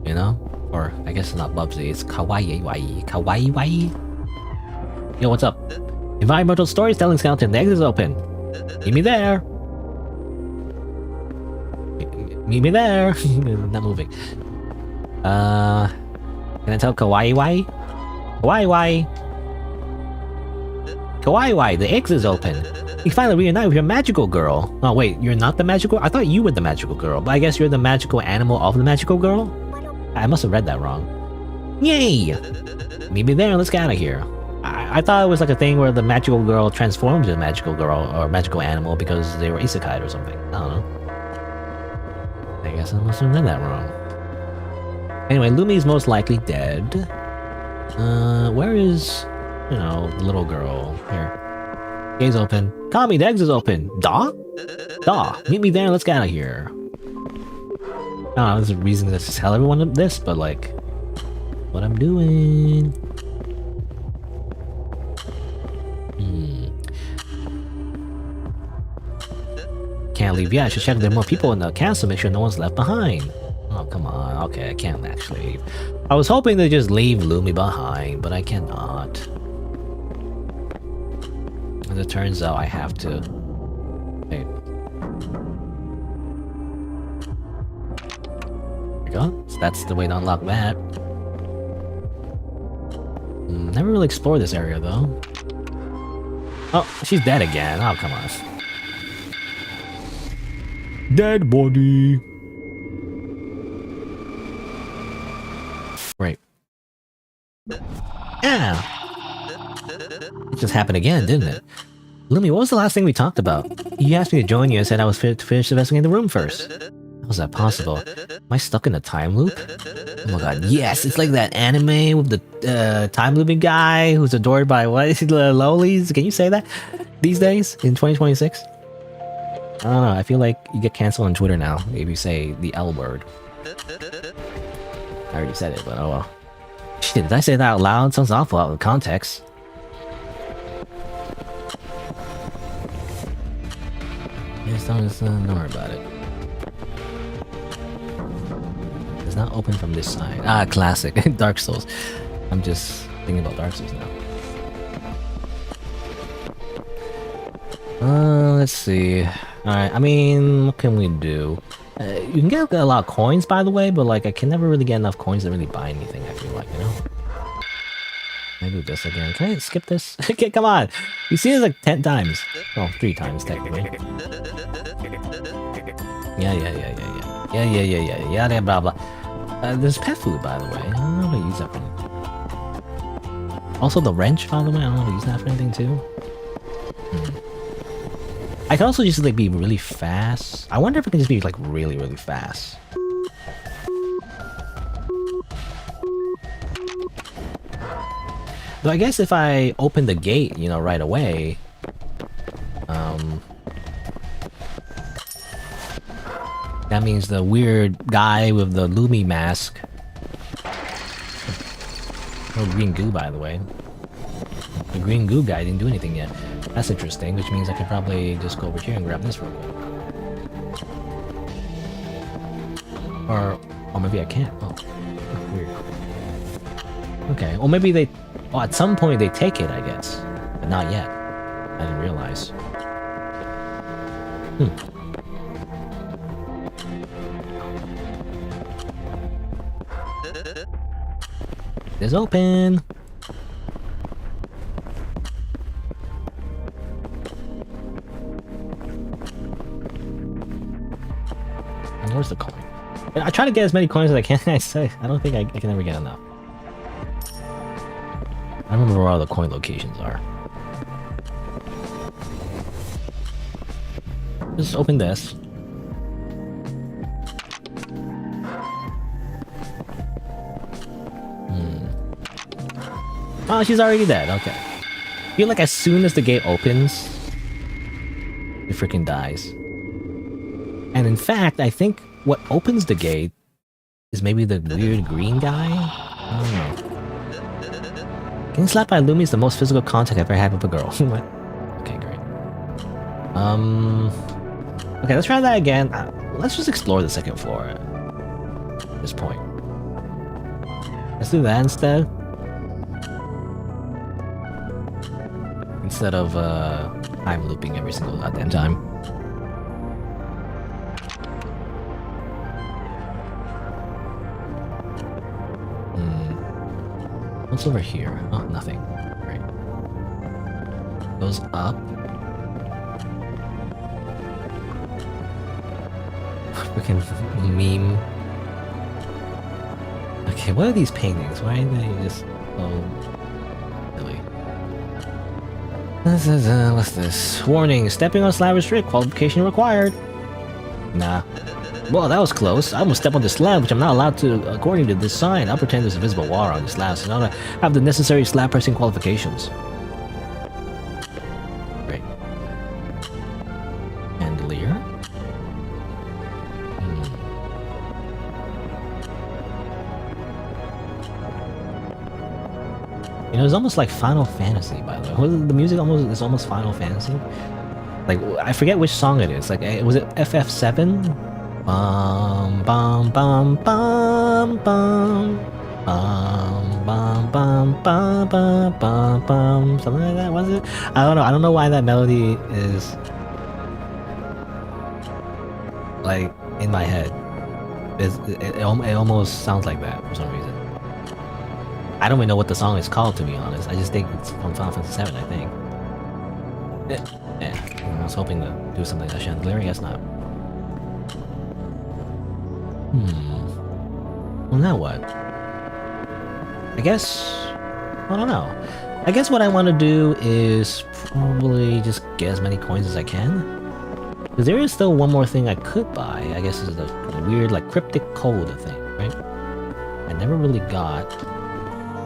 Speaker 1: You know? Or, I guess it's not Bubsy, it's Kawaii Wai. Kawaii Wai? Yo, what's up? Environmental storytelling skeleton, the exit is open. Meet me there. Meet me there. Not moving. Can I tell Kawaii Wai? Kawaii Wai. Kawaii Wai, the exit is open. You finally reunite with your magical girl. Oh wait, you're not the magical? I thought you were the magical girl, but I guess you're the magical animal of the magical girl? I must have read that wrong. Yay! Meet me there and let's get out of here. I thought it was like a thing where the magical girl transformed into a magical girl or magical animal because they were isekai or something. I don't know. I guess I must have read that wrong. Anyway, Lumi's most likely dead. Where is, you know, the little girl? Here. Gate's open. Kami, the exit's open. Da? Da. Meet me there and let's get out of here. I don't know, there's a reason to tell everyone this, but like, what I'm doing. Can't leave yet. I should check if there are more people in the castle, make sure no one's left behind. Oh, come on. Okay, I can't actually leave. I was hoping to just leave Lumi behind, but I cannot. As it turns out, I have to. Wait. There we go. So that's the way to unlock that. Never really explored this area, though. Oh, she's dead again. Oh, come on. Dead body. Right. Yeah. It just happened again, didn't it? Lumi, what was the last thing we talked about? You asked me to join you and said I was fit to finish investigating the room first. How was that possible? Am I stuck in a time loop? Oh my god, yes! It's like that anime with the time looping guy who's adored by what? Lolies? Can you say that? These days? In 2026? I don't know, I feel like you get canceled on Twitter now if you say the L word. I already said it, but oh well. Shit, did I say that out loud? Sounds awful out of context. Just don't worry about it. It's not open from this side. Ah, classic. Dark Souls. I'm just thinking about Dark Souls now. Let's see. Alright, I mean, what can we do? You can get a lot of coins, by the way, but like, I can never really get enough coins to really buy anything, I feel like, you know? Can I do this again? Can I skip this? Okay, come on! You see this like 10 times. Oh, 3 times, technically. Yeah, blah, blah. There's pet food, by the way. I don't know how to use that for anything. Also, the wrench, by the way, I don't know how to use that for anything, too. I can also just like be really fast. I wonder if it can just be like really, really fast. Though I guess if I open the gate, you know, right away, that means the weird guy with the Lumi mask. No green goo, by the way. The green goo guy didn't do anything yet. That's interesting, which means I could probably just go over here and grab this real quick. Or maybe I can't. Oh, weird. Okay, well maybe they... Oh, at some point they take it, I guess. But not yet. I didn't realize. It's open! Where's the coin? I try to get as many coins as I can. I don't think I can ever get enough. I don't remember where all the coin locations are. Just open this. Oh, she's already dead. Okay. I feel like as soon as the gate opens, it freaking dies. And in fact, I think what opens the gate is maybe the weird green guy? I don't know. Getting slapped by Lumi is the most physical contact I've ever had with a girl. What? Okay, great. Okay, let's try that again. Let's just explore the second floor at this point. Let's do that instead. Instead of time looping every single goddamn time. What's over here? Oh, nothing. Right. Goes up. Freaking meme. Okay, what are these paintings? Why are they just so silly? What's this? Warning, stepping on slab restrict, qualification required. Nah. Well, that was close. I almost stepped on the slab, which I'm not allowed to according to this sign. I'll pretend there's invisible water on the slab, so now I have the necessary slab pressing qualifications. Great. Chandelier? You know, it's almost like Final Fantasy, by the way. The music is almost Final Fantasy. Like, I forget which song it is. Like, was it FF7? Bum bum bum bum bum bum bum bum bum bum bum bum, something like that, was it? I don't know. I don't know why that melody is like in my head. It almost sounds like that for some reason. I don't even know what the song is called, to be honest. I just think it's from Final Fantasy VII, I think. Yeah, I was hoping to do something like that. Chandelier, I guess not. Well, now what? I guess... I don't know. I guess what I want to do is probably just get as many coins as I can. Because there is still one more thing I could buy. I guess is the weird, like, cryptic code thing, right? I never really got...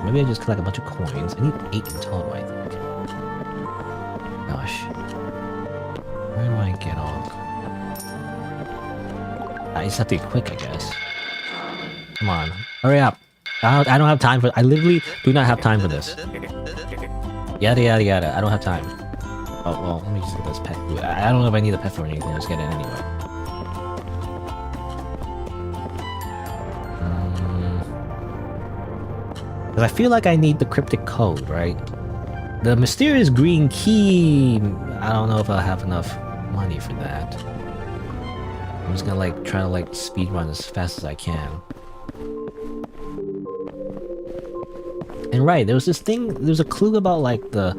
Speaker 1: Maybe I just collect a bunch of coins. I need 8 in total, I think. Gosh. Where do I get all... I just have to be quick, I guess. Come on, hurry up. I don't have time for... I literally do not have time for this. Yada yada yada, I don't have time. Oh, well, let me just get this pet food. I don't know if I need a pet food or anything, I'll just get it anyway. Because I feel like I need the cryptic code, right? The mysterious green key... I don't know if I'll have enough money for that. I'm just gonna like try to like speedrun as fast as I can. And right, there was this thing, there's a clue about like the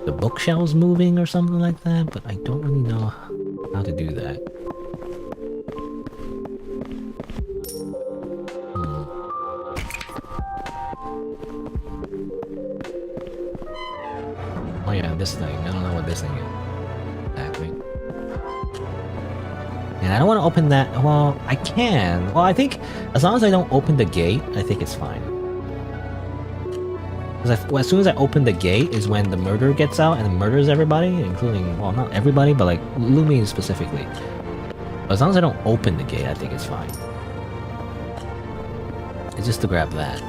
Speaker 1: bookshelves moving or something like that, but I don't really know how to do that. Oh yeah, this thing. I don't know what this thing is. Exactly. And I don't want to open that. Well, I can. Well, I think as long as I don't open the gate, I think it's fine. Because as soon as I open the gate is when the murderer gets out and murders everybody, including, well, not everybody, but like Lumi specifically. But as long as I don't open the gate, I think it's fine. It's just to grab that.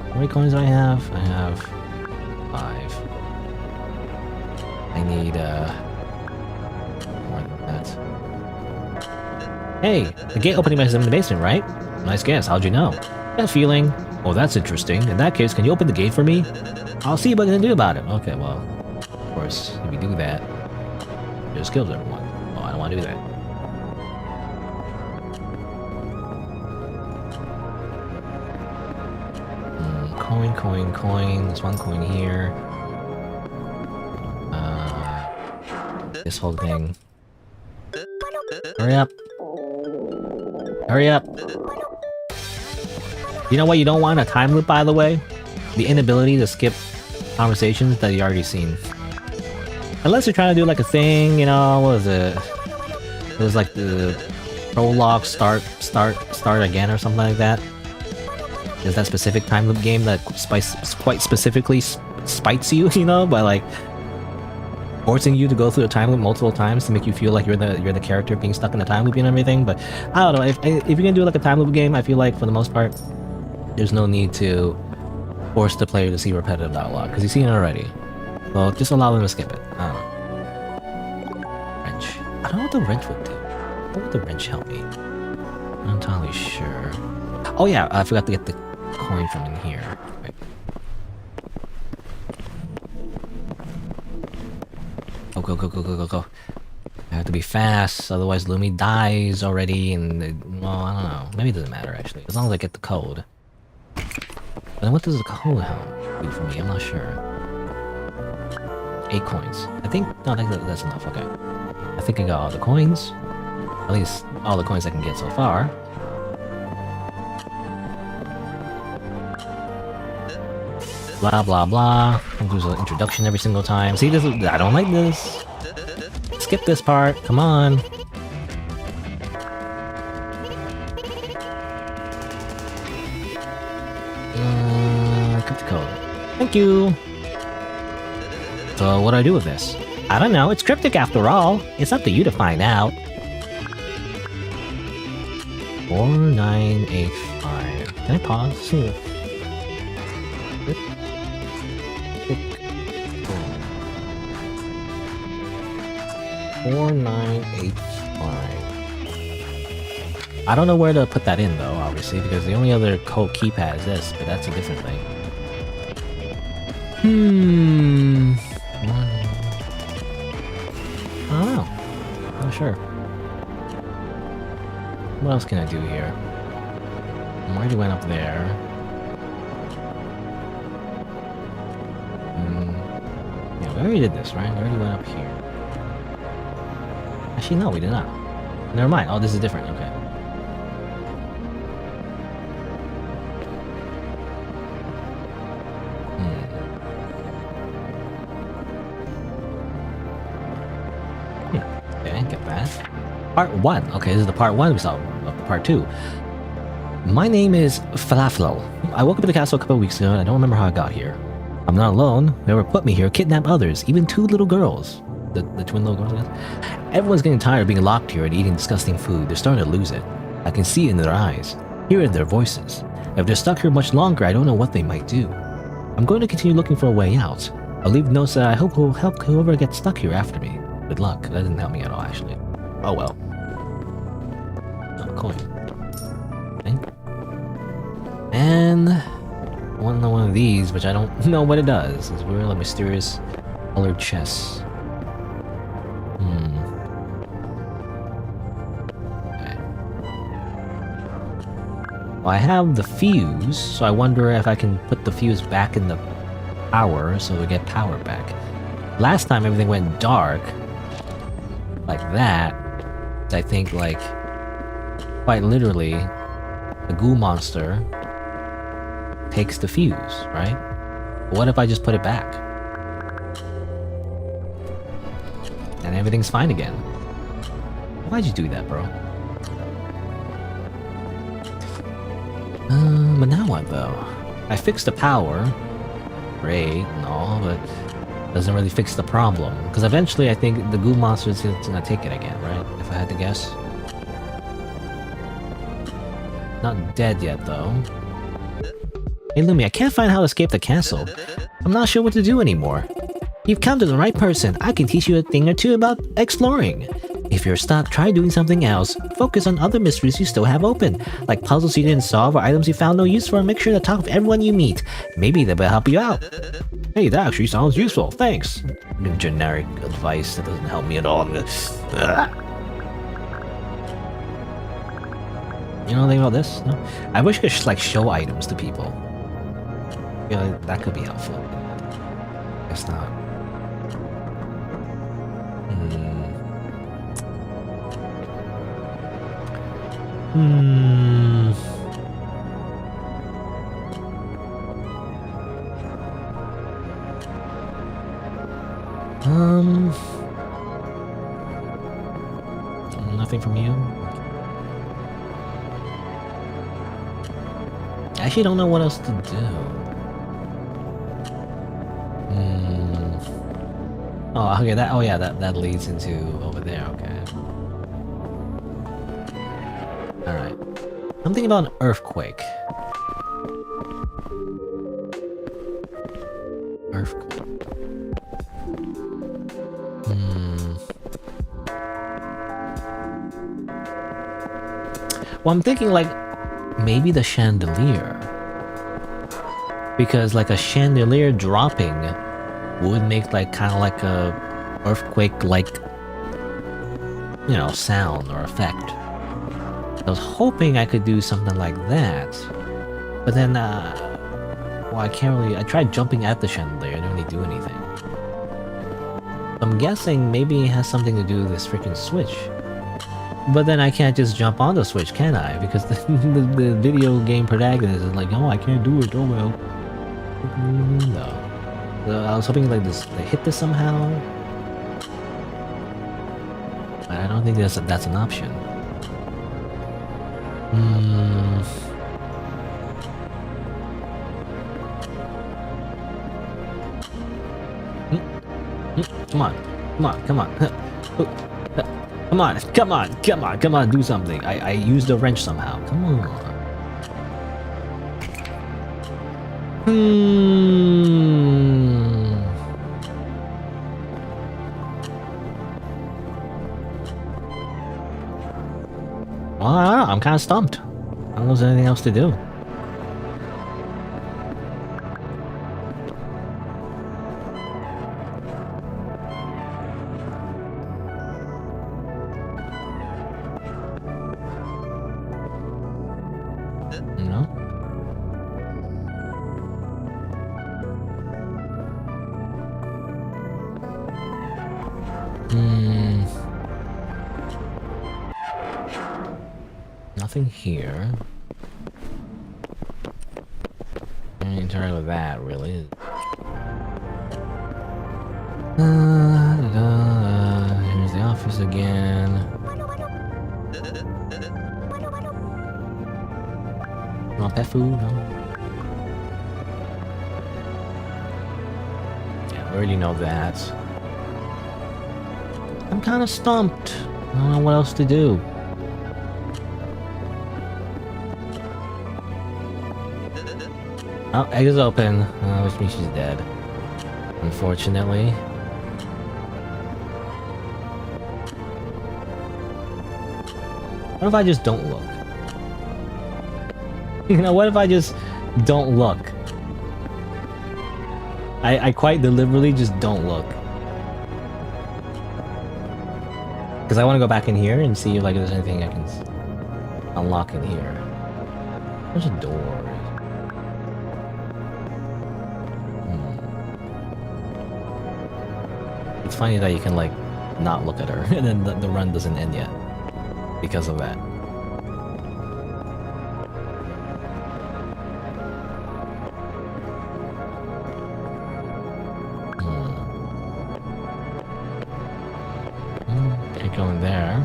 Speaker 1: How many coins do I have? I have 5. I need more than that. Hey, the gate opening mechanism in the basement, right? Nice guess. How'd you know? That feeling. Oh, that's interesting. In that case, can you open the gate for me? I'll see what I can do about it. Okay, well, of course, if you do that, it just kills everyone. Oh, I don't want to do that. Coin, coin, coin. There's 1 coin here. This whole thing. Hurry up. Hurry up. You know what you don't want? A time loop, by the way? The inability to skip conversations that you already seen. Unless you're trying to do like a thing, you know, what is it? There's like the prologue, start again or something like that. There's that specific time loop game that quite specifically spites you, you know, by like forcing you to go through the time loop multiple times to make you feel like you're the character being stuck in a time loop and everything. But I don't know. If you're gonna do like a time loop game, I feel like for the most part, there's no need to force the player to see repetitive dialogue because you've seen it already. So just allow them to skip it. I don't know. Wrench. I don't know what the wrench would do. What would the wrench help me? I'm not entirely sure. Oh yeah, I forgot to get the coin from in here. Wait. Oh, go, go, go, go, go, go. I have to be fast, otherwise Lumi dies already, and well, I don't know. Maybe it doesn't matter actually, as long as I get the code. But then what does the code help do for me? I'm not sure. 8 coins. I think no, that's enough. Okay. I think I got all the coins. At least all the coins I can get so far. Blah blah blah. There's an introduction every single time. See, this is, I don't like this. Skip this part. Come on. Get the code. Thank you. So what do I do with this? I don't know. It's cryptic after all. It's up to you to find out. 4985. Can I pause? See. 4985. I don't know where to put that in though, obviously, because the only other code keypad is this, but that's a different thing. I don't know. Not sure. What else can I do here? I already went up there. Yeah, we already did this, right? We already went up here. Actually, no, we did not. Never mind. Oh, this is different. Okay. Okay, get that. Part 1. Okay, this is the part 1 we saw. Part 2. My name is Falafel. I woke up at the castle a couple of weeks ago and I don't remember how I got here. I'm not alone. Whoever put me here kidnapped others, even 2 little girls. The twin little girls, I guess. Everyone's getting tired of being locked here and eating disgusting food. They're starting to lose it. I can see it in their eyes, hear it in their voices. If they're stuck here much longer, I don't know what they might do. I'm going to continue looking for a way out. I'll leave notes that I hope will help whoever gets stuck here after me. Good luck. That didn't help me at all, actually. Oh well. Oh, coin. Okay. And I want to know one of these, which I don't know what it does. It's weird, like mysterious colored chess. Okay. Well, I have the fuse, so I wonder if I can put the fuse back in the power so we get power back. Last time everything went dark, like that. I think, like, quite literally, the goo monster takes the fuse, right? But what if I just put it back? And everything's fine again. Why'd you do that, bro? But now what, though? I fixed the power. Great and all, but doesn't really fix the problem. Because eventually I think the goo monster is gonna take it again, right? If I had to guess. Not dead yet, though. Hey Lumi, I can't find how to escape the castle. I'm not sure what to do anymore. You've come to the right person. I can teach you a thing or two about exploring. If you're stuck, try doing something else. Focus on other mysteries you still have open, like puzzles you didn't solve or items you found no use for, and make sure to talk with everyone you meet. Maybe they'll help you out. Hey, that actually sounds useful. Thanks. Generic advice that doesn't help me at all. You know anything about this? No? I wish I could just, like, show items to people. I feel like that could be helpful. Guess not. Nothing from you? I actually don't know what else to do. Oh, okay. That. Oh, yeah. That leads into over there. Okay. All right. I'm thinking about an earthquake. Earthquake. Well, I'm thinking like maybe the chandelier. Because like a chandelier dropping would make like kind of like a earthquake like, you know, sound or effect. I was hoping I could do something like that. But then well, I can't really. I tried jumping at the chandelier, I didn't really do anything. I'm guessing maybe it has something to do with this freaking switch. But then I can't just jump on the switch, can I? Because the video game protagonist is like, oh, I can't do it, oh well. No. So I was hoping like this, they hit this somehow. But I don't think that's an option. Come on, come on, come on. Come on, come on, come on, come on, do something. I used a wrench somehow. Come on. Well, I don't know. I'm kind of stumped. I don't know if there's anything else to do. Nothing here. Ain't entirely that, really. Here's the office again. Want pet food? No? Yeah, I already know that. I'm kind of stumped. I don't know what else to do. Oh, egg is open, which means she's dead. Unfortunately. What if I just don't look? You know, what if I just don't look? I quite deliberately just don't look. Because I want to go back in here and see if like, there's anything I can unlock in here. There's a door. It's funny that you can like not look at her and then the run doesn't end yet because of that. Can't go in there.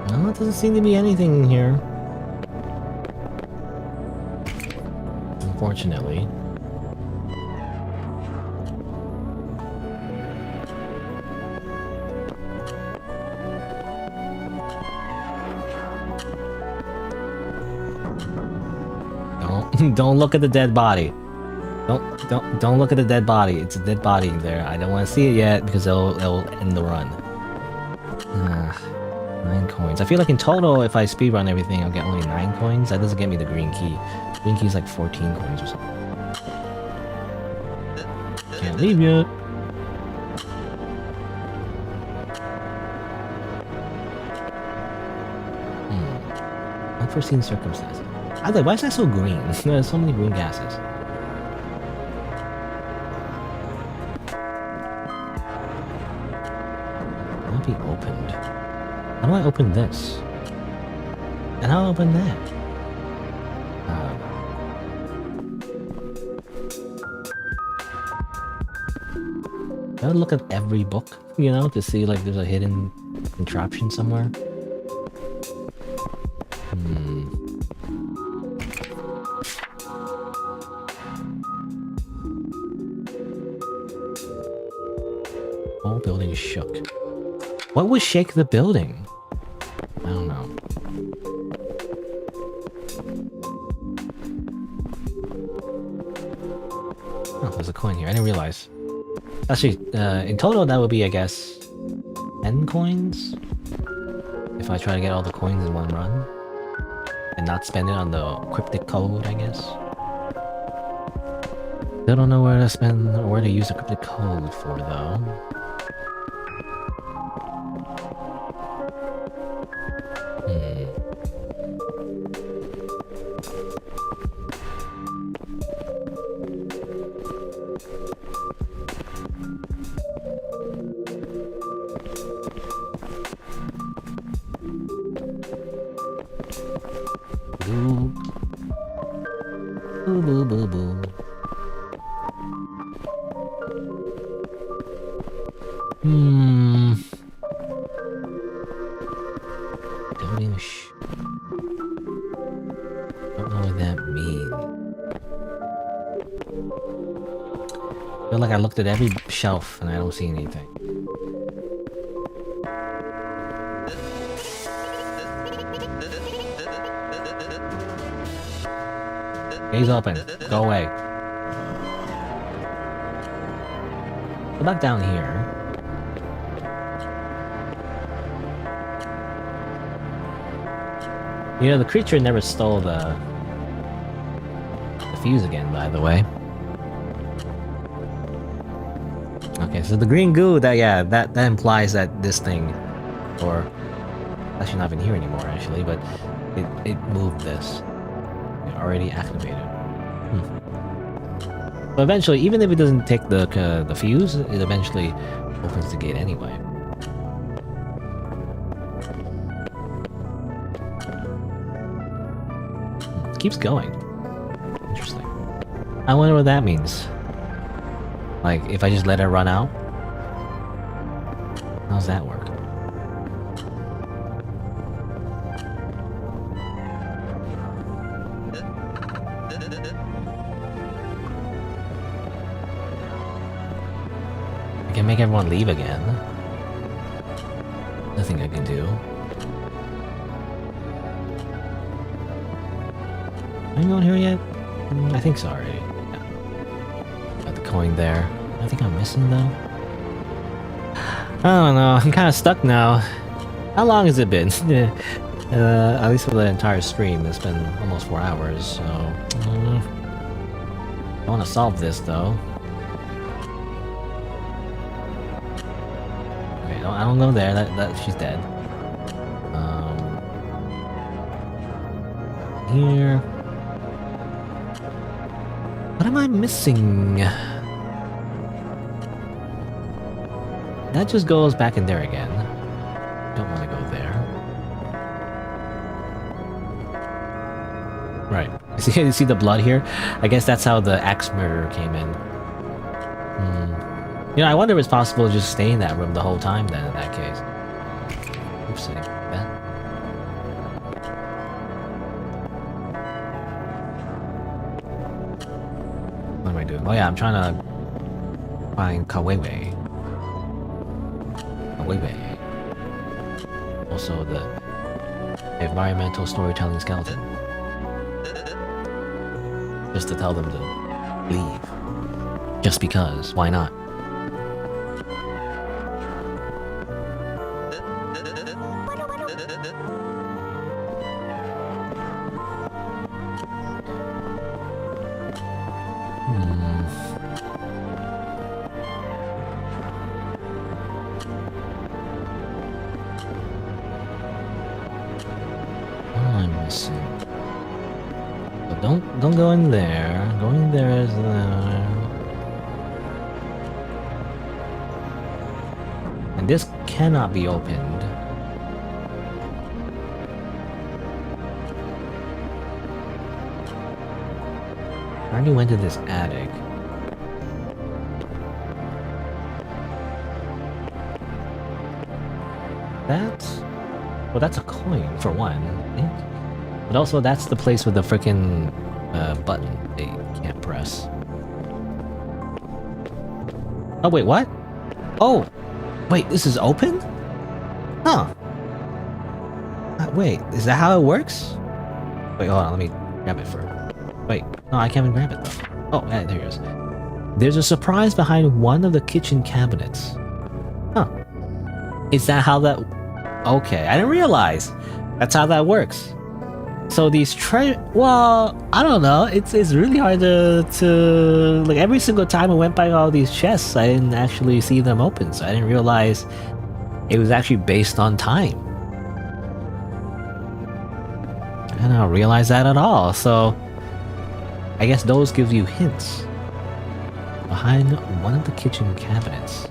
Speaker 1: No, it doesn't seem to be anything in here. Unfortunately. Don't look at the dead body. Don't look at the dead body. It's a dead body there. I don't want to see it yet because it'll end the run. 9 coins. I feel like in total, if I speedrun everything, I'll get only 9 coins. That doesn't get me the green key. Green key is like 14 coins or something. Can't leave yet. Unforeseen circumstances. I was like, why is that so green? There's so many green gases. Cannot be opened. How do I open this? And how do I open that? I would look at every book, you know, to see like there's a hidden contraption somewhere. building shook. What would shake the building? I don't know. Oh, there's a coin here. I didn't realize. Actually, in total, that would be, I guess, 10 coins? If I try to get all the coins in one run. And not spend it on the cryptic code, I guess. Still don't know where to spend, or where to use the cryptic code for, though. Boo. Boo boo boo boo. Building don't know what that means. I feel like I looked at every shelf and I don't see anything. Gaze open. Go away. Go back down here. You know, the creature never stole the fuse again, by the way. Okay, so the green goo, that implies that this thing, or actually not even here anymore, actually, but it moved this. It already activated. But eventually, even if it doesn't take the fuse, it eventually opens the gate anyway. Keeps going. Interesting. I wonder what that means. Like, if I just let it run out? How's that work? I can make everyone leave again. Nothing I can do. Are you going here yet? I think so already. Yeah. Got the coin there. I think I'm missing though. I don't know. I'm kind of stuck now. How long has it been? At least for the entire stream, it's been almost 4 hours. So I want to solve this though. Okay, I don't go there. That she's dead. Here. What am I missing? That just goes back in there again. Don't want to go there. Right. You see the blood here? I guess that's how the axe murderer came in. You know, I wonder if it's possible to just stay in that room the whole time then, in that case. Oopsie. That. What am I doing? Oh yeah, I'm trying to find Kawewe. Also the environmental storytelling skeleton. Just to tell them to leave. Just because, why not? Don't go in there. Going there is and this cannot be opened. I already went to this attic. Well, that's a coin for one, I think. But also, that's the place with the frickin' button they can't press. Oh, wait, what? Oh! Wait, this is open? Huh. Wait, is that how it works? Wait, hold on, let me grab it first. Wait, no, I can't even grab it though. Oh, yeah, there it is. There's a surprise behind one of the kitchen cabinets. Huh. Is that how that... Okay, I didn't realize. That's how that works. So these well, I don't know. It's really hard to like every single time I went by all these chests, I didn't actually see them open, so I didn't realize it was actually based on time. I don't realize that at all. So I guess those give you hints behind one of the kitchen cabinets.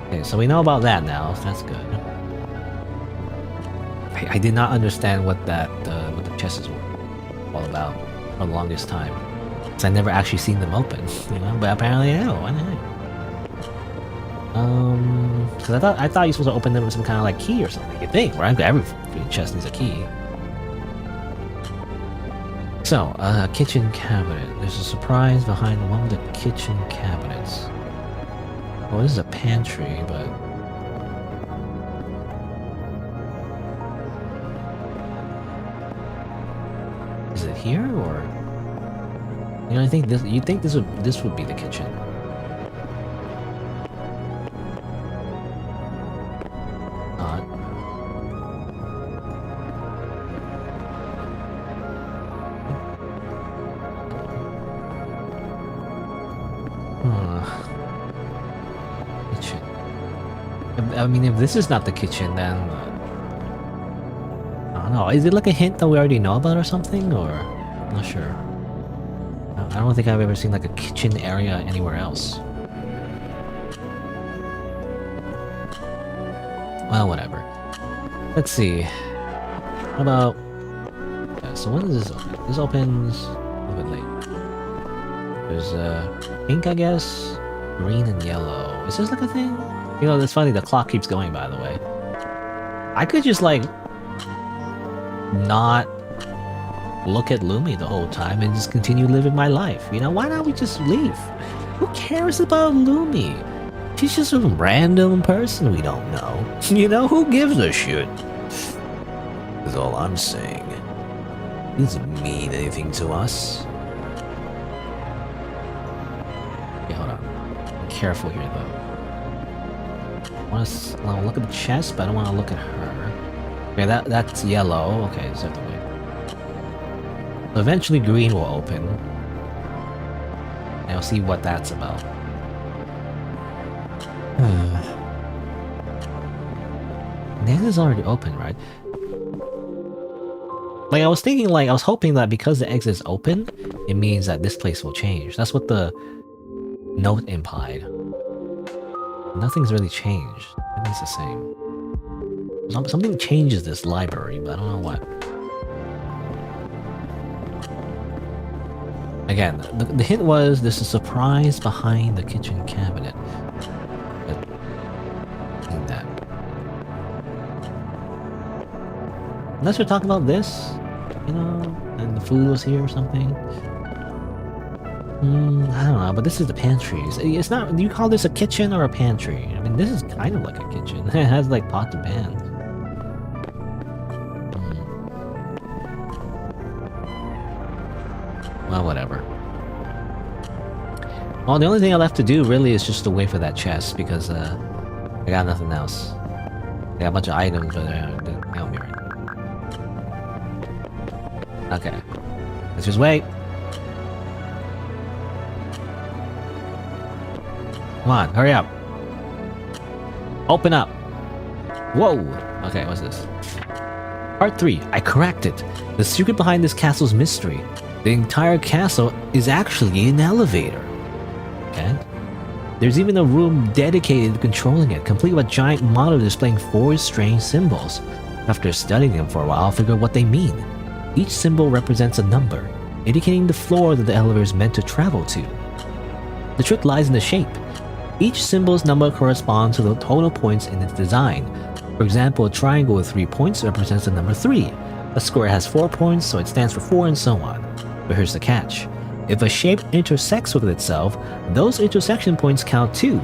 Speaker 1: Okay, so we know about that now. So that's good. I did not understand what the chests were all about for the longest time, because I never actually seen them open, you know. But apparently, I know. Why not? Because I thought you're supposed to open them with some kind of like key or something. You think, right? Every chest needs a key. So, kitchen cabinet. There's a surprise behind one of the kitchen cabinets. Oh, this is a pantry, but. Is it here or? You know, I think this. You think this would be the kitchen? Not. Kitchen. I mean, if this is not the kitchen, then. I don't know. Is it like a hint that we already know about or something? Or I'm not sure. I don't think I've ever seen like a kitchen area anywhere else. Well, whatever. Let's see. How about... Yeah, so when does this open? This opens a bit late. There's pink, I guess, green and yellow. Is this like a thing? You know, it's funny, the clock keeps going, by the way. I could just like not look at Lumi the whole time and just continue living my life. You know, why not we just leave? Who cares about Lumi? She's just a random person we don't know. You know, who gives a shit? That's all I'm saying. It doesn't mean anything to us. Okay, hold on. Be careful here, though. I want to look at the chest, but I don't want to look at her. Okay, that's yellow. Okay, so I have to wait. So eventually green will open. And I'll see what that's about. This is already open, right? Like, I was thinking, like, I was hoping that because the exit is open, it means that this place will change. That's what the note implied. Nothing's really changed. Everything's the same. Something changes this library, but I don't know what. Again, the hint was there's a surprise behind the kitchen cabinet. But that. Unless we're talking about this, you know, and the food was here or something. I don't know, but this is the pantries. It's not. Do you call this a kitchen or a pantry? I mean, this is kind of like a kitchen. It has like pots and pans. Well, whatever. Well, the only thing I left to do really is just to wait for that chest because I got nothing else. I got a bunch of items, but they didn't help me right. Okay, let's just wait. Come on, hurry up. Open up. Whoa. Okay, what's this? Part 3. I cracked it. The secret behind this castle's mystery. The entire castle is actually an elevator. Okay. There's even a room dedicated to controlling it, complete with a giant monitor displaying 4 strange symbols. After studying them for a while, I'll figure out what they mean. Each symbol represents a number, indicating the floor that the elevator is meant to travel to. The trick lies in the shape. Each symbol's number corresponds to the total points in its design. For example, a triangle with 3 points represents the number 3. A square has 4 points, so it stands for 4 and so on. But here's the catch. If a shape intersects with itself, those intersection points count too.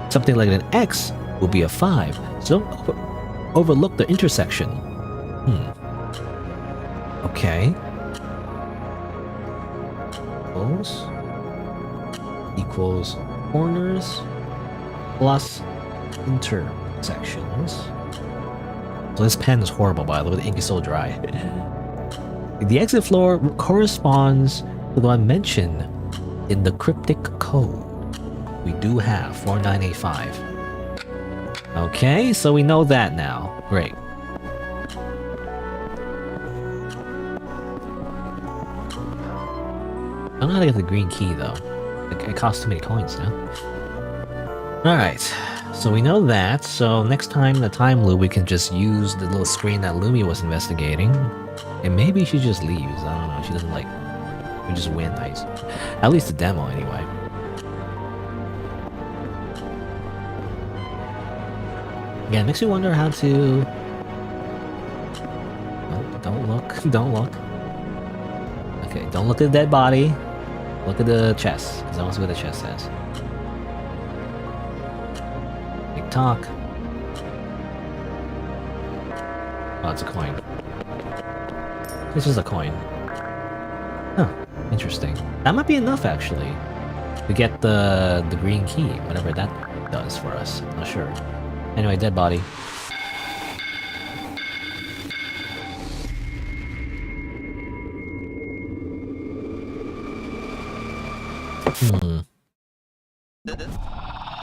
Speaker 1: Something like an X will be a 5. So don't overlook the intersection. Okay. Equals corners plus intersections. So this pen is horrible, by the way. The ink is so dry. The exit floor corresponds to the one mentioned in the cryptic code. We do have 4985. Okay, so we know that now. Great. I don't know how to get the green key though. It costs too many coins now. Alright, so we know that. So next time in the time loop, we can just use the little screen that Lumi was investigating. And maybe she just leaves. I don't know. She doesn't like... We just win. Nice. At least the demo anyway. Yeah, it makes me wonder how to... Oh, don't look. Don't look. Okay, don't look at the dead body. Look at the chest, because I want to see what the chest says. Big talk. Oh, it's a coin. This is a coin. Huh, interesting. That might be enough, actually, to get the green key, whatever that does for us. I'm not sure. Anyway, dead body.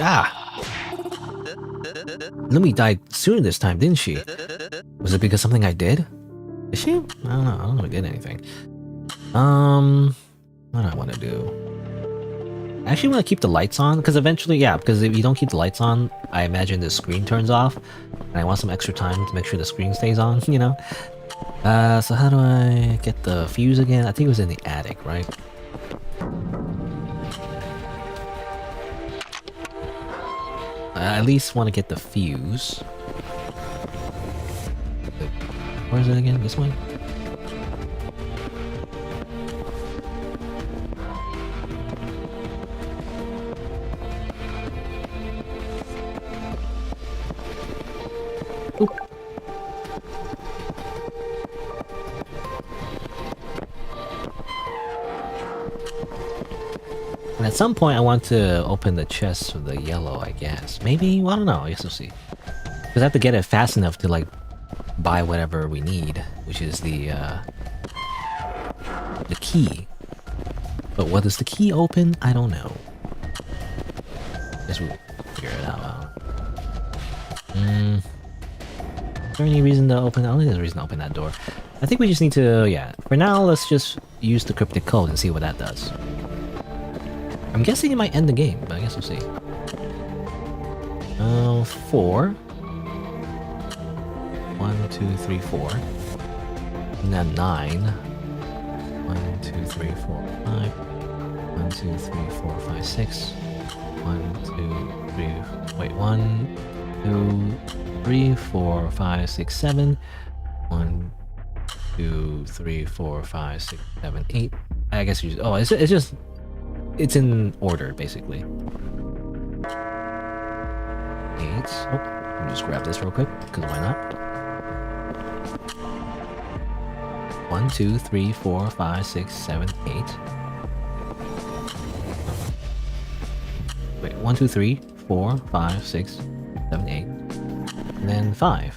Speaker 1: Ah! Lumi died sooner this time, didn't she? Was it because something I did? Is she? I don't know. I don't know if I did anything. What do I want to do? I actually want to keep the lights on, because eventually, yeah, because if you don't keep the lights on, I imagine the screen turns off, and I want some extra time to make sure the screen stays on, you know? So how do I get the fuse again? I think it was in the attic, right? I at least want to get the fuse. Where is it again? This one? Oop. And at some point I want to open the chest with the yellow, I guess. Maybe? Well, I don't know. I guess we'll see. Because I have to get it fast enough to, like, buy whatever we need, which is the key. But what does the key open? I don't know. Guess we'll figure it out. Is there any reason to open? I don't think there's a reason to open that door. I think we just need to, yeah. For now, let's just use the cryptic code and see what that does. I'm guessing it might end the game, but I guess we'll see. 4. 1, 2, 3, 4. And then 9. 1, 2, 3, 4, 5. 1, 2, 3, 4, 5, 6. 1, 2, 3. Wait, 1, 2, 3, 4, 5, 6, 7. 1, 2, 3, 4, 5, 6, 7, 8. I guess you. Oh, it's just. It's in order, basically. 8. Oh, let me just grab this real quick, because why not? 1, 2, 3, 4, 5, 6, 7, 8. Wait, 1, 2, 3, 4, 5, 6, 7, 8. And then 5.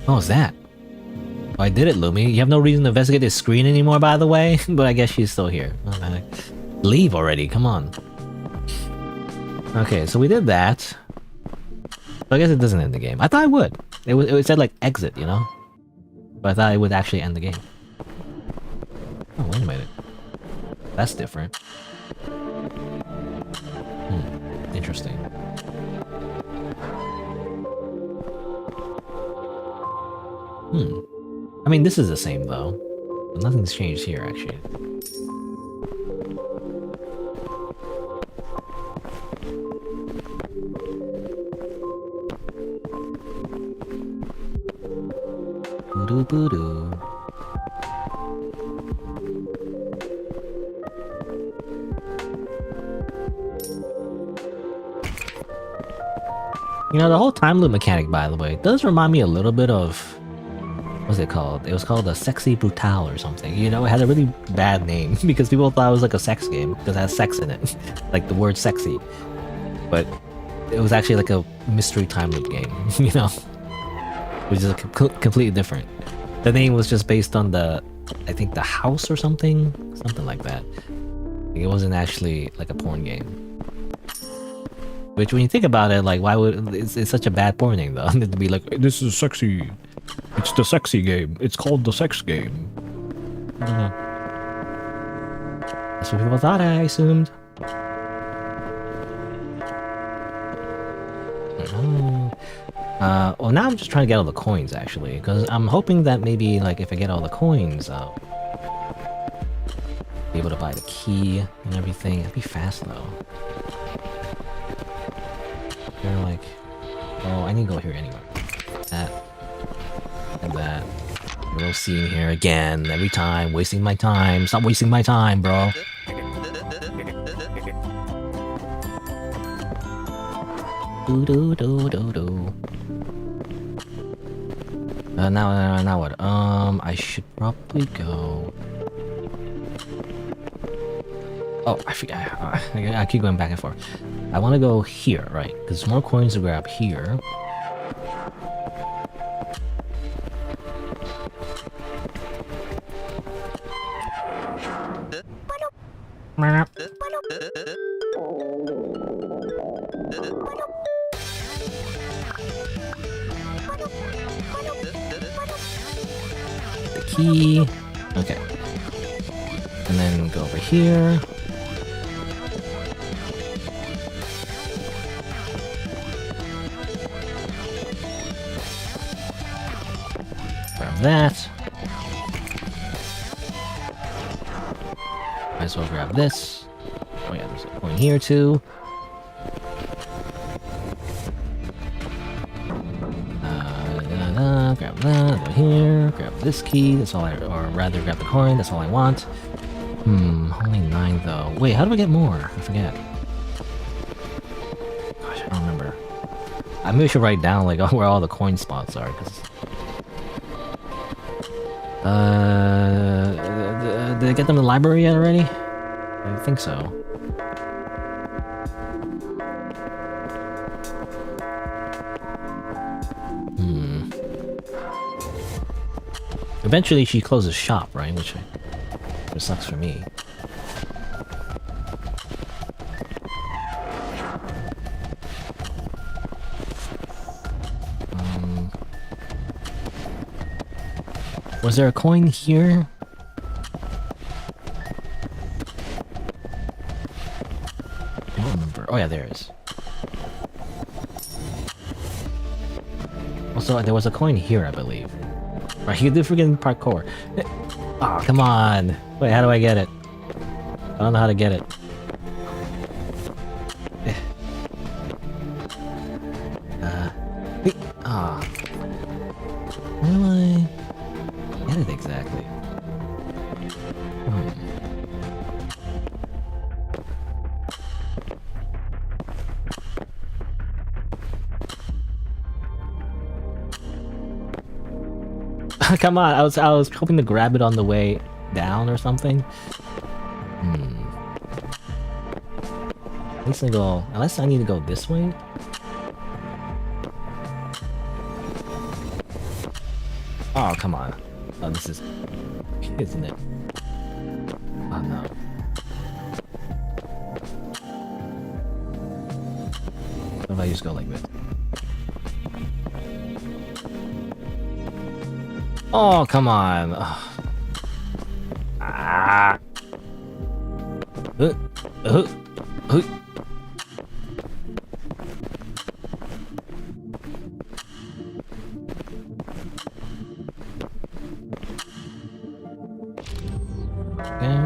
Speaker 1: What was that? Oh, I did it, Lumi. You have no reason to investigate this screen anymore, by the way. But I guess she's still here. Oh, man. Leave already, come on. Okay, so we did that. So I guess it doesn't end the game. I thought it would. It said like exit, you know? But I thought it would actually end the game. Oh, wait a minute. That's different. Interesting. I mean, this is the same though. But nothing's changed here, actually. Boo-doo-boo-doo. You know, the whole time loop mechanic, by the way, does remind me a little bit of... What's it called? It was called a Sexy Brutale or something. You know, it had a really bad name because people thought it was like a sex game because it has sex in it. Like the word sexy. But it was actually like a mystery time loop game, you know? Which is completely different. The name was just based on the... I think the house or something? Something like that. It wasn't actually like a porn game. Which, when you think about it, like, why would it's such a bad porn name though? To be like, this is sexy. It's the sexy game. It's called the sex game. I don't know. That's what people thought. I assumed. Well, now I'm just trying to get all the coins actually, because I'm hoping that maybe like if I get all the coins, I'll be able to buy the key and everything. It'd be fast though. They're like, oh, I need to go here anyway. That and that. A little scene here again. Every time, wasting my time. Stop wasting my time, bro. Do do do do do. Now what? I should probably go. Oh, I forgot. I keep going back and forth. I want to go here, right? Because there's more coins to grab here. The key. Okay. And then go over here. Grab that. Might as well grab this. Oh yeah, there's a coin here too. Grab that, go here, grab this key, that's all or rather grab the coin, that's all I want. Only 9 though. Wait, how do I get more? I forget. Gosh, I don't remember. I maybe should write down like where all the coin spots are, because... did I get them in the library yet already? I think so. Eventually she closes shop, right? Which sucks for me. Was there a coin here? I don't remember. Oh yeah, there is. Also, there was a coin here, I believe. Right, you did forget parkour. Oh, come on. Wait, how do I get it? I don't know how to get it. Ah. How do I get it exactly? Come on, I was hoping to grab it on the way down or something. At least unless I need to go this way. Oh, come on. Oh, this is... isn't it? Oh, no. What if I just go like this? Oh, come on. Ah. Okay.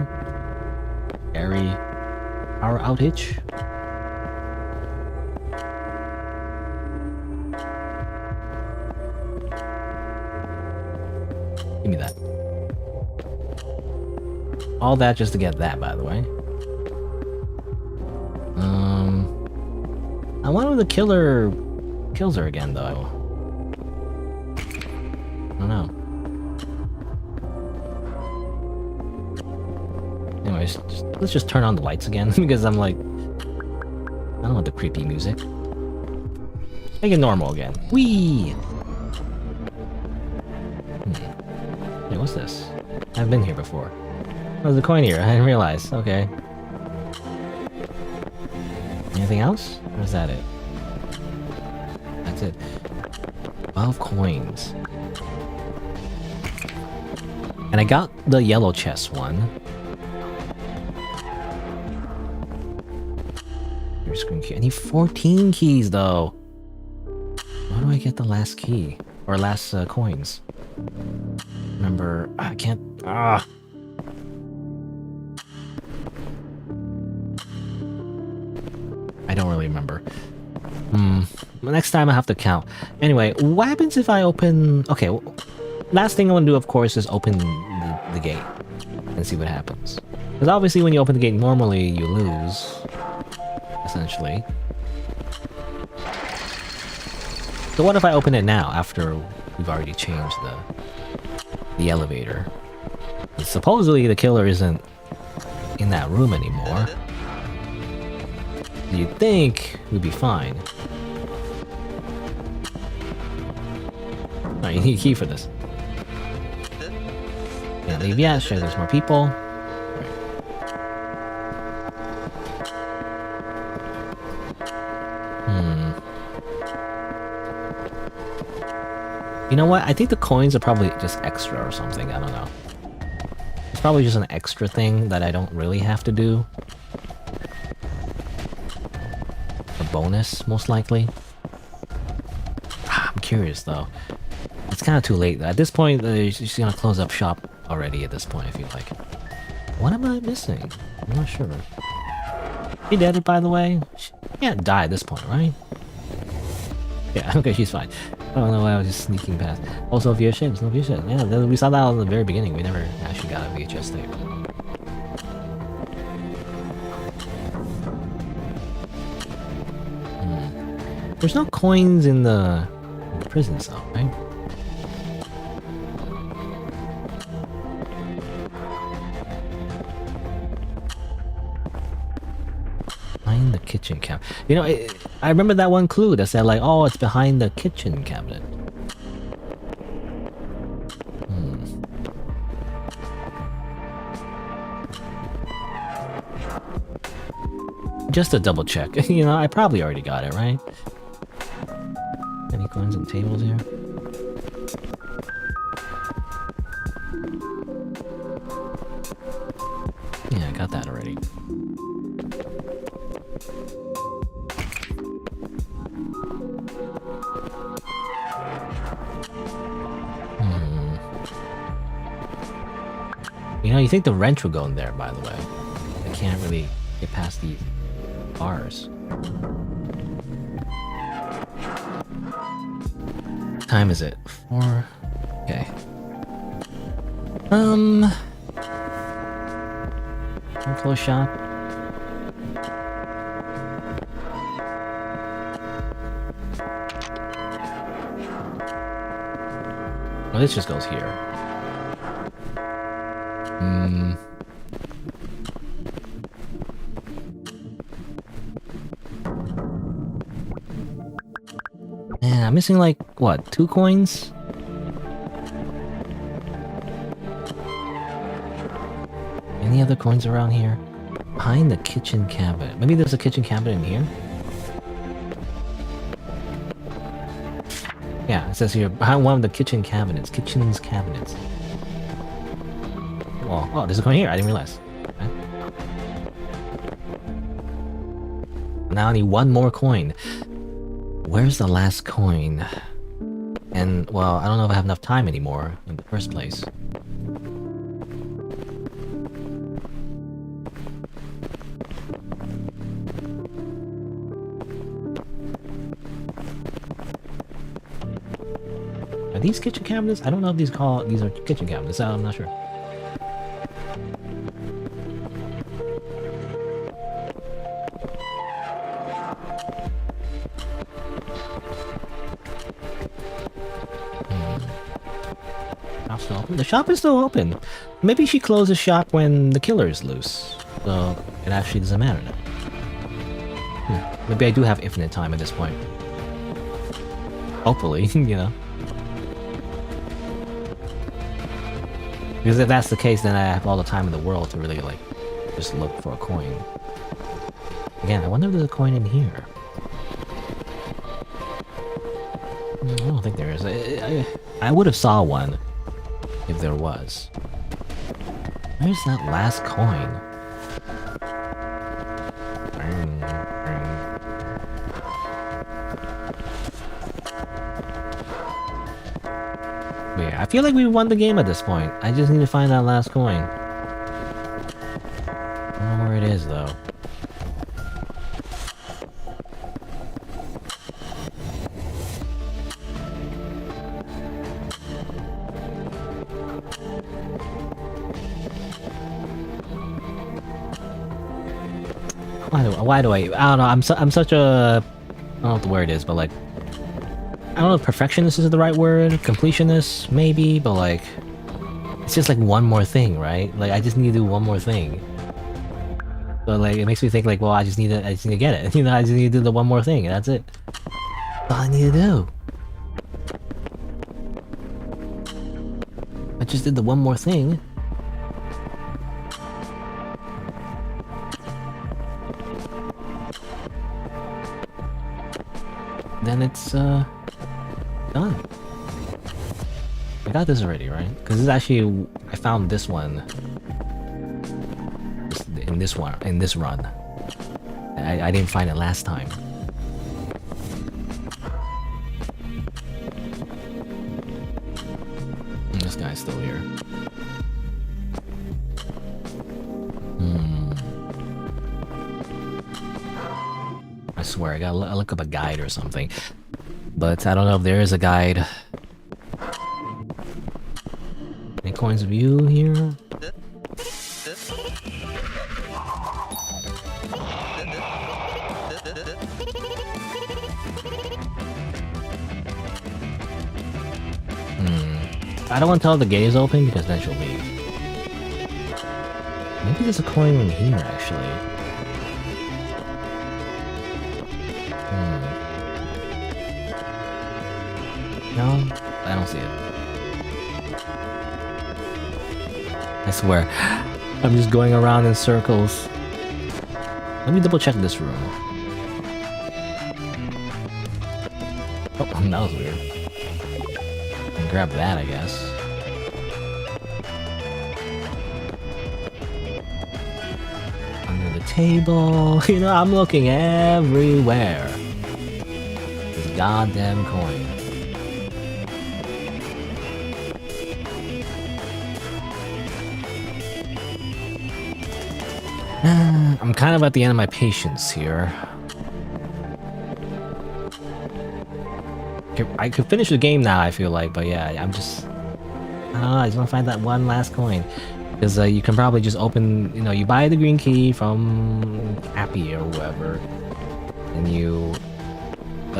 Speaker 1: Carry power outage. Give me that. All that just to get that, by the way. I wonder if the killer kills her again, though? I don't know. Anyways, let's just turn on the lights again because I'm like, I don't want the creepy music. Make it normal again. Whee! Hey, what's this? I've been here before. Oh, there's a coin here. I didn't realize. Okay. Anything else? Or is that it? That's it. 12 coins. And I got the yellow chest one. Your screen key. I need 14 keys though. How do I get the last key? Or last coins? Remember, I can't. Ah! I don't really remember. Next time I have to count. Anyway, what happens if I open... Okay, well, last thing I want to do, of course, is open the gate and see what happens. Because obviously when you open the gate, normally you lose. Essentially. So what if I open it now, after we've already changed the elevator? Supposedly the killer isn't in that room anymore. You'd think we'd be fine. Oh, you need a key for this. Can't leave yet. Sure, there's more people. You know what? I think the coins are probably just extra or something. I don't know. It's probably just an extra thing that I don't really have to do. A bonus, most likely. I'm curious though. It's kind of too late. At this point, they're just gonna close up shop already at this point, I feel like. What am I missing? I'm not sure. She dead, by the way? She can't die at this point, right? Yeah, okay, she's fine. I don't know why I was just sneaking past. Also, VHS, no VHS. Yeah, we saw that at the very beginning. We never actually got a VHS tape. There's no coins in the prison cell, right? Behind the kitchen cabinet. You know, I remember that one clue that said like, oh, it's behind the kitchen cabinet. Just to double check. You know, I probably already got it, right? Any coins on tables here? Yeah, I got that already. You know, you think the wrench would go in there, by the way. I can't really get past these bars. What time is it? 4. Okay. Close shop. Well, this just goes here. Man, I'm missing like, what, 2 coins? Any other coins around here? Behind the kitchen cabinet. Maybe there's a kitchen cabinet in here? Yeah, it says here, behind one of the kitchen cabinets. Kitchen's cabinets. Oh, there's a coin here. I didn't realize. Okay. Now I need 1 more coin. Where's the last coin? And, well, I don't know if I have enough time anymore in the first place. Are these kitchen cabinets? I don't know if these are kitchen cabinets. I'm not sure. shop's still open. The shop is still open. Maybe she closed the shop when the killer is loose. So it actually doesn't matter now. Maybe I do have infinite time at this point. Hopefully, you know. Because if that's the case, then I have all the time in the world to really, like, just look for a coin. Again, I wonder if there's a coin in here. I don't think there is. I would have saw one if there was. Where's that last coin? Wait, I feel like we won the game at this point. I just need to find that last coin. I don't know where it is though. Why do I don't know, I'm such a, I don't know what the word is, but like, I don't know if perfectionist is the right word, completionist maybe, but like, it's just like one more thing, right? Like I just need to do one more thing. So like it makes me think like, well, I just need to get it. You know, I just need to do the one more thing and that's it. That's all I need to do. I just did the one more thing. Then it's done. I got this already, right? Because this is actually, I found this one in this run. I didn't find it last time. And this guy's still here. I swear, I gotta look up a guide or something. But I don't know if there is a guide. Any coins of you here? I don't want to tell her the gate is open because then she'll leave. Maybe there's a coin in here actually. No, I don't see it. I swear, I'm just going around in circles. Let me double check this room. Oh, that was weird. Can grab that, I guess. Under the table. You know, I'm looking everywhere. This goddamn coin. I'm kind of at the end of my patience here. I could finish the game now, I feel like, but yeah, I'm just... I don't know, I just want to find that one last coin. Because you can probably just open, you know, you buy the green key from Happy or whoever, and you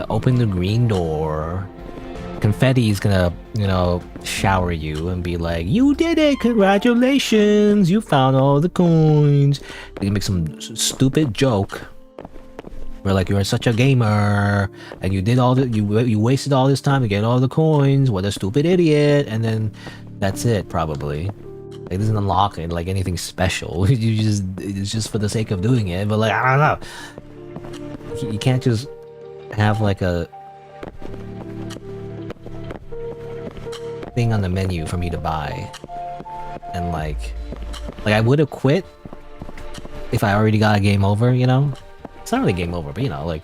Speaker 1: open the green door. Confetti is gonna, you know, shower you and be like, "You did it! Congratulations! You found all the coins." They can make some stupid joke where like you're such a gamer and you did all the you wasted all this time to get all the coins. What a stupid idiot! And then that's it probably. Like, it doesn't unlock it like anything special. It's just for the sake of doing it. But like I don't know, you can't just have like a thing on the menu for me to buy, and like I would have quit if I already got a game over, you know? It's not really game over, but you know, like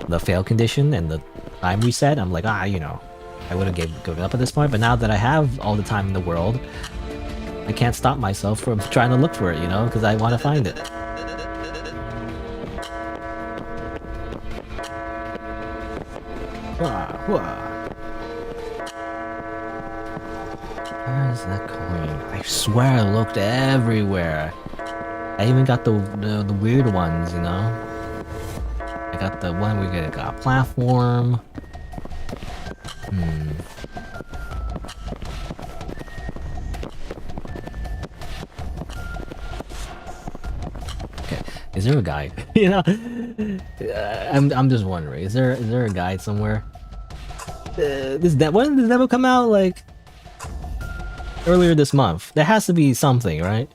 Speaker 1: the fail condition and the time reset, I'm like, you know, I would have given up at this point. But now that I have all the time in the world, I can't stop myself from trying to look for it, you know, because I want to find it. Where's that coin? I swear I looked everywhere. I even got the weird ones, you know? I got the one we got a platform. Is there a guide? You know, I'm just wondering. Is there a guide somewhere? When did this demo come out? Like earlier this month. There has to be something, right?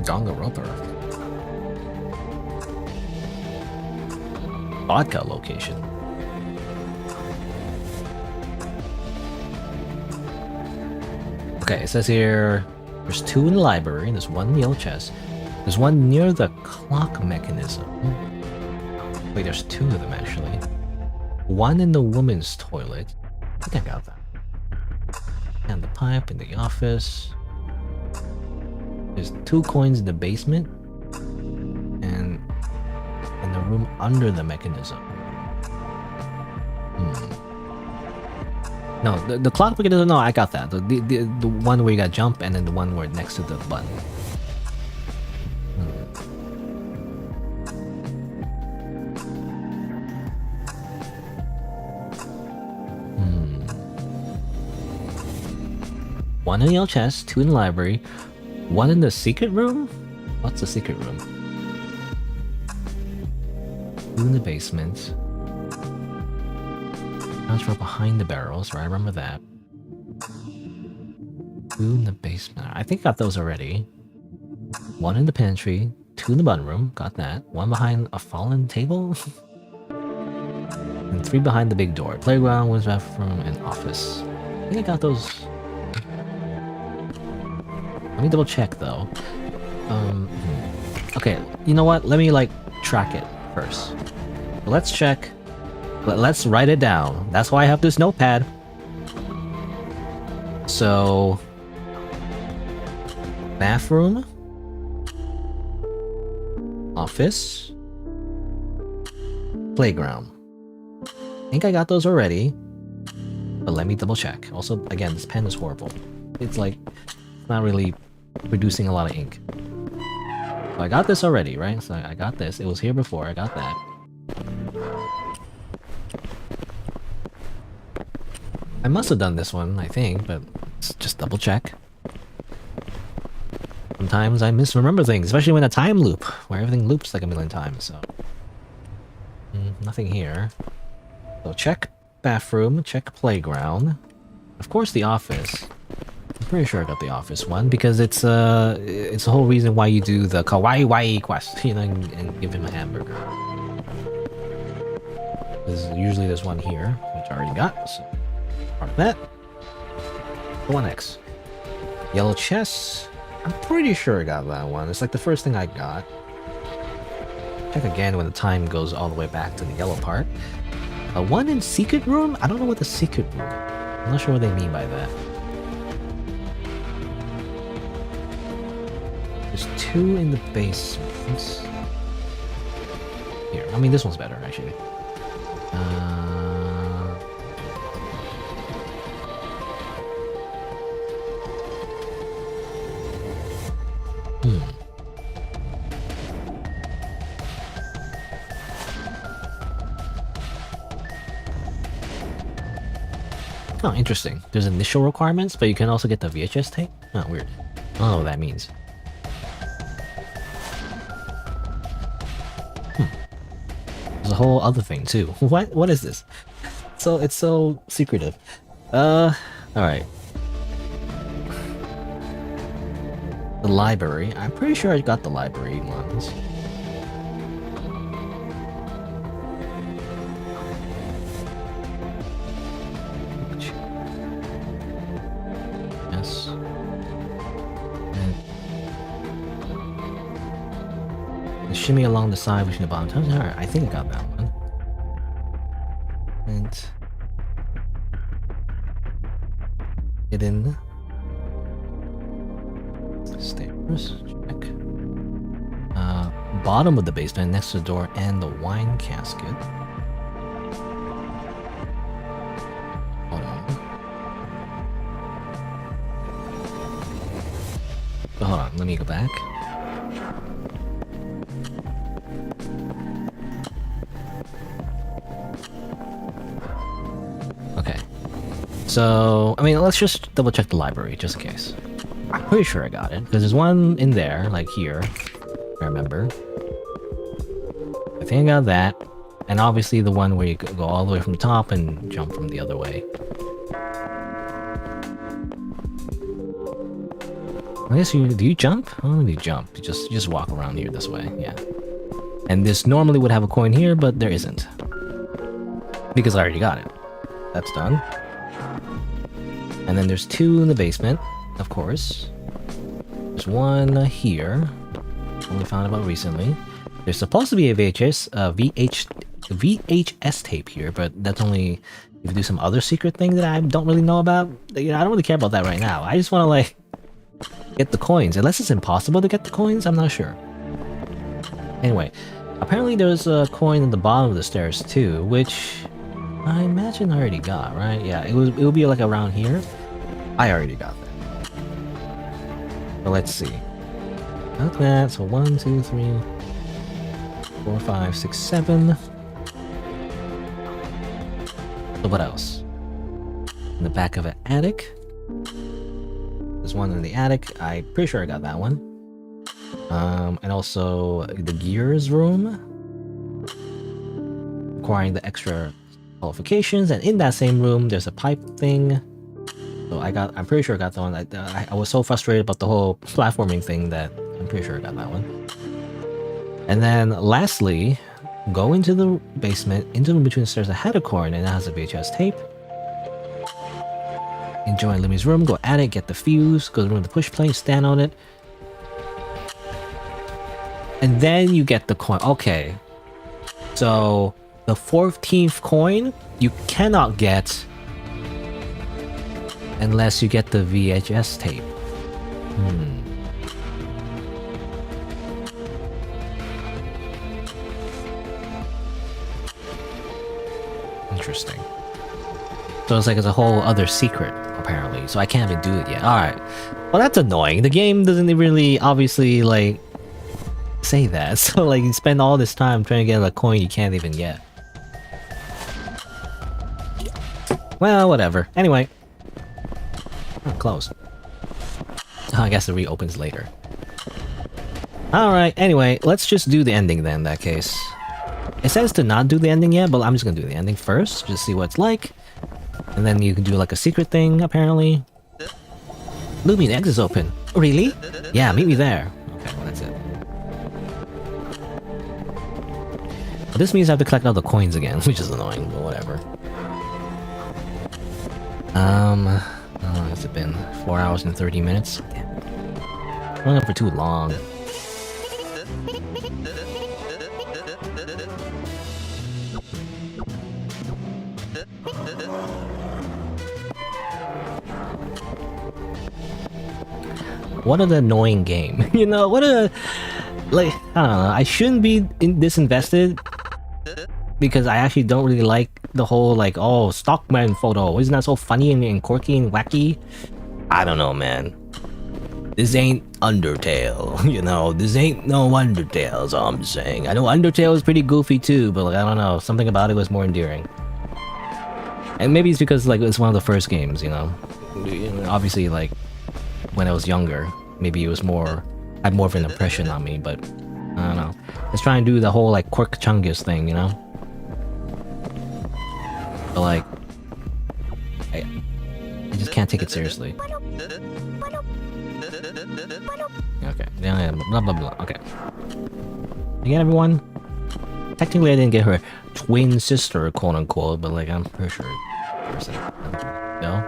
Speaker 1: Danganronpa. Vodka location. Okay, it says here there's 2 in the library, there's 1 in the yellow chest, there's 1 near the clock mechanism. Wait, there's 2 of them actually. 1 in the woman's toilet. I think I got that. And the pipe in the office. There's 2 coins in the basement. And in the room under the mechanism. No, the clock mechanism, no, I got that. The one where you got jump and then the one where next to the button. One in the yellow chest, 2 in the library, 1 in the secret room? What's the secret room? 2 in the basement. Transfer behind the barrels, right? I remember that. 2 in the basement. I think I got those already. 1 in the pantry, 2 in the button room, got that. 1 behind a fallen table? And 3 behind the big door. Playground, women's bathroom, and office. I think I got those. Let me double check though. Okay, you know what? Let me like track it first. Let's check. Let's write it down. That's why I have this notepad. So, bathroom, office, playground. I think I got those already, but let me double check. Also, again, this pen is horrible. It's like not really producing a lot of ink. So I got this already, right? So I got this. It was here before. I got that. I must have done this one, I think, but let's just double check. Sometimes I misremember things, especially when a time loop, where everything loops like a million times, so... nothing here. So check bathroom, check playground. Of course the office. I'm pretty sure I got the office one, because it's the whole reason why you do the kawaii quest, you know, and give him a hamburger. Usually there's one here, which I already got, so... part of that. 1X. Yellow chest. I'm pretty sure I got that one. It's like the first thing I got. Check again when the time goes all the way back to the yellow part. One in secret room? I don't know what the secret room. I'm not sure what they mean by that. There's 2 in the basement. Here, I mean this one's better actually. Oh, interesting. There's initial requirements, but you can also get the VHS tape? Oh, weird. I don't know what that means. There's a whole other thing, too. What is this? So, it's so secretive. Alright. The library. I'm pretty sure I got the library ones. Yes. And shimmy along the side between the bottom toes. Alright, I think I got that one. And hidden stairs. Check. Bottom of the basement next to the door and the wine casket. Hold on. Hold on, let me go back. Okay. So, I mean, let's just double check the library, just in case. Pretty sure I got it, because there's one in there, like here, I remember. I think I got that, and obviously the one where you go all the way from the top and jump from the other way. I guess do you jump? I don't know if you jump. You just walk around here this way, yeah. And this normally would have a coin here, but there isn't. Because I already got it. That's done. And then there's 2 in the basement, of course. There's one here. Only found about recently. There's supposed to be a VHS tape here, but that's only if you do some other secret thing that I don't really know about. You know, I don't really care about that right now. I just want to like get the coins. Unless it's impossible to get the coins, I'm not sure. Anyway, apparently there's a coin at the bottom of the stairs too, which I imagine I already got, right? Yeah, it will be like around here. I already got that. So let's see. Got that. So 1, 2, 3, 4, 5, 6, 7. So what else? In the back of an attic. There's one in the attic. I'm pretty sure I got that one. And also the gears room. Acquiring the extra qualifications. And in that same room, there's a pipe thing. So I'm pretty sure I got that one. I was so frustrated about the whole platforming thing that I'm pretty sure I got that one. And then lastly, go into the basement, into the room between the stairs. I had a coin and it has a VHS tape. Enjoy Limmy's room, go at it, get the fuse, go to the room with the push plate, stand on it. And then you get the coin. Okay. So the 14th coin you cannot get unless you get the VHS tape. Interesting. So it's like it's a whole other secret, apparently. So I can't even do it yet. Alright. Well, that's annoying. The game doesn't really, obviously, like, say that. So, like, you spend all this time trying to get a coin you can't even get. Well, whatever. Anyway. Oh, closed. Oh, I guess it reopens later. Alright, anyway, let's just do the ending then, in that case. It says to not do the ending yet, but I'm just gonna do the ending first, just see what it's like. And then you can do like a secret thing, apparently. Lumi, the exit's open. Oh, really? Yeah, meet me there. Okay, well that's it. But this means I have to collect all the coins again, which is annoying, but whatever. How long has it been? 4 hours and 30 minutes? Damn. Going on for too long. What an annoying game. You know, what a... Like, I don't know, I shouldn't be this invested because I actually don't really like the whole, like, oh, Stockman photo. Isn't that so funny and quirky and wacky? I don't know, man. This ain't Undertale, you know? This ain't no Undertale, is all I'm saying. I know Undertale is pretty goofy too, but, like, I don't know. Something about it was more endearing. And maybe it's because, like, it's one of the first games, you know? Obviously, like, when I was younger, maybe it was more... had more of an impression on me, but... I don't know. Let's try and do the whole, like, Quirk Chungus thing, you know? But, like... I just can't take it seriously. Okay. Blah, blah, blah. Okay. Again, everyone? Technically, I didn't get her twin sister, quote-unquote, but, like, I'm pretty sure... No?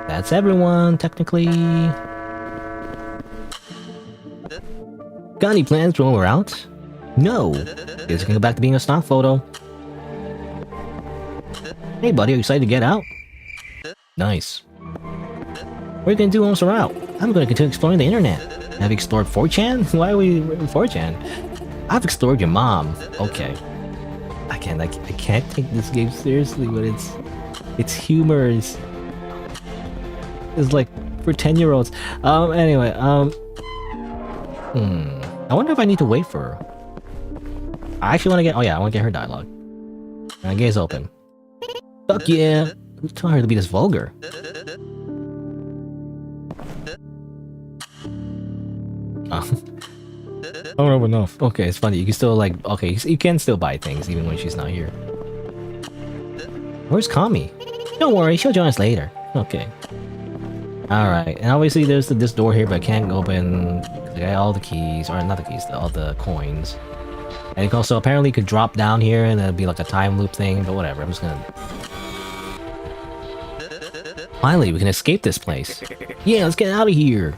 Speaker 1: That's everyone, technically. Got any plans when we're out? No. Guess I can go back to being a stock photo. Hey buddy, are you excited to get out? Nice. What are you gonna do once we're out? I'm gonna continue exploring the internet. Have you explored 4chan? Why are we in 4chan? I've explored your mom. Okay. I can't take this game seriously, but its humor is like for 10-year-olds. Anyway, I wonder if I need to wait for her. I actually want to get... Oh yeah, I want to get her dialogue. Gaze open. Fuck yeah! Who's telling her to be this vulgar? Oh, no, enough. Okay, it's funny. You can still like, okay, you can still buy things even when she's not here. Where's Kami? Don't worry, she'll join us later. Okay. Alright, and obviously there's this door here, but I can't open because I got all the keys, or not the keys, all the coins. And you can also apparently could drop down here and it'll be like a time loop thing, but whatever, I'm just gonna... Finally, we can escape this place. Yeah, let's get out of here.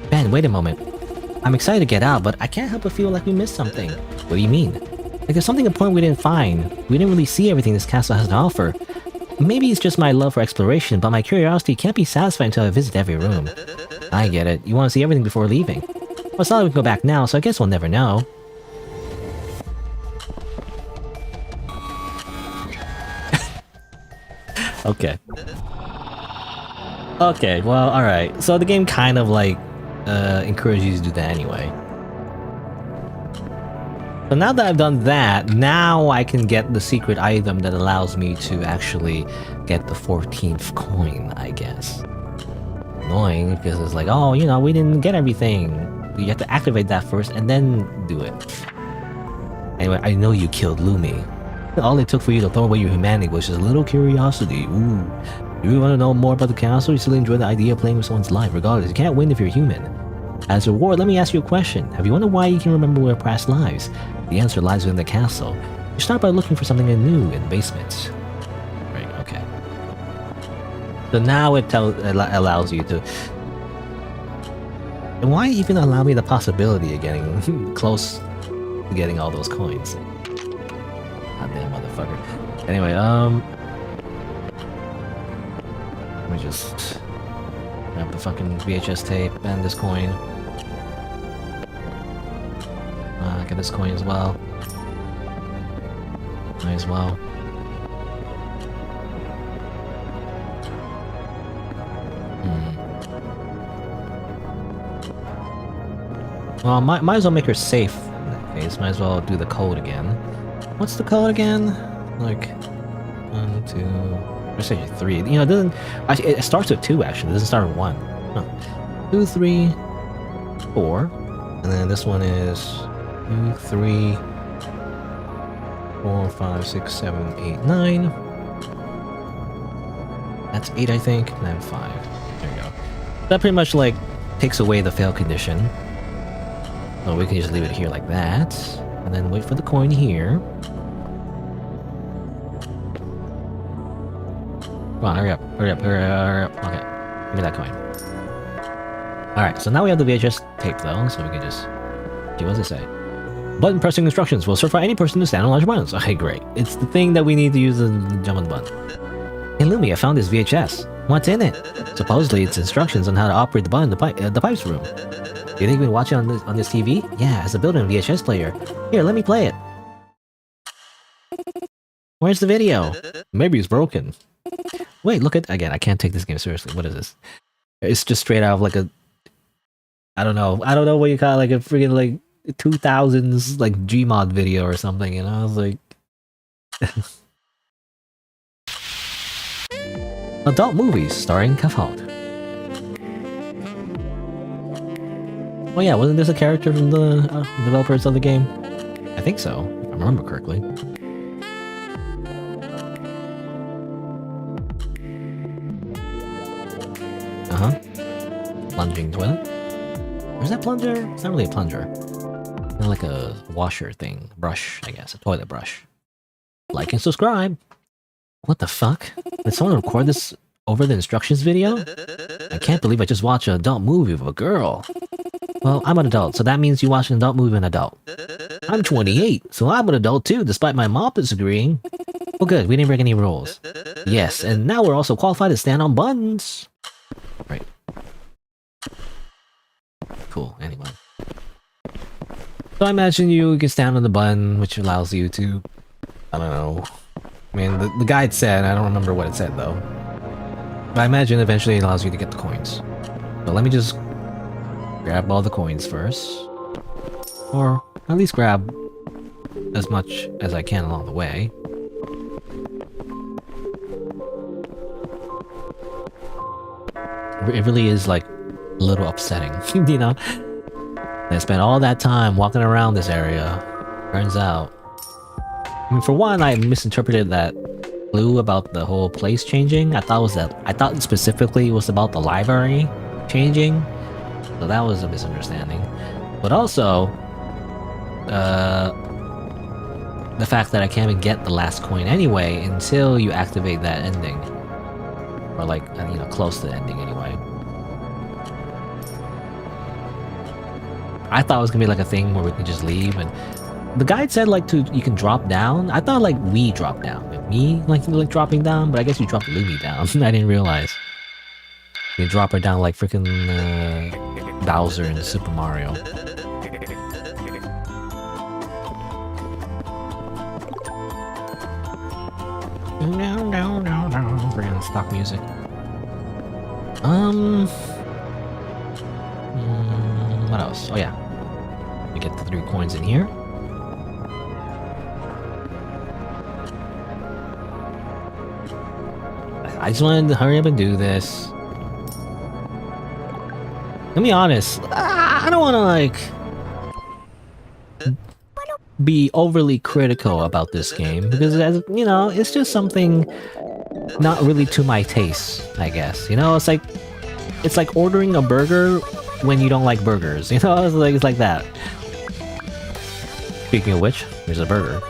Speaker 1: Ben, wait a moment. I'm excited to get out, but I can't help but feel like we missed something. What do you mean? Like there's something important we didn't find. We didn't really see everything this castle has to offer. Maybe it's just my love for exploration, but my curiosity can't be satisfied until I visit every room. I get it. You want to see everything before leaving. Well, it's not like we can go back now, so I guess we'll never know. Okay. Okay, well, alright. So the game kind of like encourages you to do that anyway. So now that I've done that, now I can get the secret item that allows me to actually get the 14th coin, I guess. Annoying, because it's like, oh, you know, we didn't get everything. You have to activate that first and then do it. Anyway, I know you killed Lumi. All it took for you to throw away your humanity was just a little curiosity. Ooh. You really want to know more about the castle? You still enjoy the idea of playing with someone's life. Regardless, you can't win if you're human. As a reward, let me ask you a question. Have you wondered why you can remember your past lives? The answer lies within the castle. You start by looking for something new in the basement. Right, okay. So now it allows you to... And why even allow me the possibility of getting close to getting all those coins? Goddamn motherfucker. Anyway, let me just grab the fucking VHS tape and this coin. Get this coin as well. Might as well. Well, might as well make her safe in that case. Might as well do the code again. What's the code again? Like 1, 2. Let's say 3. You know, it doesn't. Actually, it starts with 2. Actually, it doesn't start with 1. No. 2, 3, 4, and then this one is 2, 3, 4, 5, 6, 7, 8, 9. That's 8, I think, and then 5. There you go. That pretty much like takes away the fail condition. So we can just leave it here like that, and then wait for the coin here. Come on, hurry up, hurry up, hurry up, hurry up. Okay, give me that coin. Alright, so now we have the VHS tape though, so we can just... Okay, what does it say? Button pressing instructions will certify any person to stand on large buttons. Okay, great. It's the thing that we need to use to jump on the button. Hey Lumi, I found this VHS. What's in it? Supposedly it's instructions on how to operate the button in the pipes room. You think we can watch it on this TV? Yeah, it's a built-in VHS player. Here, let me play it. Where's the video? Maybe it's broken. Wait, look at... Again, I can't take this game seriously. What is this? It's just straight out of like a... I don't know what you call it, like a freaking like 2000s like Gmod video or something, you know? It's like... Adult movies starring Kafalt. Oh yeah, wasn't this a character from the developers of the game? I think so, if I remember correctly. Uh-huh. Plunging toilet. Or is that plunger? It's not really a plunger. Kind of like a washer thing. Brush, I guess. A toilet brush. Like and subscribe. What the fuck? Did someone record this over the instructions video? I can't believe I just watched an adult movie with a girl. Well, I'm an adult, so that means you watch an adult movie with an adult. I'm 28, so I'm an adult too, despite my mom disagreeing. Well good, we didn't break any rules. Yes, and now we're also qualified to stand on buttons. Right. Cool, anyway. So I imagine you can stand on the button, which allows you to... I don't know. I mean, the guide said, I don't remember what it said though. But I imagine eventually it allows you to get the coins. So let me just grab all the coins first. Or at least grab as much as I can along the way. It really is like a little upsetting, you know? I spent all that time walking around this area. Turns out, I mean, for one, I misinterpreted that clue about the whole place changing. I thought specifically it was about the library changing, so that was a misunderstanding. But also, the fact that I can't even get the last coin anyway until you activate that ending, or like you know, close to the ending anyway. I thought it was gonna be like a thing where we can just leave, and the guide said like you can drop down. I thought like we drop down, like me like dropping down, but I guess you dropped Lumi down. I didn't realize you drop her down like freaking Bowser in Super Mario. No. Bring on stock music. What else? Oh yeah, we get the 3 coins in here. I just wanted to hurry up and do this. Let me be honest, I don't want to like be overly critical about this game because, as you know, it's just something not really to my taste, I guess. You know, it's like ordering a burger when you don't like burgers. You know, it's like that. Speaking of which, there's a burger.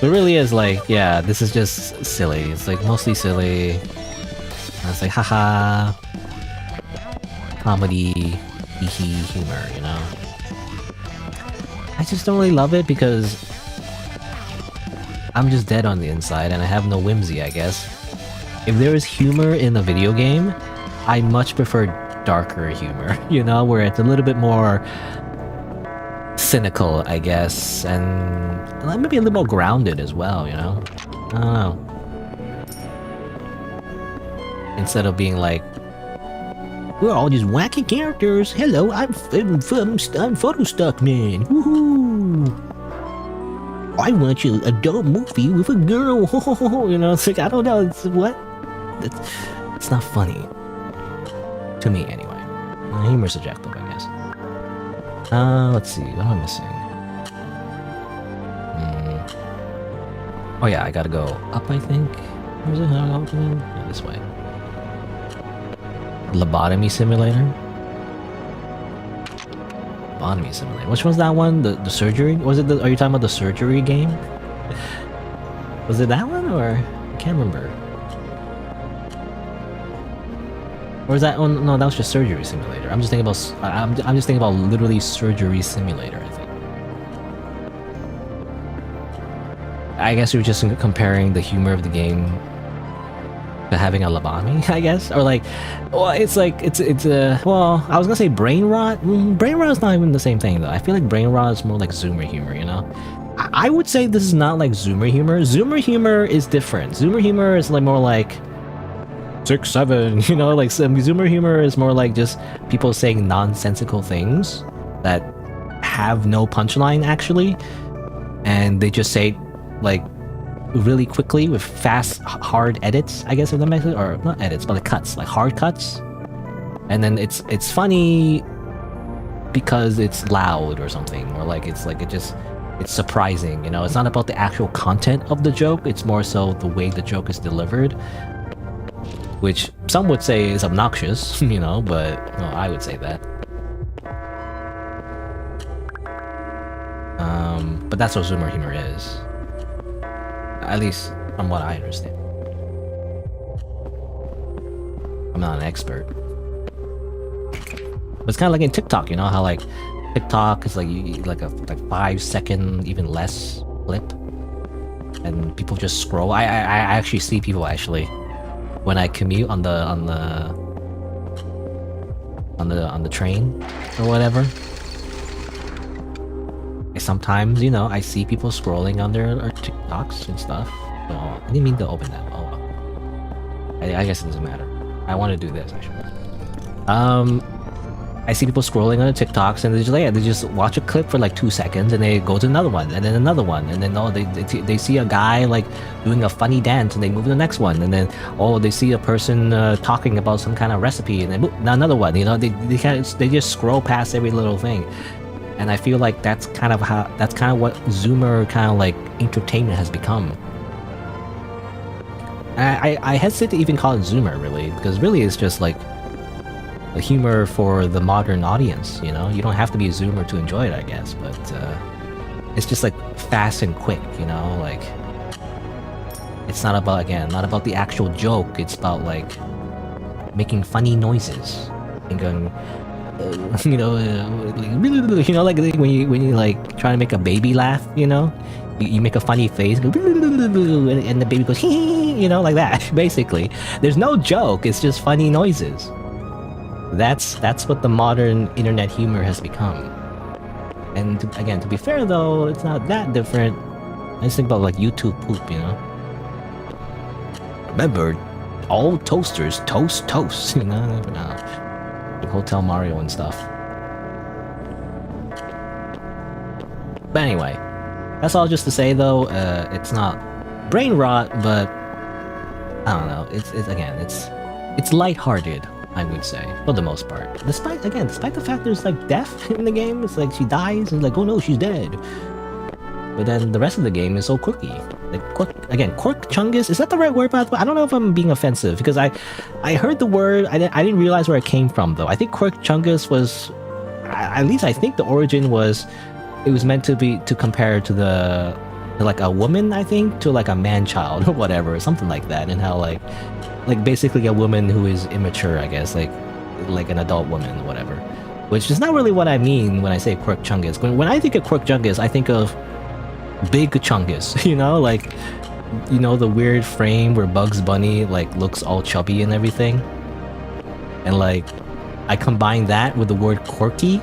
Speaker 1: It really is like, yeah, this is just silly. It's like mostly silly. And it's like, haha, comedy, hee humor, you know? I just don't really love it because I'm just dead on the inside and I have no whimsy, I guess. If there is humor in a video game, I much prefer darker humor, you know, where it's a little bit more cynical, I guess, and maybe a little more grounded as well, you know? I don't know. Instead of being like, we're all just wacky characters. Hello, I'm photo stuck man. Woohoo! I want you adult movie with a girl. You know, it's like, I don't know. It's what? It's not funny to me anyway. Humor's subjective, I guess. Let's see. What am I missing? Oh yeah, I gotta go up, I think. Where's it? How do I this way. Lobotomy simulator. Lobotomy simulator. Which one's that one? The surgery? Was it? Are you talking about the surgery game? Was it that one, or I can't remember. Or is that one? No, that was just surgery simulator. I'm just thinking about. I'm just thinking about literally surgery simulator. I think. I guess we were just comparing the humor of the game to having a lobotomy, I guess, or like, well, it's like it's a well, I was gonna say brain rot. Brain rot is not even the same thing though. I feel like brain rot is more like Zoomer humor, you know. I would say this is not like Zoomer humor. Zoomer humor is different. Zoomer humor is like more like 6, 7, you know, like some Zoomer humor is more like just people saying nonsensical things that have no punchline actually, and they just say like really quickly with fast, hard edits, I guess, if that makes it, or not edits, but like cuts, like hard cuts, and then it's funny because it's loud or something, or like it's surprising, you know. It's not about the actual content of the joke, it's more so the way the joke is delivered, which some would say is obnoxious, you know, but no, I would say that. But that's what Zoomer humor is. At least from what I understand. I'm not an expert. But it's kind of like in TikTok, you know, how like TikTok is like like a 5-second, even less clip, and people just scroll. I actually see people actually when I commute on the train or whatever. Sometimes, you know, I see people scrolling on their TikToks and stuff. So I didn't mean to open that. Oh well. I guess it doesn't matter. I want to do this actually. I see people scrolling on the TikToks and they just watch a clip for like 2 seconds and they go to another one and then another one and then they see a guy like doing a funny dance and they move to the next one and then they see a person talking about some kind of recipe and they move another one. They just scroll past every little thing, and I feel like that's kind of what Zoomer kind of like entertainment has become. I hesitate to even call it Zoomer really, because really it's just like a humor for the modern audience, you don't have to be a Zoomer to enjoy it, I guess, but it's just like fast and quick, like it's not about the actual joke, it's about like making funny noises and going like when you like try to make a baby laugh, you make a funny face and the baby goes like that. Basically there's no joke, it's just funny noises. That's what the modern internet humor has become. And to be fair though, it's not that different. I just think about like YouTube poop, Remember, all toasters toast, like Hotel Mario and stuff. But anyway, that's all just to say though, it's not brain rot, but I don't know, it's lighthearted, I would say, for the most part. Despite the fact there's like death in the game, it's like she dies and like, oh no, she's dead. But then the rest of the game is so quirky. Like Quirk Chungus, is that the right word? But I don't know if I'm being offensive because I heard the word, I didn't realize where it came from though. I think Quirk Chungus was, at least I think the origin was, it was meant to compare to like a woman, I think, to like a man-child or whatever, something like that, and how like basically a woman who is immature, I guess, like an adult woman or whatever, which is not really what I mean when I say Quirk Chungus. When I think of Quirk Chungus, I think of Big Chungus, like the weird frame where Bugs Bunny like looks all chubby and everything, and like I combine that with the word quirky,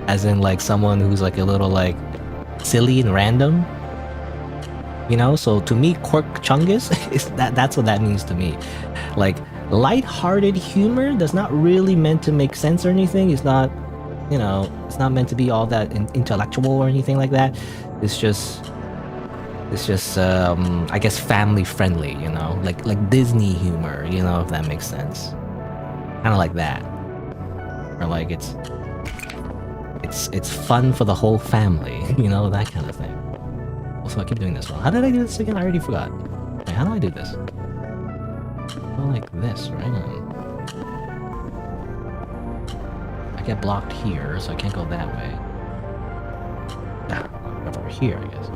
Speaker 1: as in like someone who's like a little like silly and random. So to me, Quirk Chungus is that's what that means to me. Like light-hearted humor that's not really meant to make sense or anything. It's not, it's not meant to be all that intellectual or anything like that. It's just I guess family friendly, like Disney humor, if that makes sense. Kind of like that. Or like it's fun for the whole family, that kind of thing. Also, I keep doing this wrong. How did I do this again? I already forgot. Wait, how do I do this? Go like this, right? I get blocked here, so I can't go that way. Over here, I guess.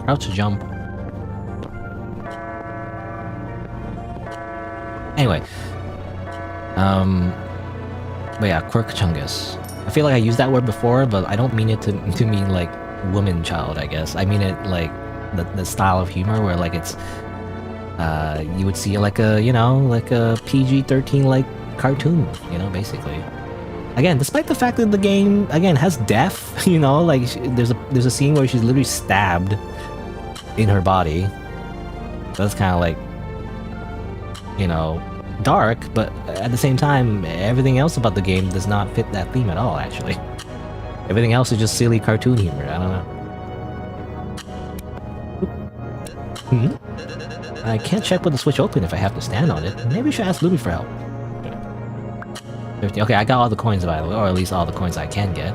Speaker 1: Crouch jump. Anyway. But yeah, Quirk Chungus. I feel like I used that word before, but I don't mean it to mean like woman child, I guess. I mean it like the style of humor where like it's you would see like a like a PG-13 like cartoon, basically. Again, despite the fact that the game has death, like there's a scene where she's literally stabbed in her body. That's kind of like dark, but at the same time, everything else about the game does not fit that theme at all, actually. Everything else is just silly cartoon humor, I don't know. I can't check with the Switch open if I have to stand on it. Maybe I should ask Luby for help. Okay, I got all the coins, by the way, or at least all the coins I can get.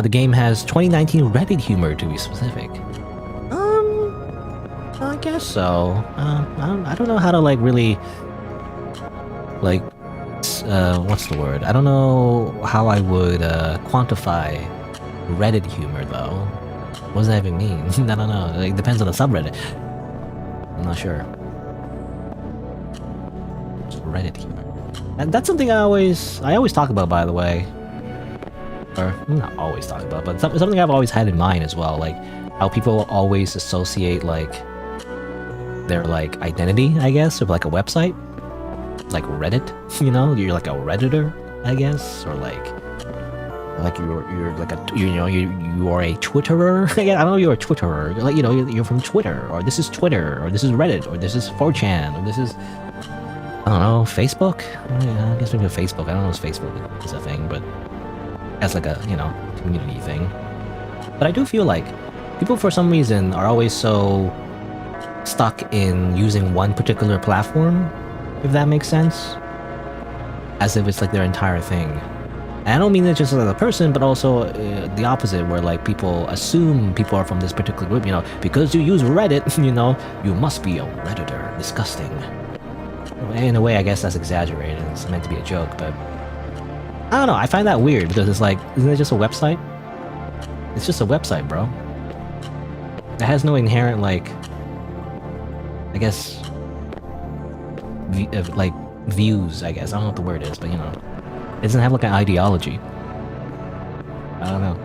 Speaker 1: The game has 2019 Reddit humor, to be specific. I guess so. I don't know how to like really like what's the word? I don't know how I would quantify Reddit humor though. What does that even mean? I don't know. It depends on the subreddit. I'm not sure. Just Reddit humor. And that's something I always talk about, by the way. Or not always talk about, but something I've always had in mind as well. Like how people always associate like their like identity, I guess, with like a website, like Reddit. You're like a Redditor, I guess, or like you're like a you are a Twitterer. I don't know, you're a Twitterer. Like you're from Twitter, or this is Twitter, or this is Reddit, or this is 4chan, or this is I don't know, Facebook? Yeah, I guess maybe Facebook. I don't know if Facebook is a thing, but as like a, you know, community thing. But I do feel like people for some reason are always so stuck in using one particular platform, if that makes sense. As if it's like their entire thing. And I don't mean it just as a person, but also the opposite, where like people assume people are from this particular group, you know, because you use Reddit, you know, you must be a Redditor. Disgusting. In a way, I guess that's exaggerated. It's meant to be a joke, but I don't know. I find that weird because it's like, isn't it just a website? It's just a website, bro. It has no inherent, like, I guess, like, views, I guess. I don't know what the word is, but you know. It doesn't have like an ideology. I don't know.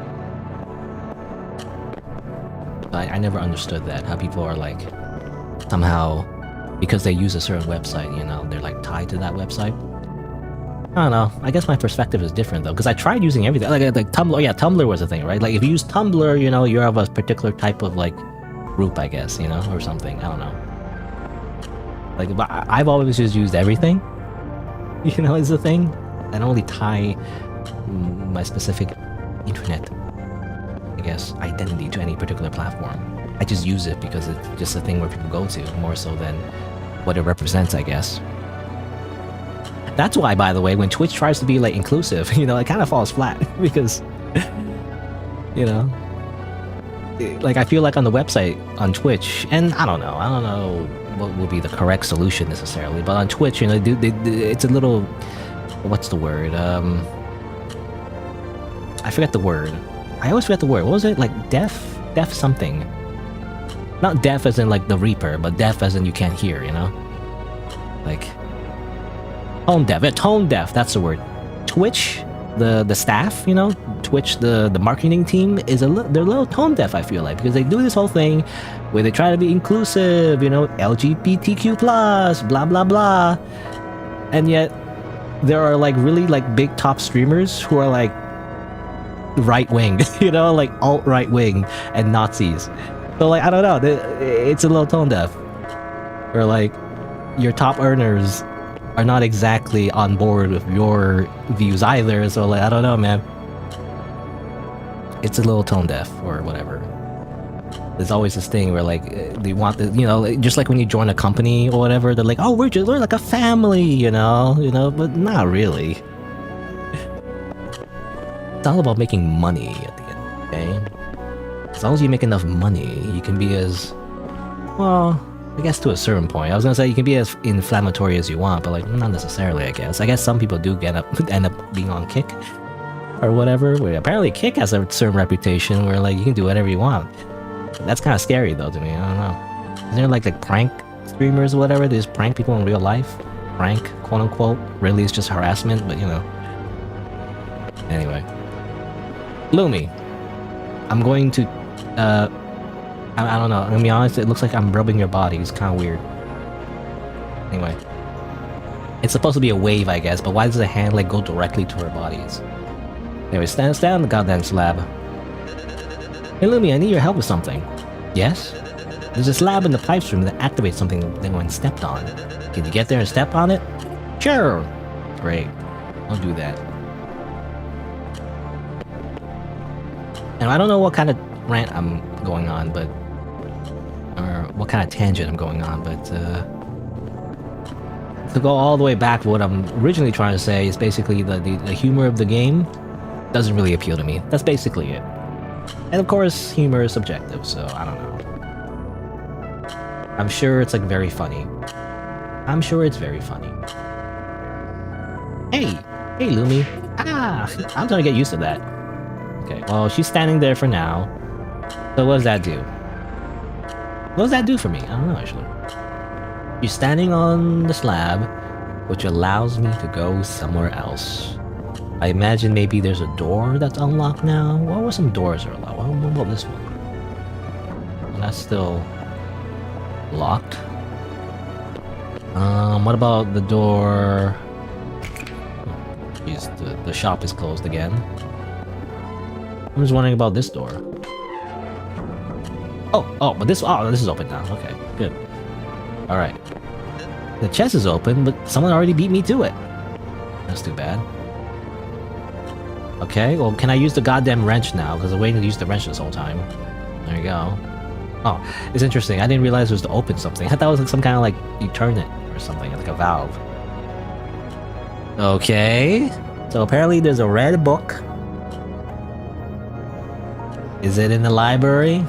Speaker 1: I never understood that. How people are like, somehow, because they use a certain website, you know, they're like tied to that website. I don't know. I guess my perspective is different though, because I tried using everything. Like Tumblr. Yeah, Tumblr was a thing, right? Like if you use Tumblr, you know, you're of a particular type of like group, I guess, you know, or something. I don't know. Like, but I've always just used everything. You know, is the thing. I don't really tie my specific internet, I guess, identity to any particular platform. I just use it because it's just a thing where people go to, more so than what it represents, I guess. That's why, by the way, when Twitch tries to be like inclusive, you know, it kind of falls flat because, you know, like I feel like on the website, on Twitch, and I don't know what would be the correct solution necessarily, but on Twitch, you know, it's a little, what's the word? I forget the word. I always forget the word. What was it? Like deaf something. Not deaf as in like the Reaper, but deaf as in you can't hear, you know? Like tone deaf. Yeah, tone deaf, that's the word. Twitch, the staff, you know, Twitch, the marketing team is they're a little tone deaf, I feel like, because they do this whole thing where they try to be inclusive, you know, LGBTQ+, blah blah blah. And yet there are like really like big top streamers who are like right wing, you know, like alt right wing and Nazis. So like I don't know, it's a little tone deaf. Or like your top earners are not exactly on board with your views either. So like I don't know, man. It's a little tone deaf or whatever. There's always this thing where like they want the, you know, just like when you join a company or whatever, they're like, oh, we're like a family, you know, but not really. It's all about making money at the end of the day. As long as you make enough money, you can be as, well, I guess to a certain point. I was gonna say you can be as inflammatory as you want, but like not necessarily, I guess. I guess some people do end up being on Kick or whatever. Where apparently Kick has a certain reputation where like you can do whatever you want. That's kind of scary though to me. I don't know. Is there like prank streamers or whatever? They just prank people in real life? Prank, quote unquote. Really, it's just harassment, but you know. Anyway. Lumi. I'm going to, I don't know. I'm gonna be honest, it looks like I'm rubbing your body. It's kind of weird. Anyway. It's supposed to be a wave, I guess, but why does the hand like go directly to our bodies? Anyway, stand on the goddamn slab. Hey Lumi, I need your help with something. Yes? There's a slab in the pipes room that activates something that when stepped on. Can you get there and step on it? Sure! Great. I'll do that. And I don't know what kind of rant I'm going on, but... or what kind of tangent I'm going on, but... to go all the way back to what I'm originally trying to say is basically the humor of the game doesn't really appeal to me. That's basically it. And of course, humor is subjective, so I don't know. I'm sure it's like very funny. I'm sure it's very funny. Hey! Hey, Lumi! Ah! I'm trying to get used to that. Okay, well, she's standing there for now. So what does that do? What does that do for me? I don't know, actually. She's standing on the slab, which allows me to go somewhere else. I imagine maybe there's a door that's unlocked now. What were some doors are unlocked? What about this one? And that's still locked. What about the door? Jeez, the shop is closed again. I'm just wondering about this door. Oh, but this is open now. Okay, good. All right. The chest is open, but someone already beat me to it. That's too bad. Okay, well, can I use the goddamn wrench now? Because I'm waiting to use the wrench this whole time. There you go. Oh, it's interesting. I didn't realize it was to open something. I thought it was like some kind of like, you turn it or something, like a valve. Okay. So apparently there's a red book. Is it in the library?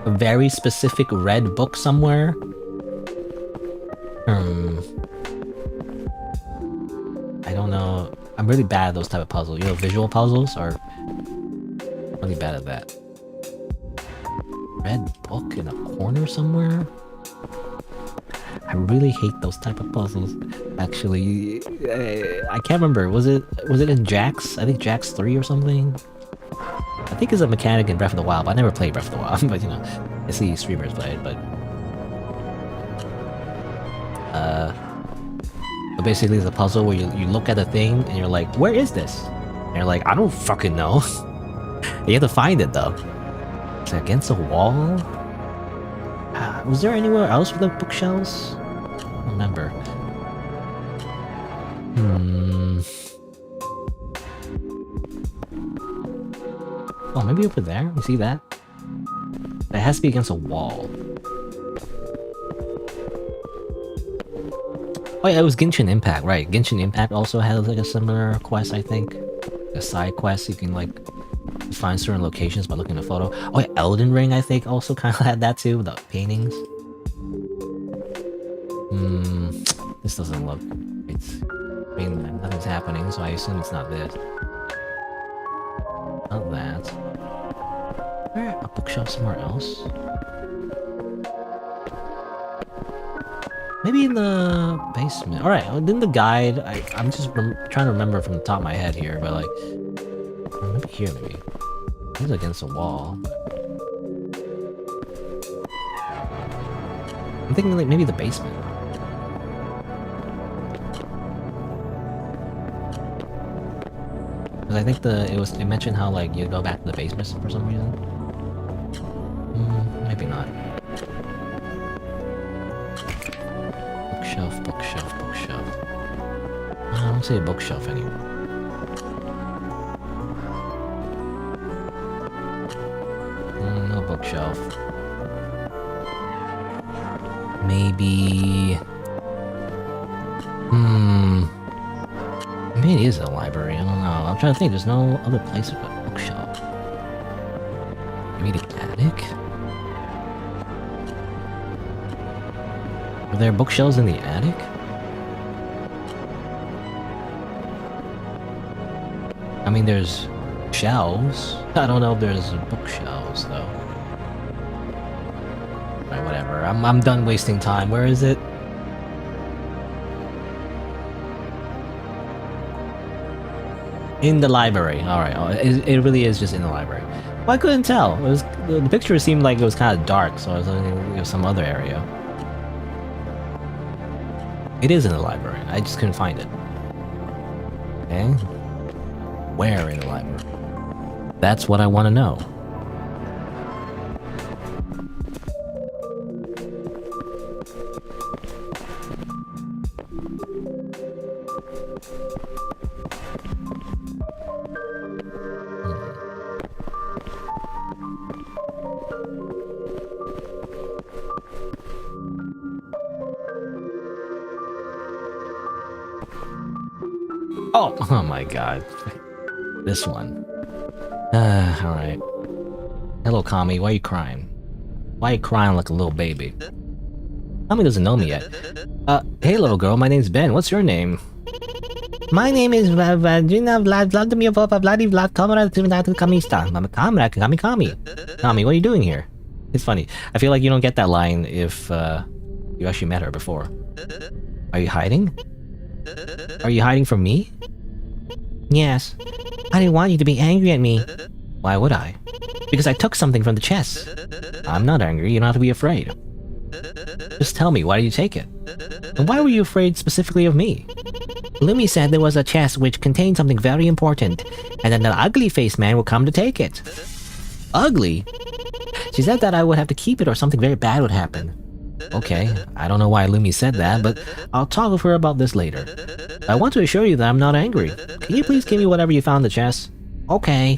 Speaker 1: A very specific red book somewhere? I don't know. I'm really bad at those type of puzzles. You know, visual puzzles are really bad at that. Red book in a corner somewhere? I really hate those type of puzzles. Actually, I can't remember. Was it in Jax? I think Jax 3 or something? I think it's a mechanic in Breath of the Wild, but I never played Breath of the Wild. But you know, I see streamers play it, but but basically it's a puzzle where you look at the thing and you're like, where is this? And you're like, I don't fucking know. You have to find it though. It's like against a wall? Was there anywhere else with the bookshelves? I don't remember. Oh, maybe over there? You see that? It has to be against a wall. Oh yeah, it was Genshin Impact, right. Genshin Impact also had like a similar quest, I think. A side quest, you can like find certain locations by looking at a photo. Oh yeah, Elden Ring I think also kind of had that too, with the paintings. This doesn't look... I mean, nothing's happening, so I assume it's not this. Not that. Is there a bookshelf somewhere else? Maybe in the basement. Alright, in the guide, I'm just trying to remember from the top of my head here, but like... Maybe here, maybe. It's against a wall. I'm thinking like maybe the basement. Because I think it mentioned how like you go back to the basement for some reason. Maybe not. Bookshelf, bookshelf, bookshelf. I don't see a bookshelf anymore. No bookshelf. Maybe... Maybe it is a library, I don't know. I'm trying to think, there's no other place with a bookshelf. Maybe the attic? Are there bookshelves in the attic? I mean, there's shelves. I don't know if there's bookshelves, though. Alright, whatever. I'm done wasting time. Where is it? In the library. Alright, it really is just in the library. Well, I couldn't tell. It was, the picture seemed like it was kind of dark, so I was thinking it was some other area. It is in the library. I just couldn't find it. Okay. Where in the library? That's what I want to know. Oh my god. This one. Alright. Hello, Kami. Why are you crying? Why are you crying like a little baby? Kami doesn't know me yet. Hey little girl, my name's Ben. What's your name? My name is Vladimir Vlad Kamista. I'm a comrade, Kami. Kami, what are you doing here? It's funny. I feel like you don't get that line if you actually met her before. Are you hiding? Are you hiding from me? Yes. I didn't want you to be angry at me. Why would I? Because I took something from the chest. I'm not angry, you don't have to be afraid. Just tell me, why did you take it? And why were you afraid specifically of me? Lumi said there was a chest which contained something very important, and then an ugly-faced man would come to take it. Ugly? She said that I would have to keep it or something very bad would happen. Okay, I don't know why Lumi said that, but I'll talk with her about this later. I want to assure you that I'm not angry. Can you please give me whatever you found in the chest? Okay.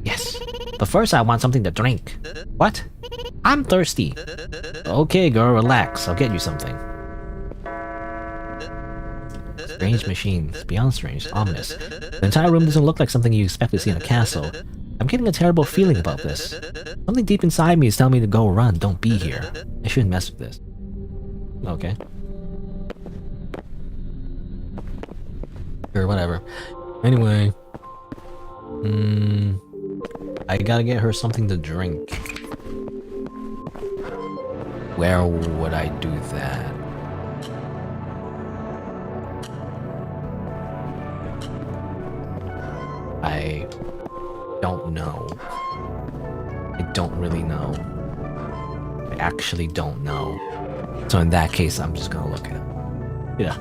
Speaker 1: Yes. But first I want something to drink. What? I'm thirsty. Okay, girl, relax. I'll get you something. Strange machine. It's beyond strange. Ominous. The entire room doesn't look like something you expect to see in a castle. I'm getting a terrible feeling about this. Something deep inside me is telling me to go run. Don't be here. I shouldn't mess with this. Okay. Sure, whatever. Anyway. I gotta get her something to drink. Where would I do that? I don't know. I don't really know. I actually don't know. So in that case, I'm just gonna look at it. Yeah.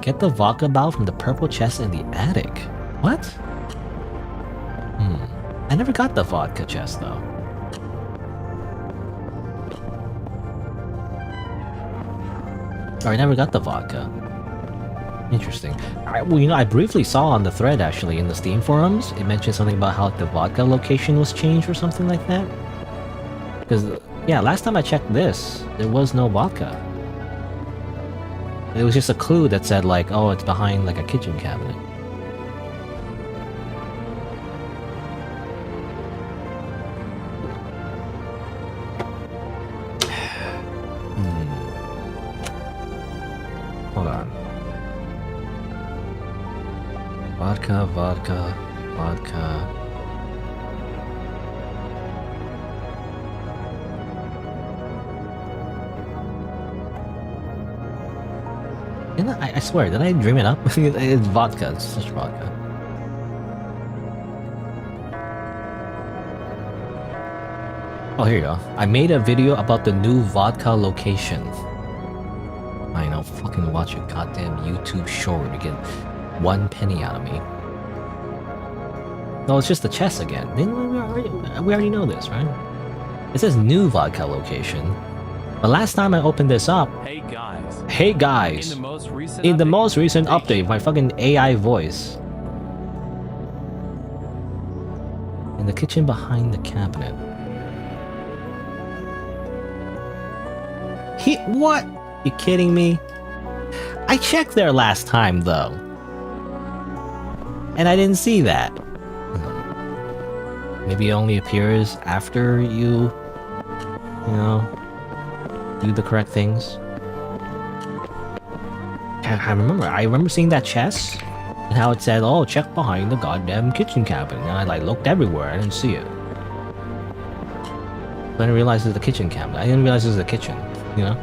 Speaker 1: Get the vodka bottle from the purple chest in the attic. What? I never got the vodka chest though. Or I never got the vodka. Interesting. Well, you know, I briefly saw on the thread actually in the Steam forums, it mentioned something about how the vodka location was changed or something like that. Because, yeah, last time I checked this, there was no vodka. It was just a clue that said like, oh, it's behind like a kitchen cabinet. Hold on. Vodka, vodka, vodka. And I swear, did I dream it up? It's vodka, it's just vodka. Oh, here you go. I made a video about the new vodka location. I know, fucking watch a goddamn YouTube short to get 1 penny out of me. No, it's just the chest again. We already know this, right? It says new vodka location. But last time I opened this up... Hey guys! In the most recent update, my fucking AI voice. In the kitchen behind the cabinet. What? You kidding me? I checked there last time though. And I didn't see that. Maybe it only appears after you know, do the correct things. I remember seeing that chest and how it said, oh, check behind the goddamn kitchen cabinet. And I like looked everywhere, I didn't see it. I didn't realize it was the kitchen cabinet. I didn't realize it was the kitchen, you know?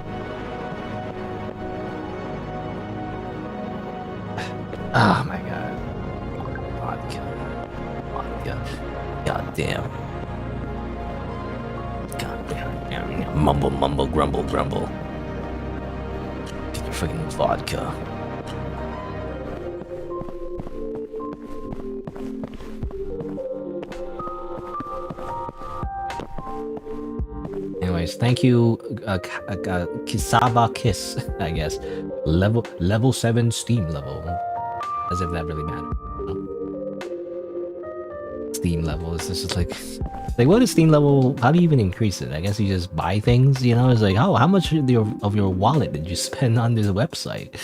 Speaker 1: Oh my god. Vodka. Vodka. Goddamn. Goddamn. Mumble, mumble, grumble, grumble. Get your freaking vodka. Anyways, thank you, Kisaba Kiss, I guess. Level 7 Steam level. As if that really mattered. No? Steam level is just like what is Steam level? How do you even increase it? I guess you just buy things, you know? It's like, oh, how much of your wallet did you spend on this website?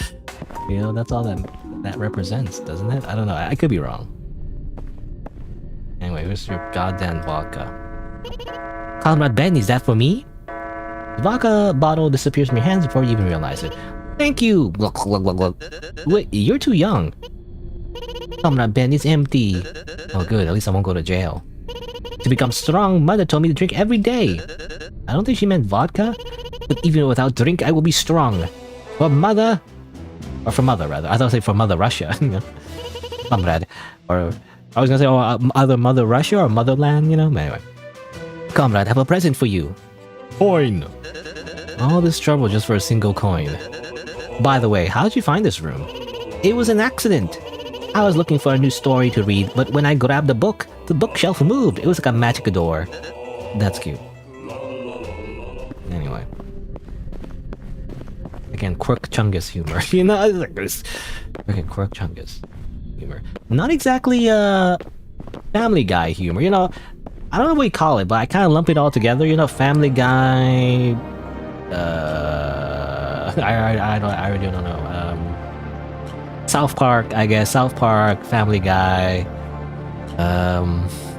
Speaker 1: You know, that's all that represents, doesn't it? I don't know. I could be wrong. Anyway, here's your goddamn vodka. Comrade Ben, is that for me? The vodka bottle disappears from your hands before you even realize it. Thank you! Wait, you're too young. Comrade Ben, it's empty. Oh good, at least I won't go to jail. To become strong, Mother told me to drink every day. I don't think she meant vodka, but even without drink, I will be strong. For Mother... Or for Mother, rather. I thought I'd say for Mother Russia. Comrade. Or... I was gonna say, either Mother Russia or Motherland, you know? But anyway. Comrade, I have a present for you. Coin! All this trouble just for a single coin. By the way, how'd you find this room? It was an accident. I was looking for a new story to read, but when I grabbed the book, The bookshelf moved. It was like a magic door. That's cute. Anyway. Again, Quirk Chungus humor. You know, it's like this. Okay, Quirk Chungus humor. Not exactly Family Guy humor. You know, I don't know what you call it, but I kind of lump it all together. You know, Family Guy. I already don't know. South Park, I guess. South Park, Family Guy.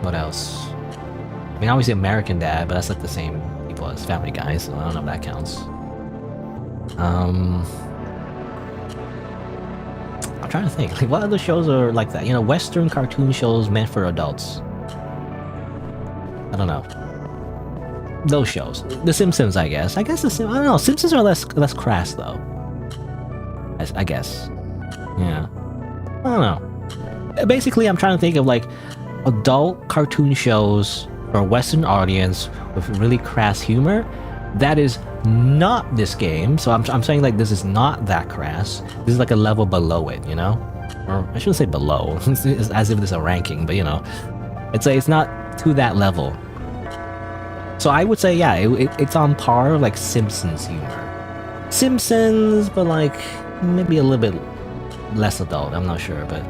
Speaker 1: What else? I mean, obviously American Dad, but that's like the same people as Family Guy, so I don't know if that counts. I'm trying to think. Like, what other shows are like that? You know, Western cartoon shows meant for adults. I don't know. Those shows. The Simpsons, I guess. I guess I don't know. Simpsons are less crass though. I guess. Yeah. I don't know. Basically, I'm trying to think of like adult cartoon shows for a Western audience with really crass humor. That is not this game. So I'm saying like this is not that crass. This is like a level below it, you know? Or I shouldn't say below, it's as if it's a ranking, but you know, it's not to that level. So I would say, yeah, it's on par with like Simpsons humor. Simpsons, but like maybe a little bit less adult. I'm not sure, but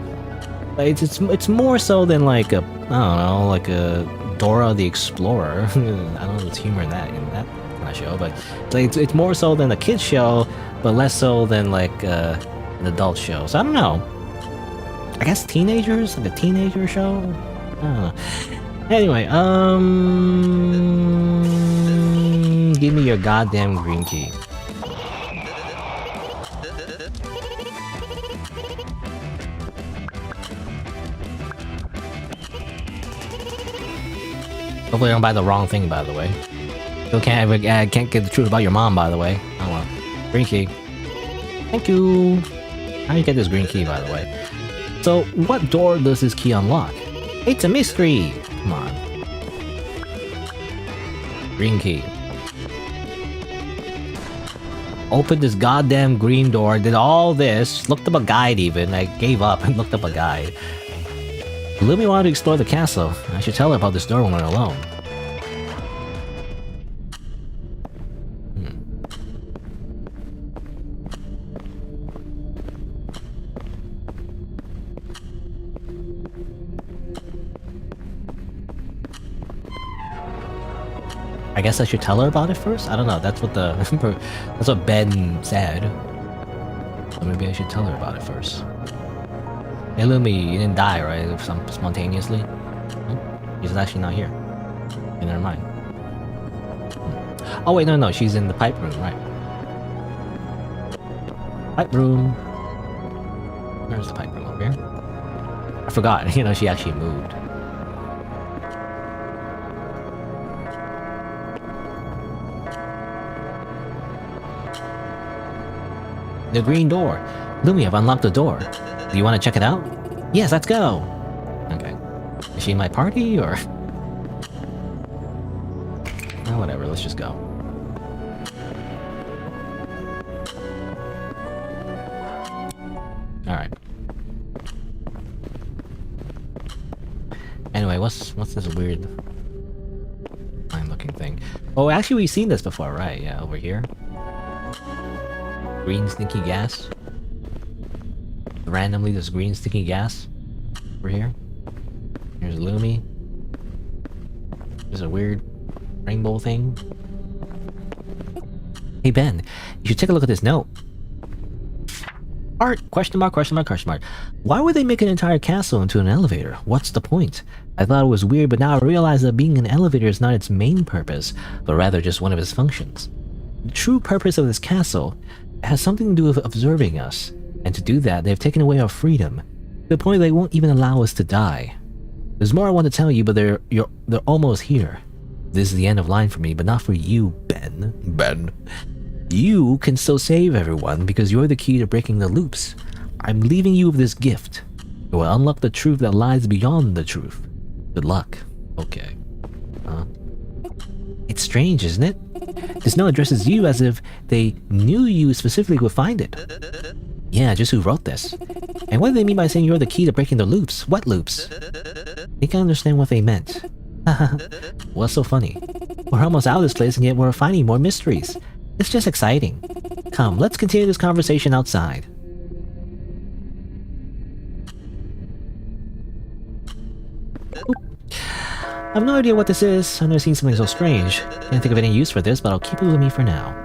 Speaker 1: it's more so than like a, I don't know, like a Dora the Explorer. I don't know if there's humor in that kind of show, but it's more so than a kids show, but less so than like an adult show. So I don't know. I guess teenagers, like a teenager show. I don't know. Anyway, give me your goddamn green key. Hopefully I don't buy the wrong thing, by the way. Still can't get the truth about your mom, by the way. Oh well. Green key. Thank you. How do you get this green key, by the way? So, what door does this key unlock? It's a mystery! Come on. Green key. Opened this goddamn green door, did all this, looked up a guide even. I gave up and looked up a guide. Lumi wanted to explore the castle. I should tell her about this door when we're alone. I guess I should tell her about it first? I don't know, that's what that's what Ben said. So maybe I should tell her about it first. Hey Lumi, you didn't die, right? Spontaneously? She's actually not here. Okay, never mind. Oh wait, no, she's in the pipe room, right? Pipe room. Where's the pipe room? Over here? I forgot, you know, she actually moved. The green door. Lumi, I've unlocked the door. Do you want to check it out? Yes, let's go! Okay. Is she in my party, or...? Oh, whatever, let's just go. Alright. Anyway, what's this weird... fine-looking thing? Oh, actually we've seen this before, right? Yeah, over here. Green stinky gas. Randomly, there's green stinky gas over here. Here's Lumi. There's a weird rainbow thing. Hey Ben, you should take a look at this note. Art? Question mark, question mark, question mark. Why would they make an entire castle into an elevator? What's the point? I thought it was weird, but now I realize that being an elevator is not its main purpose, but rather just one of its functions. The true purpose of this castle has something to do with observing us, and to do that, they've taken away our freedom, to the point they won't even allow us to die. There's more I want to tell you, but they're almost here. This is the end of line for me, but not for you, Ben. Ben. You can still save everyone, because you're the key to breaking the loops. I'm leaving you with this gift. It will unlock the truth that lies beyond the truth. Good luck. Okay. It's strange, isn't it? This note addresses you as if they knew you specifically would find it. Yeah, just who wrote this? And what do they mean by saying you're the key to breaking the loops? What loops? think I understand what they meant. What's so funny? We're almost out of this place and yet we're finding more mysteries. It's just exciting. Come, let's continue this conversation outside. I have no idea what this is. I've never seen something so strange. Can't think of any use for this, but I'll keep it with me for now.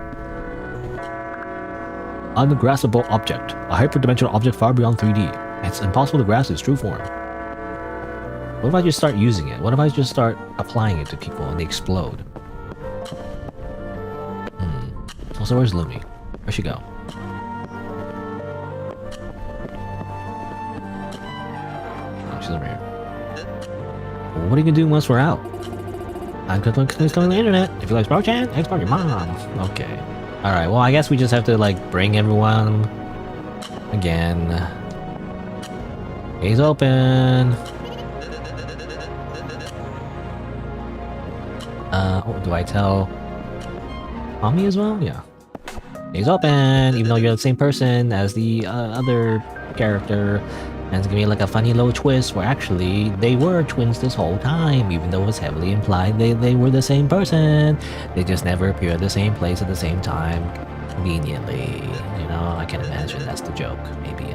Speaker 1: Ungraspable object. A hyperdimensional object far beyond 3D. It's impossible to grasp its true form. What if I just start using it? What if I just start applying it to people and they explode? Also, where's Lumi? Where'd she go? Oh, she's over here. Well, what are you gonna do once we're out? I'm gonna on the internet. If you like Sprout-chan, export your mom. Okay. Alright, well I guess we just have to like bring everyone again. Gates open. Do I tell Tommy as well? Yeah. Gates open, even though you're the same person as the other character. And it's gonna be like a funny little twist where actually they were twins this whole time, even though it was heavily implied they were the same person. They just never appear at the same place at the same time, conveniently. You know, I can imagine that's the joke, maybe.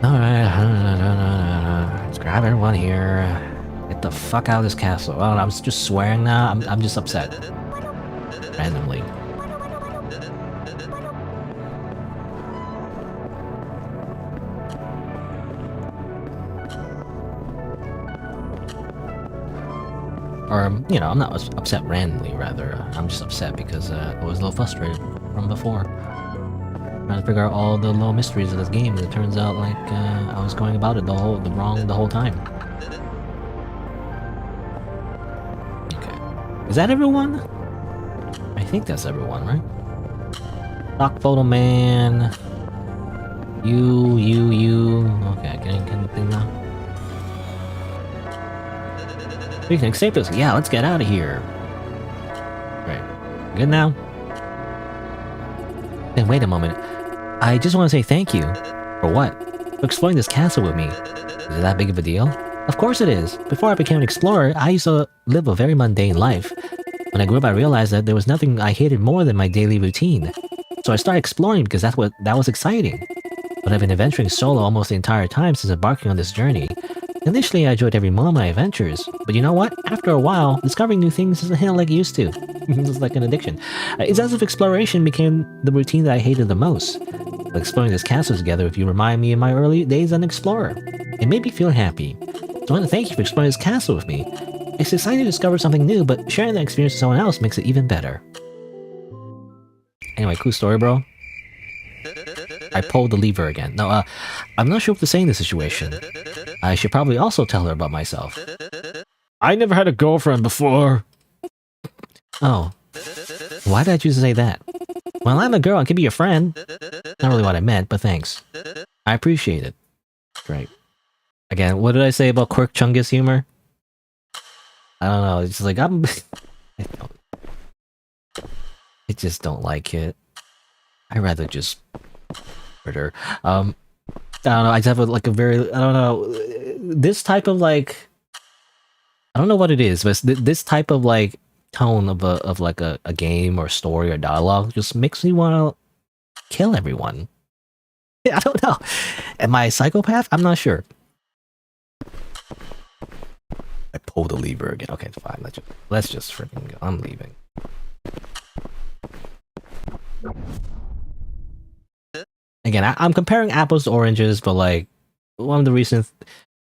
Speaker 1: Alright, let's grab everyone here. Get the fuck out of this castle. Oh, I'm just swearing now. I'm just upset. Randomly. Or, you know, I'm not upset randomly, rather. I'm just upset because I was a little frustrated from before. Trying to figure out all the little mysteries of this game, and it turns out like I was going about it the whole time. Okay. Is that everyone? I think that's everyone, right? Stock photo man. You. Okay, can I thing now? We can escape this. Yeah, let's get out of here. Right. Good now? Then wait a moment. I just want to say thank you. For what? For exploring this castle with me. Is it that big of a deal? Of course it is. Before I became an explorer, I used to live a very mundane life. When I grew up, I realized that there was nothing I hated more than my daily routine. So I started exploring because that was exciting. But I've been adventuring solo almost the entire time since embarking on this journey. Initially, I enjoyed every moment of my adventures, but you know what? After a while, discovering new things isn't like it used to. It's like an addiction. It's as if exploration became the routine that I hated the most. But exploring this castle together with you remind me of my early days as an explorer. It made me feel happy. So I want to thank you for exploring this castle with me. It's exciting to discover something new, but sharing that experience with someone else makes it even better. Anyway, cool story, bro. I pulled the lever again. No, I'm not sure what to say in this situation. I should probably also tell her about myself. I never had a girlfriend before. Oh. Why did I choose to say that? Well, I'm a girl and can be your friend. Not really what I meant, but thanks. I appreciate it. Great. Again, what did I say about Quirk Chungus humor? I don't know, it's like I just don't like it. I'd rather just murder. I don't know, I just have like a very, I don't know, this type of like, I don't know what it is, but this type of like tone of like a game or story or dialogue just makes me want to kill everyone. I don't know. Am I a psychopath? I'm not sure. I pulled the lever again. Okay, it's fine. Let's just freaking go. I'm leaving. Again, I'm comparing apples to oranges, but like one of the recent,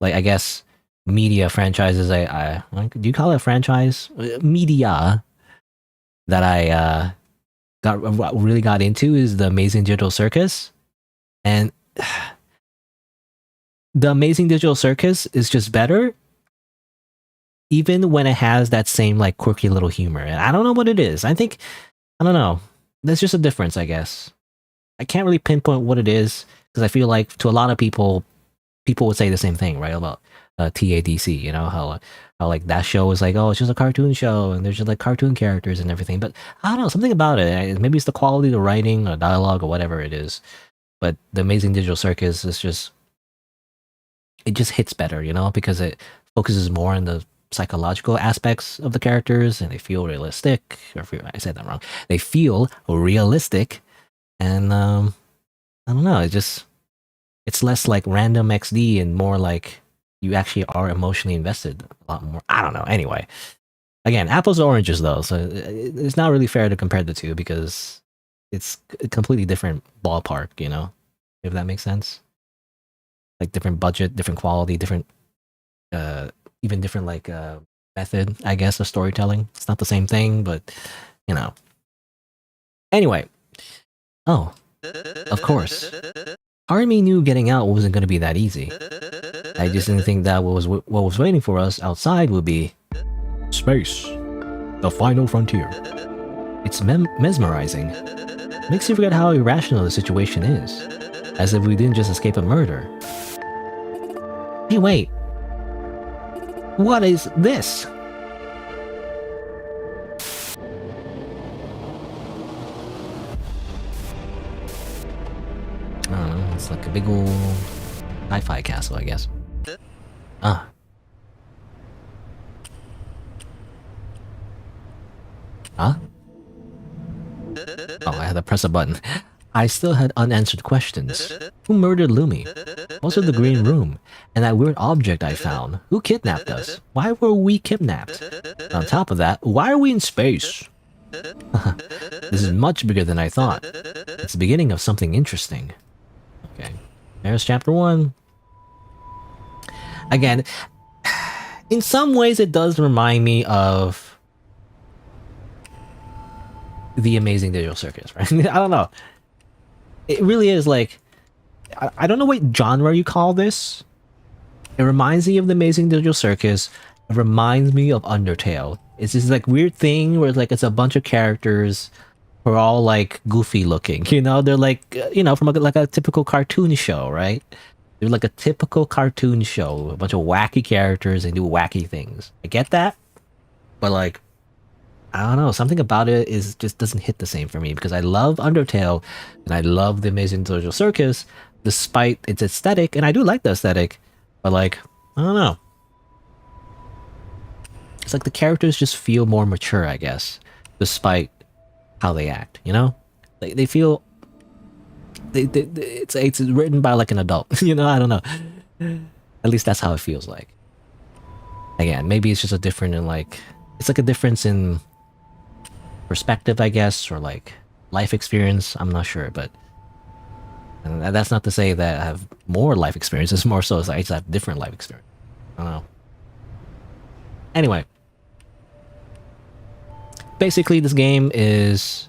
Speaker 1: like I guess, media franchises I do you call it a franchise? Media that I really got into is the Amazing Digital Circus, and the Amazing Digital Circus is just better, even when it has that same like quirky little humor. And I don't know what it is. I don't know. There's just a difference, I guess. I can't really pinpoint what it is because I feel like to a lot of people would say the same thing, right? About TADC, you know, how like that show is like, oh, it's just a cartoon show and there's just like cartoon characters and everything. But I don't know, something about it. Maybe it's the quality of the writing or dialogue or whatever it is. But the Amazing Digital Circus is just, it just hits better, you know, because it focuses more on the psychological aspects of the characters, and they feel realistic. I said that wrong. They feel realistic, and I don't know. It's less like random XD and more like you actually are emotionally invested a lot more. I don't know. Anyway, again, apples and oranges though, so it's not really fair to compare the two because it's a completely different ballpark, you know, if that makes sense. Like different budget, different quality, different, even different like method, I guess, of storytelling. It's not the same thing, but you know. Anyway, oh, of course. Part of me knew getting out wasn't going to be that easy. I just didn't think that what was waiting for us outside would be space, the final frontier. It's mesmerizing. Makes you forget how irrational the situation is, as if we didn't just escape a murder. Hey, wait. What is this? I don't know, it's like a big old sci-fi castle, I guess. Ah. Huh? Oh, I had to press a button. I still had unanswered questions. Who murdered Lumi? Also the green room, and that weird object I found. Who kidnapped us? Why were we kidnapped? And on top of that, why are we in space? This is much bigger than I thought. It's the beginning of something interesting. Okay, there's chapter 1. Again, in some ways it does remind me of The Amazing Digital Circus, right? I don't know. It really is like, I don't know what genre you call this. It reminds me of The Amazing Digital Circus. It reminds me of Undertale. It's this like weird thing where it's a bunch of characters who are all like goofy looking. You know, they're like, you know, from like a typical cartoon show, right? They're like a typical cartoon show. A bunch of wacky characters and do wacky things. I get that, but like, I don't know, something about it just doesn't hit the same for me because I love Undertale and I love The Amazing Digital Circus despite its aesthetic, and I do like the aesthetic, but like, I don't know. It's like the characters just feel more mature, I guess, despite how they act, you know? They feel it's written by like an adult, you know? I don't know. At least that's how it feels like. Again, maybe it's just a different in like, it's like a difference in perspective, I guess, or like life experience. I'm not sure, but and that's not to say that I have more life experience. It's more so I just have different life experience. I don't know. Anyway, basically, this game is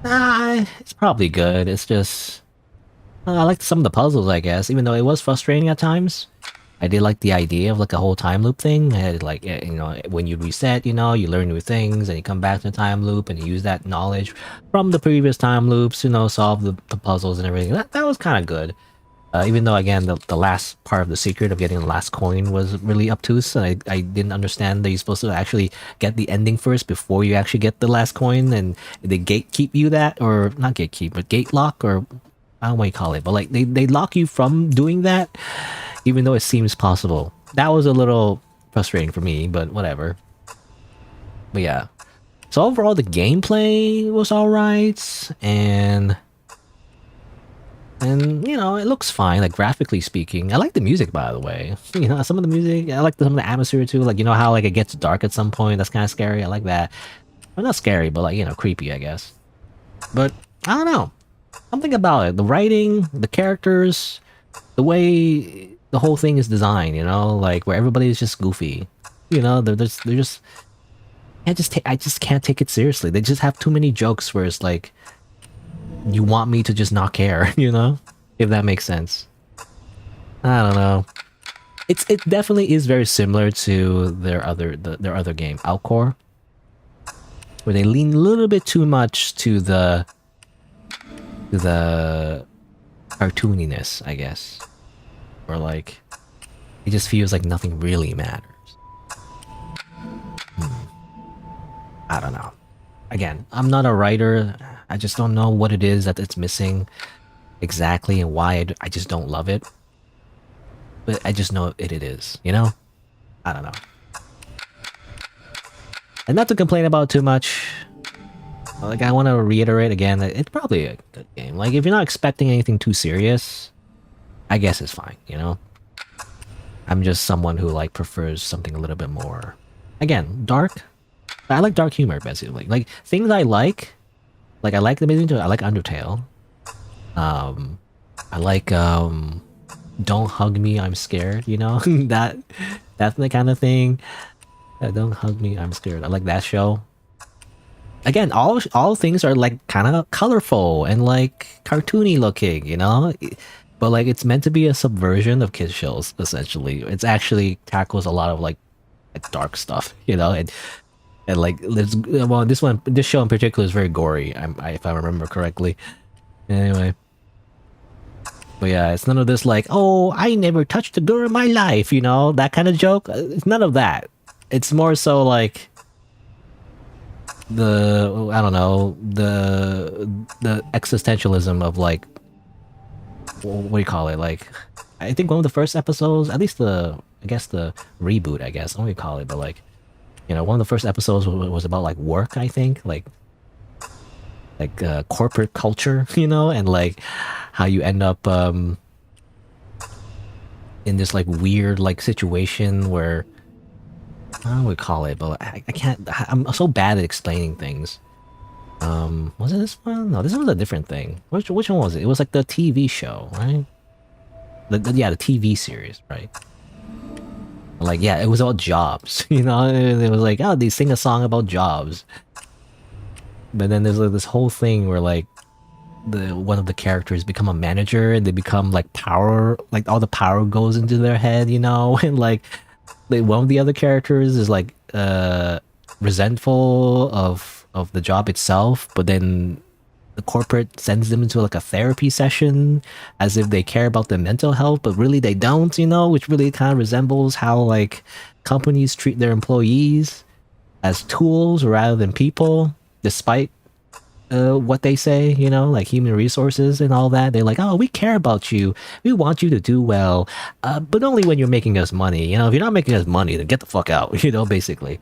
Speaker 1: it's probably good. It's just I liked some of the puzzles, I guess, even though it was frustrating at times. I did like the idea of like a whole time loop thing. I had like, you know, when you reset, you know, you learn new things and you come back to the time loop and you use that knowledge from the previous time loops, you know, solve the puzzles and everything. That was kind of good. Even though, again, the last part of the secret of getting the last coin was really obtuse. And I didn't understand that you're supposed to actually get the ending first before you actually get the last coin. And they gatekeep you that, or not gatekeep, but gate lock, or I don't know what you call it. But like they lock you from doing that. Even though it seems possible. That was a little frustrating for me, but whatever. But yeah. So overall, the gameplay was alright, and you know, it looks fine, like graphically speaking. I like the music, by the way. You know, some of the music, I like some of the atmosphere too. Like, you know how like it gets dark at some point? That's kind of scary. I like that. Well, not scary, but like, you know, creepy, I guess. But, I don't know. Something about it. The writing, the characters, the way the whole thing is designed, you know, like where everybody is just goofy, you know, they're just I just can't take it seriously. They just have too many jokes where it's like you want me to just not care, you know, if that makes sense. I don't know. It definitely is very similar to their other game, Outcore, where they lean a little bit too much to the cartooniness, I guess. Or like, it just feels like nothing really matters. I don't know. Again, I'm not a writer. I just don't know what it is that it's missing exactly and why I just don't love it. but I just know it is, you know? I don't know. And not to complain about too much, like I want to reiterate again that it's probably a good game. Like if you're not expecting anything too serious, I guess it's fine, you know? I'm just someone who like prefers something a little bit more, again, dark. I like dark humor basically. Like things I like I like the amazing. I like Undertale. I like Don't Hug Me, I'm Scared, you know? That's the kind of thing. Don't Hug Me, I'm Scared. I like that show. Again, all things are like kind of colorful and like cartoony looking, you know? But like it's meant to be a subversion of kids shows essentially. It's actually tackles a lot of like dark stuff, you know? And like this show in particular is very gory, if I remember correctly. Anyway. But yeah, it's none of this like, oh, I never touched a girl in my life, you know, that kind of joke. It's none of that. It's more so like I don't know, the existentialism of like, what do you call it? Like, I think one of the first episodes, at least I guess the reboot, I guess, what do you call it? But like, you know, one of the first episodes was about like work, I think, like corporate culture, you know, and like how you end up in this like weird like situation where I don't know what we call it, but I can't. I'm so bad at explaining things. Was it this one? No, this was a different thing. Which one was it? It was like the TV show, right? Yeah, the TV series, right? Like, yeah, it was about jobs, you know? It was like, oh, they sing a song about jobs. But then there's like this whole thing where like one of the characters become a manager and they become like power, like all the power goes into their head, you know? And like one of the other characters is like resentful of the job itself, but then the corporate sends them into like a therapy session as if they care about their mental health, but really they don't, you know, which really kind of resembles how like companies treat their employees as tools rather than people, despite what they say, you know, like human resources and all that. They're like, oh, we care about you. We want you to do well, but only when you're making us money. You know, if you're not making us money, then get the fuck out, you know, basically.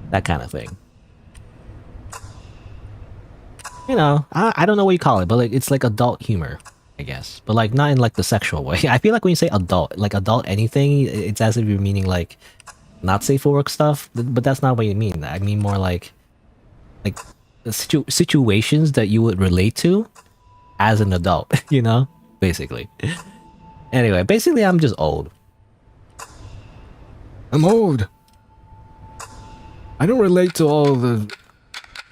Speaker 1: That kind of thing. You know, I don't know what you call it, but like it's like adult humor, I guess. But like not in like the sexual way. I feel like when you say adult, like adult anything, it's as if you're meaning like not safe for work stuff, but that's not what you mean. I mean more like the situations that you would relate to as an adult, you know? Basically. Anyway, basically I'm just old. I'm old. I don't relate to all the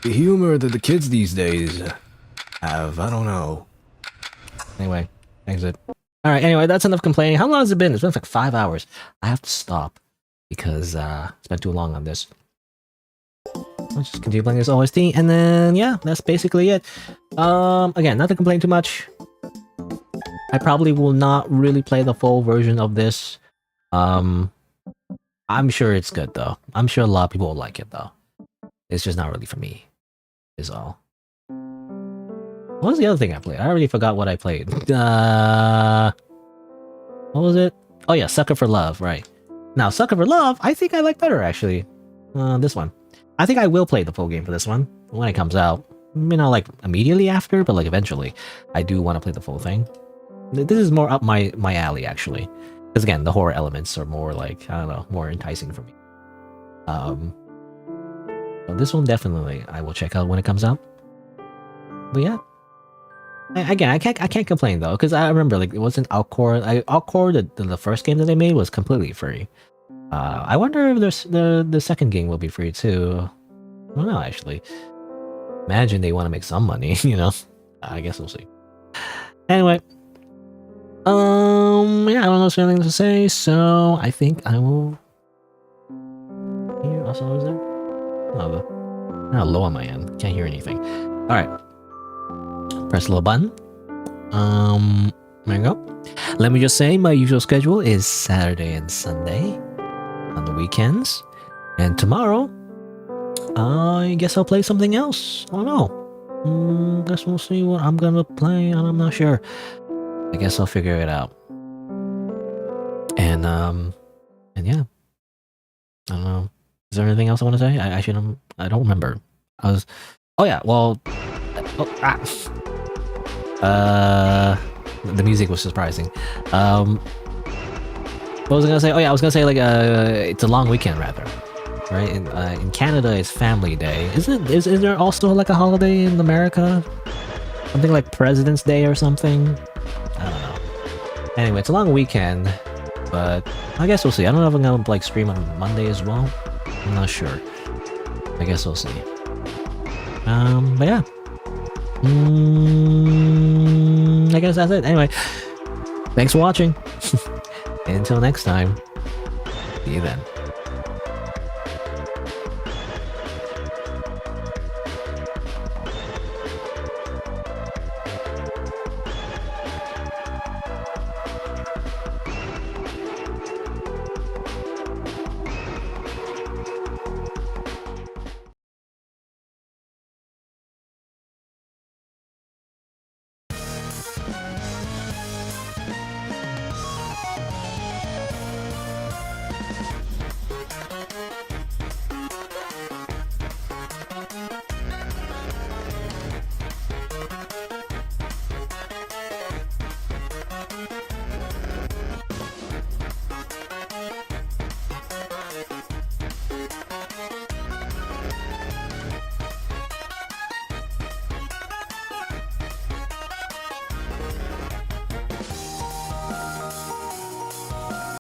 Speaker 1: humor that the kids these days have. I don't know. Anyway, exit. Alright, anyway, that's enough complaining. How long has it been? It's been like 5 hours. I have to stop because it's been too long on this. I'll just continue playing this OST, and then yeah, that's basically it. Again, not to complain too much. I probably will not really play the full version of this. I'm sure it's good though. I'm sure a lot of people will like it though. It's just not really for me, is all. What was the other thing I played? I already forgot what I played. What was it? Oh yeah, Sucker for Love, right. Now, Sucker for Love, I think I like better actually. This one. I think I will play the full game for this one when it comes out. You know, like immediately after, but like eventually. I do want to play the full thing. This is more up my alley actually. Because again, the horror elements are more like, I don't know, more enticing for me. So this one definitely I will check out when it comes out. But yeah. Again, I can't complain though, because I remember like it wasn't Outcore. Outcore, the first game that they made was completely free. I wonder if the second game will be free too. I don't know actually. Imagine they want to make some money, you know. I guess we'll see. Anyway, yeah, I don't know if there's anything to say, so I think I will. Here also is there? Oh, how low on my end. Can't hear anything. All right. Press the little button. There you go. Let me just say, my usual schedule is Saturday and Sunday on the weekends, and tomorrow, I guess I'll play something else. I don't know. Guess we'll see what I'm gonna play, and I'm not sure. I guess I'll figure it out. And yeah, I don't know. Is there anything else I want to say? I don't remember. Oh yeah, well, the music was surprising. What was I gonna say? Oh yeah, I was gonna say like it's a long weekend rather, right? In Canada, it's Family Day. Is there also like a holiday in America? Something like President's Day or something? I don't know. Anyway, it's a long weekend, but I guess we'll see. I don't know if I'm gonna like stream on Monday as well. I'm not sure. I guess we'll see. But yeah. I guess that's it. Anyway, thanks for watching. Until next time, see you then.